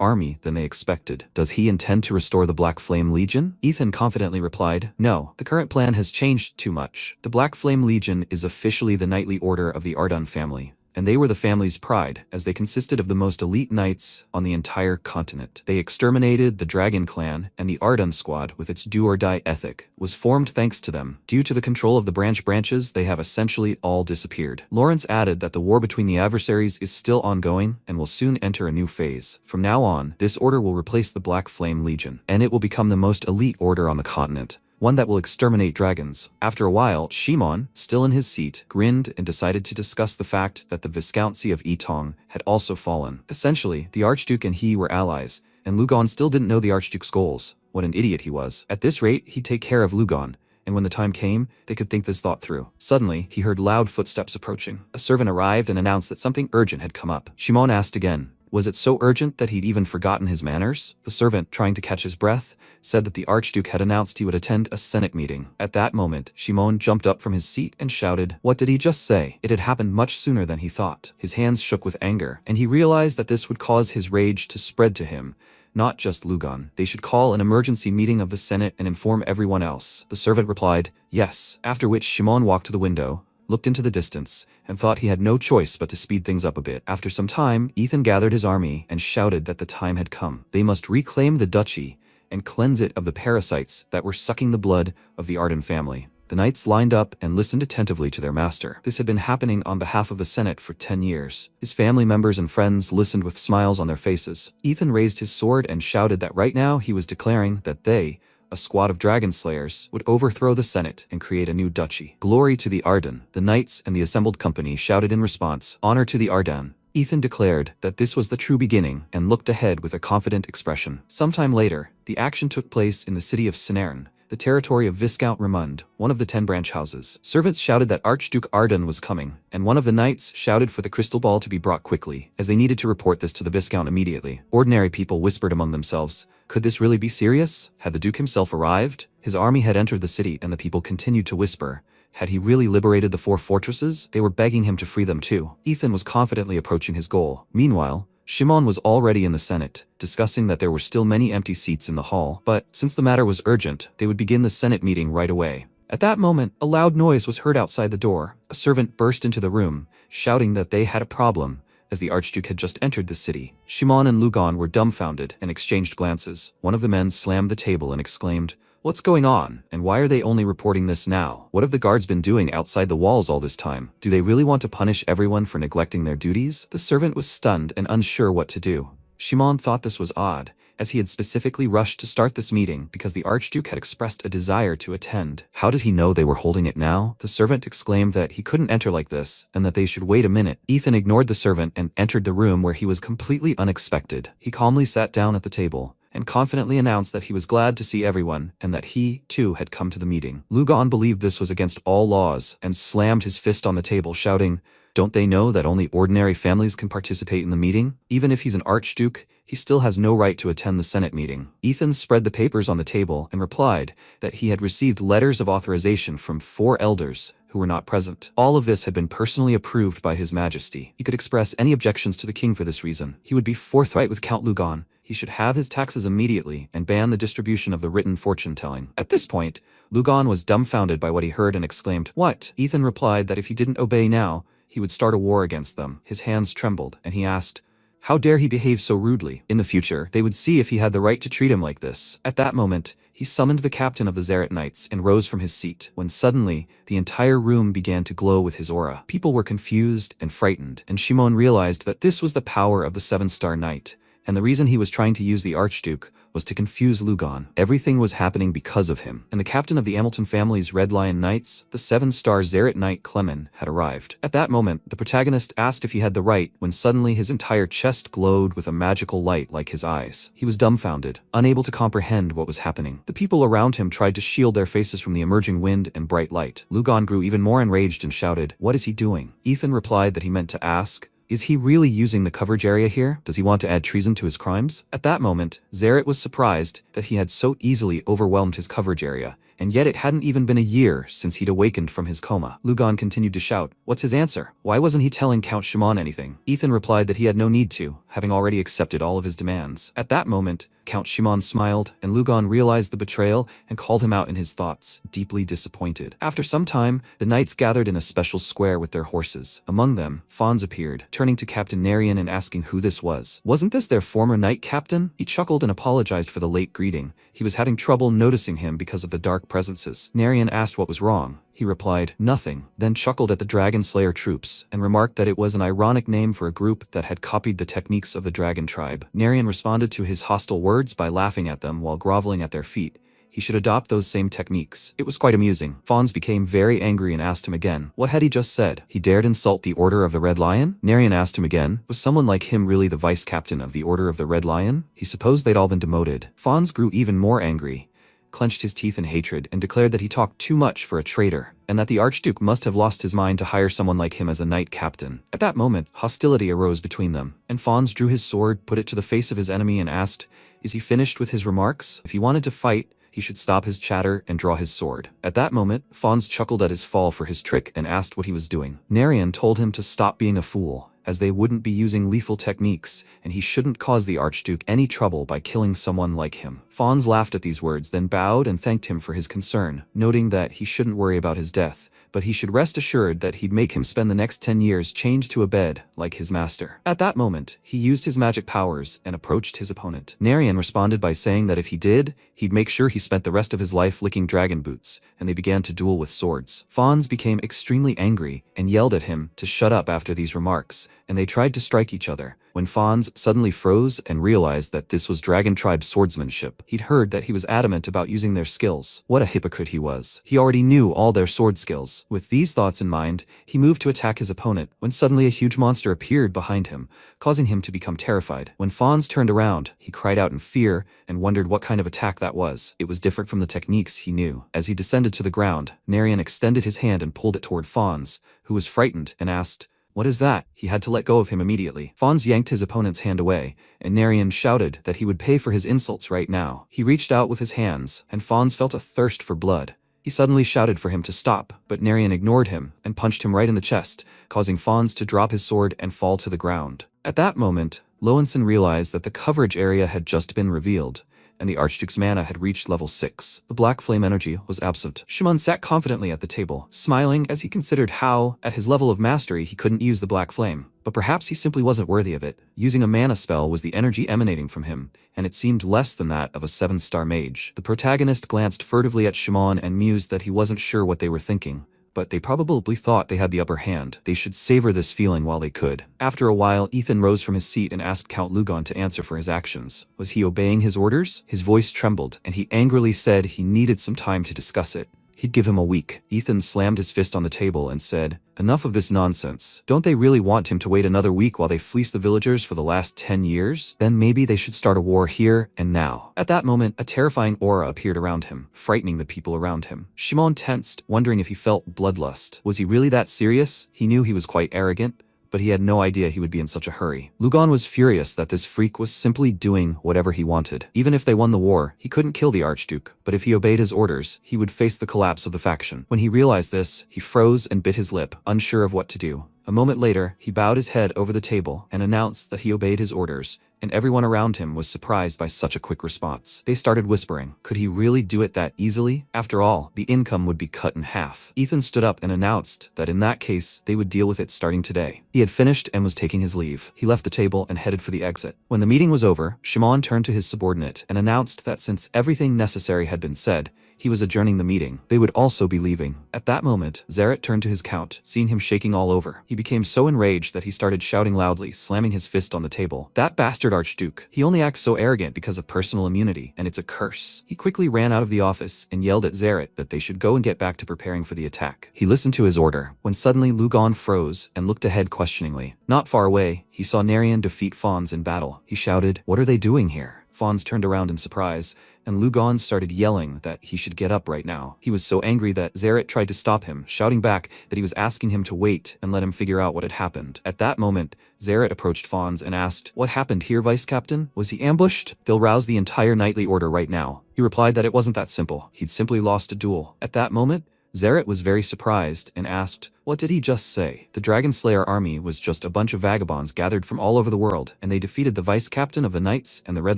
army than they expected. Does he intend to restore the Black Flame Legion? Ethan confidently replied, no, the current plan has changed too much. The Black Flame Legion is officially the knightly order of the Arden family, and they were the family's pride, as they consisted of the most elite knights on the entire continent. They exterminated the Dragon Clan, and the Arden Squad, with its do-or-die ethic, was formed thanks to them. Due to the control of the branches, they have essentially all disappeared. Lawrence added that the war between the adversaries is still ongoing and will soon enter a new phase. From now on, this order will replace the Black Flame Legion, and it will become the most elite order on the continent, one that will exterminate dragons. After a while, Shimon, still in his seat, grinned and decided to discuss the fact that the Viscountcy of Yitong had also fallen. Essentially, the Archduke and he were allies, and Lugon still didn't know the Archduke's goals. What an idiot he was. At this rate, he'd take care of Lugon, and when the time came, they could think this thought through. Suddenly, he heard loud footsteps approaching. A servant arrived and announced that something urgent had come up. Shimon asked again. Was it so urgent that he'd even forgotten his manners? The servant, trying to catch his breath, said that the Archduke had announced he would attend a Senate meeting. At that moment, Shimon jumped up from his seat and shouted, what did he just say? It had happened much sooner than he thought. His hands shook with anger, and he realized that this would cause his rage to spread to him. Not just Lugon. They should call an emergency meeting of the Senate and inform everyone else. The servant replied, yes, after which Shimon walked to the window, looked into the distance, and thought he had no choice but to speed things up a bit. After some time, Ethan gathered his army and shouted that the time had come. They must reclaim the duchy and cleanse it of the parasites that were sucking the blood of the Arden family. The knights lined up and listened attentively to their master. This had been happening on behalf of the Senate for 10 years. His family members and friends listened with smiles on their faces. Ethan raised his sword and shouted that right now he was declaring that they, a squad of dragon slayers, would overthrow the Senate and create a new duchy. Glory to the Arden. The knights and the assembled company shouted in response, honor to the Arden. Ethan declared that this was the true beginning and looked ahead with a confident expression. Sometime later, the action took place in the city of Sinern, the territory of Viscount Raymond, one of the 10 branch houses. Servants shouted that Archduke Arden was coming, and one of the knights shouted for the crystal ball to be brought quickly, as they needed to report this to the Viscount immediately. Ordinary people whispered among themselves, could this really be serious? Had the Duke himself arrived? His army had entered the city, and the people continued to whisper, had he really liberated the 4 fortresses? They were begging him to free them too. Ethan was confidently approaching his goal. Meanwhile, Shimon was already in the Senate, discussing that there were still many empty seats in the hall, but since the matter was urgent, they would begin the Senate meeting right away. At that moment, a loud noise was heard outside the door. A servant burst into the room, shouting that they had a problem, as the Archduke had just entered the city. Shimon and Lugon were dumbfounded and exchanged glances. One of the men slammed the table and exclaimed, what's going on, and why are they only reporting this now? What have the guards been doing outside the walls all this time? Do they really want to punish everyone for neglecting their duties? The servant was stunned and unsure what to do. Shimon thought this was odd, as he had specifically rushed to start this meeting because the Archduke had expressed a desire to attend. How did he know they were holding it now? The servant exclaimed that he couldn't enter like this, and that they should wait a minute. Ethan ignored the servant and entered the room where he was completely unexpected. He calmly sat down at the table and confidently announced that he was glad to see everyone and that he, too, had come to the meeting. Lugon believed this was against all laws and slammed his fist on the table, shouting, don't they know that only ordinary families can participate in the meeting? Even if he's an archduke, he still has no right to attend the Senate meeting. Ethan spread the papers on the table and replied that he had received letters of authorization from 4 elders who were not present. All of this had been personally approved by His Majesty. He could express any objections to the king for this reason. He would be forthright with Count Lugon. He should have his taxes immediately and ban the distribution of the written fortune-telling. At this point, Lugon was dumbfounded by what he heard and exclaimed, what? Ethan replied that if he didn't obey now, he would start a war against them. His hands trembled, and he asked, how dare he behave so rudely? In the future, they would see if he had the right to treat him like this. At that moment, he summoned the captain of the Zerat Knights and rose from his seat, when suddenly, the entire room began to glow with his aura. People were confused and frightened, and Shimon realized that this was the power of the 7-star Knight, and the reason he was trying to use the Archduke was to confuse Lugon. Everything was happening because of him, and the captain of the Hamilton family's Red Lion Knights, the 7-star Zerat Knight Clemen, had arrived. At that moment, the protagonist asked if he had the right, when suddenly his entire chest glowed with a magical light like his eyes. He was dumbfounded, unable to comprehend what was happening. The people around him tried to shield their faces from the emerging wind and bright light. Lugon grew even more enraged and shouted, what is he doing? Ethan replied that he meant to ask, is he really using the coverage area here? Does he want to add treason to his crimes? At that moment, Zerat was surprised that he had so easily overwhelmed his coverage area, and yet it hadn't even been a year since he'd awakened from his coma. Lugon continued to shout, what's his answer? Why wasn't he telling Count Shimon anything? Ethan replied that he had no need to, having already accepted all of his demands. At that moment, Count Shimon smiled, and Lugon realized the betrayal and called him out in his thoughts, deeply disappointed. After some time, the knights gathered in a special square with their horses. Among them, Fons appeared, turning to Captain Narian and asking who this was. Wasn't this their former knight captain? He chuckled and apologized for the late greeting. He was having trouble noticing him because of the dark presences. Narian asked what was wrong. He replied, nothing, then chuckled at the Dragon Slayer troops, and remarked that it was an ironic name for a group that had copied the techniques of the Dragon tribe. Narian responded to his hostile words by laughing at them while groveling at their feet. He should adopt those same techniques. It was quite amusing. Fons became very angry and asked him again, what had he just said? He dared insult the Order of the Red Lion? Narian asked him again, was someone like him really the vice-captain of the Order of the Red Lion? He supposed they'd all been demoted. Fons grew even more angry, clenched his teeth in hatred, and declared that he talked too much for a traitor, and that the Archduke must have lost his mind to hire someone like him as a knight captain. At that moment, hostility arose between them, and Fons drew his sword, put it to the face of his enemy, and asked, is he finished with his remarks? If he wanted to fight, he should stop his chatter and draw his sword. At that moment, Fons chuckled at his fall for his trick and asked what he was doing. Narian told him to stop being a fool, as they wouldn't be using lethal techniques, and he shouldn't cause the Archduke any trouble by killing someone like him. Fons laughed at these words, then bowed and thanked him for his concern, noting that he shouldn't worry about his death, but he should rest assured that he'd make him spend the next 10 years chained to a bed like his master. At that moment, he used his magic powers and approached his opponent. Narian responded by saying that if he did, he'd make sure he spent the rest of his life licking dragon boots, and they began to duel with swords. Fawns became extremely angry and yelled at him to shut up after these remarks, and they tried to strike each other. When Fawns suddenly froze and realized that this was Dragon Tribe swordsmanship, he'd heard that he was adamant about using their skills. What a hypocrite he was. He already knew all their sword skills. With these thoughts in mind, he moved to attack his opponent when suddenly a huge monster appeared behind him, causing him to become terrified. When Fawns turned around, he cried out in fear and wondered what kind of attack that was. It was different from the techniques he knew. As he descended to the ground, Narian extended his hand and pulled it toward Fawns, who was frightened and asked, "What is that?" He had to let go of him immediately. Fawns yanked his opponent's hand away, and Narian shouted that he would pay for his insults right now. He reached out with his hands, and Fawns felt a thirst for blood. He suddenly shouted for him to stop, but Narian ignored him and punched him right in the chest, causing Fawns to drop his sword and fall to the ground. At that moment, Lowenson realized that the coverage area had just been revealed, and the Archduke's mana had reached level 6. The black flame energy was absent. Shimon sat confidently at the table, smiling as he considered how, at his level of mastery, he couldn't use the black flame. But perhaps he simply wasn't worthy of it. Using a mana spell was the energy emanating from him, and it seemed less than that of a 7-star mage. The protagonist glanced furtively at Shimon and mused that he wasn't sure what they were thinking, but they probably thought they had the upper hand. They should savor this feeling while they could. After a while, Ethan rose from his seat and asked Count Lugon to answer for his actions. Was he obeying his orders? His voice trembled, and he angrily said he needed some time to discuss it. He'd give him a week. Ethan slammed his fist on the table and said, "Enough of this nonsense. Don't they really want him to wait another week while they fleece the villagers for the last 10 years? Then maybe they should start a war here and now." At that moment, a terrifying aura appeared around him, frightening the people around him. Shimon tensed, wondering if he felt bloodlust. Was he really that serious? He knew he was quite arrogant, but he had no idea he would be in such a hurry. Lugon was furious that this freak was simply doing whatever he wanted. Even if they won the war, he couldn't kill the Archduke, but if he obeyed his orders, he would face the collapse of the faction. When he realized this, he froze and bit his lip, unsure of what to do. A moment later, he bowed his head over the table and announced that he obeyed his orders, and everyone around him was surprised by such a quick response. They started whispering, could he really do it that easily? After all, the income would be cut in half. Ethan stood up and announced that in that case, they would deal with it starting today. He had finished and was taking his leave. He left the table and headed for the exit. When the meeting was over, Shimon turned to his subordinate and announced that since everything necessary had been said, he was adjourning the meeting. They would also be leaving. At that moment, Zaret turned to his count, seeing him shaking all over. He became so enraged that he started shouting loudly, slamming his fist on the table. "That bastard Archduke. He only acts so arrogant because of personal immunity, and it's a curse." He quickly ran out of the office and yelled at Zaret that they should go and get back to preparing for the attack. He listened to his order, when suddenly Lugon froze and looked ahead questioningly. Not far away, he saw Narian defeat Fawns in battle. He shouted, "What are they doing here?" Fawns turned around in surprise, and Lugon started yelling that he should get up right now. He was so angry that Zaret tried to stop him, shouting back that he was asking him to wait and let him figure out what had happened. At that moment, Zaret approached Fawns and asked, "What happened here, Vice Captain? Was he ambushed? They'll rouse the entire knightly order right now." He replied that it wasn't that simple. He'd simply lost a duel. At that moment, Zaret was very surprised and asked, "What did he just say?" The Dragon Slayer army was just a bunch of vagabonds gathered from all over the world, and they defeated the vice captain of the Knights and the Red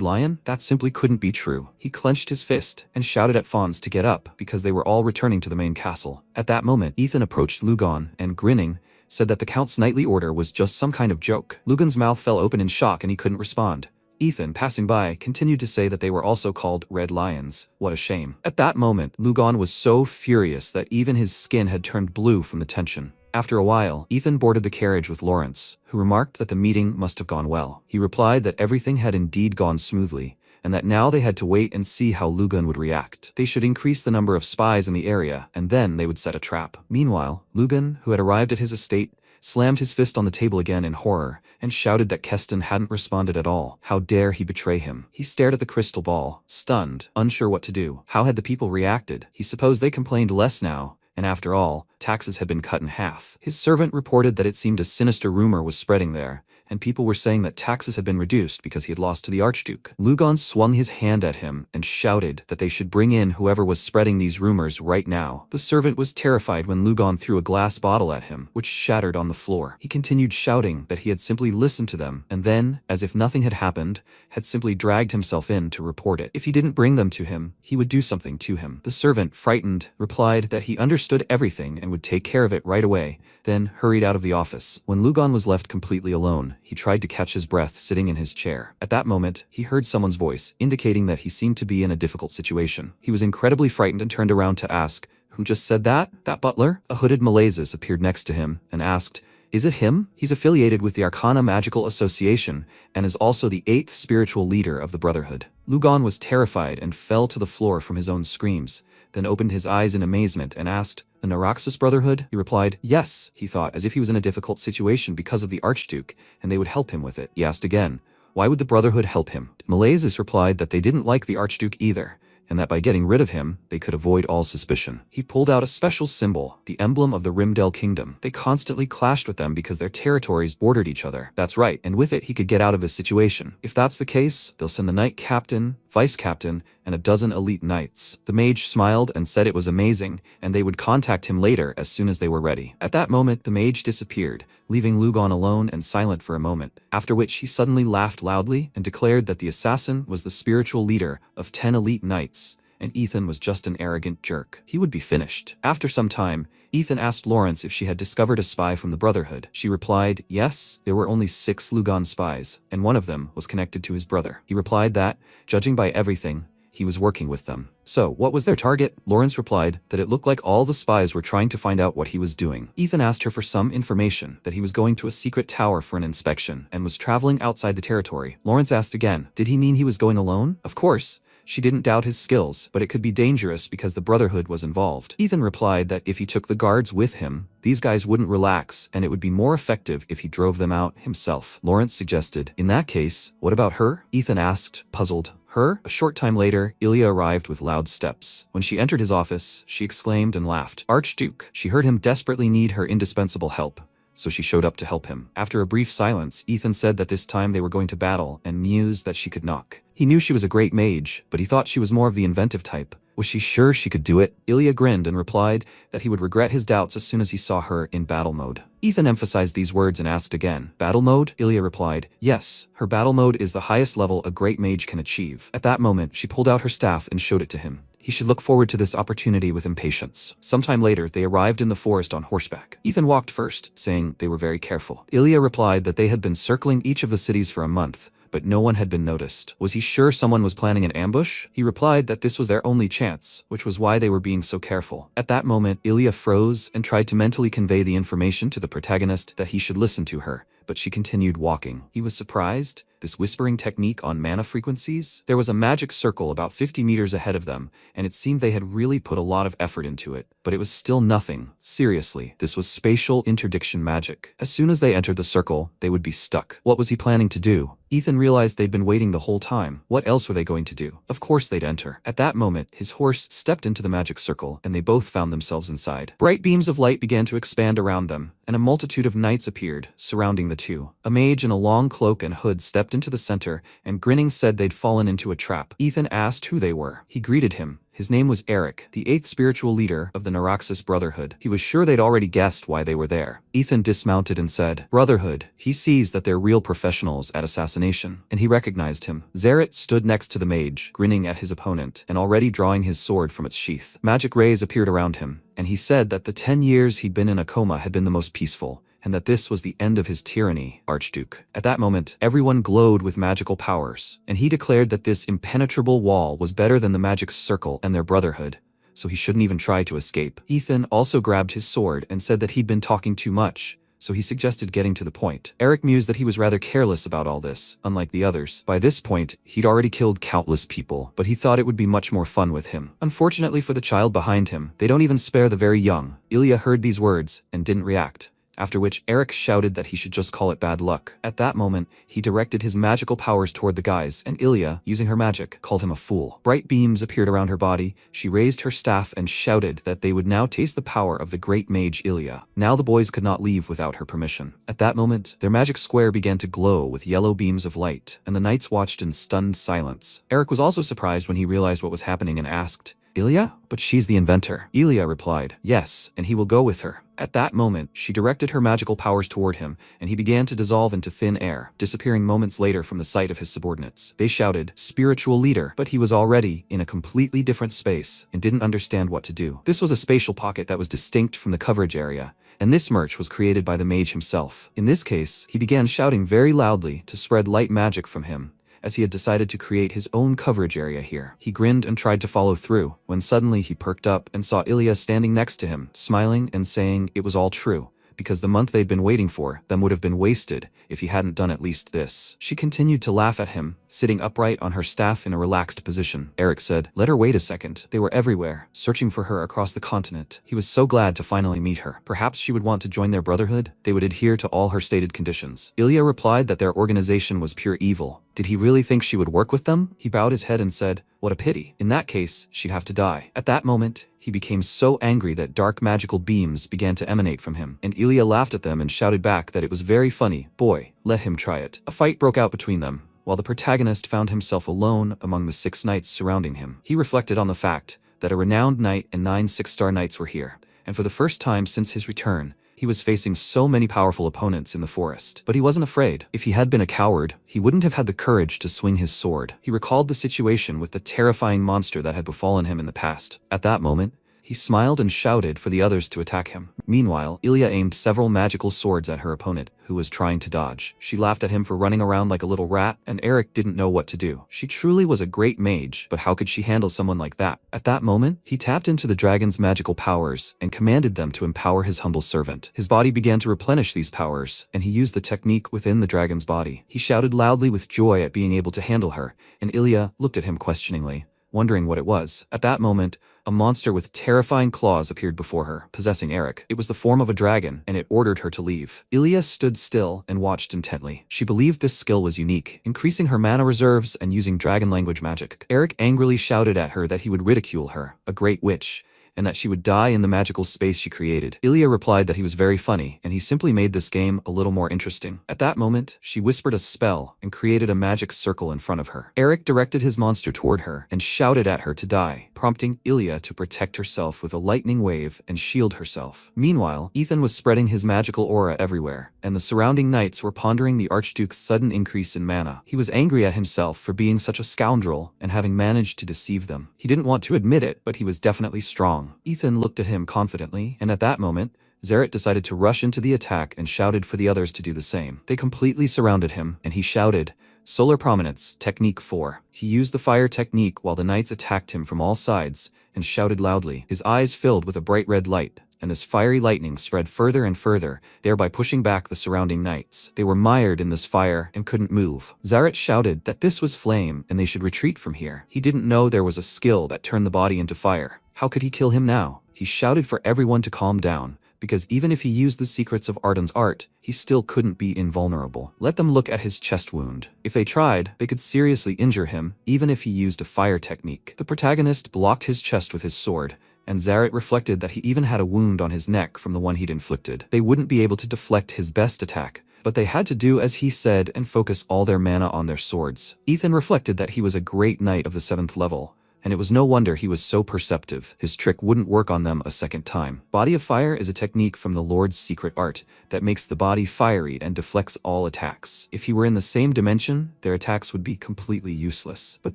Lion? That simply couldn't be true. He clenched his fist and shouted at Fawns to get up because they were all returning to the main castle. At that moment, Ethan approached Lugon and, grinning, said that the Count's knightly order was just some kind of joke. Lugon's mouth fell open in shock and he couldn't respond. Ethan, passing by, continued to say that they were also called Red Lions. What a shame. At that moment, Lugon was so furious that even his skin had turned blue from the tension. After a while, Ethan boarded the carriage with Lawrence, who remarked that the meeting must have gone well. He replied that everything had indeed gone smoothly, and that now they had to wait and see how Lugon would react. They should increase the number of spies in the area, and then they would set a trap. Meanwhile, Lugon, who had arrived at his estate, slammed his fist on the table again in horror, and shouted that Keston hadn't responded at all. How dare he betray him? He stared at the crystal ball, stunned, unsure what to do. How had the people reacted? He supposed they complained less now, and after all, taxes had been cut in half. His servant reported that it seemed a sinister rumor was spreading there, and people were saying that taxes had been reduced because he had lost to the Archduke. Lugon swung his hand at him and shouted that they should bring in whoever was spreading these rumors right now. The servant was terrified when Lugon threw a glass bottle at him, which shattered on the floor. He continued shouting that he had simply listened to them, and then, as if nothing had happened, had simply dragged himself in to report it. If he didn't bring them to him, he would do something to him. The servant, frightened, replied that he understood everything and would take care of it right away, then hurried out of the office. When Lugon was left completely alone, he tried to catch his breath sitting in his chair. At that moment, he heard someone's voice, indicating that he seemed to be in a difficult situation. He was incredibly frightened and turned around to ask, "Who just said that? That butler?" A hooded Malays appeared next to him and asked, "Is it him? He's affiliated with the Arcana Magical Association and is also the 8th spiritual leader of the Brotherhood." Lugon was terrified and fell to the floor from his own screams, then opened his eyes in amazement and asked, "The Naraxis Brotherhood?" He replied, "Yes," he thought, as if he was in a difficult situation because of the Archduke, and they would help him with it. He asked again, why would the Brotherhood help him? Malays replied that they didn't like the Archduke either, and that by getting rid of him, they could avoid all suspicion. He pulled out a special symbol, the emblem of the Rimdale Kingdom. They constantly clashed with them because their territories bordered each other. That's right, and with it he could get out of his situation. If that's the case, they'll send the Knight Captain, Vice Captain, and a dozen elite knights. The mage smiled and said it was amazing, and they would contact him later as soon as they were ready. At that moment, the mage disappeared, leaving Lugon alone and silent for a moment, after which he suddenly laughed loudly and declared that the assassin was the spiritual leader of 10 elite knights, and Ethan was just an arrogant jerk. He would be finished. After some time, Ethan asked Lawrence if she had discovered a spy from the Brotherhood. She replied, yes, there were only 6 Lugon spies, and one of them was connected to his brother. He replied that, judging by everything, he was working with them. So, what was their target? Lawrence replied that it looked like all the spies were trying to find out what he was doing. Ethan asked her for some information, that he was going to a secret tower for an inspection, and was traveling outside the territory. Lawrence asked again, did he mean he was going alone? Of course. She didn't doubt his skills, but it could be dangerous because the Brotherhood was involved. Ethan replied that if he took the guards with him, these guys wouldn't relax, and it would be more effective if he drove them out himself. Lawrence suggested, in that case, what about her? Ethan asked, puzzled. Her? A short time later, Ilya arrived with loud steps. When she entered his office, she exclaimed and laughed. Archduke. She heard him desperately need her indispensable help, so she showed up to help him. After a brief silence, Ethan said that this time they were going to battle and mused that she could knock. He knew she was a great mage, but he thought she was more of the inventive type. Was she sure she could do it? Ilya grinned and replied that he would regret his doubts as soon as he saw her in battle mode. Ethan emphasized these words and asked again, battle mode? Ilya replied, yes, her battle mode is the highest level a great mage can achieve. At that moment, she pulled out her staff and showed it to him. He should look forward to this opportunity with impatience. Sometime later, they arrived in the forest on horseback. Ethan walked first, saying they were very careful. Ilya replied that they had been circling each of the cities for a month, but no one had been noticed. Was he sure someone was planning an ambush? He replied that this was their only chance, which was why they were being so careful. At that moment, Ilya froze and tried to mentally convey the information to the protagonist that he should listen to her, but she continued walking. He was surprised. This whispering technique on mana frequencies? There was a magic circle about 50 meters ahead of them, and it seemed they had really put a lot of effort into it. But it was still nothing. Seriously, this was spatial interdiction magic. As soon as they entered the circle, they would be stuck. What was he planning to do? Ethan realized they'd been waiting the whole time. What else were they going to do? Of course they'd enter. At that moment, his horse stepped into the magic circle, and they both found themselves inside. Bright beams of light began to expand around them, and a multitude of knights appeared, surrounding the two. A mage in a long cloak and hood stepped into the center, and grinning said they'd fallen into a trap. Ethan asked who they were. He greeted him. His name was Eric, the 8th spiritual leader of the Naraxis Brotherhood. He was sure they'd already guessed why they were there. Ethan dismounted and said, Brotherhood. He sees that they're real professionals at assassination, and he recognized him. Zaret stood next to the mage, grinning at his opponent, and already drawing his sword from its sheath. Magic rays appeared around him, and he said that the 10 years he'd been in a coma had been the most peaceful, and that this was the end of his tyranny, Archduke. At that moment, everyone glowed with magical powers, and he declared that this impenetrable wall was better than the magic circle and their brotherhood, so he shouldn't even try to escape. Ethan also grabbed his sword and said that he'd been talking too much, so he suggested getting to the point. Eric mused that he was rather careless about all this, unlike the others. By this point, he'd already killed countless people, but he thought it would be much more fun with him. Unfortunately for the child behind him, they don't even spare the very young. Ilya heard these words and didn't react, after which Eric shouted that he should just call it bad luck. At that moment, he directed his magical powers toward the guys, and Ilya, using her magic, called him a fool. Bright beams appeared around her body. She raised her staff and shouted that they would now taste the power of the great mage Ilya. Now the boys could not leave without her permission. At that moment, their magic square began to glow with yellow beams of light, and the knights watched in stunned silence. Eric was also surprised when he realized what was happening and asked, "Ilya? But she's the inventor." Ilya replied, "Yes, and he will go with her." At that moment, she directed her magical powers toward him, and he began to dissolve into thin air, disappearing moments later from the sight of his subordinates. They shouted, "Spiritual leader," but he was already in a completely different space and didn't understand what to do. This was a spatial pocket that was distinct from the coverage area, and this merch was created by the mage himself. In this case, he began shouting very loudly to spread light magic from him, as he had decided to create his own coverage area here. He grinned and tried to follow through, when suddenly he perked up and saw Ilya standing next to him, smiling and saying it was all true, because the month they'd been waiting for them would have been wasted if he hadn't done at least this. She continued to laugh at him, sitting upright on her staff in a relaxed position. Eric said, "Let her wait a second." They were everywhere, searching for her across the continent. He was so glad to finally meet her. Perhaps she would want to join their brotherhood? They would adhere to all her stated conditions. Ilya replied that their organization was pure evil. Did he really think she would work with them? He bowed his head and said, "What a pity. In that case, she'd have to die." At that moment, he became so angry that dark magical beams began to emanate from him, and Ilya laughed at them and shouted back that it was very funny. "Boy, let him try it." A fight broke out between them, while the protagonist found himself alone among the 6 knights surrounding him. He reflected on the fact that a renowned knight and 9 6-star knights were here, and for the first time since his return, he was facing so many powerful opponents in the forest. But he wasn't afraid. If he had been a coward, he wouldn't have had the courage to swing his sword. He recalled the situation with the terrifying monster that had befallen him in the past. At that moment, he smiled and shouted for the others to attack him. Meanwhile, Ilya aimed several magical swords at her opponent, who was trying to dodge. She laughed at him for running around like a little rat, and Eric didn't know what to do. She truly was a great mage, but how could she handle someone like that? At that moment, he tapped into the dragon's magical powers and commanded them to empower his humble servant. His body began to replenish these powers, and he used the technique within the dragon's body. He shouted loudly with joy at being able to handle her, and Ilya looked at him questioningly, wondering what it was. At that moment, a monster with terrifying claws appeared before her, possessing Eric. It was the form of a dragon, and it ordered her to leave. Ilya stood still and watched intently. She believed this skill was unique, increasing her mana reserves and using dragon language magic. Eric angrily shouted at her that he would ridicule her, a great witch, and that she would die in the magical space she created. Ilya replied that he was very funny, and he simply made this game a little more interesting. At that moment, she whispered a spell and created a magic circle in front of her. Eric directed his monster toward her and shouted at her to die, prompting Ilya to protect herself with a lightning wave and shield herself. Meanwhile, Ethan was spreading his magical aura everywhere, and the surrounding knights were pondering the Archduke's sudden increase in mana. He was angry at himself for being such a scoundrel and having managed to deceive them. He didn't want to admit it, but he was definitely strong. Ethan looked at him confidently, and at that moment, Zeret decided to rush into the attack and shouted for the others to do the same. They completely surrounded him, and he shouted, "Solar Prominence, Technique 4. He used the fire technique while the knights attacked him from all sides and shouted loudly. His eyes filled with a bright red light, and this fiery lightning spread further and further, thereby pushing back the surrounding knights. They were mired in this fire and couldn't move. Zaret shouted that this was flame and they should retreat from here. He didn't know there was a skill that turned the body into fire. How could he kill him now? He shouted for everyone to calm down, because even if he used the secrets of Arden's art, he still couldn't be invulnerable. Let them look at his chest wound. If they tried, they could seriously injure him, even if he used a fire technique. The protagonist blocked his chest with his sword, and Zaret reflected that he even had a wound on his neck from the one he'd inflicted. They wouldn't be able to deflect his best attack, but they had to do as he said and focus all their mana on their swords. Ethan reflected that he was a great knight of the 7th level, and it was no wonder he was so perceptive. His trick wouldn't work on them a second time. Body of Fire is a technique from the Lord's secret art that makes the body fiery and deflects all attacks. If he were in the same dimension, their attacks would be completely useless. But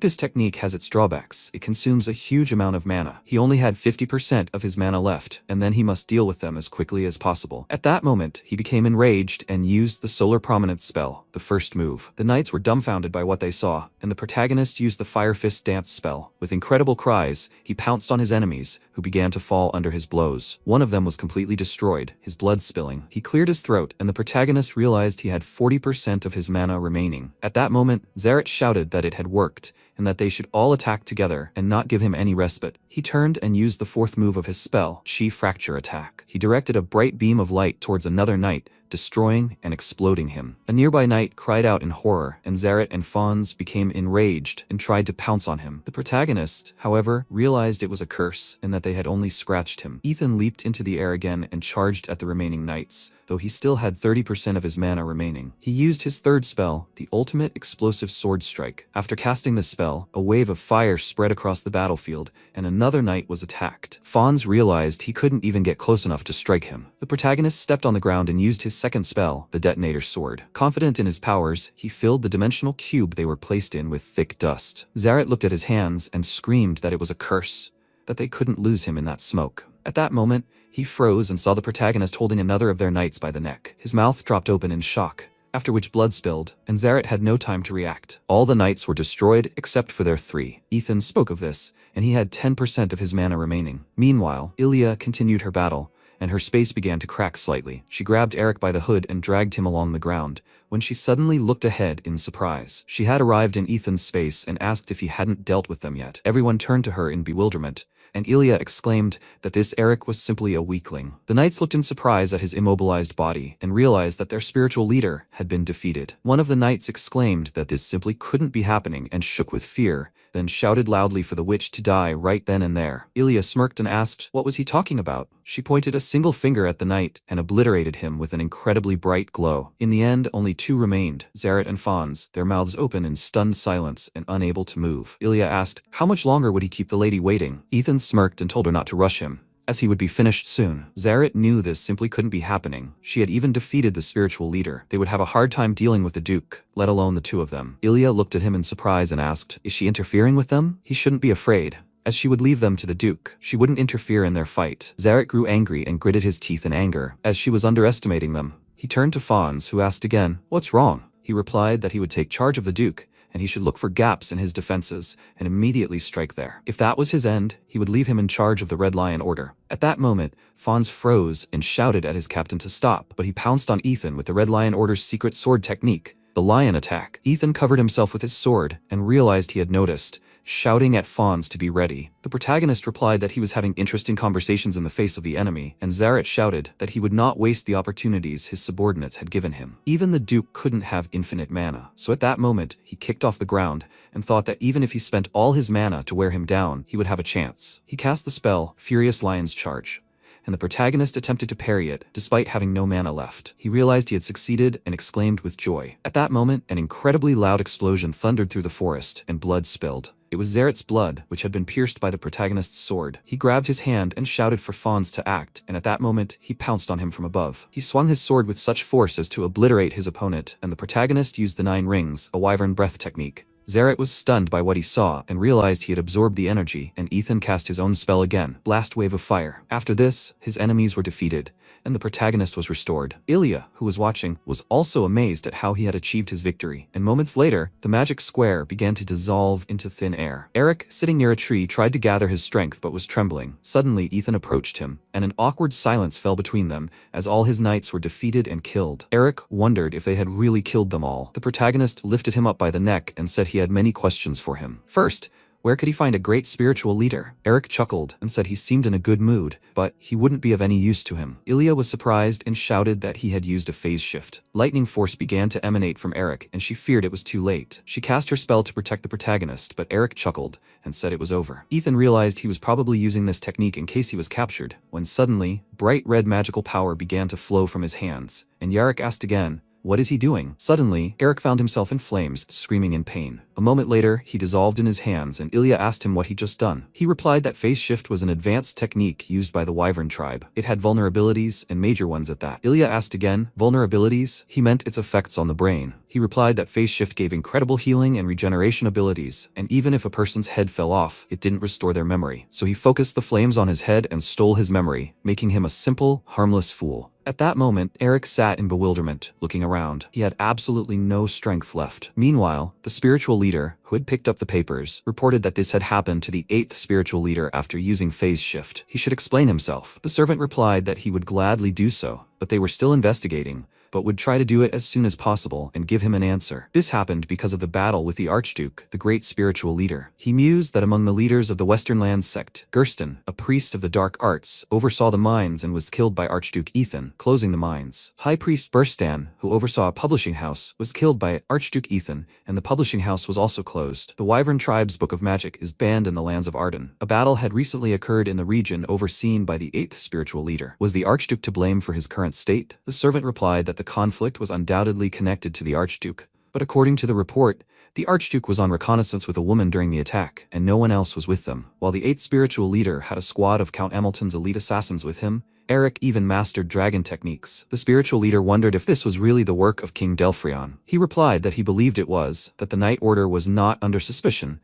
this technique has its drawbacks. It consumes a huge amount of mana. He only had 50% of his mana left, and then he must deal with them as quickly as possible. At that moment, he became enraged and used the Solar Prominence spell, the first move. The knights were dumbfounded by what they saw, and the protagonist used the Fire Fist Dance spell, with incredible cries, he pounced on his enemies, who began to fall under his blows. One of them was completely destroyed, his blood spilling. He cleared his throat, and the protagonist realized he had 40% of his mana remaining. At that moment, Zaret shouted that it had worked, and that they should all attack together and not give him any respite. He turned and used the fourth move of his spell, Chi Fracture Attack. He directed a bright beam of light towards another knight, destroying and exploding him. A nearby knight cried out in horror, and Zaret and Fawns became enraged and tried to pounce on him. The protagonist, however, realized it was a curse and that they had only scratched him. Ethan leaped into the air again and charged at the remaining knights, though he still had 30% of his mana remaining. He used his third spell, the Ultimate Explosive Sword Strike. After casting the spell, a wave of fire spread across the battlefield, and another knight was attacked. Fawns realized he couldn't even get close enough to strike him. The protagonist stepped on the ground and used his second spell, the Detonator Sword. Confident in his powers, he filled the dimensional cube they were placed in with thick dust. Zaret looked at his hands and screamed that it was a curse, that they couldn't lose him in that smoke. At that moment, he froze and saw the protagonist holding another of their knights by the neck. His mouth dropped open in shock, after which blood spilled, and Zaret had no time to react. All the knights were destroyed except for their 3. Ethan spoke of this, and he had 10% of his mana remaining. Meanwhile, Ilya continued her battle, and her space began to crack slightly. She grabbed Eric by the hood and dragged him along the ground, when she suddenly looked ahead in surprise. She had arrived in Ethan's space and asked if he hadn't dealt with them yet. Everyone turned to her in bewilderment, and Ilya exclaimed that this Eric was simply a weakling. The knights looked in surprise at his immobilized body and realized that their spiritual leader had been defeated. One of the knights exclaimed that this simply couldn't be happening and shook with fear, then shouted loudly for the witch to die right then and there. Ilya smirked and asked, what was he talking about? She pointed a single finger at the knight and obliterated him with an incredibly bright glow. In the end, only 2 remained, Zaret and Fawns, their mouths open in stunned silence and unable to move. Ilya asked, how much longer would he keep the lady waiting? Ethan smirked and told her not to rush him, as he would be finished soon. Zaret knew this simply couldn't be happening. She had even defeated the spiritual leader. They would have a hard time dealing with the Duke, let alone the 2 of them. Ilya looked at him in surprise and asked, is she interfering with them? He shouldn't be afraid, as she would leave them to the Duke. She wouldn't interfere in their fight. Zaret grew angry and gritted his teeth in anger, as she was underestimating them. He turned to Fawns, who asked again, what's wrong? He replied that he would take charge of the Duke, and he should look for gaps in his defenses and immediately strike there. If that was his end, he would leave him in charge of the Red Lion Order. At that moment, Fawns froze and shouted at his captain to stop, but he pounced on Ethan with the Red Lion Order's secret sword technique, the Lion Attack. Ethan covered himself with his sword and realized he had noticed, shouting at Fawns to be ready. The protagonist replied that he was having interesting conversations in the face of the enemy, and Zaret shouted that he would not waste the opportunities his subordinates had given him. Even the Duke couldn't have infinite mana, so at that moment, he kicked off the ground and thought that even if he spent all his mana to wear him down, he would have a chance. He cast the spell, Furious Lion's Charge, and the protagonist attempted to parry it, despite having no mana left. He realized he had succeeded and exclaimed with joy. At that moment, an incredibly loud explosion thundered through the forest, and blood spilled. It was Zaret's blood, which had been pierced by the protagonist's sword. He grabbed his hand and shouted for Fawns to act, and at that moment, he pounced on him from above. He swung his sword with such force as to obliterate his opponent, and the protagonist used the 9 rings, a wyvern breath technique. Zaret was stunned by what he saw and realized he had absorbed the energy, and Ethan cast his own spell again, Blast Wave of Fire. After this, his enemies were defeated, and the protagonist was restored. Ilya, who was watching, was also amazed at how he had achieved his victory, and moments later, the magic square began to dissolve into thin air. Eric, sitting near a tree, tried to gather his strength but was trembling. Suddenly, Ethan approached him, and an awkward silence fell between them as all his knights were defeated and killed. Eric wondered if they had really killed them all. The protagonist lifted him up by the neck and said he had many questions for him. First, where could he find a great spiritual leader? Eric chuckled and said he seemed in a good mood, but he wouldn't be of any use to him. Ilya was surprised and shouted that he had used a phase shift. Lightning force began to emanate from Eric, and she feared it was too late. She cast her spell to protect the protagonist, but Eric chuckled and said it was over. Ethan realized he was probably using this technique in case he was captured, when suddenly, bright red magical power began to flow from his hands, and Yarek asked again, what is he doing? Suddenly, Eric found himself in flames, screaming in pain. A moment later, he dissolved in his hands, and Ilya asked him what he'd just done. He replied that phase shift was an advanced technique used by the Wyvern tribe. It had vulnerabilities, and major ones at that. Ilya asked again, vulnerabilities? He meant its effects on the brain. He replied that phase shift gave incredible healing and regeneration abilities, and even if a person's head fell off, it didn't restore their memory. So he focused the flames on his head and stole his memory, making him a simple, harmless fool. At that moment, Eric sat in bewilderment, looking around. He had absolutely no strength left. Meanwhile, the spiritual leader, who had picked up the papers, reported that this had happened to the 8th spiritual leader after using phase shift. He should explain himself. The servant replied that he would gladly do so, but they were still investigating, but would try to do it as soon as possible and give him an answer. This happened because of the battle with the Archduke, the great spiritual leader. He mused that among the leaders of the Western Lands sect, Gersten, a priest of the dark arts, oversaw the mines and was killed by Archduke Ethan, closing the mines. High Priest Burstan, who oversaw a publishing house, was killed by Archduke Ethan, and the publishing house was also closed. The Wyvern tribe's Book of Magic is banned in the lands of Arden. A battle had recently occurred in the region overseen by the 8th spiritual leader. Was the Archduke to blame for his current state? The servant replied that the conflict was undoubtedly connected to the Archduke, but according to the report, the Archduke was on reconnaissance with a woman during the attack, and no one else was with them. While the 8th spiritual leader had a squad of Count Hamilton's elite assassins with him, Eric even mastered dragon techniques. The spiritual leader wondered if this was really the work of King Delphrion. He replied that he believed it was, that the Knight Order was not under suspicion,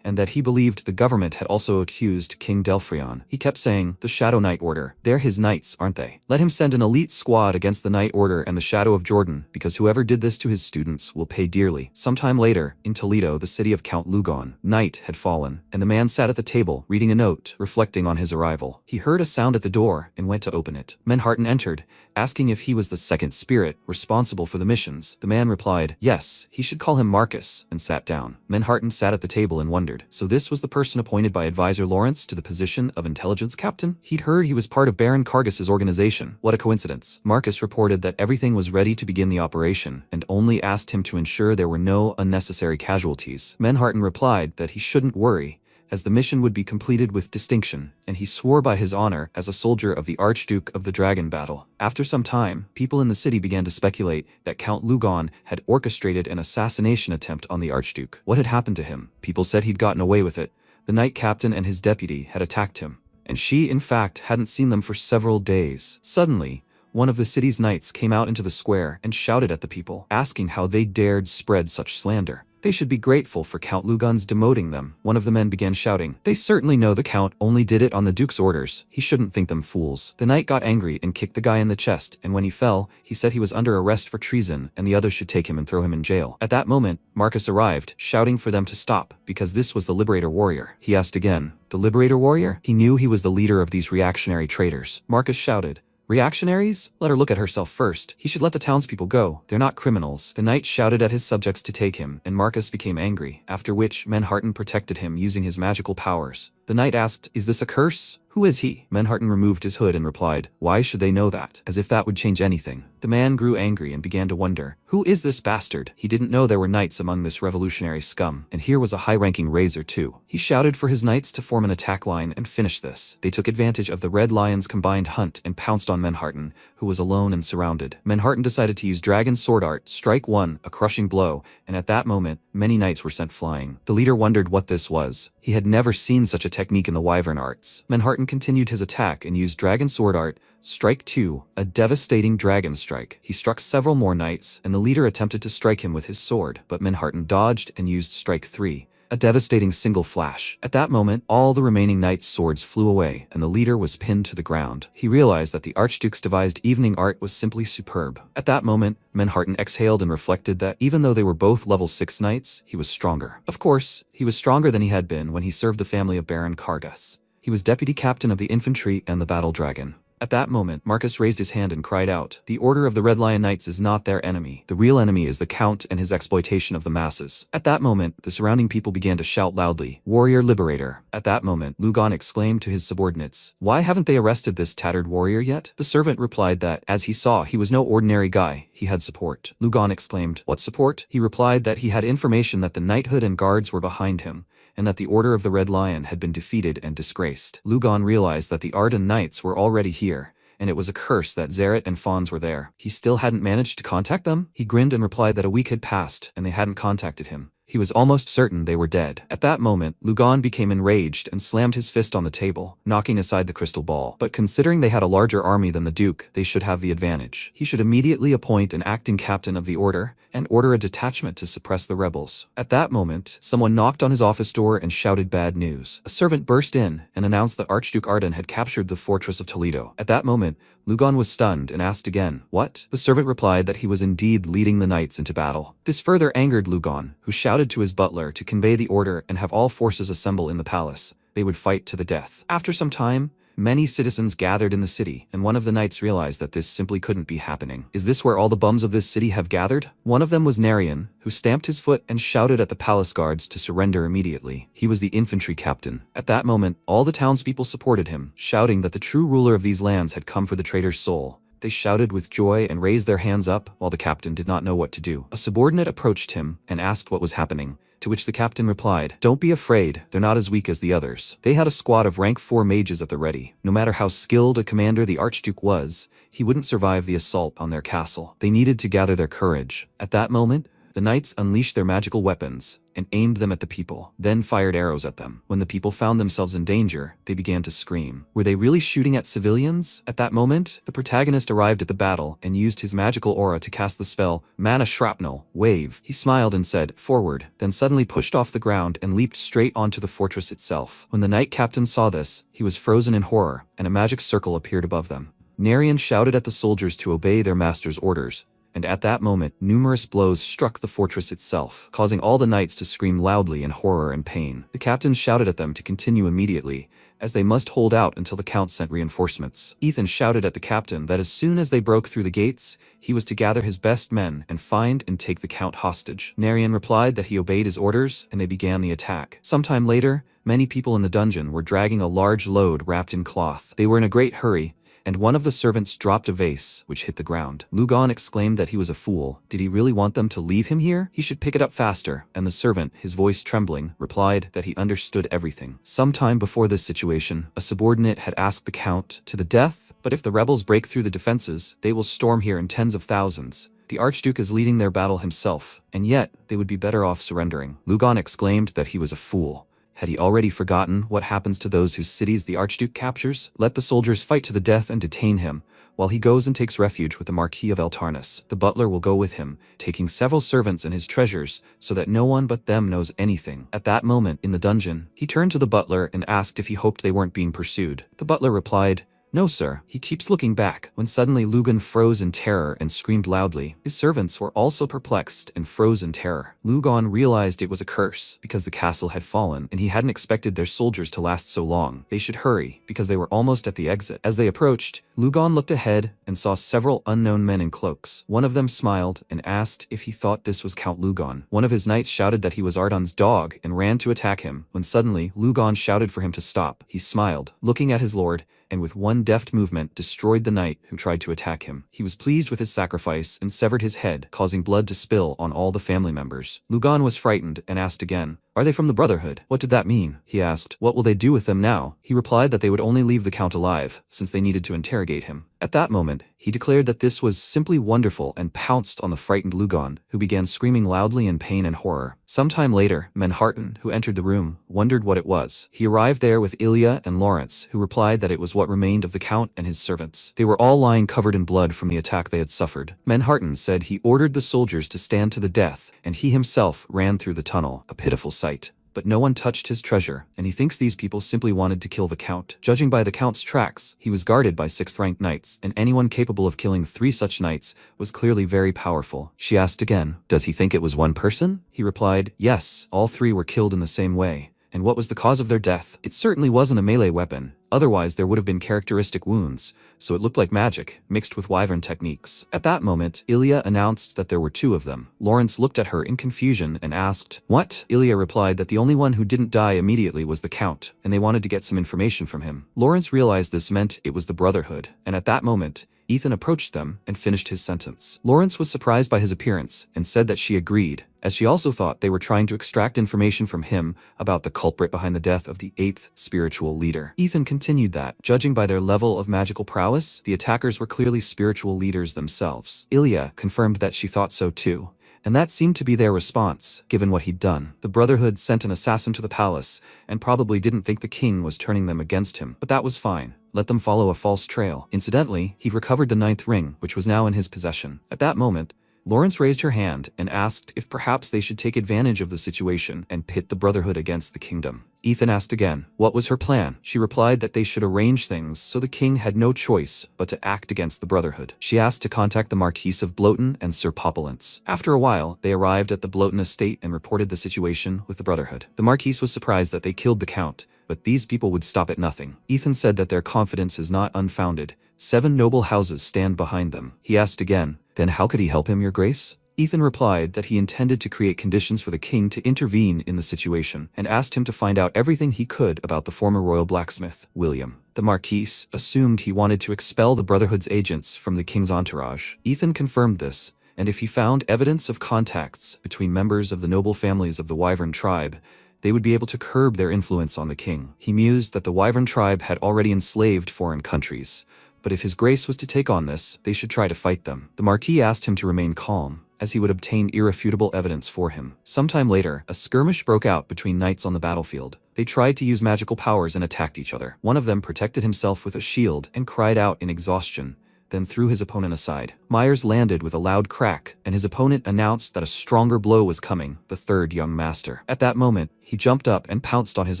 and that he believed the government had also accused King Delphrion. He kept saying, "The Shadow Knight Order, they're his knights, aren't they? Let him send an elite squad against the Knight Order and the Shadow of Jordan, because whoever did this to his students will pay dearly." Sometime later, in Toledo, the city of Count Lugon, night had fallen, and the man sat at the table, reading a note, reflecting on his arrival. He heard a sound at the door and went to open it. Menharten entered, asking if he was the second spirit responsible for the missions. The man replied, yes, he should call him Marcus, and sat down. Menharten sat at the table and wondered, so this was the person appointed by advisor Lawrence to the position of intelligence captain? He'd heard he was part of Baron Kargas's organization. What a coincidence. Marcus reported that everything was ready to begin the operation, and only asked him to ensure there were no unnecessary casualties. Menharten replied that he shouldn't worry, as the mission would be completed with distinction, and he swore by his honor as a soldier of the Archduke of the Dragon battle. After some time, people in the city began to speculate that Count Lugon had orchestrated an assassination attempt on the Archduke. What had happened to him? People said he'd gotten away with it. The knight captain and his deputy had attacked him, and she, in fact, hadn't seen them for several days. Suddenly, one of the city's knights came out into the square and shouted at the people, asking how they dared spread such slander. They should be grateful for Count Lugon's demoting them. One of the men began shouting, they certainly know the Count only did it on the Duke's orders. He shouldn't think them fools. The knight got angry and kicked the guy in the chest, and when he fell, he said he was under arrest for treason and the others should take him and throw him in jail. At that moment, Marcus arrived, shouting for them to stop, because this was the Liberator Warrior. He asked again, the Liberator Warrior? He knew he was the leader of these reactionary traitors. Marcus shouted, reactionaries? Let her look at herself first. He should let the townspeople go. They're not criminals. The knight shouted at his subjects to take him, and Marcus became angry, after which Menharten protected him using his magical powers. The knight asked, is this a curse? Who is he? Menharten removed his hood and replied, why should they know that? As if that would change anything. The man grew angry and began to wonder, who is this bastard? He didn't know there were knights among this revolutionary scum, and here was a high-ranking razor too. He shouted for his knights to form an attack line and finish this. They took advantage of the Red Lion's combined hunt and pounced on Menharten, who was alone and surrounded. Menharten decided to use Dragon Sword Art, Strike 1, a crushing blow, and at that moment, many knights were sent flying. The leader wondered what this was. He had never seen such a technique in the Wyvern arts. Menharten continued his attack and used Dragon Sword Art, Strike 2, a devastating dragon strike. He struck several more knights, and the leader attempted to strike him with his sword, but Menharten dodged and used Strike 3, a devastating single flash. At that moment, all the remaining knights' swords flew away, and the leader was pinned to the ground. He realized that the Archduke's devised evening art was simply superb. At that moment, Menharten exhaled and reflected that even though they were both level 6 knights, he was stronger. Of course, he was stronger than he had been when he served the family of Baron Kargas. He was deputy captain of the infantry and the battle dragon. At that moment, Marcus raised his hand and cried out, the Order of the Red Lion Knights is not their enemy. The real enemy is the Count and his exploitation of the masses. At that moment, the surrounding people began to shout loudly, Warrior Liberator. At that moment, Lugon exclaimed to his subordinates, why haven't they arrested this tattered warrior yet? The servant replied that, as he saw he was no ordinary guy, he had support. Lugon exclaimed, what support? He replied that he had information that the knighthood and guards were behind him, and that the Order of the Red Lion had been defeated and disgraced. Lugon realized that the Arden Knights were already here, and it was a curse that Zeret and Fons were there. He still hadn't managed to contact them? He grinned and replied that a week had passed, and they hadn't contacted him. He was almost certain they were dead. At that moment, Lugon became enraged and slammed his fist on the table, knocking aside the crystal ball. But considering they had a larger army than the Duke, they should have the advantage. He should immediately appoint an acting captain of the order and order a detachment to suppress the rebels. At that moment, someone knocked on his office door and shouted bad news. A servant burst in and announced that Archduke Arden had captured the fortress of Toledo. At that moment, Lugon was stunned and asked again, "What?" The servant replied that he was indeed leading the knights into battle. This further angered Lugon, who shouted to his butler to convey the order and have all forces assemble in the palace. They would fight to the death. After some time, many citizens gathered in the city, and one of the knights realized that this simply couldn't be happening. "Is this where all the bums of this city have gathered?" One of them was Narian, who stamped his foot and shouted at the palace guards to surrender immediately. He was the infantry captain. At that moment, all the townspeople supported him, shouting that the true ruler of these lands had come for the traitor's soul. They shouted with joy and raised their hands up, while the captain did not know what to do. A subordinate approached him and asked what was happening, to which the captain replied, "Don't be afraid, they're not as weak as the others." They had a squad of rank 4 mages at the ready. No matter how skilled a commander the Archduke was, he wouldn't survive the assault on their castle. They needed to gather their courage. At that moment, the knights unleashed their magical weapons and aimed them at the people, then fired arrows at them. When the people found themselves in danger, they began to scream. Were they really shooting at civilians? At that moment, the protagonist arrived at the battle and used his magical aura to cast the spell Mana Shrapnel, Wave. He smiled and said, "Forward," then suddenly pushed off the ground and leaped straight onto the fortress itself. When the knight captain saw this, he was frozen in horror, and a magic circle appeared above them. Narian shouted at the soldiers to obey their master's orders, and at that moment, numerous blows struck the fortress itself, causing all the knights to scream loudly in horror and pain. The captain shouted at them to continue immediately, as they must hold out until the count sent reinforcements. Ethan shouted at the captain that as soon as they broke through the gates, he was to gather his best men and find and take the count hostage. Narian replied that he obeyed his orders, and they began the attack. Sometime later, many people in the dungeon were dragging a large load wrapped in cloth. They were in a great hurry, and one of the servants dropped a vase, which hit the ground. Lugon exclaimed that he was a fool. Did he really want them to leave him here? He should pick it up faster, and the servant, his voice trembling, replied that he understood everything. Sometime before this situation, a subordinate had asked the count to the death, but if the rebels break through the defenses, they will storm here in tens of thousands. The Archduke is leading their battle himself, and yet they would be better off surrendering. Lugon exclaimed that he was a fool. Had he already forgotten what happens to those whose cities the Archduke captures? Let the soldiers fight to the death and detain him, while he goes and takes refuge with the Marquis of Eltarnus. The butler will go with him, taking several servants and his treasures, so that no one but them knows anything. At that moment, in the dungeon, he turned to the butler and asked if he hoped they weren't being pursued. The butler replied, "No, sir. He keeps looking back." When suddenly Lugon froze in terror and screamed loudly. His servants were also perplexed and froze in terror. Lugon realized it was a curse, because the castle had fallen, and he hadn't expected their soldiers to last so long. They should hurry, because they were almost at the exit. As they approached, Lugon looked ahead and saw several unknown men in cloaks. One of them smiled and asked if he thought this was Count Lugon. One of his knights shouted that he was Ardon's dog and ran to attack him, when suddenly Lugon shouted for him to stop. He smiled, looking at his lord, and with one deft movement destroyed the knight who tried to attack him. He was pleased with his sacrifice and severed his head, causing blood to spill on all the family members. Lugon was frightened and asked again, "Are they from the Brotherhood?" What did that mean? He asked. What will they do with them now? He replied that they would only leave the Count alive, since they needed to interrogate him. At that moment, he declared that this was simply wonderful and pounced on the frightened Lugon, who began screaming loudly in pain and horror. Sometime later, Manhattan, who entered the room, wondered what it was. He arrived there with Ilya and Lawrence, who replied that it was what remained of the Count and his servants. They were all lying covered in blood from the attack they had suffered. Manhattan said he ordered the soldiers to stand to the death, and he himself ran through the tunnel, a pitiful sight. But no one touched his treasure, and he thinks these people simply wanted to kill the Count. Judging by the Count's tracks, he was guarded by 6th-ranked knights, and anyone capable of killing 3 such knights was clearly very powerful. She asked again, "Does he think it was one person?" He replied, "Yes, all 3 were killed in the same way." And what was the cause of their death? It certainly wasn't a melee weapon. Otherwise, there would have been characteristic wounds, so it looked like magic, mixed with wyvern techniques. At that moment, Ilya announced that there were 2 of them. Lawrence looked at her in confusion and asked, "What?" Ilya replied that the only one who didn't die immediately was the Count, and they wanted to get some information from him. Lawrence realized this meant it was the Brotherhood, and at that moment, Ethan approached them and finished his sentence. Lawrence was surprised by his appearance and said that she agreed, as she also thought they were trying to extract information from him about the culprit behind the death of the 8th spiritual leader. Ethan continued that, judging by their level of magical prowess, the attackers were clearly spiritual leaders themselves. Ilya confirmed that she thought so too, And that seemed to be their response, given what he'd done. The Brotherhood sent an assassin to the palace, and probably didn't think the king was turning them against him, but that was fine. Let them follow a false trail. Incidentally, he'd recovered the 9th ring, which was now in his possession. At that moment, Lawrence raised her hand and asked if perhaps they should take advantage of the situation and pit the Brotherhood against the kingdom. Ethan asked again, what was her plan? She replied that they should arrange things so the king had no choice but to act against the Brotherhood. She asked to contact the Marquis of Bloaton and Sir Populence. After a while, they arrived at the Bloaton estate and reported the situation with the Brotherhood. The Marquis was surprised that they killed the Count, but these people would stop at nothing. Ethan said that their confidence is not unfounded. 7 noble houses stand behind them. He asked again, then how could he help him, Your Grace? Ethan replied that he intended to create conditions for the king to intervene in the situation, and asked him to find out everything he could about the former royal blacksmith, William. The Marquis assumed he wanted to expel the Brotherhood's agents from the king's entourage. Ethan confirmed this, and if he found evidence of contacts between members of the noble families of the Wyvern tribe, they would be able to curb their influence on the king. He mused that the Wyvern tribe had already enslaved foreign countries, but if His Grace was to take on this, they should try to fight them. The Marquis asked him to remain calm, as he would obtain irrefutable evidence for him. Sometime later, a skirmish broke out between knights on the battlefield. They tried to use magical powers and attacked each other. One of them protected himself with a shield and cried out in exhaustion, then threw his opponent aside. Myers landed with a loud crack, and his opponent announced that a stronger blow was coming, the 3rd young master. At that moment, he jumped up and pounced on his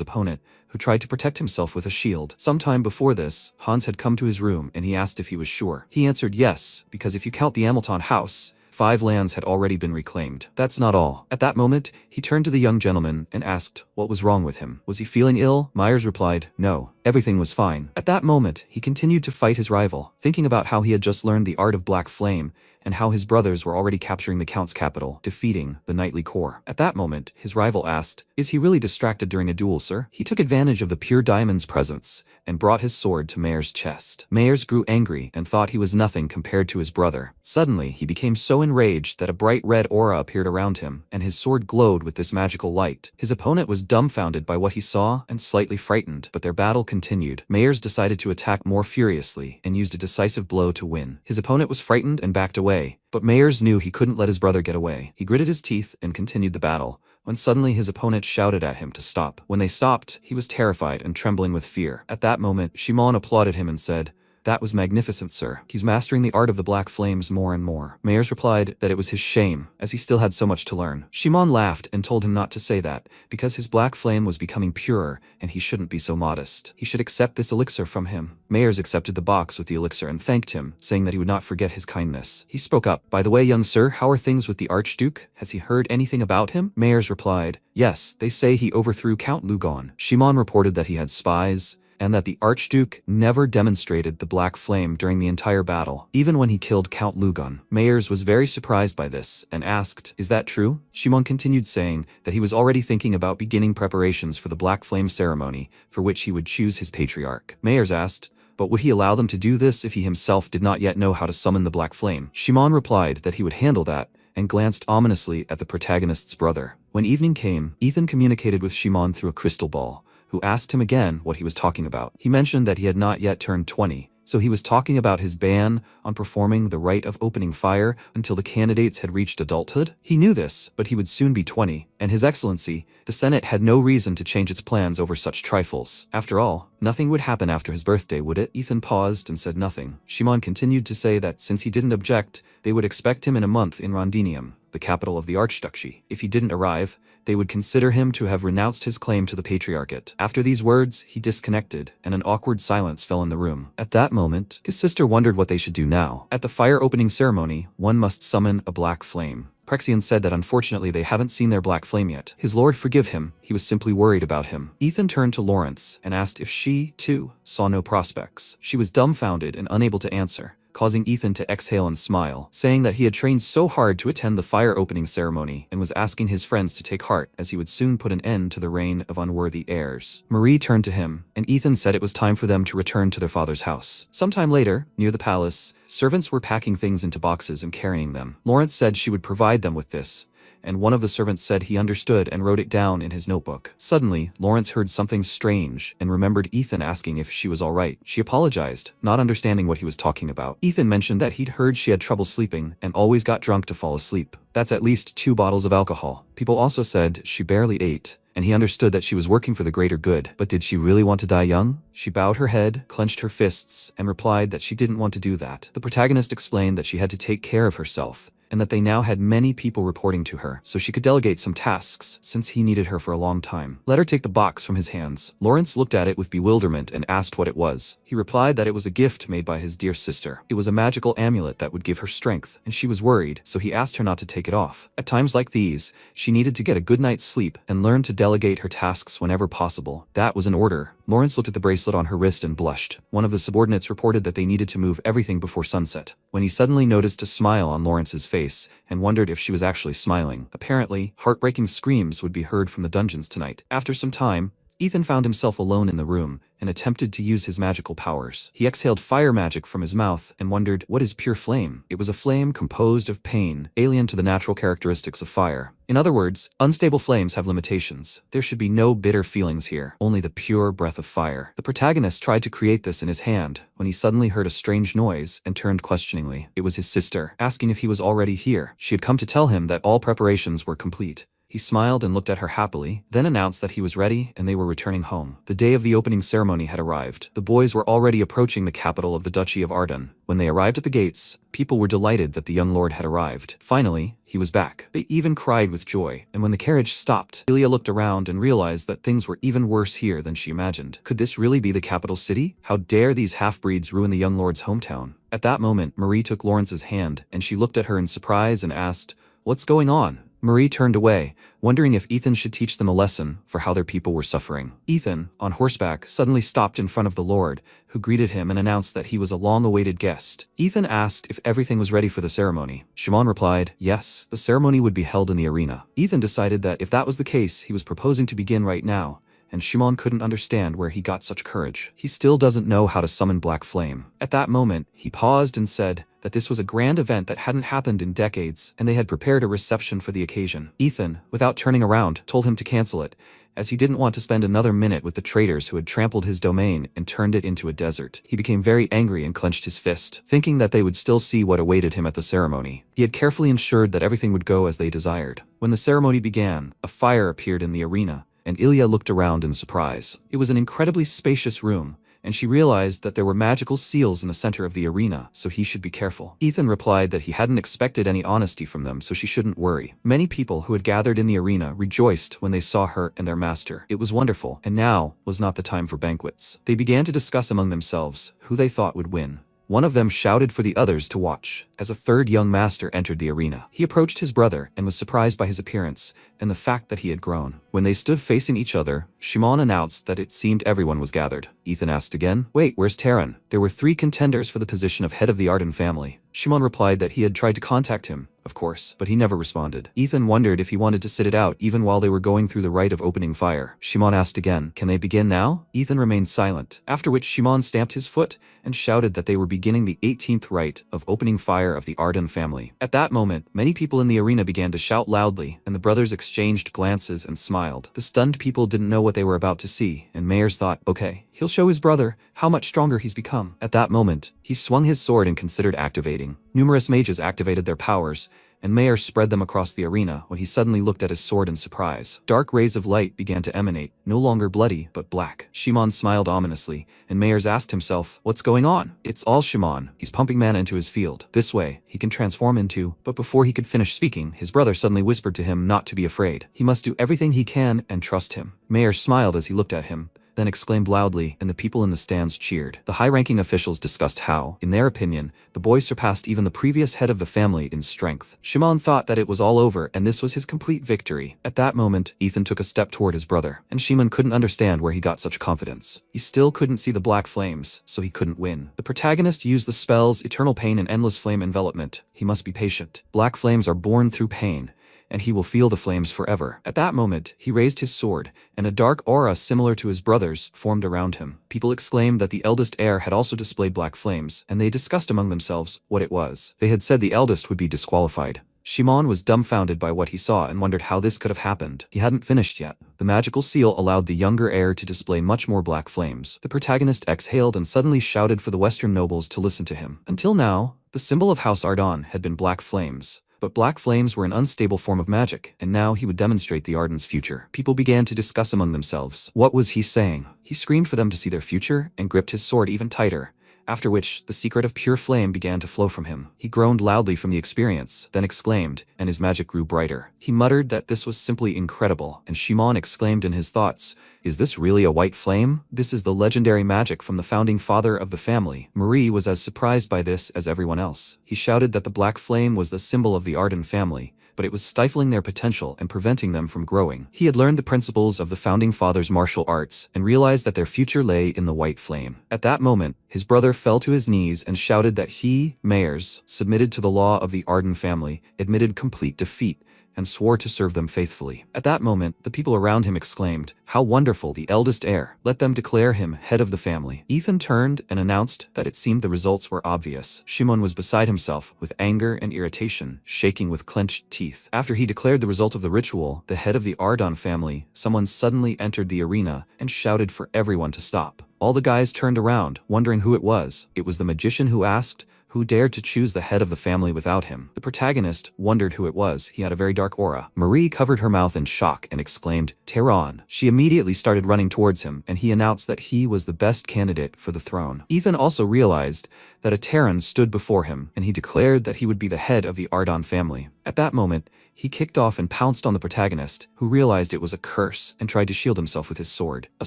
opponent, who tried to protect himself with a shield. Sometime before this, Hans had come to his room and he asked if he was sure. He answered yes, because if you count the Hamilton house, 5 lands had already been reclaimed. That's not all. At that moment, he turned to the young gentleman and asked what was wrong with him. Was he feeling ill? Myers replied, no, everything was fine. At that moment, he continued to fight his rival, thinking about how he had just learned the art of Black Flame and how his brothers were already capturing the Count's capital, defeating the knightly corps. At that moment, his rival asked, is he really distracted during a duel, sir? He took advantage of the pure diamond's presence and brought his sword to Mayer's chest. Mayers grew angry and thought he was nothing compared to his brother. Suddenly, he became so enraged that a bright red aura appeared around him, and his sword glowed with this magical light. His opponent was dumbfounded by what he saw and slightly frightened, but their battle continued. Mayers decided to attack more furiously and used a decisive blow to win. His opponent was frightened and backed away, but Mayers knew he couldn't let his brother get away. He gritted his teeth and continued the battle, when suddenly his opponent shouted at him to stop. When they stopped, he was terrified and trembling with fear. At that moment, Shimon applauded him and said, that was magnificent, sir. He's mastering the art of the Black Flames more and more. Mayers replied that it was his shame, as he still had so much to learn. Shimon laughed and told him not to say that, because his Black Flame was becoming purer, and he shouldn't be so modest. He should accept this elixir from him. Mayers accepted the box with the elixir and thanked him, saying that he would not forget his kindness. He spoke up, by the way, young sir, how are things with the Archduke? Has he heard anything about him? Mayers replied, yes, they say he overthrew Count Lugon. Shimon reported that he had spies, and that the Archduke never demonstrated the Black Flame during the entire battle, even when he killed Count Lugon. Mayers was very surprised by this, and asked, is that true? Shimon continued saying that he was already thinking about beginning preparations for the Black Flame ceremony, for which he would choose his patriarch. Mayers asked, but would he allow them to do this if he himself did not yet know how to summon the Black Flame? Shimon replied that he would handle that, and glanced ominously at the protagonist's brother. When evening came, Ethan communicated with Shimon through a crystal ball, who asked him again what he was talking about. He mentioned that he had not yet turned 20, so he was talking about his ban on performing the rite of opening fire until the candidates had reached adulthood. He knew this, but he would soon be 20, and His Excellency, the Senate had no reason to change its plans over such trifles. After all, nothing would happen after his birthday, would it? Ethan paused and said nothing. Shimon continued to say that since he didn't object, they would expect him in a month in Rondinium, the capital of the Archduchy. If he didn't arrive, they would consider him to have renounced his claim to the patriarchate. After these words, he disconnected, and an awkward silence fell in the room. At that moment, his sister wondered what they should do now. At the fire opening ceremony, one must summon a black flame. Prexian said that unfortunately they haven't seen their black flame yet. His lord forgive him, he was simply worried about him. Ethan turned to Lawrence and asked if she, too, saw no prospects. She was dumbfounded and unable to answer, causing Ethan to exhale and smile, saying that he had trained so hard to attend the fire opening ceremony and was asking his friends to take heart as he would soon put an end to the reign of unworthy heirs. Marie turned to him, and Ethan said it was time for them to return to their father's house. Sometime later, near the palace, servants were packing things into boxes and carrying them. Lawrence said she would provide them with this, and one of the servants said he understood and wrote it down in his notebook. Suddenly, Lawrence heard something strange and remembered Ethan asking if she was alright. She apologized, not understanding what he was talking about. Ethan mentioned that he'd heard she had trouble sleeping and always got drunk to fall asleep. That's at least 2 bottles of alcohol. People also said she barely ate, and he understood that she was working for the greater good. But did she really want to die young? She bowed her head, clenched her fists, and replied that she didn't want to do that. The protagonist explained that she had to take care of herself, and that they now had many people reporting to her, so she could delegate some tasks since he needed her for a long time. Let her take the box from his hands. Lawrence looked at it with bewilderment and asked what it was. He replied that it was a gift made by his dear sister. It was a magical amulet that would give her strength, and she was worried, so he asked her not to take it off. At times like these, she needed to get a good night's sleep and learn to delegate her tasks whenever possible. That was an order. Lawrence looked at the bracelet on her wrist and blushed. One of the subordinates reported that they needed to move everything before sunset, when he suddenly noticed a smile on Lawrence's face and wondered if she was actually smiling. Apparently, heartbreaking screams would be heard from the dungeons tonight. After some time, Ethan found himself alone in the room and attempted to use his magical powers. He exhaled fire magic from his mouth and wondered, what is pure flame? It was a flame composed of pain, alien to the natural characteristics of fire. In other words, unstable flames have limitations. There should be no bitter feelings here, only the pure breath of fire. The protagonist tried to create this in his hand when he suddenly heard a strange noise and turned questioningly. It was his sister, asking if he was already here. She had come to tell him that all preparations were complete. He smiled and looked at her happily, then announced that he was ready and they were returning home. The day of the opening ceremony had arrived. The boys were already approaching the capital of the Duchy of Arden. When they arrived at the gates, people were delighted that the young lord had arrived. Finally, he was back. They even cried with joy, and when the carriage stopped, Ilya looked around and realized that things were even worse here than she imagined. Could this really be the capital city? How dare these half-breeds ruin the young lord's hometown? At that moment, Marie took Lawrence's hand, and she looked at her in surprise and asked, "What's going on?" Marie turned away, wondering if Ethan should teach them a lesson for how their people were suffering. Ethan, on horseback, suddenly stopped in front of the Lord, who greeted him and announced that he was a long-awaited guest. Ethan asked if everything was ready for the ceremony. Shimon replied, yes, the ceremony would be held in the arena. Ethan decided that if that was the case, he was proposing to begin right now, and Shimon couldn't understand where he got such courage. He still doesn't know how to summon Black Flame. At that moment, he paused and said that this was a grand event that hadn't happened in decades, and they had prepared a reception for the occasion. Ethan, without turning around, told him to cancel it, as he didn't want to spend another minute with the traitors who had trampled his domain and turned it into a desert. He became very angry and clenched his fist, thinking that they would still see what awaited him at the ceremony. He had carefully ensured that everything would go as they desired. When the ceremony began, a fire appeared in the arena, and Ilya looked around in surprise. It was an incredibly spacious room, and she realized that there were magical seals in the center of the arena, so he should be careful. Ethan replied that he hadn't expected any honesty from them, so she shouldn't worry. Many people who had gathered in the arena rejoiced when they saw her and their master. It was wonderful, and now was not the time for banquets. They began to discuss among themselves who they thought would win. One of them shouted for the others to watch, as a third young master entered the arena. He approached his brother and was surprised by his appearance and the fact that he had grown. When they stood facing each other, Shimon announced that it seemed everyone was gathered. Ethan asked again, wait, where's Taran? There were 3 contenders for the position of head of the Arden family. Shimon replied that he had tried to contact him, of course, but he never responded. Ethan wondered if he wanted to sit it out even while they were going through the rite of opening fire. Shimon asked again, can they begin now? Ethan remained silent, after which Shimon stamped his foot and shouted that they were beginning the 18th rite of opening fire of the Arden family. At that moment, many people in the arena began to shout loudly, and the brothers exchanged glances and smiled. The stunned people didn't know what they were about to see, and Mayers thought, okay, he'll show his brother how much stronger he's become. At that moment, he swung his sword and considered activating. Numerous mages activated their powers, and Mayer spread them across the arena when he suddenly looked at his sword in surprise. Dark rays of light began to emanate, no longer bloody, but black. Shimon smiled ominously, and Mayers asked himself, what's going on? It's all Shimon. He's pumping mana into his field. This way, he can transform into... But before he could finish speaking, his brother suddenly whispered to him not to be afraid. He must do everything he can and trust him. Mayer smiled as he looked at him, then exclaimed loudly, and the people in the stands cheered. The high-ranking officials discussed how, in their opinion, the boys surpassed even the previous head of the family in strength. Shimon thought that it was all over and this was his complete victory. At that moment, Ethan took a step toward his brother, and Shimon couldn't understand where he got such confidence. He still couldn't see the black flames, so he couldn't win. The protagonist used the spells Eternal Pain and Endless Flame Envelopment. He must be patient. Black flames are born through pain, and he will feel the flames forever. At that moment, he raised his sword, and a dark aura similar to his brother's formed around him. People exclaimed that the eldest heir had also displayed black flames, and they discussed among themselves what it was. They had said the eldest would be disqualified. Shimon was dumbfounded by what he saw and wondered how this could have happened. He hadn't finished yet. The magical seal allowed the younger heir to display much more black flames. The protagonist exhaled and suddenly shouted for the Western nobles to listen to him. Until now, the symbol of House Ardon had been black flames. But black flames were an unstable form of magic, and now he would demonstrate the Arden's future. People began to discuss among themselves. What was he saying? He screamed for them to see their future and gripped his sword even tighter. After which, the secret of pure flame began to flow from him. He groaned loudly from the experience, then exclaimed, and his magic grew brighter. He muttered that this was simply incredible, and Shimon exclaimed in his thoughts, "Is this really a white flame? This is the legendary magic from the founding father of the family." Marie was as surprised by this as everyone else. He shouted that the black flame was the symbol of the Arden family, but it was stifling their potential and preventing them from growing. He had learned the principles of the founding fathers' martial arts and realized that their future lay in the white flame. At that moment, his brother fell to his knees and shouted that he, Mayers, submitted to the law of the Arden family, admitted complete defeat, and swore to serve them faithfully. At that moment, the people around him exclaimed, "How wonderful, the eldest heir! Let them declare him head of the family." Ethan turned and announced that it seemed the results were obvious. Shimon was beside himself, with anger and irritation, shaking with clenched teeth. After he declared the result of the ritual, the head of the Ardon family, someone suddenly entered the arena and shouted for everyone to stop. All the guys turned around, wondering who it was. It was the magician who asked, who dared to choose the head of the family without him. The protagonist wondered who it was. He had a very dark aura. Marie covered her mouth in shock and exclaimed, "Tehran." She immediately started running towards him, and he announced that he was the best candidate for the throne. Ethan also realized that a Terran stood before him, and he declared that he would be the head of the Ardon family. At that moment, he kicked off and pounced on the protagonist, who realized it was a curse and tried to shield himself with his sword. A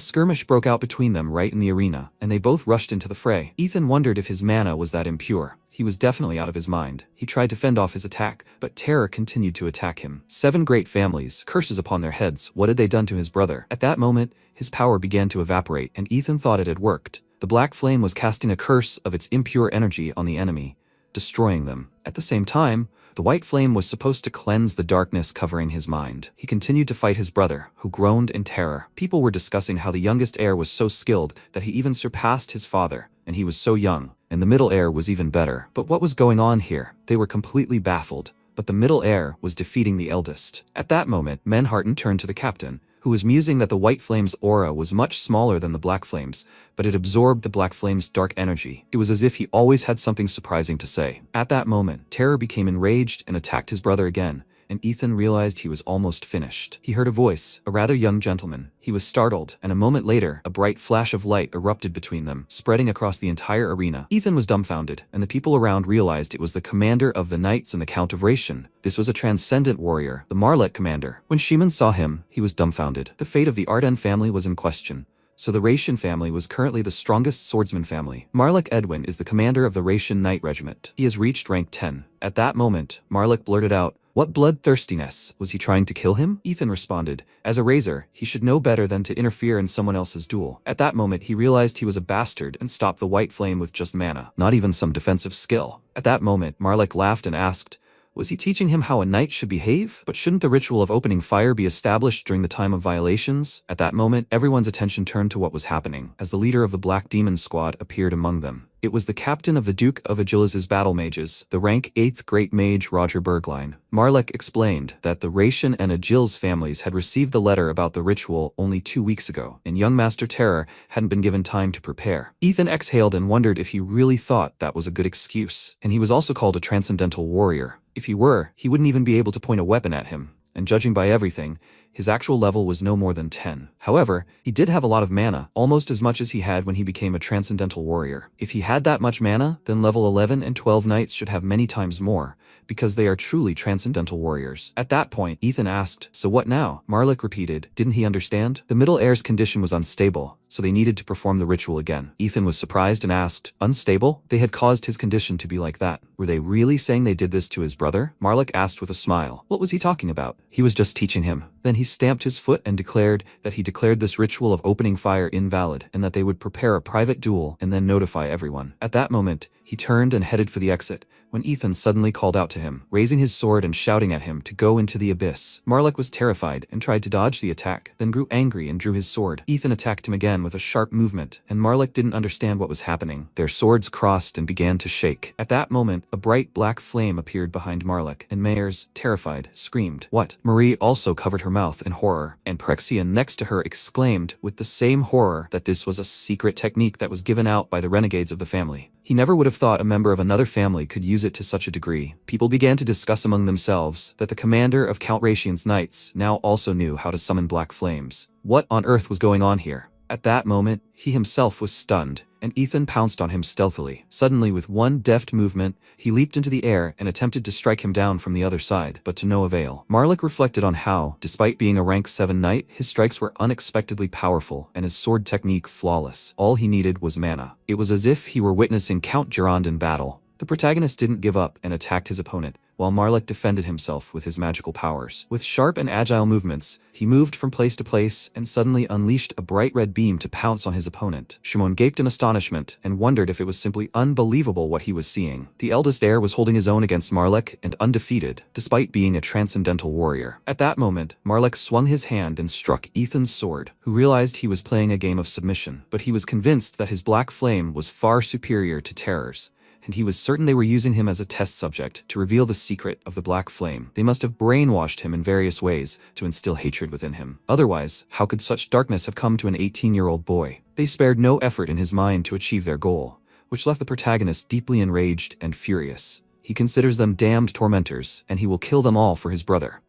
skirmish broke out between them right in the arena, and they both rushed into the fray. Ethan wondered if his mana was that impure. He was definitely out of his mind. He tried to fend off his attack, but terror continued to attack him. 7 great families, curses upon their heads. What had they done to his brother? At that moment, his power began to evaporate, and Ethan thought it had worked. The black flame was casting a curse of its impure energy on the enemy, destroying them. At the same time, the white flame was supposed to cleanse the darkness covering his mind. He continued to fight his brother, who groaned in terror. People were discussing how the youngest heir was so skilled that he even surpassed his father, and he was so young, and the middle heir was even better. But what was going on here? They were completely baffled, but the middle heir was defeating the eldest. At that moment, Manhattan turned to the captain, who was musing that the white flame's aura was much smaller than the black flame's, but it absorbed the black flame's dark energy. It was as if he always had something surprising to say. At that moment, terror became enraged and attacked his brother again, and Ethan realized he was almost finished. He heard a voice, a rather young gentleman. He was startled, and a moment later, a bright flash of light erupted between them, spreading across the entire arena. Ethan was dumbfounded, and the people around realized it was the commander of the knights and the Count of Ration. This was a transcendent warrior, the Marlek commander. When Shimon saw him, he was dumbfounded. The fate of the Arden family was in question, so the Ration family was currently the strongest swordsman family. Marlek Edwin is the commander of the Ration Knight Regiment. He has reached rank 10. At that moment, Marlek blurted out, "What bloodthirstiness? Was he trying to kill him?" Ethan responded, "As a razor, he should know better than to interfere in someone else's duel." At that moment, he realized he was a bastard and stopped the white flame with just mana, not even some defensive skill. At that moment, Marlek laughed and asked, was he teaching him how a knight should behave? But shouldn't the ritual of opening fire be established during the time of violations? At that moment, everyone's attention turned to what was happening, as the leader of the Black Demon Squad appeared among them. It was the captain of the Duke of Agiliz's battle mages, the rank 8th Great Mage Roger Bergline. Marlek explained that the Ration and Agil's families had received the letter about the ritual only 2 weeks ago, and young Master Terror hadn't been given time to prepare. Ethan exhaled and wondered if he really thought that was a good excuse. And he was also called a transcendental warrior. If he were, he wouldn't even be able to point a weapon at him, and judging by everything, his actual level was no more than 10. However, he did have a lot of mana, almost as much as he had when he became a transcendental warrior. If he had that much mana, then level 11 and 12 knights should have many times more, because they are truly transcendental warriors. At that point, Ethan asked, "So what now?" Marlek repeated. Didn't he understand? The middle heir's condition was unstable, so they needed to perform the ritual again. Ethan was surprised and asked, "Unstable?" They had caused his condition to be like that. Were they really saying they did this to his brother? Marlek asked with a smile. What was he talking about? He was just teaching him. Then he he stamped his foot and declared this ritual of opening fire invalid and that they would prepare a private duel and then notify everyone. At that moment, he turned and headed for the exit when Ethan suddenly called out to him, raising his sword and shouting at him to go into the abyss. Marlik was terrified and tried to dodge the attack, then grew angry and drew his sword. Ethan attacked him again with a sharp movement, and Marlik didn't understand what was happening. Their swords crossed and began to shake. At that moment, a bright black flame appeared behind Marlik, and Mayers, terrified, screamed, "What?" Marie also covered her mouth in horror, and Prexian next to her exclaimed with the same horror that this was a secret technique that was given out by the renegades of the family. He never would have thought a member of another family could use it to such a degree. People began to discuss among themselves that the commander of Count Ratian's knights now also knew how to summon black flames. What on earth was going on here? At that moment, he himself was stunned, and Ethan pounced on him stealthily. Suddenly, with one deft movement, he leaped into the air and attempted to strike him down from the other side, but to no avail. Marlik reflected on how, despite being a rank 7 knight, his strikes were unexpectedly powerful and his sword technique flawless. All he needed was mana. It was as if he were witnessing Count Durand in battle. The protagonist didn't give up and attacked his opponent, while Marlik defended himself with his magical powers. With sharp and agile movements, he moved from place to place and suddenly unleashed a bright red beam to pounce on his opponent. Shimon gaped in astonishment and wondered if it was simply unbelievable what he was seeing. The eldest heir was holding his own against Marlik and undefeated, despite being a transcendental warrior. At that moment, Marlik swung his hand and struck Ethan's sword, who realized he was playing a game of submission, but he was convinced that his black flame was far superior to Terror's, and he was certain they were using him as a test subject to reveal the secret of the black flame. They must have brainwashed him in various ways to instill hatred within him. Otherwise, how could such darkness have come to an 18-year-old boy? They spared no effort in his mind to achieve their goal, which left the protagonist deeply enraged and furious. He considers them damned tormentors, and he will kill them all for his brother.